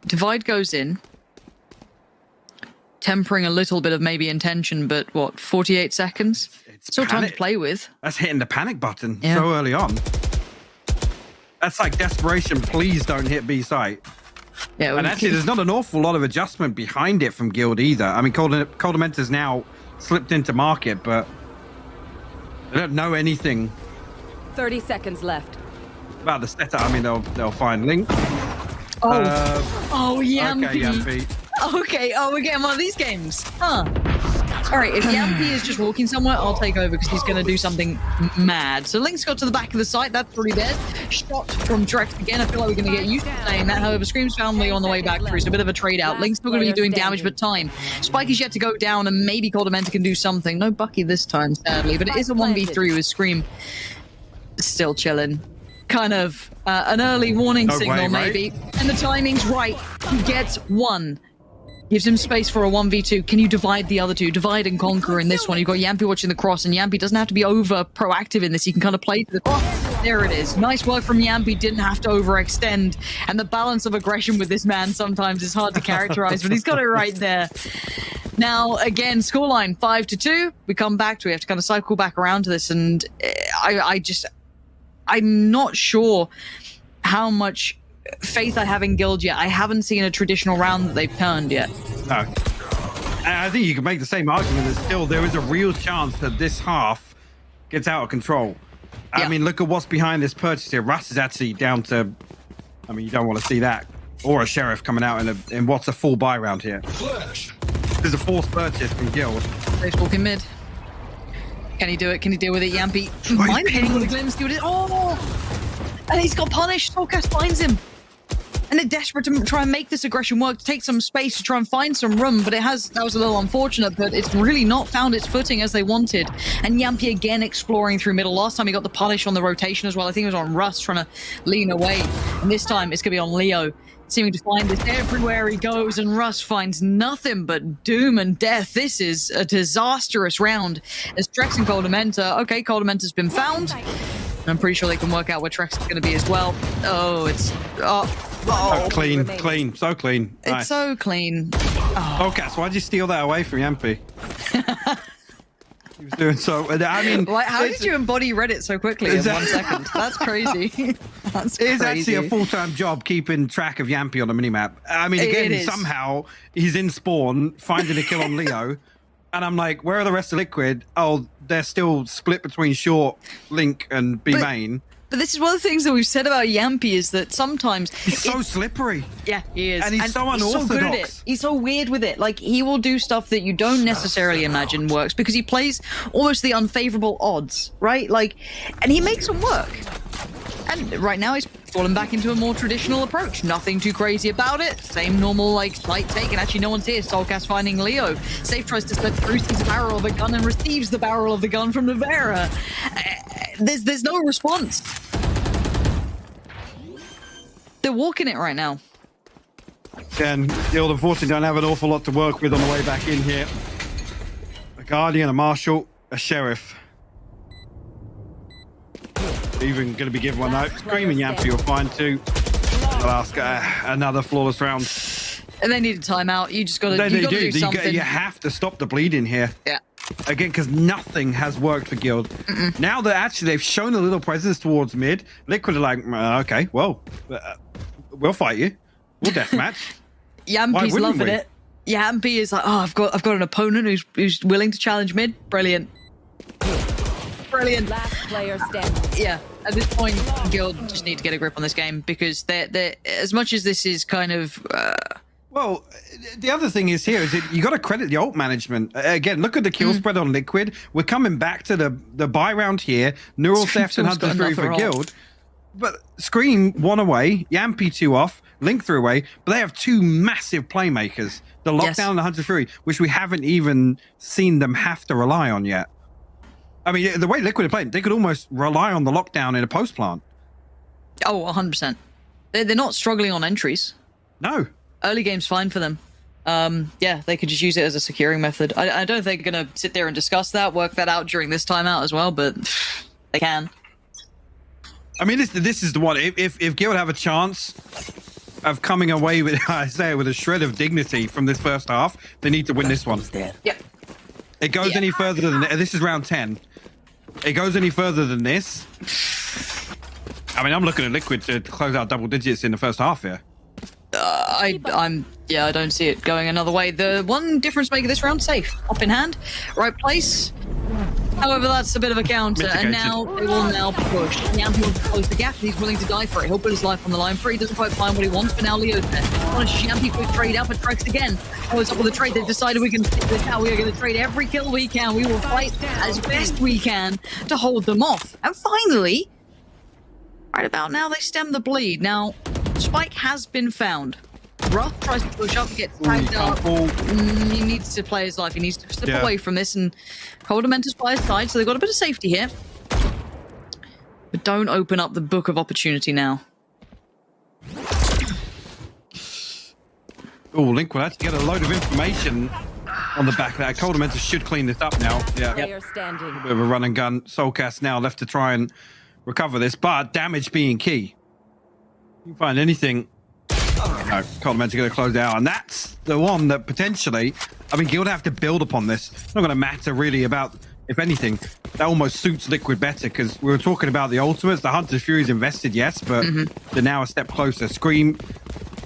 Divide goes in. Tempering a little bit of maybe intention, but what, 48 seconds? It's still time to play with. That's hitting the panic button so early on. That's like desperation. Please don't hit B site. Yeah, and actually, there's not an awful lot of adjustment behind it from Guild either. I mean, Coldamenta's now slipped into market, but they don't know anything 30 seconds left. about the setup. I mean, they'll find Link. Yampy. Okay, Yampy. Okay, we're getting one of these games. Huh. All right, if Yampy is just walking somewhere, I'll take over because he's going to do something mad. So Link's got to the back of the site. That's already there. Shot from Drex again. I feel like we're going to get used to saying that. However, Scream's found Leo on the way back through. So a bit of a trade out. Link's still going to be doing damage, but time. Spike is yet to go down, and maybe Coldamenta can do something. No Bucky this time, sadly. But it is a 1v3 with Scream still chilling. Kind of an early warning signal, maybe. And the timing's right. He gets one. Gives him space for a 1v2. Can you divide the other two? Divide and conquer in this one. You've got Yampy watching the cross, and Yampy doesn't have to be over proactive in this. He can kind of play to the cross. There it is. Nice work from Yampy. Didn't have to overextend. And the balance of aggression with this man sometimes is hard to characterize, but he's got it right there. Now, again, scoreline 5-2. We come back to it. We have to kind of cycle back around to this, and I'm not sure how much faith I have in Guild yet. I haven't seen a traditional round that they've turned yet. No. And I think you can make the same argument that still there is a real chance that this half gets out of control. I mean, look at what's behind this purchase here. Russ is actually down to, I mean, you don't want to see that. Or a Sheriff coming out in what's a full buy round here. There's a forced purchase from Guild. They're talking mid. Can he do it? Can he deal with it, Yampy? Mind hitting with the glimpse. Oh! And he's got punished. Soulcast finds him. And they're desperate to try and make this aggression work, to take some space, to try and find some room, but that was a little unfortunate, but it's really not found its footing as they wanted. And Yampy again exploring through middle. Last time he got the punish on the rotation as well. I think it was on Russ trying to lean away. And this time it's going to be on Leo, seeming to find this everywhere he goes, and Russ finds nothing but doom and death. This is a disastrous round as Trex and Coldamenta. Okay, Coldamenta's been found. I'm pretty sure they can work out where Trex is going to be as well. Oh, it's... Oh, clean, so clean. It's nice. so clean. Okay, so why'd you steal that away from Yampy? He was doing so... I mean... How did you embody Reddit so quickly in 1 second? That's crazy. That's crazy. It's actually a full-time job keeping track of Yampy on the minimap. I mean, again, somehow he's in spawn, finding a kill on Leo, and I'm like, where are the rest of Liquid? Oh, they're still split between short, Link, and B main. But this is one of the things that we've said about Yampy is that sometimes he's so slippery. Yeah, he is. And he's so unorthodox. He's so good at it. He's so weird with it. Like, he will do stuff that you don't necessarily imagine works because he plays almost the unfavorable odds, right? Like, and he makes them work. And right now he's fallen back into a more traditional approach. Nothing too crazy about it. Same normal, like, slight take. And actually no one's here. Soulcast finding Leo. Safe tries to slip through, sees the barrel of a gun and receives the barrel of the gun from Navera. There's no response. They're walking it right now. And Guild unfortunately don't have an awful lot to work with on the way back in here. A Guardian, a Marshal, a Sheriff. Even going to be given one note. Screaming Yampy will find two. I'll ask another flawless round. And they need a timeout. You just got to do something. You have to stop the bleeding here. Yeah. Again, because nothing has worked for Guild. Now that actually they've shown a little presence towards mid, Liquid are like, okay, well, we'll fight you. We'll deathmatch. Yampy's loving it. Yampy is like, oh, I've got an opponent who's willing to challenge mid. Brilliant. Brilliant. Last player standing. Yeah, at this point, Guild just need to get a grip on this game because they're as much as this is kind of. Well, the other thing is here is that you got to credit the ult management. Again, look at the kill spread on Liquid. We're coming back to the buy round here. Neural Theft and Hunter Fury for Guild. But Scream one away, Yampy two off, Link threw away. But they have two massive playmakers, the Lockdown and the Hunter Fury, which we haven't even seen them have to rely on yet. I mean, the way Liquid are playing, they could almost rely on the Lockdown in a post plant. Oh, 100%. They're not struggling on entries. No. Early game's fine for them. Yeah, they could just use it as a securing method. I don't think they're going to sit there and discuss that, work that out during this timeout as well, but they can. I mean, this is the one. If Guild have a chance of coming away with, I say, with a shred of dignity from this first half, they need to win this one. Yep. It goes any further than this is round 10. It goes any further than this. I mean, I'm looking at Liquid to close out double digits in the first half here. I don't see it going another way. The one difference maker this round, safe. Up in hand, right place. However, that's a bit of a counter, Mitigated. and now they will now push. Yampy wants to close the gap, and he's willing to die for it. He'll put his life on the line for it. He doesn't quite find what he wants, but now Leo's there. Punishes Yampy, quick trade out, but Trex again. What's up with the trade? They've decided we can stick this out. We are going to trade every kill we can. We will fight as best we can to hold them off. And finally, right about now, they stem the bleed. Now, Spike has been found. Ruff tries to push up, gets tagged up. He needs to play his life. He needs to step away from this, and Coldamenta's by his side, so they've got a bit of safety here. But don't open up the book of opportunity now. Oh, Link will actually get a load of information on the back of that. Coldamenta should clean this up now. Yeah. Player standing. A bit of a run and gun. Soulcast now left to try and recover this, but damage being key. You can find anything. No, Coldamenta going to close it out, and that's the one that potentially, I mean, Guild have to build upon this. It's not going to matter really about if anything, that almost suits Liquid better because we were talking about the ultimates. The Hunter's Fury's invested, yes, but they're now a step closer. Scream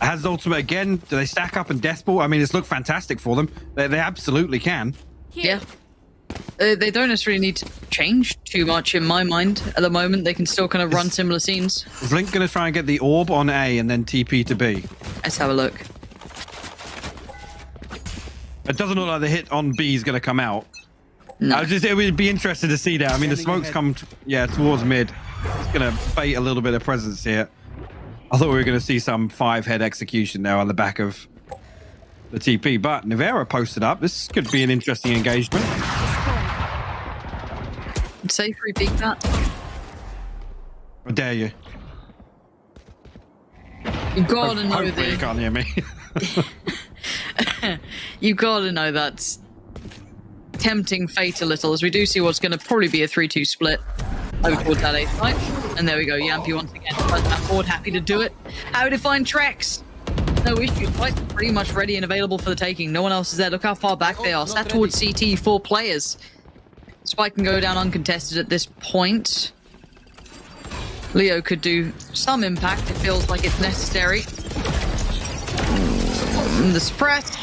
has the ultimate again. Do they stack up in Death Ball? I mean, it's looked fantastic for them. They absolutely can. Yeah. They don't necessarily need to change too much in my mind at the moment. They can still kind of run similar scenes. Is Link going to try and get the orb on A and then TP to B? Let's have a look. It doesn't look like the hit on B is going to come out. No. It would be interesting to see that. I mean, the smoke's come, towards mid. It's going to bait a little bit of presence here. I thought we were going to see some 5-head execution now on the back of the TP, but Nivera posted up. This could be an interesting engagement. Safe repeat that. I dare you. You gotta know Hopefully you can't hear me. You gotta know that's tempting fate a little, as we do see what's going to probably be a 3-2 split over towards that A side. And there we go, Yampy once again finds that board, happy to do it. How to find tracks? No issue, quite pretty much ready and available for the taking. No one else is there. Look how far back they are. Sat towards CT, 4 players. Spike can go down uncontested at this point. Leo could do some impact. It feels like it's necessary. The suppressed.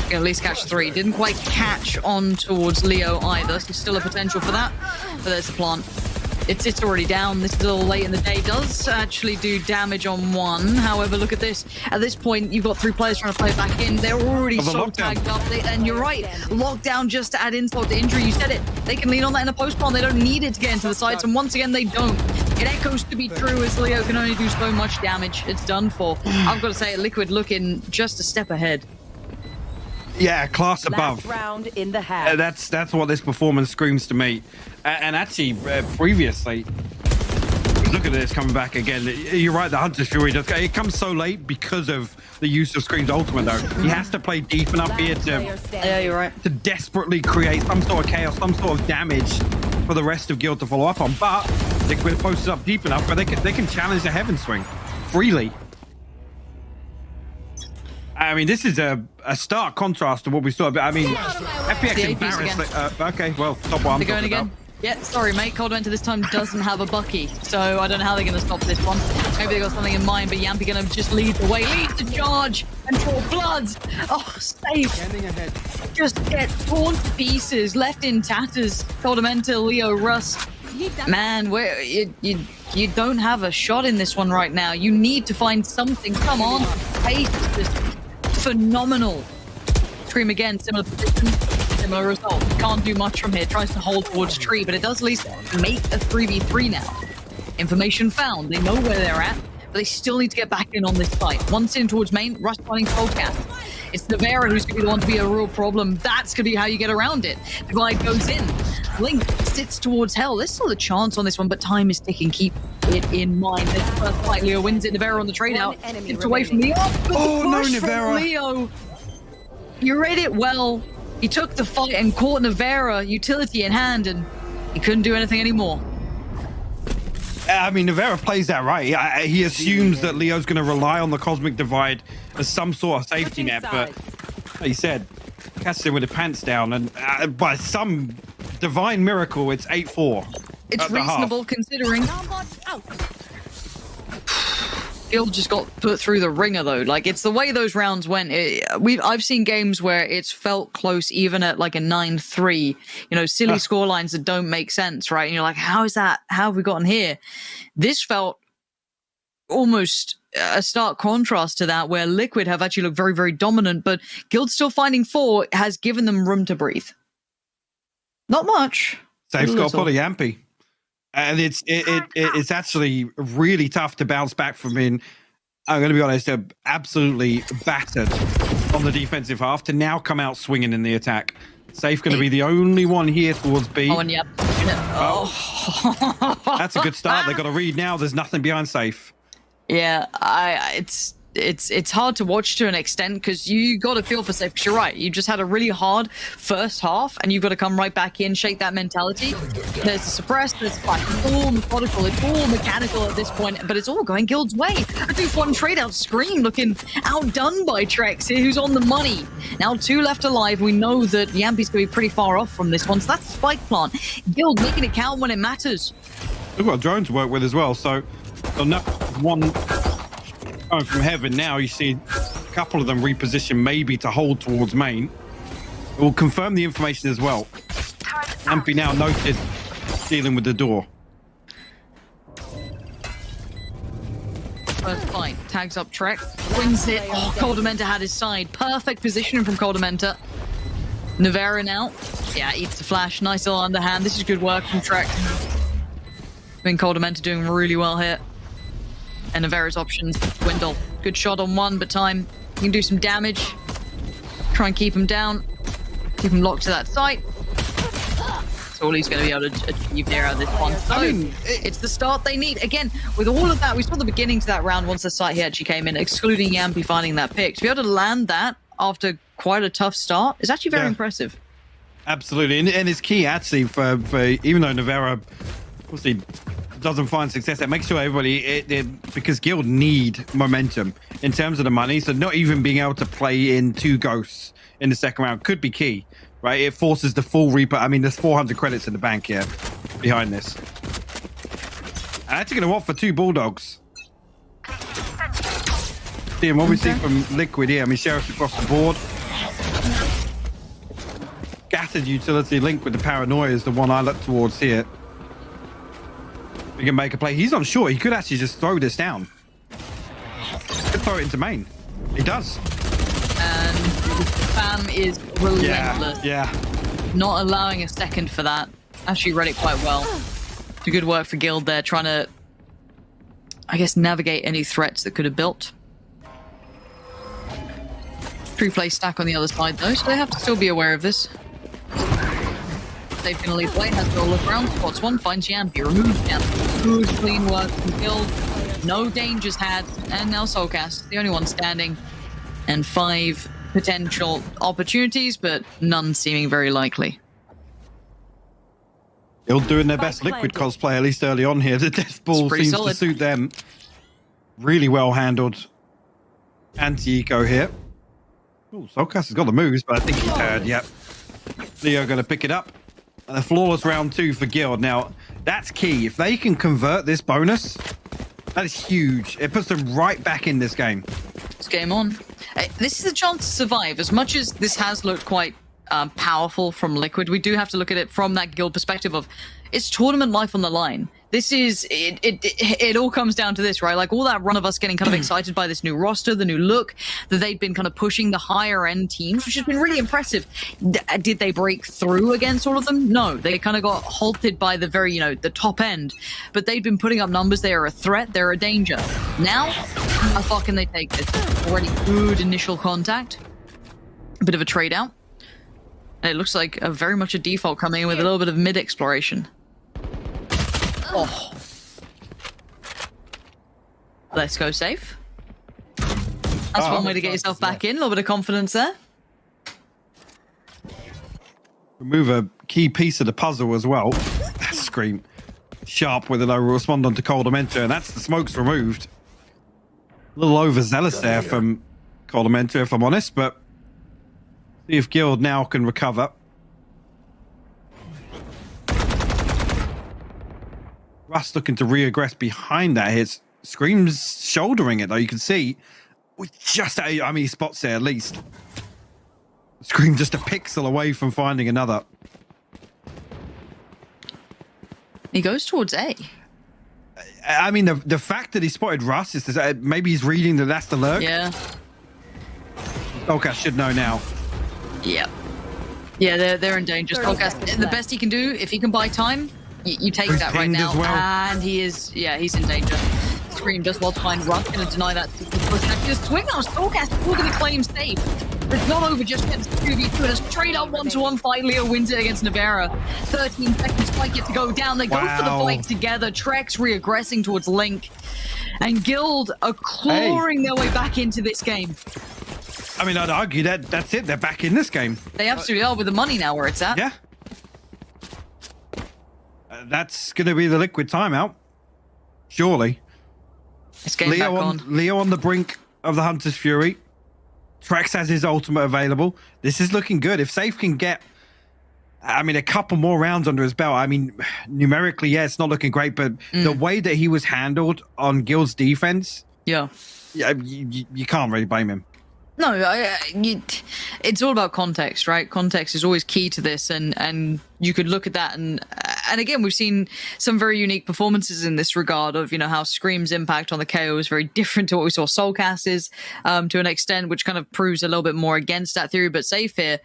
Can at least catch 3. Didn't quite catch on towards Leo either. So still a potential for that. But there's the plant. It's already down. This is a little late in the day. Does actually do damage on 1. However, look at this. At this point, you've got 3 players trying to play back in. They're already so tagged up. And you're right. Lockdown just to add insult to injury. You said it. They can lean on that in a post-plant. They don't need it to get into the sides. And once again, they don't. It echoes to be true as Leo can only do so much damage. It's done for. I've got to say, Liquid looking just a step ahead. Yeah, class above. Round in the half. That's what this performance screams to me. And actually, previously, look at this coming back again. You're right, the Hunter's Fury does. It comes so late because of the use of Scream's ultimate, though. He has to play deep enough here to, you're right, to desperately create some sort of chaos, some sort of damage for the rest of Guild to follow up on. But Liquid posted up deep enough where they can challenge the Heaven Swing freely. I mean, this is a stark contrast to what we saw. But I mean, FPX embarrassed. Okay, well, stop what I'm talking about. Yeah, sorry, mate. Cold Winter this time doesn't have a Bucky, so I don't know how they're going to stop this one. Maybe they got something in mind, but Yampy going to just lead the way, lead the charge, and draw blood. Oh, safe. Just get torn to pieces, left in tatters. Coldamental, Leo, Rust. Man, where you don't have a shot in this one right now. You need to find something. Come on, pace is just phenomenal. Scream again, similar position, similar result. Can't do much from here. Tries to hold towards tree, but it does at least make a 3v3 now. Information found. They know where they're at, but they still need to get back in on this fight. Once in towards main, Rush running Coldcast. It's Nivera who's going to be the one to be a real problem. That's going to be how you get around it. The glide goes in. Link sits towards hell. There's still a chance on this one, but time is ticking. Keep it in mind. This first fight, Leo wins it. Nivera on the trade out. It's away from Leo. Oh, no, Nivera. Leo. You read it well. He took the fight and caught Nivera, utility in hand, and he couldn't do anything anymore. I mean, Nivera plays that right. He assumes that Leo's going to rely on the Cosmic Divide as some sort of safety net, but like he said, catches him with the pants down, and by some divine miracle, it's 8-4. It's reasonable considering. Guild just got put through the ringer though. Like, it's the way those rounds went. I've seen games where it's felt close even at like a 9-3, you know, silly score lines that don't make sense, right? And you're like, how is that? How have we gotten here? This felt almost a stark contrast to that, where Liquid have actually looked very, very dominant, but Guild still finding 4 has given them room to breathe. Not much. Safe's got to put a Yampy. And it's actually really tough to bounce back from being, I'm going to be honest, absolutely battered on the defensive half to now come out swinging in the attack. Safe going to be the only one here towards B. Oh, and yep. That's a good start. They've got to read now. There's nothing behind Safe. Yeah, it's it's hard to watch to an extent because you got to feel for safe. Because you're right, you just had a really hard first half, and you've got to come right back in, shake that mentality. There's the suppress, there's the fight. It's all methodical, it's all mechanical at this point, but it's all going Guild's way. A 2-1 trade out. Scream looking outdone by Trex, who's on the money. Now 2 left alive. We know that Yampi's going to be pretty far off from this one, so that's Spike Plant. Guild making it count when it matters. We've got a drone to work with as well, so enough one going from heaven. Now you see a couple of them reposition maybe to hold towards main. It will confirm the information as well. Ampy now noted dealing with the door. First fight, tags up Trek, wins it. Oh, Coldamenta had his side. Perfect positioning from Coldamenta. Nevera now. Yeah, eats the flash. Nice little underhand. This is good work from Trek. I think Coldamenta doing really well here. And Nevera's options dwindle. Good shot on one, but time. You can do some damage. Try and keep him down. Keep him locked to that site. That's all he's going to be able to achieve here at this one. So, it's the start they need. Again, with all of that, we saw the beginning to that round once the site here actually came in, excluding Yampi finding that pick. To be able to land that after quite a tough start is actually very impressive. Absolutely, and it's key actually for even though Nevera obviously doesn't find success, it makes sure everybody, because Guild need momentum in terms of the money, so not even being able to play in 2 ghosts in the second round could be key, right? It forces the full Reaper. I mean, there's 400 credits in the bank here behind this. I'm actually going to opt for 2 Bulldogs. See, and what we see from Liquid here, I mean, Sheriff across the board. Scattered utility link with the Paranoia is the one I look towards here. He can make a play. He's not sure. He could actually just throw this down. Could throw it into main. He does. And Spam is relentless. Yeah. Not allowing a second for that. Actually read it quite well. It's good work for Guild there, trying to, I guess, navigate any threats that could have built. Pre-play stack on the other side though, so they have to still be aware of this. They've been a lead play, has to look around, spots one, finds Yampi, removes Yampi. Good clean work from Guild. No dangers had, and now Soulcast, the only one standing. And 5 potential opportunities, but none seeming very likely. Guild doing their best Liquid cosplay, at least early on here. The Death Ball seems to suit them. Really well handled anti-eco here. Oh, Soulcast has got the moves, but I think he's heard, yep. Leo going to pick it up. And a flawless round 2 for Guild. Now, that's key. If they can convert this bonus, that is huge. It puts them right back in this game. It's game on. This is a chance to survive. As much as this has looked quite powerful from Liquid, we do have to look at it from that Guild perspective of it's tournament life on the line. This is, it all comes down to this, right? Like all that run of us getting kind of excited by this new roster, the new look, that they'd been kind of pushing the higher end teams, which has been really impressive. Did they break through against all of them? No, they kind of got halted by the very, the top end, but they'd been putting up numbers. They are a threat. They're a danger. Now, how far can they take this? Already good initial contact. A bit of a trade out. And it looks like very much a default coming in with a little bit of mid exploration. Oh. Let's go safe. That's one way to get yourself back in. A little bit of confidence there. Remove a key piece of the puzzle as well. Scream. Sharp with an respond onto Coldamenta, and that's the smokes removed. A little overzealous there from Coldamenta, if I'm honest, but see if Guild now can recover. Russ looking to reaggress behind that. His Scream's shouldering it, though. You can see, he spots there at least. Scream just a pixel away from finding another. He goes towards A. I mean, the fact that he spotted Russ is maybe he's reading that that's the lurk. Yeah. Soulcast should know now. Yep. Yeah, they're in danger. Soulcast, the best he can do, if he can buy time, you take that right now. Well. And he's in danger. Scream does well to find Russ, going to deny that. Just swing out Soulcast, still going to claim safe. But it's not over just yet. It's 2v2 and a straight up 1-to-1 fight. Leo wins it against Nevera. 13 seconds, Spike get to go down. They go for the fight together. Trex re-aggressing towards Link. And Guild are clawing their way back into this game. I mean, I'd argue that's it. They're back in this game. They absolutely are with the money now where it's at. Yeah. That's going to be the Liquid timeout. Surely. It's getting back on. Leo on the brink of the Hunter's Fury. Trex has his ultimate available. This is looking good. If Safe can get, I mean, a couple more rounds under his belt. I mean, numerically, yeah, it's not looking great, but the way that he was handled on Guild's defense, yeah, you can't really blame him. No, it's all about context, right? Context is always key to this, and you could look at that, and again, we've seen some very unique performances in this regard of, you know, how Scream's impact on the KO is very different to what we saw Soulcast is to an extent, which kind of proves a little bit more against that theory. But Safe here,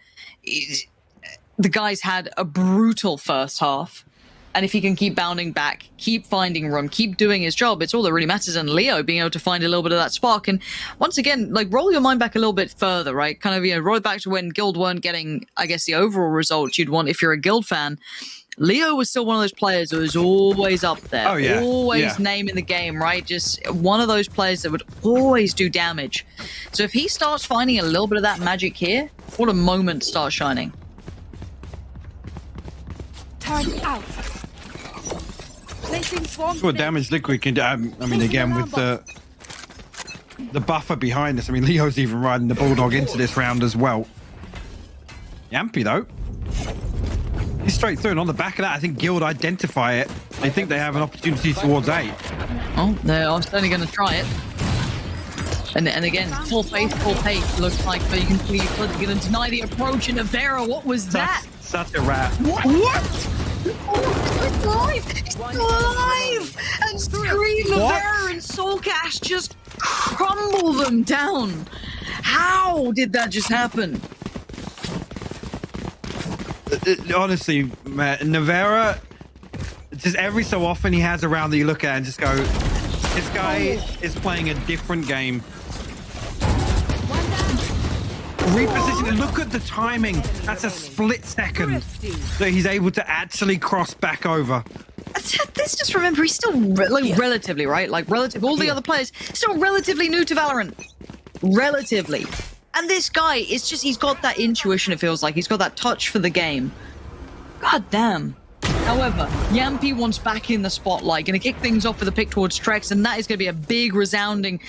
the guy's had a brutal first half. And if he can keep bounding back, keep finding room, keep doing his job, it's all that really matters. And Leo being able to find a little bit of that spark. And once again, like, roll your mind back a little bit further, right? Kind of, you know, roll it back to when Guild weren't getting, I guess, the overall results you'd want if you're a Guild fan. Leo was still one of those players that was always up there. Oh, yeah. Always name in the game, right? Just one of those players that would always do damage. So if he starts finding a little bit of that magic here, what a moment to start shining. Turn out. What damage Liquid can do. I mean, again, with the buffer behind us. I mean, Leo's even riding the Bulldog into this round as well. Yampy, though. He's straight through, and on the back of that, I think Guild identify it. They think they have an opportunity towards A. Oh, they're certainly going to try it. And again, full faith, full pace looks like, but you can see Liquid going to deny the approach. And Avera, what was that? Such a rat. What? Oh, it's alive! It's alive! And Scream, Avera, and Soulcast just crumble them down. How did that just happen? Honestly, man, Navera, just every so often he has a round that you look at and just go, this guy is playing a different game. Reposition, and look at the timing. That's a split second that he's able to actually cross back over. Let's just remember, he's still relatively, right? Like, relative. All the other players still relatively new to Valorant. Relatively. And this guy is just, he's got that intuition, it feels like. He's got that touch for the game. God damn. However, Yampy wants back in the spotlight. Going to kick things off with a pick towards Trex, and that is going to be a big resounding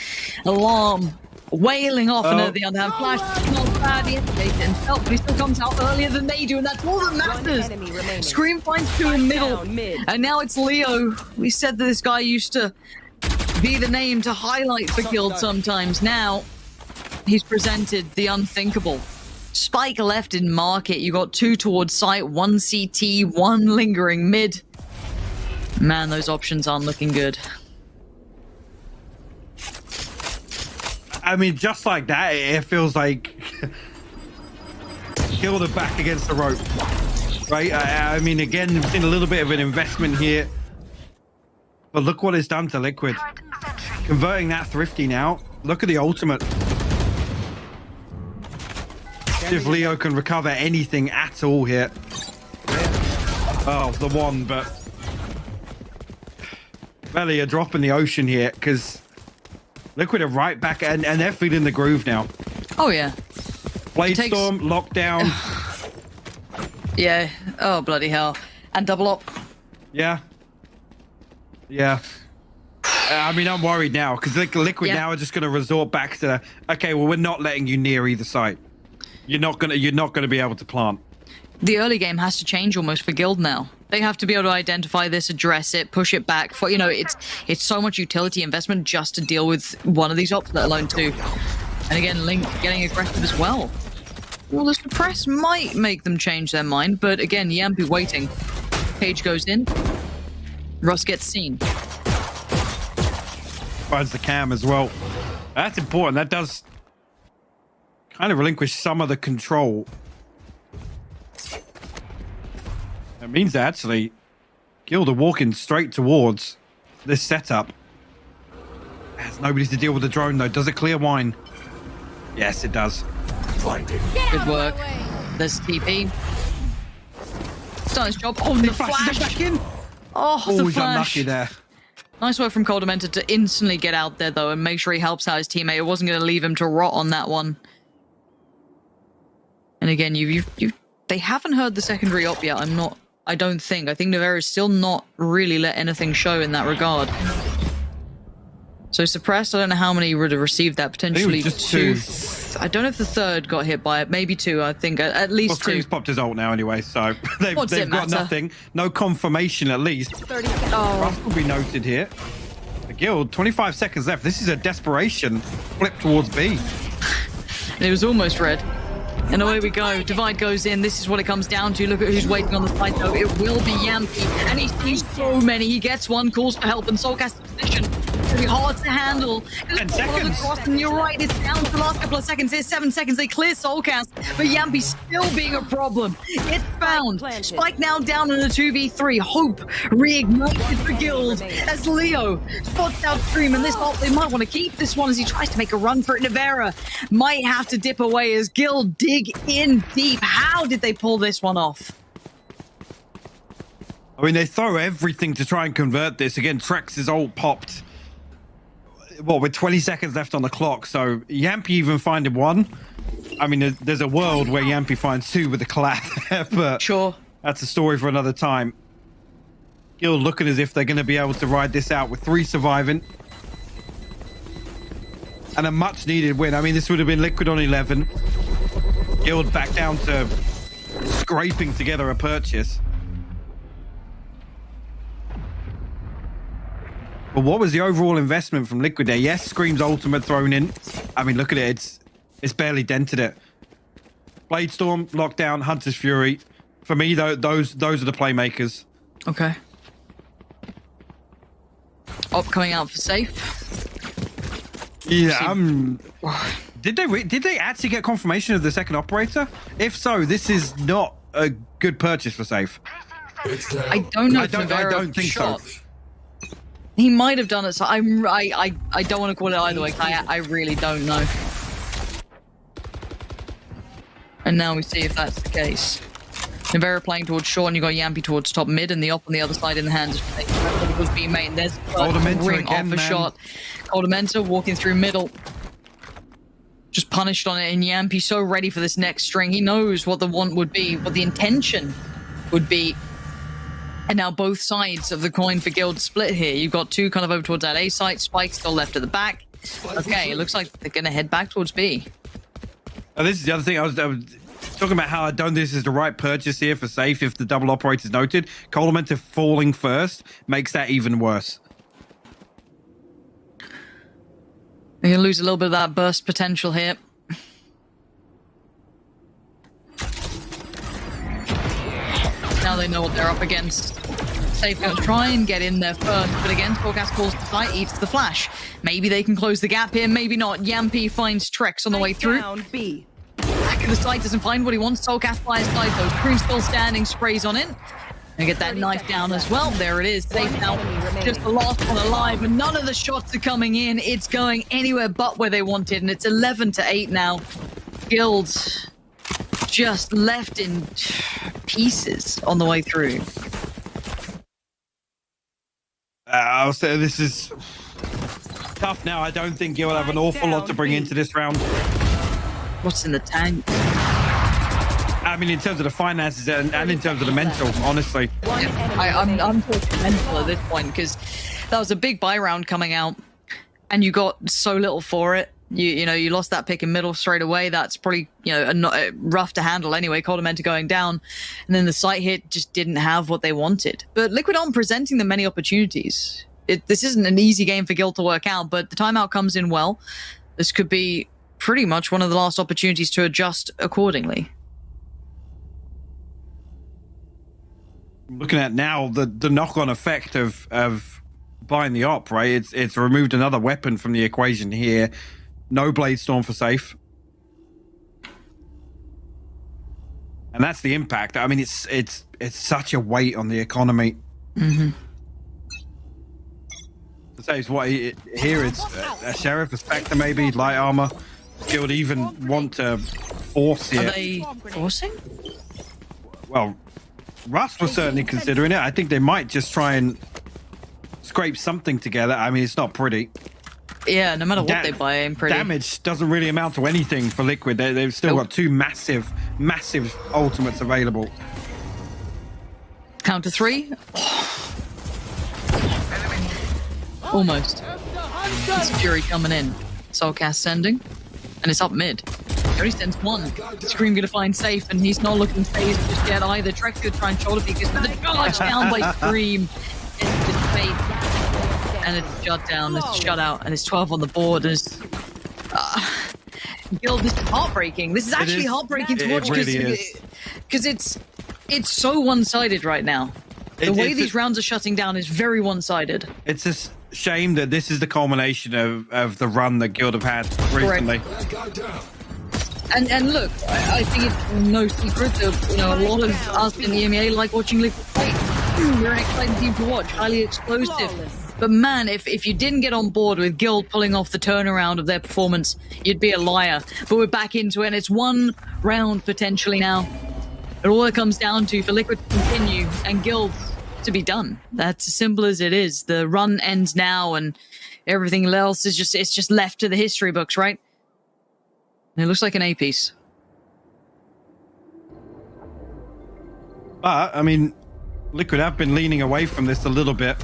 alarm. Wailing off, and at the other hand, Flash not bad himself, but he still comes out earlier than they do, and that's all that matters. Scream finds two in middle, and now it's Leo. We said that this guy used to be the name to highlight for Guild sometimes. Now, he's presented the unthinkable. Spike left in market. You got two towards site, one CT, one lingering mid. Man, those options aren't looking good. I mean, just like that, it feels like Guild are back against the rope, right? I mean, again, we've seen a little bit of an investment here, but look what it's done to Liquid. Converting that Thrifty now. Look at the ultimate. If Leo can recover anything at all here. Oh, the one, but Belly a drop in the ocean here, because Liquid are right back, and they're feeling the groove now. Oh, yeah. Blade Storm, lockdown. Yeah. Oh, bloody hell. And double up. Yeah. Yeah. I mean, I'm worried now, because Liquid now are just going to resort back to, okay, well, we're not letting you near either side. You're not gonna be able to plant. The early game has to change almost for Guild now. They have to be able to identify this, address it, push it back. For, you know, it's so much utility investment just to deal with one of these ops, let alone two. And again, Link getting aggressive as well. Well, the suppress might make them change their mind, but again, Yampy waiting. Page goes in. Russ gets seen. Finds the cam as well. That's important. That does kind of relinquish some of the control. It means that actually Guild are walking straight towards this setup. Has nobody to deal with the drone though. Does it clear wine? Yes, it does. Good work. There's TP. It's done its job. Oh, the flash! Back in. Oh, the he's flash! unlucky there. Nice work from Coldamenta to instantly get out there, though, and make sure he helps out his teammate. It wasn't going to leave him to rot on that one. And again, they haven't heard the secondary op yet. I don't think. I think Nevera's still not really let anything show in that regard. So suppressed, I don't know how many would have received that. Potentially just two. I don't know if the third got hit by it. Maybe two, I think. At least well, two. Scream's popped his ult now anyway, so they've got nothing. No confirmation at least. 30 seconds. Rust will be noted here. The Guild, 25 seconds left. This is a desperation flip towards B. And it was almost red. And away we go. Divide goes in. This is what it comes down to. Look at who's waiting on the side, though. It will be Yampy. And he sees so many. He gets one, calls for help, and Soulcast's position. It's going to be hard to handle. 10 seconds. And you're right. It's down to the last couple of seconds. Here's 7 seconds. They clear Soulcast. But Yampy still being a problem. It's found. Spike now down in a 2v3. Hope reignited the Guild as Leo spots out Scream. And this ult, they might want to keep this one as he tries to make a run for it. Nevera might have to dip away as Guild dig in deep. How did they pull this one off? I mean, they throw everything to try and convert this. Again, Trex's ult popped. Well, with 20 seconds left on the clock, so Yampy even finding one. I mean, there's a world where Yampy finds two with a clap, but sure, that's a story for another time. Guild looking as if they're going to be able to ride this out with 3 surviving. And a much-needed win. I mean, this would have been Liquid on 11. Guild back down to scraping together a purchase. But what was the overall investment from Liquid there? Yes, Scream's ultimate thrown in. I mean, look at it. It's barely dented it. Bladestorm, Lockdown, Hunter's Fury. For me, though, those are the playmakers. Okay. Op coming out for safe. Yeah, did they actually get confirmation of the second operator? If so, this is not a good purchase for safe. I don't know. I don't think so. He might have done it. So I don't want to call it either way. I really don't know. And now we see if that's the case. Nevera playing towards short, and you got Yampy towards top mid, and the op on the other side in the hands of was being made. There's ring off a shot. Coldamenta walking through middle. Just punished on it, and Yampy so ready for this next string. He knows what the want would be, what the intention would be. And now both sides of the coin for Guild split here. You've got two kind of over towards that A site. Spike still left at the back. Okay, it looks like they're going to head back towards B. Oh, this is the other thing. I was talking about how I don't think this is the right purchase here for safe if the double operator's noted. Coldamenta falling first makes that even worse. They're going to lose a little bit of that burst potential here. Now they know what they're up against. Safe going to try and get in there first, but again, Forecast calls the fight, eats the flash. Maybe they can close the gap here, maybe not. Yampy finds Trex on the way through. Back of the site, doesn't find what he wants. Soulcast by his side though. Crew still standing, sprays on it. And get that knife down as well. There it is. Safe now. Just the last one alive, and none of the shots are coming in. It's going anywhere but where they wanted, and it's 11-8 now. Guild just left in pieces on the way through. I'll say this is tough now. I don't think you'll have an awful lot to bring into this round. What's in the tank? I mean, in terms of the finances and in terms of the mental, honestly. I'm talking mental at this point, because that was a big buy round coming out, and you got so little for it. You lost that pick in middle straight away. That's probably rough to handle anyway. Coldamenta going down, and then the site hit just didn't have what they wanted. But Liquid aren't presenting them many opportunities. This isn't an easy game for Guild to work out, but the timeout comes in well. This could be pretty much one of the last opportunities to adjust accordingly. Looking at now the knock-on effect of buying the op, right? It's removed another weapon from the equation here. No Bladestorm for safe. And that's the impact. I mean, it's such a weight on the economy. Mm-hmm. To say is what here it's a Sheriff, a Spectre, maybe light armor. Guild even want to force it. Are they forcing? Well, Rust was certainly considering it. I think they might just try and scrape something together. I mean, it's not pretty. Yeah, no matter what they buy, ain't pretty. Damage doesn't really amount to anything for Liquid. They've still got two massive ultimates available. Count to 3. Almost. It's Fury coming in. Soulcast sending. And it's up mid. He only sends 1. Scream gonna find safe, and he's not looking phased just yet either. Trekk's gonna try and shoulder peek, but the charge down by Scream. It's fate. And it's shut down, it's shut out, and it's 12 on the board. And it's, Guild, this is heartbreaking. This is actually heartbreaking to watch because it's so one-sided right now. The way these rounds are shutting down is very one-sided. It's a shame that this is the culmination of the run that Guild have had recently. And look, I think it's no secret that a lot of us in the EMEA like watching Liquid play. We're an exciting team to watch, highly explosive. But man, if you didn't get on board with Guild pulling off the turnaround of their performance, you'd be a liar. But we're back into it, and it's 1 round potentially now. And all it comes down to for Liquid to continue and Guild to be done. That's as simple as it is. The run ends now, and everything else is just left to the history books, right? And it looks like an A piece. But I mean, Liquid have been leaning away from this a little bit.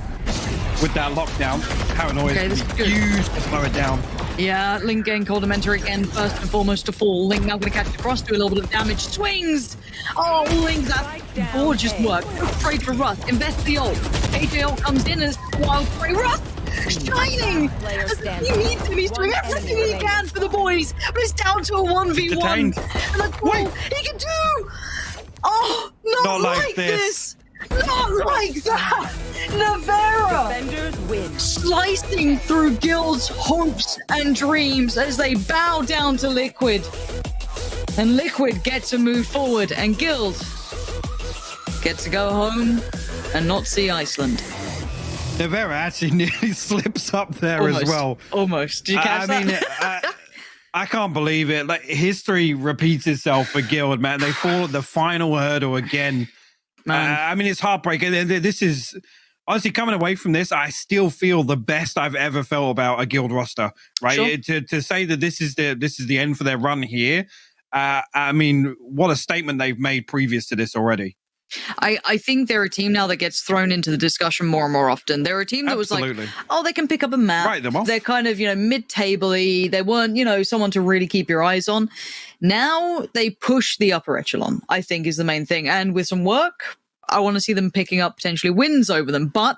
With that lockdown, Paranoia is huge to slow it down. Yeah, Link getting Cold Dementor again, first and foremost to fall. Link now going to catch the cross, do a little bit of damage. Swings! Oh, Link, that's gorgeous work. Trade for Rust, invest the ult. AJ ult comes in as wild spray. Rust! Shining! He needs to be doing everything he can for the boys, but it's down to a 1v1. And that's all he can do! Oh, not like this! Not like that! Navera! Defenders win. Slicing through Guild's hopes and dreams as they bow down to Liquid. And Liquid gets to move forward, and Guild gets to go home and not see Iceland. Navera actually nearly slips up there Almost. as well. Almost. Did you catch that? I mean, I can't believe it. Like, history repeats itself for Guild, man. They fall at the final hurdle again. I mean, it's heartbreaking. This is honestly coming away from this. I still feel the best I've ever felt about a Guild roster. Right? Sure. To say that this is the end for their run here. I mean, what a statement they've made previous to this already. I think they're a team now that gets thrown into the discussion more and more often. They're a team that was like, oh, they can pick up a map. Write them off. They're kind of, mid-table-y. They weren't, someone to really keep your eyes on. Now they push the upper echelon, I think, is the main thing. And with some work, I want to see them picking up potentially wins over them. But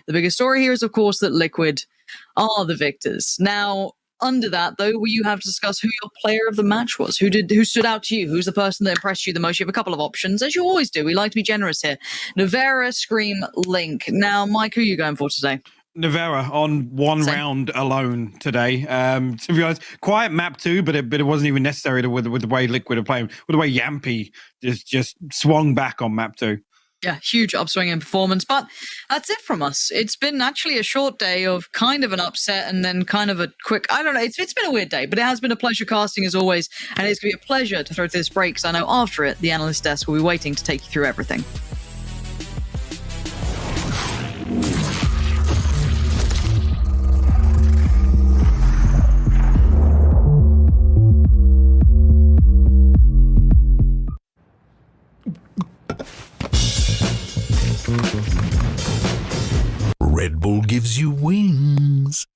the biggest story here is, of course, that Liquid are the victors. Now, under that, though, you have to discuss who your player of the match was. Who stood out to you? Who's the person that impressed you the most? You have a couple of options, as you always do. We like to be generous here. Navera, Scream, Link. Now, Mike, who are you going for today? Navera on one round alone today. To be honest, quiet map too, but it wasn't even necessary with the way Liquid are playing, with the way Yampy just swung back on map 2. Yeah, huge upswing in performance. But that's it from us. It's been actually a short day of kind of an upset and then kind of a quick, I don't know, it's been a weird day, but it has been a pleasure casting as always. And it's going to be a pleasure to throw to this break because I know after it, the analyst desk will be waiting to take you through everything. Red Bull gives you wings.